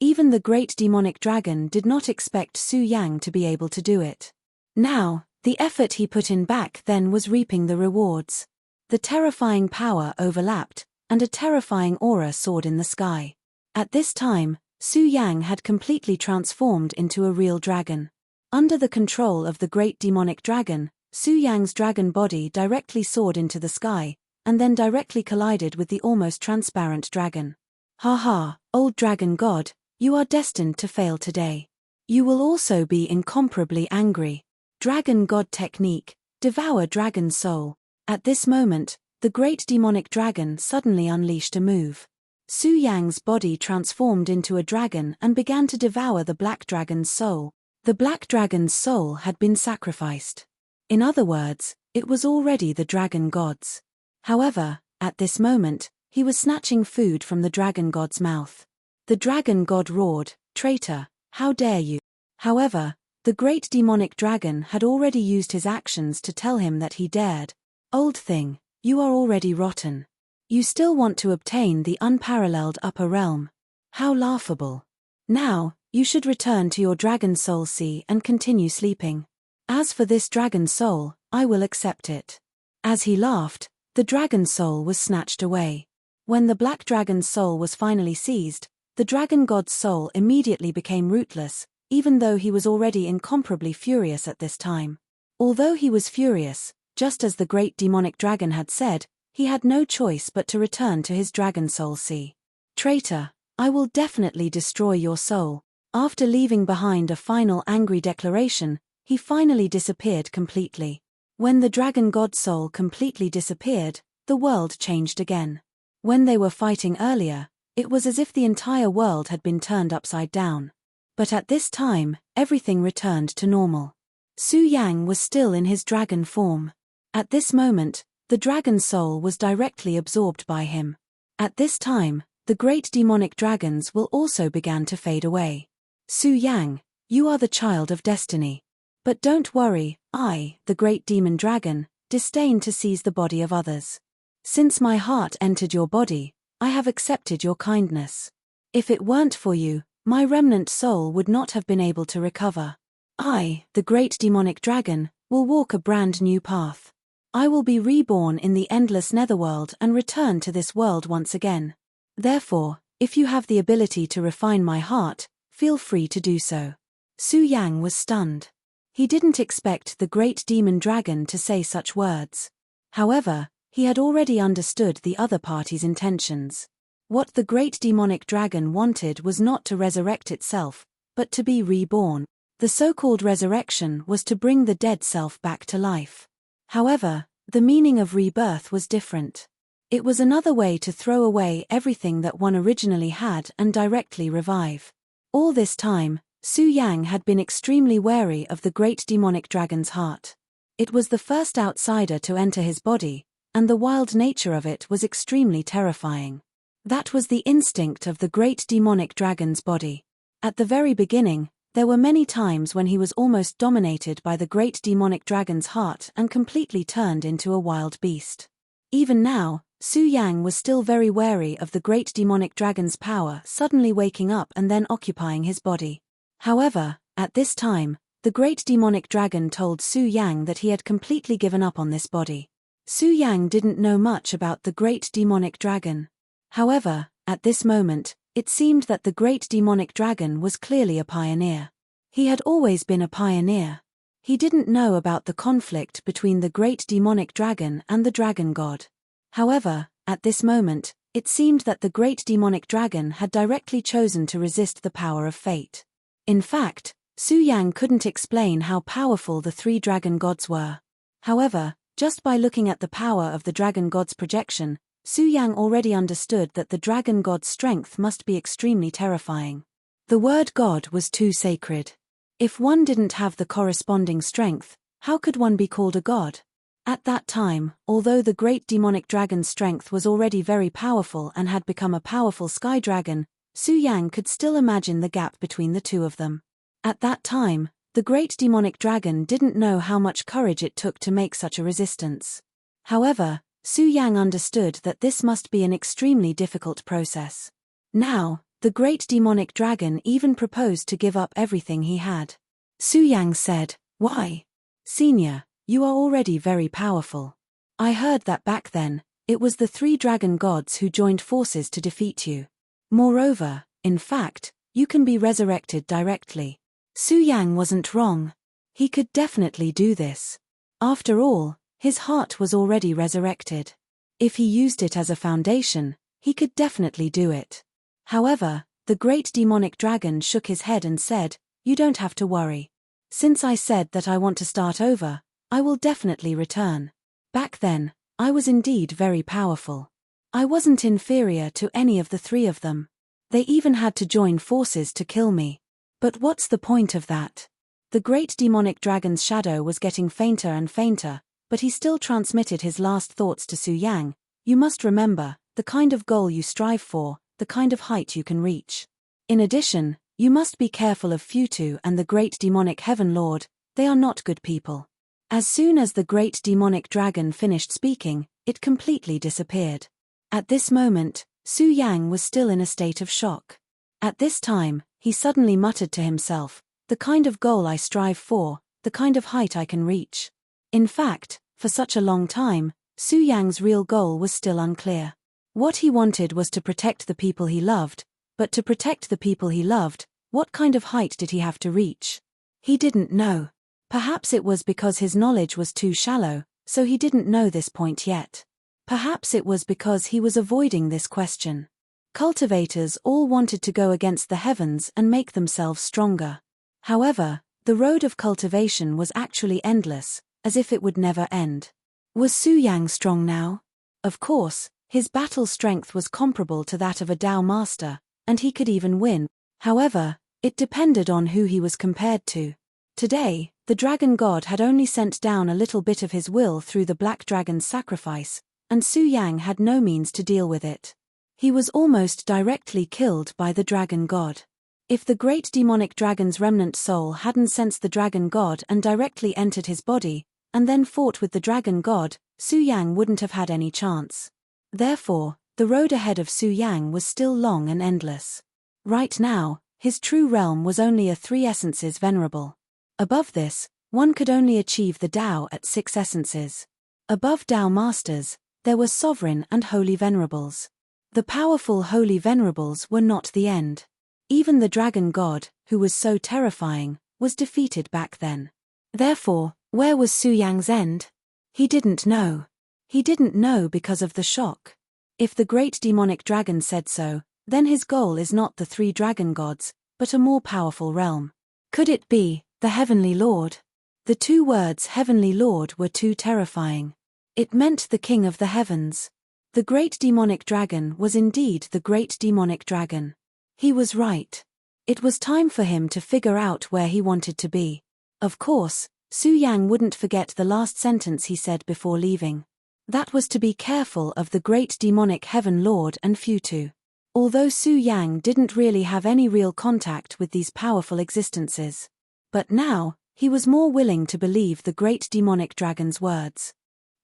Even the great demonic dragon did not expect Su Yang to be able to do it. Now, the effort he put in back then was reaping the rewards. The terrifying power overlapped, and a terrifying aura soared in the sky. At this time, Su Yang had completely transformed into a real dragon. Under the control of the great demonic dragon, Su Yang's dragon body directly soared into the sky, and then directly collided with the almost transparent dragon. Ha ha, old dragon god, you are destined to fail today. You will also be incomparably angry. Dragon god technique, devour dragon soul. At this moment, the great demonic dragon suddenly unleashed a move. Su Yang's body transformed into a dragon and began to devour the black dragon's soul. The black dragon's soul had been sacrificed. In other words, it was already the dragon god's. However, at this moment, he was snatching food from the dragon god's mouth. The dragon god roared, "Traitor, how dare you!" However, the great demonic dragon had already used his actions to tell him that he dared. Old thing, you are already rotten. You still want to obtain the unparalleled upper realm. How laughable. Now, you should return to your dragon soul sea and continue sleeping. As for this dragon soul, I will accept it. As he laughed, the dragon soul was snatched away. When the black dragon's soul was finally seized, the dragon god's soul immediately became rootless, even though he was already incomparably furious at this time. Although he was furious, just as the great demonic dragon had said, he had no choice but to return to his dragon soul sea. Traitor, I will definitely destroy your soul. After leaving behind a final angry declaration, he finally disappeared completely. When the dragon god soul completely disappeared, the world changed again. When they were fighting earlier, it was as if the entire world had been turned upside down. But at this time, everything returned to normal. Su Yang was still in his dragon form. At this moment, the dragon soul was directly absorbed by him. At this time, the great demonic dragons will also began to fade away. Su Yang, you are the child of destiny. But don't worry, I, the great demon dragon, disdain to seize the body of others. Since my heart entered your body, I have accepted your kindness. If it weren't for you, my remnant soul would not have been able to recover. I, the great demonic dragon, will walk a brand new path. I will be reborn in the endless netherworld and return to this world once again. Therefore, if you have the ability to refine my heart, feel free to do so. Su Yang was stunned. He didn't expect the great demon dragon to say such words. However, he had already understood the other party's intentions. What the great demonic dragon wanted was not to resurrect itself, but to be reborn. The so-called resurrection was to bring the dead self back to life. However, the meaning of rebirth was different. It was another way to throw away everything that one originally had and directly revive. All this time, Su Yang had been extremely wary of the great demonic dragon's heart. It was the first outsider to enter his body, and the wild nature of it was extremely terrifying. That was the instinct of the great demonic dragon's body. At the very beginning, there were many times when he was almost dominated by the great demonic dragon's heart and completely turned into a wild beast. Even now, Su Yang was still very wary of the great demonic dragon's power suddenly waking up and then occupying his body. However, at this time, the great demonic dragon told Su Yang that he had completely given up on this body. Su Yang didn't know much about the great demonic dragon. However, at this moment, it seemed that the great demonic dragon was clearly a pioneer. He had always been a pioneer. He didn't know about the conflict between the great demonic dragon and the dragon god. However, at this moment, it seemed that the great demonic dragon had directly chosen to resist the power of fate. In fact, Su Yang couldn't explain how powerful the 3 dragon gods were. However, just by looking at the power of the dragon god's projection, Su Yang already understood that the dragon god's strength must be extremely terrifying. The word God was too sacred. If one didn't have the corresponding strength, how could one be called a god? At that time, although the great demonic dragon's strength was already very powerful and had become a powerful sky dragon, Su Yang could still imagine the gap between the two of them. At that time, the great demonic dragon didn't know how much courage it took to make such a resistance. However, Su Yang understood that this must be an extremely difficult process. Now, the great demonic dragon even proposed to give up everything he had. Su Yang said, "Why? Senior, you are already very powerful. I heard that back then, it was the 3 dragon gods who joined forces to defeat you. Moreover, in fact, you can be resurrected directly." Su Yang wasn't wrong. He could definitely do this. After all, his heart was already resurrected. If he used it as a foundation, he could definitely do it. However, the great demonic dragon shook his head and said, "You don't have to worry. Since I said that I want to start over, I will definitely return. Back then, I was indeed very powerful. I wasn't inferior to any of the 3 of them. They even had to join forces to kill me. But what's the point of that?" The great demonic dragon's shadow was getting fainter and fainter, but he still transmitted his last thoughts to Su Yang. "You must remember, the kind of goal you strive for, the kind of height you can reach. In addition, you must be careful of Futu and the great demonic heaven lord, they are not good people." As soon as the great demonic dragon finished speaking, it completely disappeared. At this moment, Su Yang was still in a state of shock. At this time, he suddenly muttered to himself, "The kind of goal I strive for, the kind of height I can reach." In fact, for such a long time, Su Yang's real goal was still unclear. What he wanted was to protect the people he loved, but to protect the people he loved, what kind of height did he have to reach? He didn't know. Perhaps it was because his knowledge was too shallow, so he didn't know this point yet. Perhaps it was because he was avoiding this question. Cultivators all wanted to go against the heavens and make themselves stronger. However, the road of cultivation was actually endless, as if it would never end. Was Su Yang strong now? Of course, his battle strength was comparable to that of a Tao master, and he could even win. However, it depended on who he was compared to. Today, the dragon god had only sent down a little bit of his will through the black dragon's sacrifice, and Su Yang had no means to deal with it. He was almost directly killed by the dragon god. If the great demonic dragon's remnant soul hadn't sensed the dragon god and directly entered his body, and then fought with the dragon god, Su Yang wouldn't have had any chance. Therefore, the road ahead of Su Yang was still long and endless. Right now, his true realm was only a 3 essences venerable. Above this, one could only achieve the Tao at 6 essences. Above Tao masters, there were sovereign and holy venerables. The powerful holy venerables were not the end. Even the dragon god, who was so terrifying, was defeated back then. Therefore, where was Su Yang's end? He didn't know. He didn't know because of the shock. If the great demonic dragon said so, then his goal is not the 3 dragon gods, but a more powerful realm. Could it be the Heavenly Lord? The 2 words Heavenly Lord were too terrifying. It meant the King of the Heavens. The great demonic dragon was indeed the great demonic dragon. He was right. It was time for him to figure out where he wanted to be. Of course, Su Yang wouldn't forget the last sentence he said before leaving. That was to be careful of the great demonic heaven lord and Futu. Although Su Yang didn't really have any real contact with these powerful existences. But now, he was more willing to believe the great demonic dragon's words.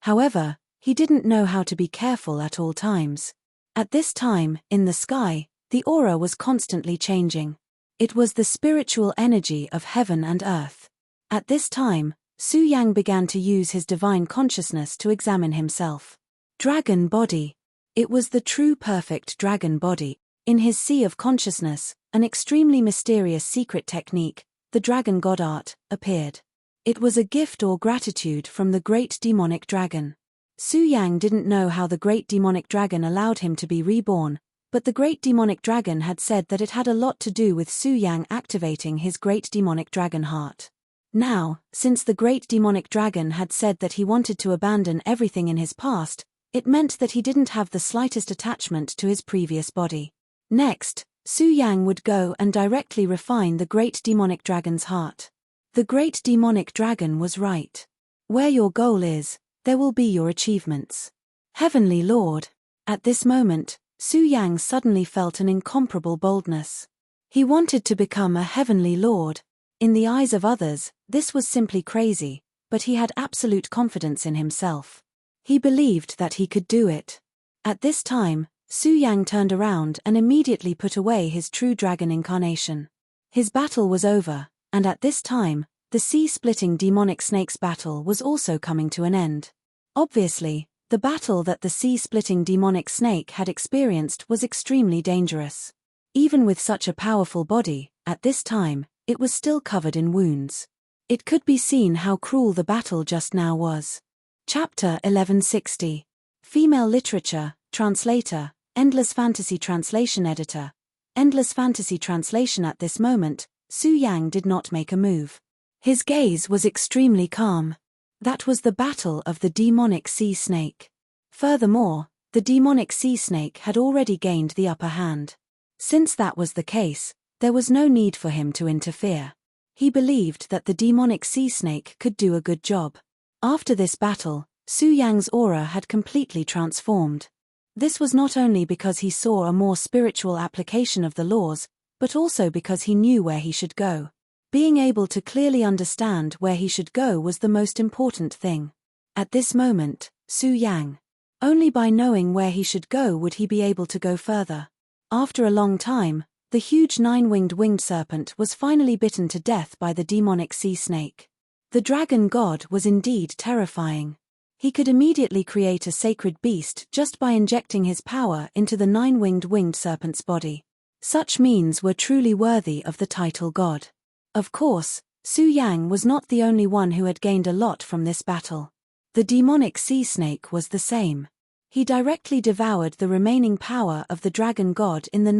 However, he didn't know how to be careful at all times. At this time, in the sky, the aura was constantly changing. It was the spiritual energy of heaven and earth. At this time, Su Yang began to use his divine consciousness to examine himself. Dragon body. It was the true perfect dragon body. In his sea of consciousness, an extremely mysterious secret technique, the dragon god art, appeared. It was a gift or gratitude from the great demonic dragon. Su Yang didn't know how the great demonic dragon allowed him to be reborn, but the great demonic dragon had said that it had a lot to do with Su Yang activating his great demonic dragon heart. Now, since the great demonic dragon had said that he wanted to abandon everything in his past, it meant that he didn't have the slightest attachment to his previous body. Next, Su Yang would go and directly refine the great demonic dragon's heart. The great demonic dragon was right. Where your goal is, there will be your achievements. Heavenly Lord. At this moment, Su Yang suddenly felt an incomparable boldness. He wanted to become a heavenly lord. In the eyes of others, this was simply crazy, but he had absolute confidence in himself. He believed that he could do it. At this time, Su Yang turned around and immediately put away his true dragon incarnation. His battle was over, and at this time, the sea-splitting demonic snake's battle was also coming to an end. Obviously, the battle that the sea-splitting demonic snake had experienced was extremely dangerous. Even with such a powerful body, at this time, it was still covered in wounds. It could be seen how cruel the battle just now was. Chapter 1160. Female Literature, Translator, Endless Fantasy Translation Editor. Endless Fantasy Translation. At this moment, Su Yang did not make a move. His gaze was extremely calm. That was the battle of the demonic sea snake. Furthermore, the demonic sea snake had already gained the upper hand. Since that was the case, there was no need for him to interfere. He believed that the demonic sea snake could do a good job. After this battle, Su Yang's aura had completely transformed. This was not only because he saw a more spiritual application of the laws, but also because he knew where he should go. Being able to clearly understand where he should go was the most important thing. At this moment, Su Yang. Only by knowing where he should go would he be able to go further. After a long time, the huge winged serpent was finally bitten to death by the demonic sea snake. The dragon god was indeed terrifying. He could immediately create a sacred beast just by injecting his power into the winged serpent's body. Such means were truly worthy of the title god. Of course, Su Yang was not the only one who had gained a lot from this battle. The demonic sea snake was the same. He directly devoured the remaining power of the dragon god in the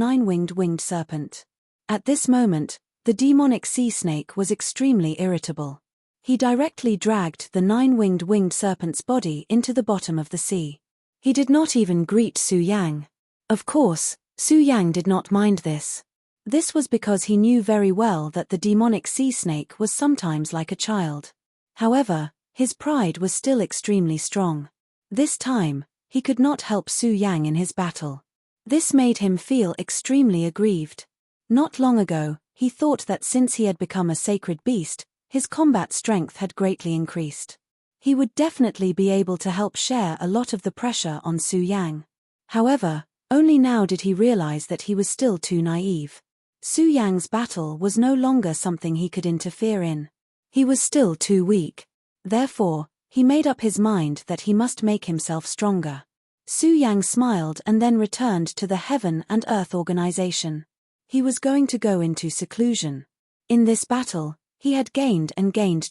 winged serpent. At this moment, the demonic sea snake was extremely irritable. He directly dragged the winged serpent's body into the bottom of the sea. He did not even greet Su Yang. Of course, Su Yang did not mind this. This was because he knew very well that the demonic sea snake was sometimes like a child. However, his pride was still extremely strong. This time, he could not help Su Yang in his battle. This made him feel extremely aggrieved. Not long ago, he thought that since he had become a sacred beast, his combat strength had greatly increased. He would definitely be able to help share a lot of the pressure on Su Yang. However, only now did he realize that he was still too naive. Su Yang's battle was no longer something he could interfere in. He was still too weak. Therefore, he made up his mind that he must make himself stronger. Su Yang smiled and then returned to the Heaven and Earth organization. He was going to go into seclusion. In this battle, he had gained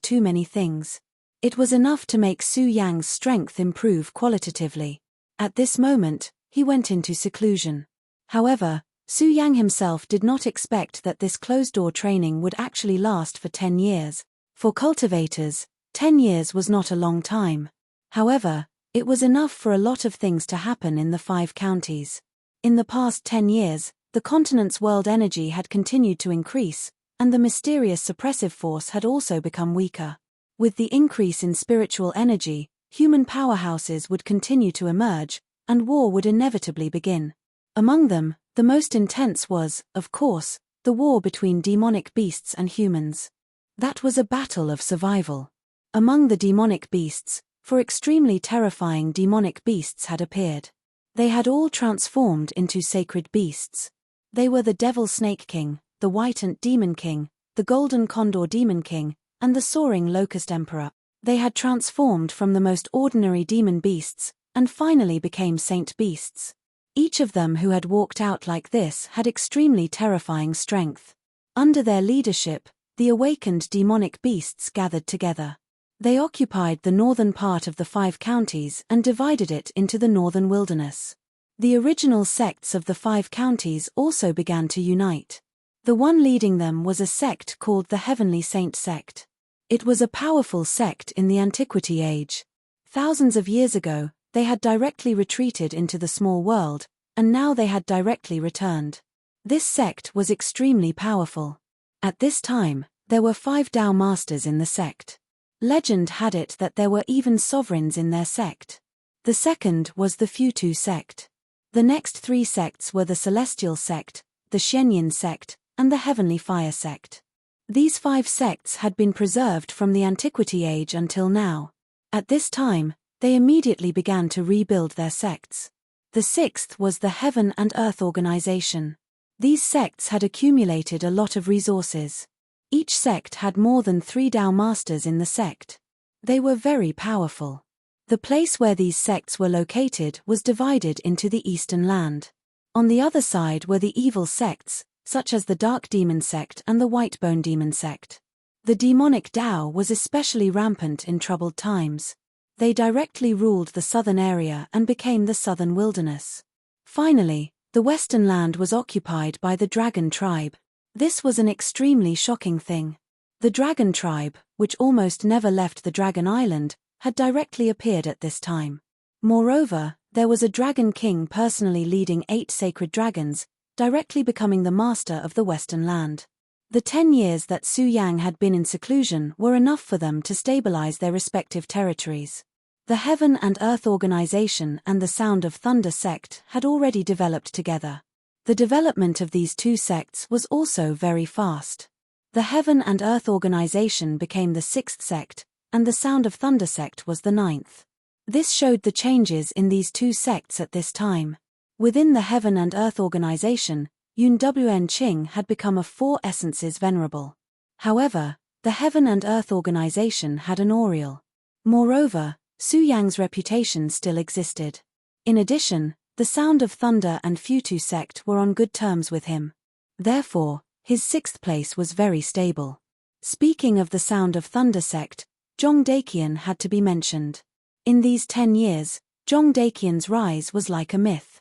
too many things. It was enough to make Su Yang's strength improve qualitatively. At this moment, he went into seclusion. However, Su Yang himself did not expect that this closed-door training would actually last for 10 years. For cultivators, 10 years was not a long time. However, it was enough for a lot of things to happen in the 5 counties. In the past 10 years, the continent's world energy had continued to increase, and the mysterious suppressive force had also become weaker. With the increase in spiritual energy, human powerhouses would continue to emerge, and war would inevitably begin. Among them, the most intense was, of course, the war between demonic beasts and humans. That was a battle of survival. Among the demonic beasts, 4 extremely terrifying demonic beasts had appeared. They had all transformed into sacred beasts. They were the Devil Snake King, the White Ant Demon King, the Golden Condor Demon King, and the Soaring Locust Emperor. They had transformed from the most ordinary demon beasts, and finally became saint beasts. Each of them who had walked out like this had extremely terrifying strength. Under their leadership, the awakened demonic beasts gathered together. They occupied the northern part of the 5 counties and divided it into the northern wilderness. The original sects of the 5 counties also began to unite. The one leading them was a sect called the Heavenly Saint Sect. It was a powerful sect in the Antiquity Age. Thousands of years ago, they had directly retreated into the small world, and now they had directly returned. This sect was extremely powerful. At this time, there were 5 Tao masters in the sect. Legend had it that there were even sovereigns in their sect. The second was the Futu sect. The next 3 sects were the Celestial sect, the Shenyan sect, and the Heavenly Fire sect. These 5 sects had been preserved from the Antiquity Age until now. At this time, they immediately began to rebuild their sects. The 6th was the Heaven and Earth Organization. These sects had accumulated a lot of resources. Each sect had more than 3 Tao masters in the sect. They were very powerful. The place where these sects were located was divided into the Eastern Land. On the other side were the evil sects, such as the Dark Demon sect and the Whitebone Demon sect. The demonic Tao was especially rampant in troubled times. They directly ruled the southern area and became the Southern Wilderness. Finally, the Western Land was occupied by the Dragon tribe. This was an extremely shocking thing. The Dragon tribe, which almost never left the Dragon Island, had directly appeared at this time. Moreover, there was a Dragon King personally leading 8 sacred dragons, directly becoming the master of the Western Land. The 10 years that Su Yang had been in seclusion were enough for them to stabilize their respective territories. The Heaven and Earth Organization and the Sound of Thunder sect had already developed together. The development of these 2 sects was also very fast. The Heaven and Earth Organization became the 6th sect, and the Sound of Thunder sect was the 9th. This showed the changes in these 2 sects at this time. Within the Heaven and Earth Organization, Unending had become a 4 essences venerable. However, the Heaven and Earth Organization had an Oriole. Moreover, Su Yang's reputation still existed. In addition, the Sound of Thunder and Futu sect were on good terms with him. Therefore, his 6th place was very stable. Speaking of the Sound of Thunder sect, Zhong Daqian had to be mentioned. In these 10 years, Zhong Daqian's rise was like a myth.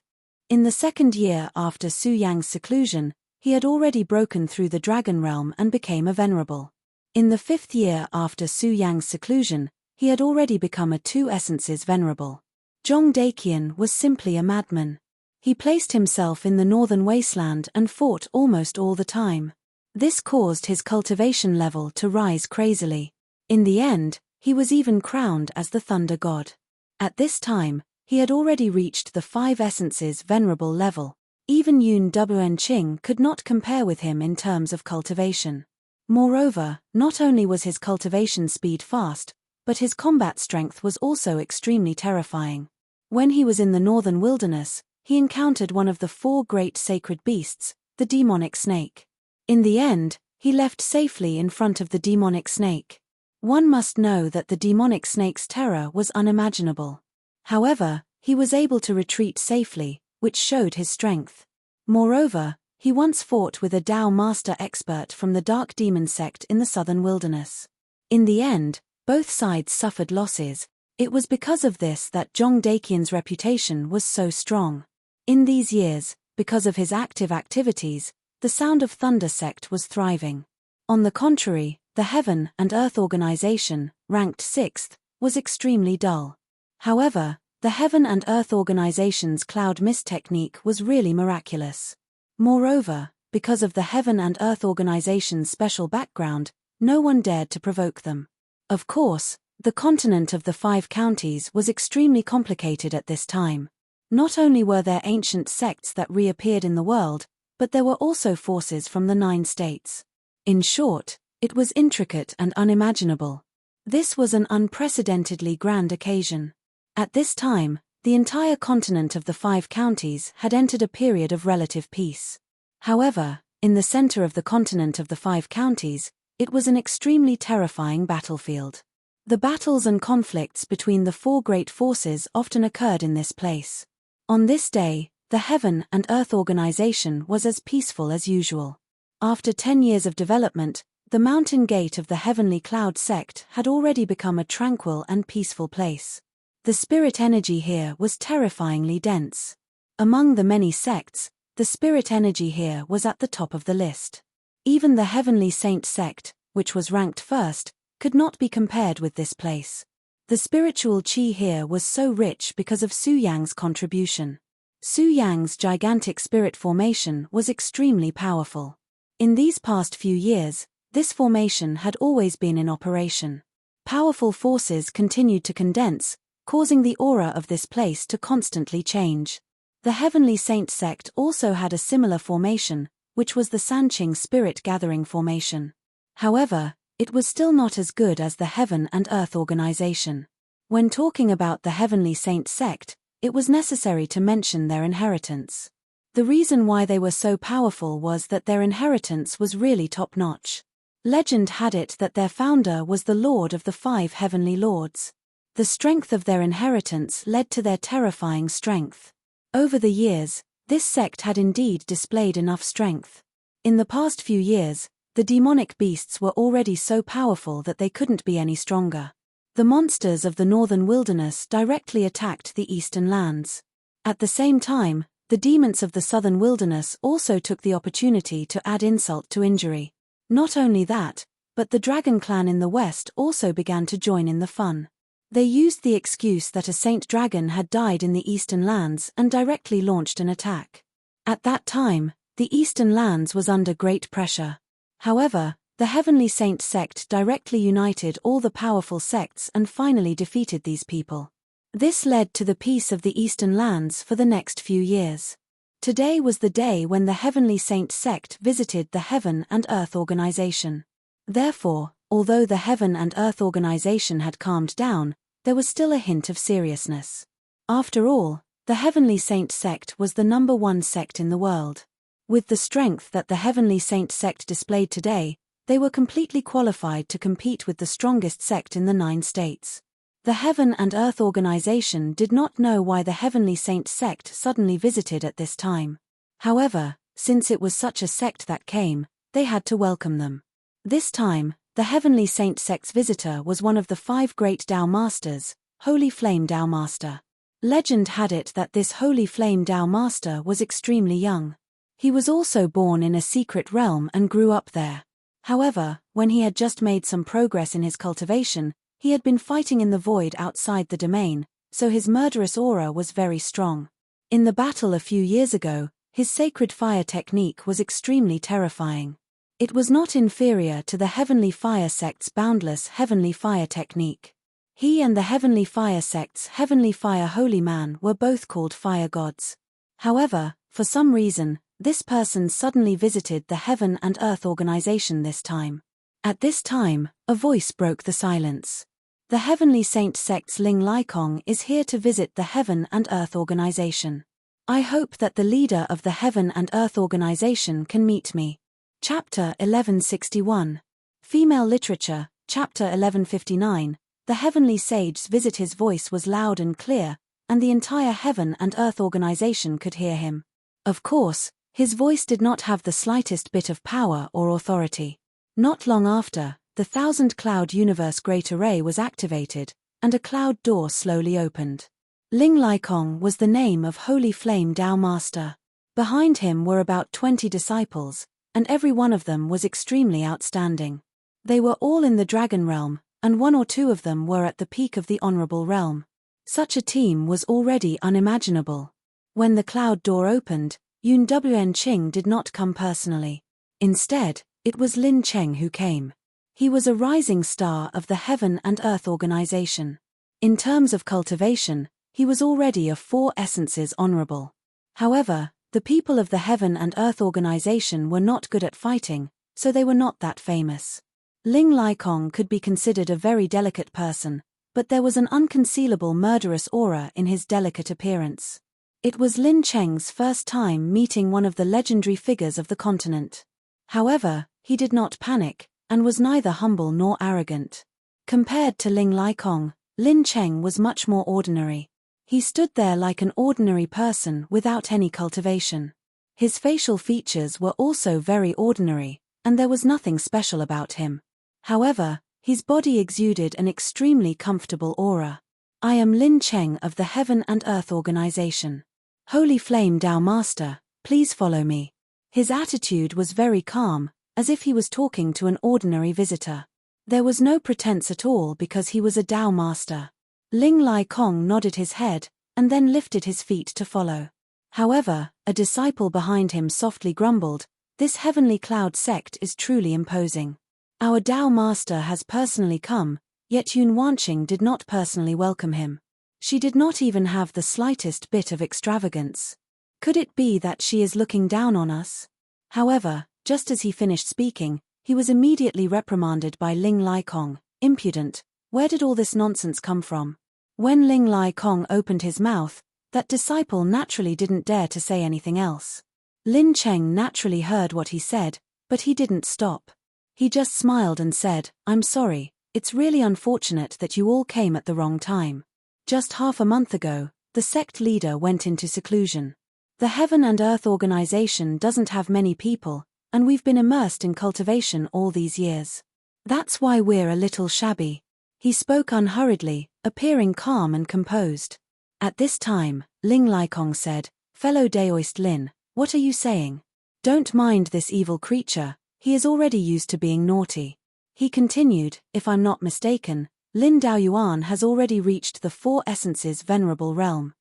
In the 2nd year after Su Yang's seclusion, he had already broken through the Dragon realm and became a venerable. In the 5th year after Su Yang's seclusion, he had already become a 2 essences venerable. Zhong Daqian was simply a madman. He placed himself in the northern wasteland and fought almost all the time. This caused his cultivation level to rise crazily. In the end, he was even crowned as the Thunder God. At this time, he had already reached the 5 essences venerable level. Even Unending could not compare with him in terms of cultivation. Moreover, not only was his cultivation speed fast, but his combat strength was also extremely terrifying. When he was in the northern wilderness, he encountered one of the 4 great sacred beasts, the demonic snake. In the end, he left safely in front of the demonic snake. One must know that the demonic snake's terror was unimaginable. However, he was able to retreat safely, which showed his strength. Moreover, he once fought with a Tao master expert from the Dark Demon sect in the southern wilderness. In the end, both sides suffered losses. It was because of this that Zhong Daqian's reputation was so strong. In these years, because of his active activities, the Sound of Thunder sect was thriving. On the contrary, the Heaven and Earth Organization, ranked 6th, was extremely dull. However, the Heaven and Earth Organization's cloud mist technique was really miraculous. Moreover, because of the Heaven and Earth Organization's special background, no one dared to provoke them. Of course, the continent of the 5 counties was extremely complicated at this time. Not only were there ancient sects that reappeared in the world, but there were also forces from the 9 states. In short, it was intricate and unimaginable. This was an unprecedentedly grand occasion. At this time, the entire continent of the 5 counties had entered a period of relative peace. However, in the center of the continent of the 5 counties, it was an extremely terrifying battlefield. The battles and conflicts between the 4 great forces often occurred in this place. On this day, the Heaven and Earth Organization was as peaceful as usual. After 10 years of development, the Mountain Gate of the Heavenly Cloud sect had already become a tranquil and peaceful place. The spirit energy here was terrifyingly dense. Among the many sects, the spirit energy here was at the top of the list. Even the Heavenly Saint sect, which was ranked first, could not be compared with this place. The spiritual chi here was so rich because of Su Yang's contribution. Su Yang's gigantic spirit formation was extremely powerful. In these past few years, this formation had always been in operation. Powerful forces continued to condense, causing the aura of this place to constantly change. The Heavenly Saint sect also had a similar formation, which was the Sanqing Spirit Gathering formation. However, it was still not as good as the Heaven and Earth organization. When talking about the Heavenly Saint sect, it was necessary to mention their inheritance. The reason why they were so powerful was that their inheritance was really top-notch. Legend had it that their founder was the Lord of the 5 Heavenly Lords. The strength of their inheritance led to their terrifying strength. Over the years, this sect had indeed displayed enough strength. In the past few years, the demonic beasts were already so powerful that they couldn't be any stronger. The monsters of the northern wilderness directly attacked the eastern lands. At the same time, the demons of the southern wilderness also took the opportunity to add insult to injury. Not only that, but the dragon clan in the west also began to join in the fun. They used the excuse that a saint dragon had died in the eastern lands and directly launched an attack. At that time, the eastern lands was under great pressure. However, the Heavenly Saint sect directly united all the powerful sects and finally defeated these people. This led to the peace of the eastern lands for the next few years. Today was the day when the Heavenly Saint sect visited the Heaven and Earth organization. Therefore, although the Heaven and Earth organization had calmed down, there was still a hint of seriousness. After all, the Heavenly Saint sect was the #1 sect in the world. With the strength that the Heavenly Saint sect displayed today, they were completely qualified to compete with the strongest sect in the 9 states. The Heaven and Earth organization did not know why the Heavenly Saint sect suddenly visited at this time. However, since it was such a sect that came, they had to welcome them. This time, the Heavenly Saint sect's visitor was one of the 5 great Tao Masters, Holy Flame Tao Master. Legend had it that this Holy Flame Tao Master was extremely young. He was also born in a secret realm and grew up there. However, when he had just made some progress in his cultivation, he had been fighting in the void outside the domain, so his murderous aura was very strong. In the battle a few years ago, his sacred fire technique was extremely terrifying. It was not inferior to the Heavenly Fire sect's boundless Heavenly Fire technique. He and the Heavenly Fire sect's Heavenly Fire Holy Man were both called fire gods. However, for some reason, this person suddenly visited the Heaven and Earth organization this time. At this time, a voice broke the silence. The Heavenly Saint sect's Ling Laikong is here to visit the Heaven and Earth organization. I hope that the leader of the Heaven and Earth organization can meet me. Chapter 1161. Female Literature, Chapter 1159. The Heavenly Sage's visit. His voice was loud and clear, and the entire Heaven and Earth organization could hear him. Of course, his voice did not have the slightest bit of power or authority. Not long after, the 1,000 Cloud Universe Great Array was activated, and a cloud door slowly opened. Ling Laikong was the name of Holy Flame Tao Master. Behind him were about 20 disciples, and every one of them was extremely outstanding. They were all in the Dragon Realm, and 1 or 2 of them were at the peak of the Honorable Realm. Such a team was already unimaginable. When the cloud door opened, Enchanting did not come personally. Instead, it was Lin Cheng who came. He was a rising star of the Heaven and Earth organization. In terms of cultivation, he was already of 4 essences honorable. However, the people of the Heaven and Earth organization were not good at fighting, so they were not that famous. Ling Laikong could be considered a very delicate person, but there was an unconcealable murderous aura in his delicate appearance. It was Lin Cheng's first time meeting one of the legendary figures of the continent. However, he did not panic, and was neither humble nor arrogant. Compared to Ling Laikong, Lin Cheng was much more ordinary. He stood there like an ordinary person without any cultivation. His facial features were also very ordinary, and there was nothing special about him. However, his body exuded an extremely comfortable aura. I am Lin Cheng of the Heaven and Earth organization. Holy Flame Tao Master, please follow me. His attitude was very calm, as if he was talking to an ordinary visitor. There was no pretense at all because he was a Tao Master. Ling Laikong nodded his head, and then lifted his feet to follow. However, a disciple behind him softly grumbled, "This heavenly cloud sect is truly imposing. Our Tao master has personally come, yet Yun Wanqing did not personally welcome him. She did not even have the slightest bit of extravagance. Could it be that she is looking down on us?" However, just as he finished speaking, he was immediately reprimanded by Ling Lai Kong. "Impudent, where did all this nonsense come from?" When Ling Lai Kong opened his mouth, that disciple naturally didn't dare to say anything else. Lin Cheng naturally heard what he said, but he didn't stop. He just smiled and said, "I'm sorry, it's really unfortunate that you all came at the wrong time. Just half a month ago, the sect leader went into seclusion. The Heaven and Earth organization doesn't have many people, and we've been immersed in cultivation all these years. That's why we're a little shabby." He spoke unhurriedly, appearing calm and composed. At this time, Ling Lai Kong said, "Fellow Daoist Lin, what are you saying? Don't mind this evil creature, he is already used to being naughty." He continued, "If I'm not mistaken, Lin Daoyuan has already reached the Four Essences Venerable Realm."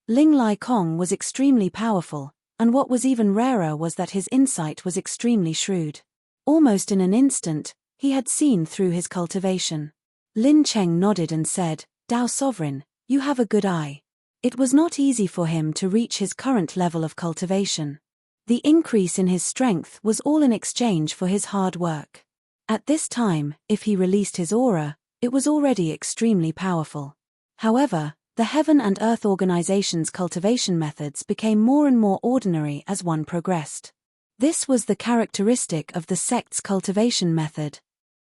Ling Lai Kong was extremely powerful, and what was even rarer was that his insight was extremely shrewd. Almost in an instant, he had seen through his cultivation. Lin Cheng nodded and said, "Dao Sovereign, you have a good eye." It was not easy for him to reach his current level of cultivation. The increase in his strength was all in exchange for his hard work. At this time, if he released his aura, it was already extremely powerful. However, the Heaven and Earth organization's cultivation methods became more and more ordinary as one progressed. This was the characteristic of the sect's cultivation method.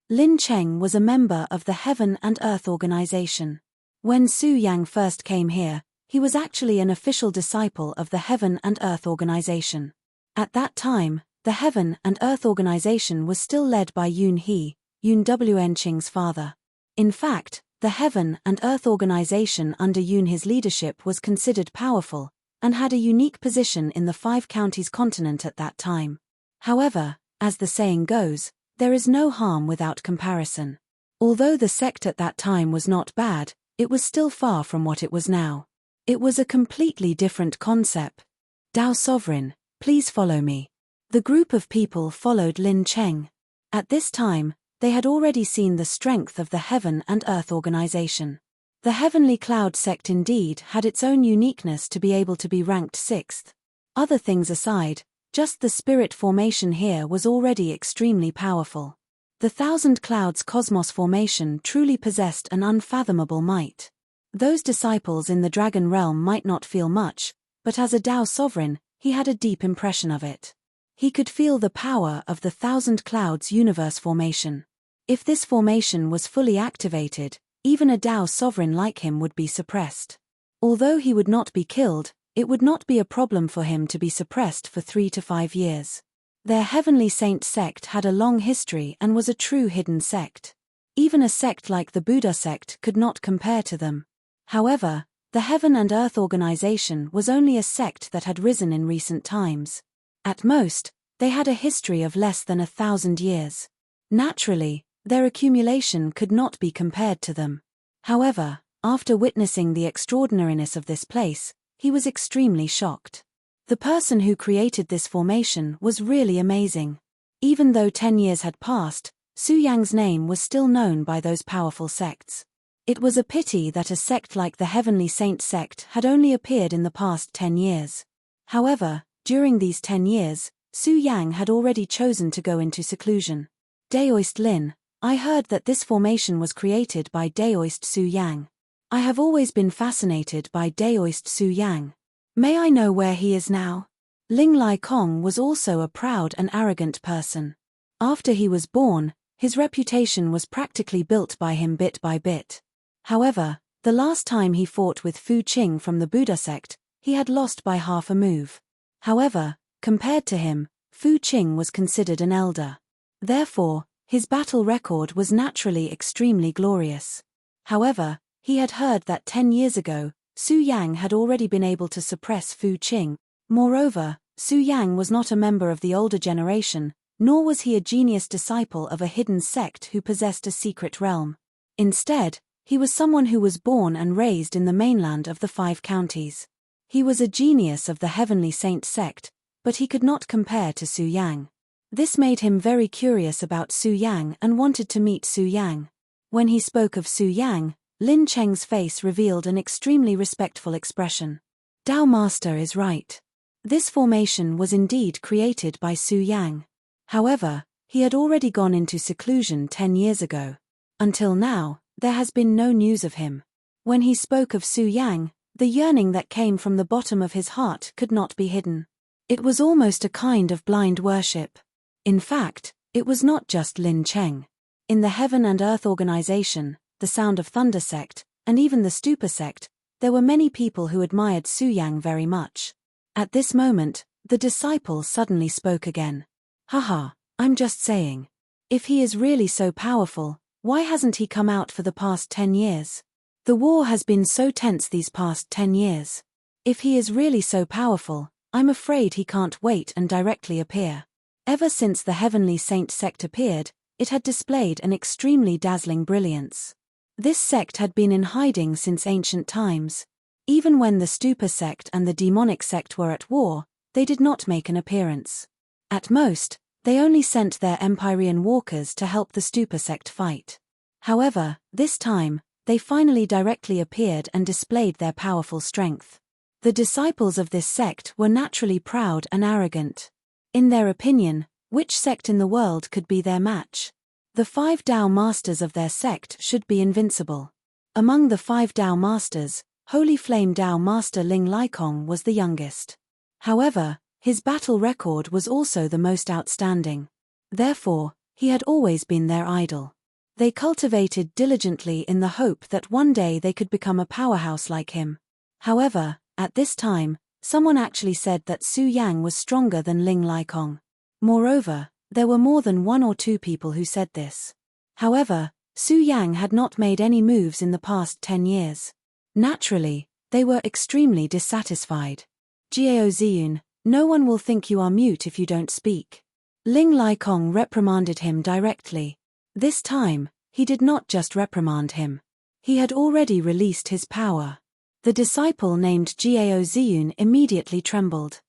Lin Cheng was a member of the Heaven and Earth organization. When Su Yang first came here, he was actually an official disciple of the Heaven and Earth organization. At that time, the Heaven and Earth organization was still led by Yun He, Yun Wenqing's father. In fact, the Heaven and Earth organization under Yun He's leadership was considered powerful, and had a unique position in the Five Counties continent at that time. However, as the saying goes, there is no harm without comparison. Although the sect at that time was not bad, it was still far from what it was now. It was a completely different concept. "Dao Sovereign, please follow me." The group of people followed Lin Cheng. At this time, they had already seen the strength of the Heaven and Earth organization. The Heavenly Cloud sect indeed had its own uniqueness to be able to be ranked 6th. Other things aside, just the spirit formation here was already extremely powerful. The Thousand Clouds Cosmos formation truly possessed an unfathomable might. Those disciples in the Dragon Realm might not feel much, but as a Tao Sovereign, he had a deep impression of it. He could feel the power of the Thousand Clouds universe formation. If this formation was fully activated, even a Tao Sovereign like him would be suppressed. Although he would not be killed, it would not be a problem for him to be suppressed for 3 to 5 years. Their Heavenly Saint sect had a long history and was a true hidden sect. Even a sect like the Buddha sect could not compare to them. However, the Heaven and Earth organization was only a sect that had risen in recent times. At most, they had a history of less than 1,000 years. Naturally, their accumulation could not be compared to them. However, after witnessing the extraordinariness of this place, he was extremely shocked. The person who created this formation was really amazing. Even though 10 years had passed, Su Yang's name was still known by those powerful sects. It was a pity that a sect like the Heavenly Saint sect had only appeared in the past 10 years. However, during these 10 years, Su Yang had already chosen to go into seclusion. "Daoist Lin, I heard that this formation was created by Daoist Su Yang. I have always been fascinated by Daoist Su Yang. May I know where he is now?" Ling Lai Kong was also a proud and arrogant person. After he was born, his reputation was practically built by him bit by bit. However, the last time he fought with Fu Qing from the Buddha sect, he had lost by half a move. However, compared to him, Fu Qing was considered an elder. Therefore, his battle record was naturally extremely glorious. However, he had heard that 10 years ago, Su Yang had already been able to suppress Fu Qing. Moreover, Su Yang was not a member of the older generation, nor was he a genius disciple of a hidden sect who possessed a secret realm. Instead, he was someone who was born and raised in the mainland of the Five Counties. He was a genius of the Heavenly Saint sect, but he could not compare to Su Yang. This made him very curious about Su Yang and wanted to meet Su Yang. When he spoke of Su Yang, Lin Cheng's face revealed an extremely respectful expression. Tao Master is right. This formation was indeed created by Su Yang. However, he had already gone into seclusion 10 years ago. Until now, there has been no news of him. When he spoke of Su Yang, the yearning that came from the bottom of his heart could not be hidden. It was almost a kind of blind worship. In fact, it was not just Lin Cheng. In the Heaven and Earth Organization, the Sound of Thunder sect, and even the Stupa sect, there were many people who admired Su Yang very much. At this moment, the disciple suddenly spoke again. Haha, I'm just saying. If he is really so powerful, why hasn't he come out for the past 10 years? The war has been so tense these past 10 years. If he is really so powerful, I'm afraid he can't wait and directly appear. Ever since the Heavenly Saint sect appeared, it had displayed an extremely dazzling brilliance. This sect had been in hiding since ancient times. Even when the Stupa sect and the demonic sect were at war, they did not make an appearance. At most, they only sent their Empyrean walkers to help the Stupa sect fight. However, this time, they finally directly appeared and displayed their powerful strength. The disciples of this sect were naturally proud and arrogant. In their opinion, which sect in the world could be their match? The 5 Tao masters of their sect should be invincible. Among the 5 Tao masters, Holy Flame Tao Master Ling Laikong was the youngest. However, his battle record was also the most outstanding. Therefore, he had always been their idol. They cultivated diligently in the hope that one day they could become a powerhouse like him. However, at this time, someone actually said that Su Yang was stronger than Ling Laikong. Moreover, there were more than 1 or 2 people who said this. However, Su Yang had not made any moves in the past 10 years. Naturally, they were extremely dissatisfied. Jiao Ziyun, no one will think you are mute if you don't speak. Ling Laikong reprimanded him directly. This time, he did not just reprimand him. He had already released his power. The disciple named Jiao Ziyun immediately trembled.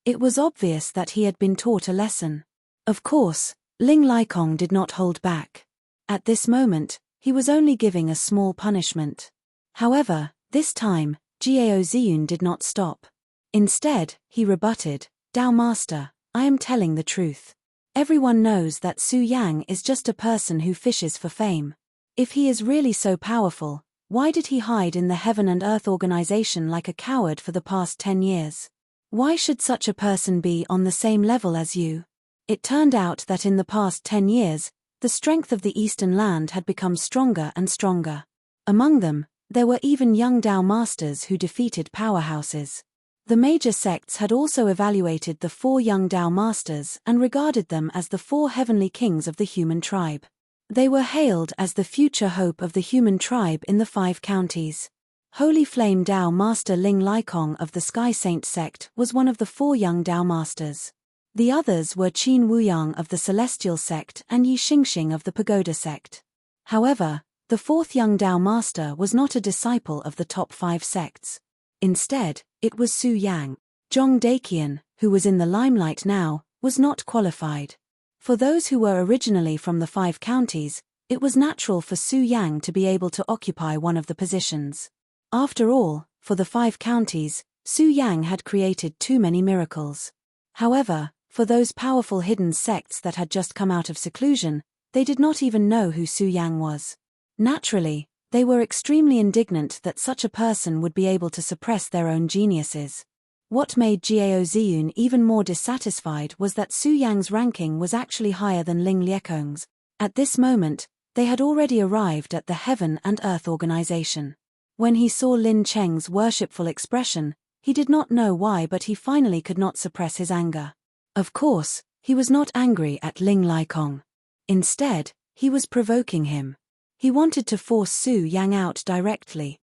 It was obvious that he had been taught a lesson. Of course, Ling Laikong did not hold back. At this moment, he was only giving a small punishment. However, this time, Jiao Ziyun did not stop. Instead, he rebutted, Tao Master, I am telling the truth. Everyone knows that Su Yang is just a person who fishes for fame. If he is really so powerful, why did he hide in the Heaven and Earth Organization like a coward for the past 10 years? Why should such a person be on the same level as you? It turned out that in the past 10 years, the strength of the Eastern Land had become stronger and stronger. Among them, there were even young Tao masters who defeated powerhouses. The major sects had also evaluated the 4 young Tao masters and regarded them as the 4 heavenly kings of the human tribe. They were hailed as the future hope of the human tribe in the 5 counties. Holy Flame Tao Master Ling Laikong of the Sky Saint sect was one of the 4 young Tao masters. The others were Qin Wuyang of the Celestial sect and Yi Xingxing of the Pagoda sect. However, the 4th young Tao master was not a disciple of the top 5 sects. Instead, it was Su Yang. Zhong Daqian, who was in the limelight now, was not qualified. For those who were originally from the 5 counties, it was natural for Su Yang to be able to occupy one of the positions. After all, for the 5 counties, Su Yang had created too many miracles. However, for those powerful hidden sects that had just come out of seclusion, they did not even know who Su Yang was. Naturally, they were extremely indignant that such a person would be able to suppress their own geniuses. What made Jiao Ziyun even more dissatisfied was that Su Yang's ranking was actually higher than Ling Liekong's. At this moment, they had already arrived at the Heaven and Earth Organization. When he saw Lin Cheng's worshipful expression, he did not know why, but he finally could not suppress his anger. Of course, he was not angry at Ling Laikong. Instead, he was provoking him. He wanted to force Su Yang out directly.